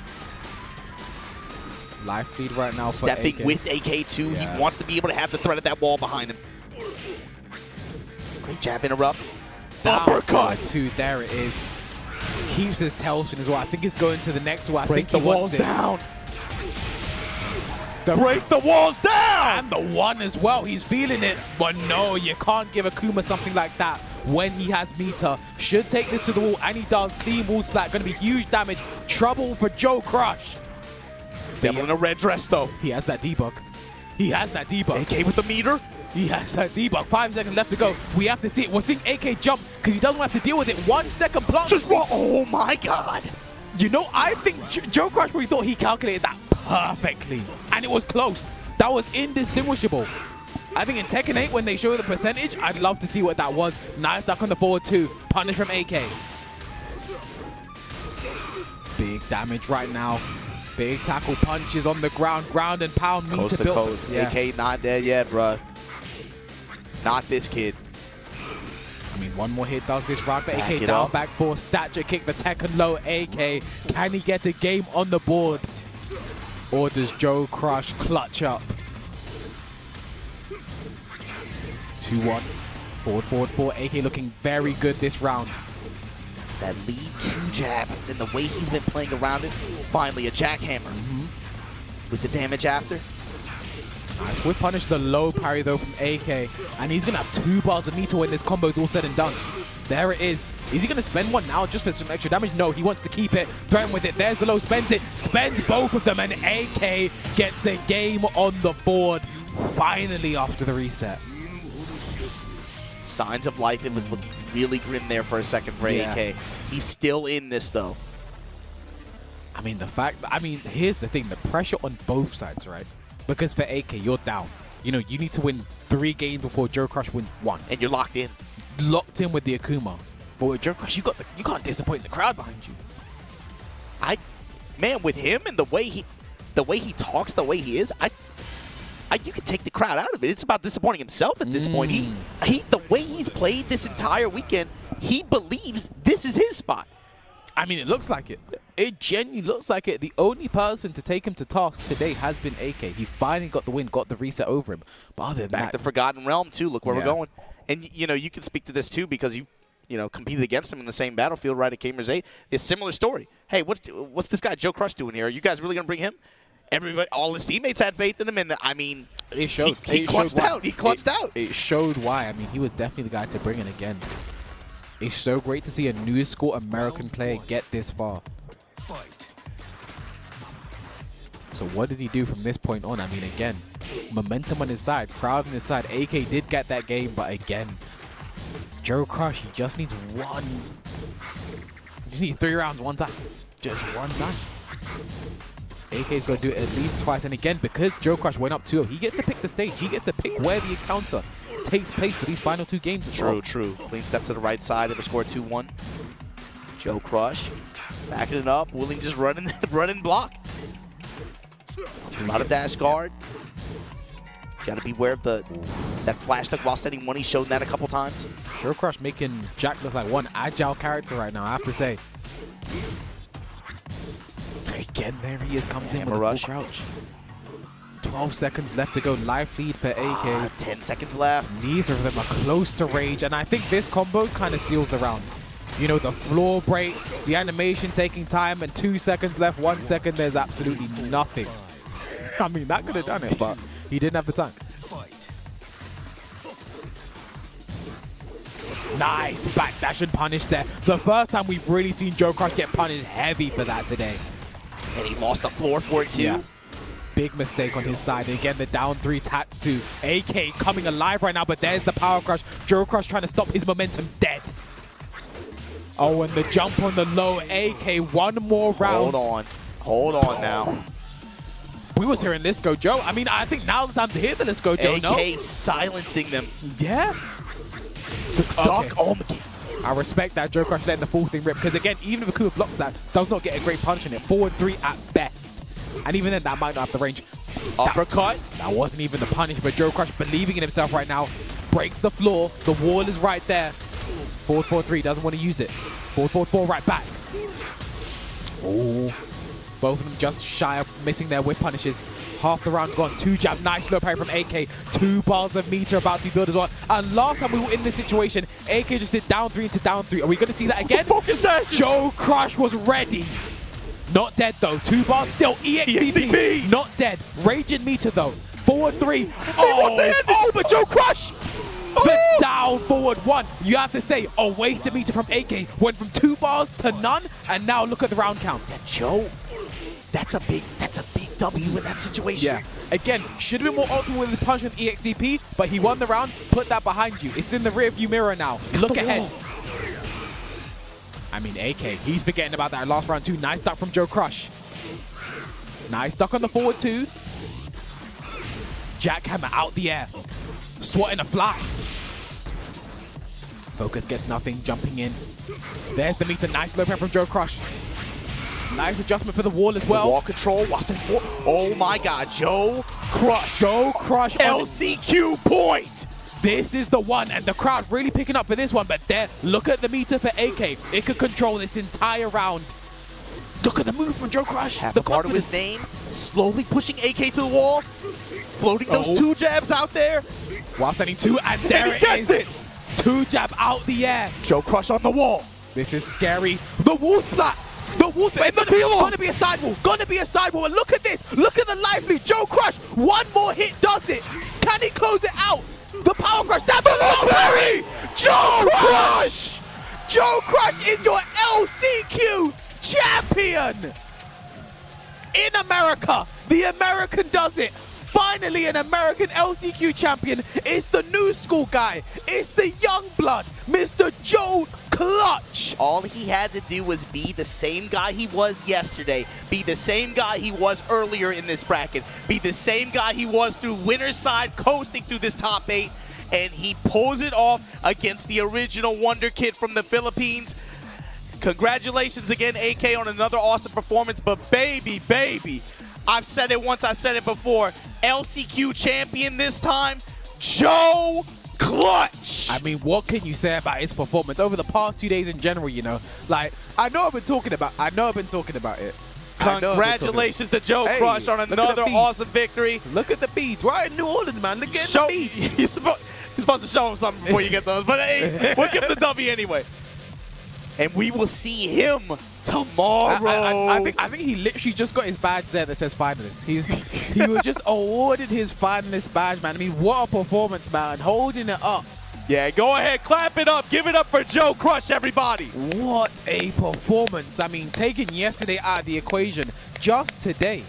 Live feed right now for Stepping AK. with AK2. Yeah. He wants to be able to have the threat of that wall behind him. Great jab interrupt. Uppercut. 2, there it is. Keeps his tailspin as well. I think he's going to the next one. I Break think the he walls wants it. down. Break the walls down! And the 1 as well. He's feeling it. But no, you can't give Akuma something like that when he has meter. Should take this to the wall, and he does. Clean wall splat. Going to be huge damage. Trouble for Joecrush. Devil in a red dress, though. He has that debug. He has that debug. AK with the meter. He has that debug. 5 seconds left to go. We have to see it. We're seeing AK jump because he doesn't have to deal with it. 1 second block. Just oh my God. You know, I think Joecrush probably thought he calculated that perfectly. And it was close. That was indistinguishable. I think in Tekken 8, when they show the percentage, I'd love to see what that was. Nice duck on the forward 2. Punish from AK. Big damage right now. Big tackle punches on the ground. Ground and pound. Coast to coast. Yeah. AK not dead yet, bruh. Not this kid. I mean, one more hit does this round for Back AK. it Down, up. back four. Stature kick the Tekken low. AK. Can he get a game on the board? Or does Joecrush clutch up? 2-1. Forward, forward, forward. AK looking very good this round. That lead 2 jab and the way he's been playing around it. Finally, a jackhammer with the damage after. Nice whip punish, the low parry though from AK. And he's going to have 2 bars of meter when this combo is all said and done. There it is. Is he going to spend one now just for some extra damage? No, he wants to keep it. Threaten with it. There's the low, spends it. Spends both of them, and AK gets a game on the board. Finally after the reset. Signs of life. It was looking really grim there for a second for AK. He's still in this though. I mean, here's the thing. The pressure on both sides, right? Because for AK, you're down. You know, you need to win 3 games before Joecrush wins 1. And you're locked in. Locked in with the Akuma. But with Joecrush, you can't disappoint the crowd behind you. Man, with him and the way he talks, the way he is, you can take the crowd out of it. It's about disappointing himself at this point. The way he's played this entire weekend, he believes this is his spot. I mean, it looks like it. It genuinely looks like it. The only person to take him to task today has been AK. He finally got the win, got the reset over him. But other than Back that, to Forgotten Realm too. Look where we're going. And you know, you can speak to this too because you competed against him in the same battlefield, right? At Gamers 8. It's a similar story. Hey, what's this guy Joecrush doing here? Are you guys really gonna bring him? Everybody, all his teammates had faith in him, and I mean, it showed. He clutched out. He clutched out. It showed why. I mean, he was definitely the guy to bring in again. It's so great to see a new school American player get this far. So what does he do from this point on? I mean, again, momentum on his side, crowd on his side. AK did get that game, but again, Joecrush, he just needs one. He just needs 3 rounds one time. Just one time. AK's going to do it at least twice. And again, because Joecrush went up 2-0, he gets to pick the stage. He gets to pick where the encounter takes place for these final 2 games as well. True. Clean step to the right side of the score 2-1. Joecrush backing it up, willing just running block. A lot of dash guard. Got to beware of that flash duck while standing 1. He's shown that a couple times. Joecrush making Jack look like one agile character right now, I have to say. Again, there he is, comes in with a full crouch. 12 seconds left to go. Life lead for AK. 10 seconds left. Neither of them are close to rage, and I think this combo kind of seals the round. You know, the floor break, the animation taking time, and 2 seconds left, 1 second, there's absolutely nothing. I mean, that could have done it, but he didn't have the time. Nice backdash and punish there. The first time we've really seen Joecrush get punished heavy for that today. And he lost the floor for it too. Yeah. Big mistake on his side. And again, the down 3 Tatsu. AK coming alive right now, but there's the power crush. Joecrush trying to stop his momentum dead. Oh, and the jump on the low. AK, 1 more round. Hold on now. We was hearing Let's Go Joe. I mean, I think now's the time to hear the Let's Go Joe, AK no? silencing them. Yeah. Duck Omega. I respect that Joecrush letting the full thing rip, because again, even if Akuma blocks that, does not get a great punch in it. Forward 3 at best. And even then, that might not have the range. Uppercut. That wasn't even the punish, but Joecrush believing in himself right now. Breaks the floor. The wall is right there. Forward 4-3, doesn't want to use it. Forward 4-4, right back. Oh. Both of them just shy of missing their whip punishes. Half the round gone. 2 jab. Nice low parry from AK. 2 bars of meter about to be built as well. And last time we were in this situation, AK just did down 3 into down 3. Are we going to see that again? Focus dash. Joecrush was ready. Not dead though. 2 bars still. EXDP. Not dead. Raging meter though. Forward 3. Oh, but Joecrush. The down forward 1. You have to say, a wasted meter from AK. Went from 2 bars to none. And now look at the round count. Joe. That's a big W in that situation. Yeah. Again, should have been more ultimate with the punch with EXDP, but he won the round. Put that behind you. It's in the rear view mirror now. Look ahead. I mean, AK, he's forgetting about that last round too. Nice duck from Joecrush. Nice duck on the forward two. Jackhammer out the air. Swatting a fly. Focus gets nothing, jumping in. There's the meter. Nice low pen from Joecrush. Nice adjustment for the wall as well. Wall control. Oh my God, Joecrush. Joecrush. LCQ point. This is the one, and the crowd really picking up for this one. But there, look at the meter for AK. It could control this entire round. Look at the move from Joecrush. Half The a part of his confidence. name, slowly pushing AK to the wall, floating those 2 jabs out there. While sending 2, and there it is. 2 jab out the air. Joecrush on the wall. This is scary. The wall splat. The wall splat. It's gonna be a sidewall. Gonna be a sidewall. And look at this. Look at the lively. Joecrush. One more hit does it. Can he close it out? The power crush. That's the lottery. Joecrush. Joecrush is your LCQ champion. In America. The American does it. Finally, an American LCQ champion. It's the new school guy. It's the young blood, Mr. Joecrush. All he had to do was be the same guy he was yesterday, be the same guy he was earlier in this bracket, be the same guy he was through winner's side, coasting through this top 8, and he pulls it off against the original Wonder Kid from the Philippines. Congratulations again, AK, on another awesome performance, but baby, I've said it once, I've said it before, LCQ champion this time, Joecrush. I mean, what can you say about his performance over the past 2 days in general, you know? Like, I know I've been talking about it. Congratulations to Joecrush on another awesome victory. Look at the beads. We're in New Orleans, man. Look at the beads. You're supposed to show him something before you get those, but hey, we'll give him the W anyway. And we will see him tomorrow. I think he literally just got his badge there that says finalist. He was just awarded his finalist badge, man. I mean, what a performance, man. Holding it up. Yeah, go ahead, clap it up. Give it up for Joecrush, everybody. What a performance. I mean, taking yesterday out of the equation, just today.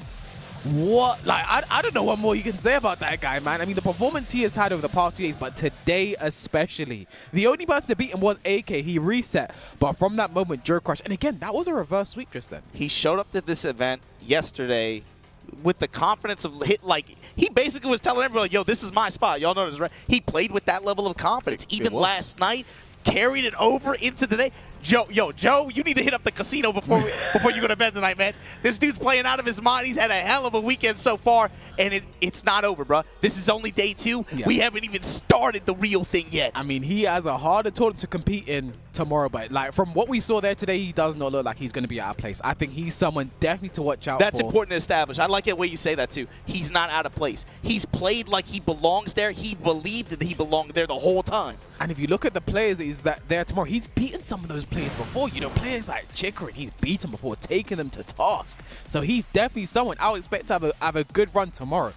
What? Like, I don't know what more you can say about that guy, man. I mean, the performance he has had over the past 2 days, but today especially. The only person to beat him was AK. He reset. But from that moment, Joecrush. And again, that was a reverse sweep just then. He showed up to this event yesterday with the confidence of like he basically was telling everybody, yo, this is my spot. Y'all know this, right? He played with that level of confidence. Even last night, carried it over into the day. Joe, you need to hit up the casino before you go to bed tonight, man. This dude's playing out of his mind. He's had a hell of a weekend so far, and it's not over, bro. This is only day 2. Yeah. We haven't even started the real thing yet. I mean, he has a harder tournament to compete in tomorrow, but like from what we saw there today, he does not look like he's going to be out of place. I think he's someone definitely to watch out for. That's important to establish. I like the way you say that, too. He's not out of place. He's played like he belongs there. He believed that he belonged there the whole time. And if you look at the players that there tomorrow, he's beaten some of those players before. You know, players like Chicory, he's beaten before, taking them to task. So he's definitely someone I would expect to have a good run tomorrow.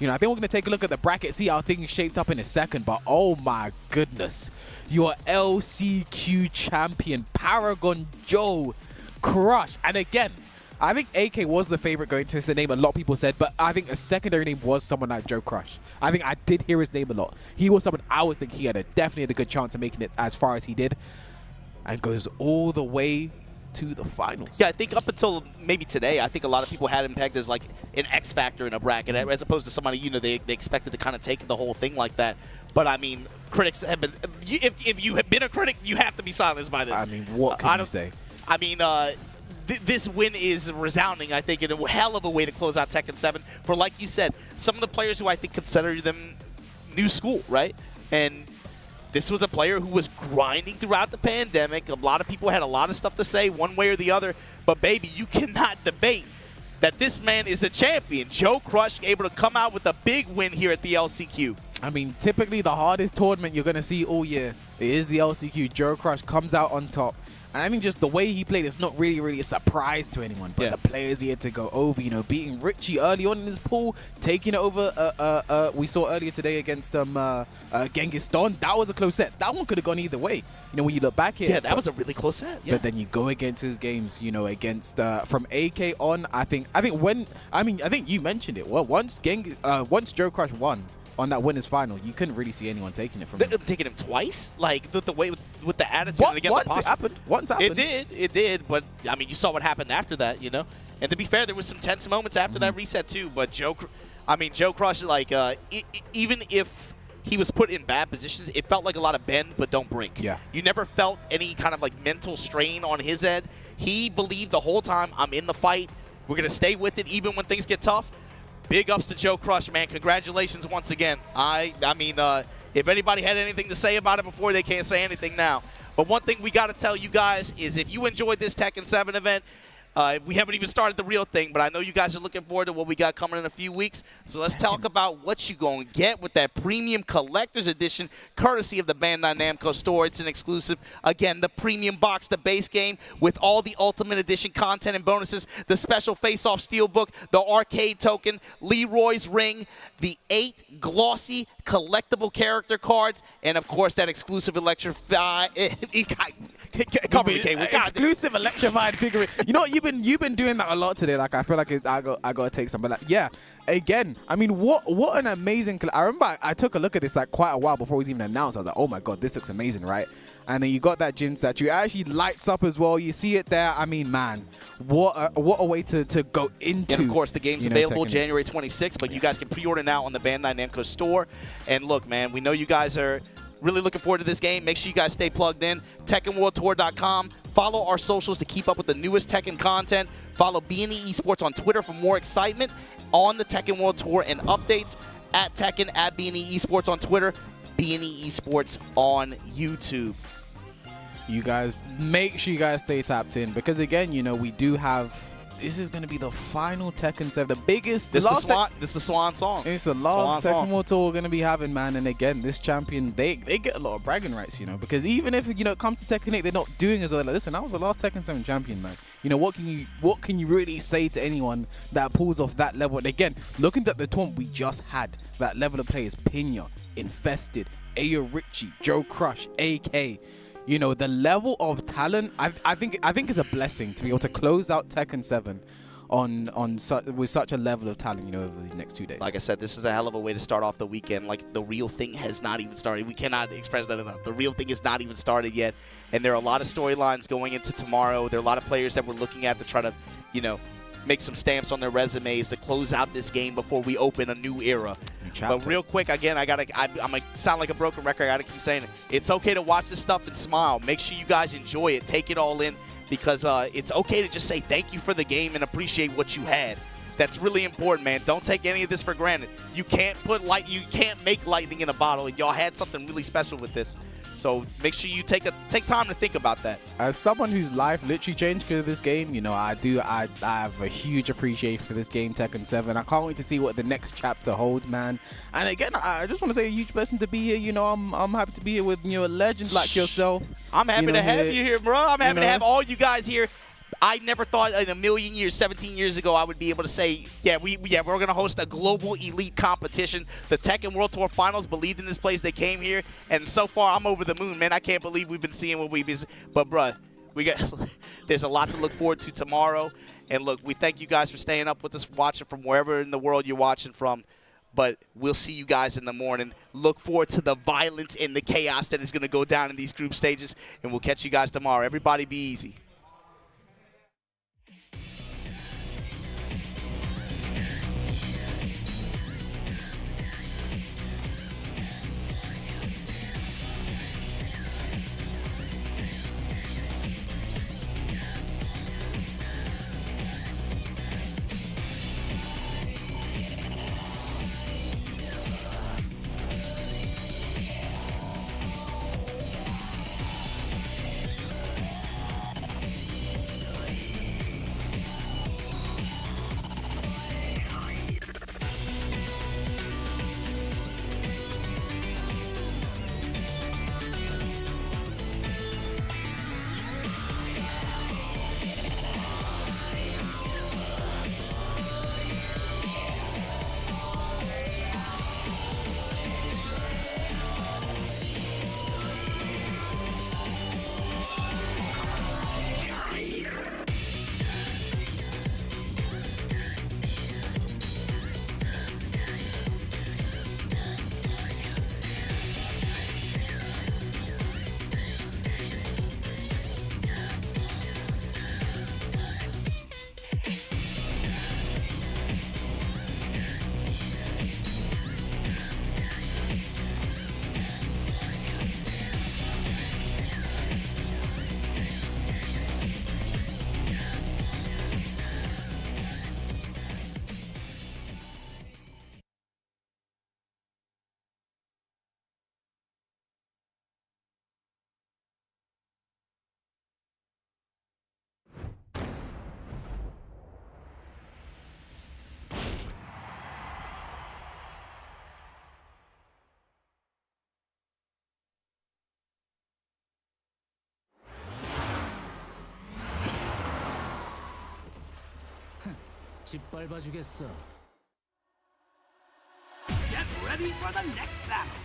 You know, I think we're going to take a look at the bracket, see how things shaped up in a second. But oh my goodness, your LCQ champion, Paragon Joecrush. And again, I think AK was the favorite going to the name, a lot of people said, but I think a secondary name was someone like Joecrush. I think I did hear his name a lot. He was someone I was thinking he had definitely had a good chance of making it as far as he did, and goes all the way to the finals. Yeah, I think up until maybe today, I think a lot of people had him pegged as like an X factor in a bracket, as opposed to somebody, you know, they expected to kind of take the whole thing like that. But I mean, critics have been, if you have been a critic, you have to be silenced by this. I mean, what can you say? I mean, this win is resounding, I think, in a hell of a way to close out Tekken 7 for, like you said, some of the players who I think consider them new school, right? And this was a player who was grinding throughout the pandemic. A lot of people had a lot of stuff to say one way or the other. But, baby, you cannot debate that this man is a champion. Joecrush able to come out with a big win here at the LCQ. I mean, typically the hardest tournament you're going to see all year, it is the LCQ. Joecrush comes out on top. And I think just the way he played, it's not really a surprise to anyone. But the players he had to go over, you know, beating Richie early on in his pool, taking it over. We saw earlier today against Genghis Don. That was a close set. That one could have gone either way. You know, when you look back here. Yeah, that was a really close set. Yeah. But then you go against his games, you know, against from AK on. I think you mentioned it. Well, once Joecrush won on that winners final, you couldn't really see anyone taking it from him. Taking him twice, like the way with the attitude. Once it happened. It did. But I mean, you saw what happened after that, you know. And to be fair, there was some tense moments after that reset too. But Joecrush, like even if he was put in bad positions, it felt like a lot of bend but don't break. Yeah. You never felt any kind of like mental strain on his end. He believed the whole time, I'm in the fight. We're gonna stay with it even when things get tough. Big ups to Joecrush, man. Congratulations once again. I mean, if anybody had anything to say about it before, they can't say anything now. But one thing we got to tell you guys is if you enjoyed this Tekken 7 event, we haven't even started the real thing, but I know you guys are looking forward to what we got coming in a few weeks. So let's talk about what you're going to get with that premium collector's edition, courtesy of the Bandai Namco store. It's an exclusive. Again, the premium box, the base game, with all the Ultimate Edition content and bonuses, the special face-off steelbook, the arcade token, Leroy's ring, the 8 glossy collectible character cards, and of course that exclusive electrified exclusive electrified figurine. You know what, you've been doing that a lot today. Like I feel like I gotta take some. But like, yeah, again, I mean, what an amazing. I remember I took a look at this like quite a while before it was even announced. I was like, oh my god, this looks amazing, right? And then you got that Jin statue. It actually lights up as well. You see it there. I mean, man, what a way to go into. And of course, the game's available January 26th, but you guys can pre-order now on the Bandai Namco store. And look, man, we know you guys are really looking forward to this game. Make sure you guys stay plugged in. TekkenWorldTour.com. Follow our socials to keep up with the newest Tekken content. Follow B&E Esports on Twitter for more excitement on the Tekken World Tour and updates. At Tekken, at B&E Esports on Twitter, B&E Esports on YouTube. You guys, make sure you guys stay tapped in because, again, you know, we do have... This is going to be the final Tekken 7, the biggest. This is the swan song. It's the last Tekken World Tour we're going to be having, man. And again, this champion, they get a lot of bragging rights, you know, because even if, you know, it comes to Tekken 8, they're not doing as well. Like, listen, I was the last Tekken 7 champion, man. You know, what can you really say to anyone that pulls off that level? And again, looking at the tournament we just had, that level of players, Pinya, Infested, Ayorichie, Joecrush, AK. You know, the level of talent, I think is a blessing to be able to close out Tekken 7 with such a level of talent, you know, over these next 2 days. Like I said, this is a hell of a way to start off the weekend. Like, the real thing has not even started. We cannot express that enough. The real thing is not even started yet. And there are a lot of storylines going into tomorrow. There are a lot of players that we're looking at to try to, you know, make some stamps on their resumes to close out this game before we open a new era. But real quick, again, I'm gonna sound like a broken record. I gotta keep saying it. It's okay to watch this stuff and smile. Make sure you guys enjoy it. Take it all in because it's okay to just say thank you for the game and appreciate what you had. That's really important, man. Don't take any of this for granted. You can't make lightning in a bottle, and y'all had something really special with this. So make sure you take time to think about that. As someone whose life literally changed because of this game, you know, I have a huge appreciation for this game, Tekken 7. I can't wait to see what the next chapter holds, man. And again, I just want to say a huge blessing to be here. You know, I'm happy to be here with, you know, a legend like yourself. I'm happy to have you here, bro. I'm happy to have all you guys here. I never thought in a million years, 17 years ago, I would be able to say, yeah, we're going to host a global elite competition. The Tekken World Tour Finals believed in this place. They came here, and so far, I'm over the moon, man. I can't believe we've been seeing what we've been seeing. But, bruh, there's a lot to look forward to tomorrow. And, look, we thank you guys for staying up with us, watching from wherever in the world you're watching from. But we'll see you guys in the morning. Look forward to the violence and the chaos that is going to go down in these group stages, and we'll catch you guys tomorrow. Everybody be easy. 짓밟아주겠어. Get ready for the next battle.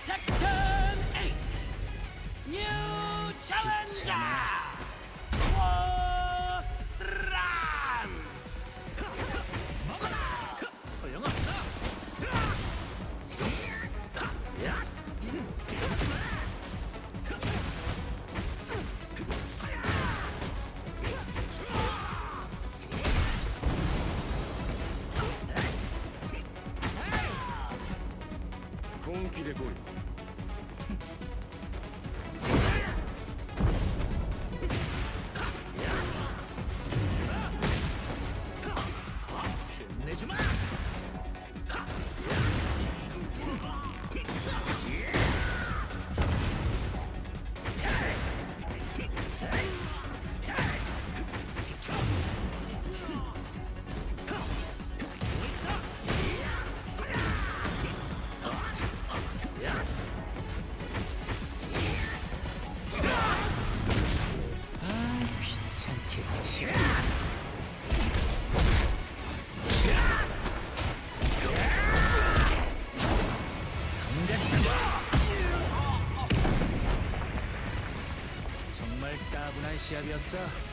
Tekken 8. New challenger. Hwoarang. 먹어라. 소용없어. 정말 따분한 시합이었어.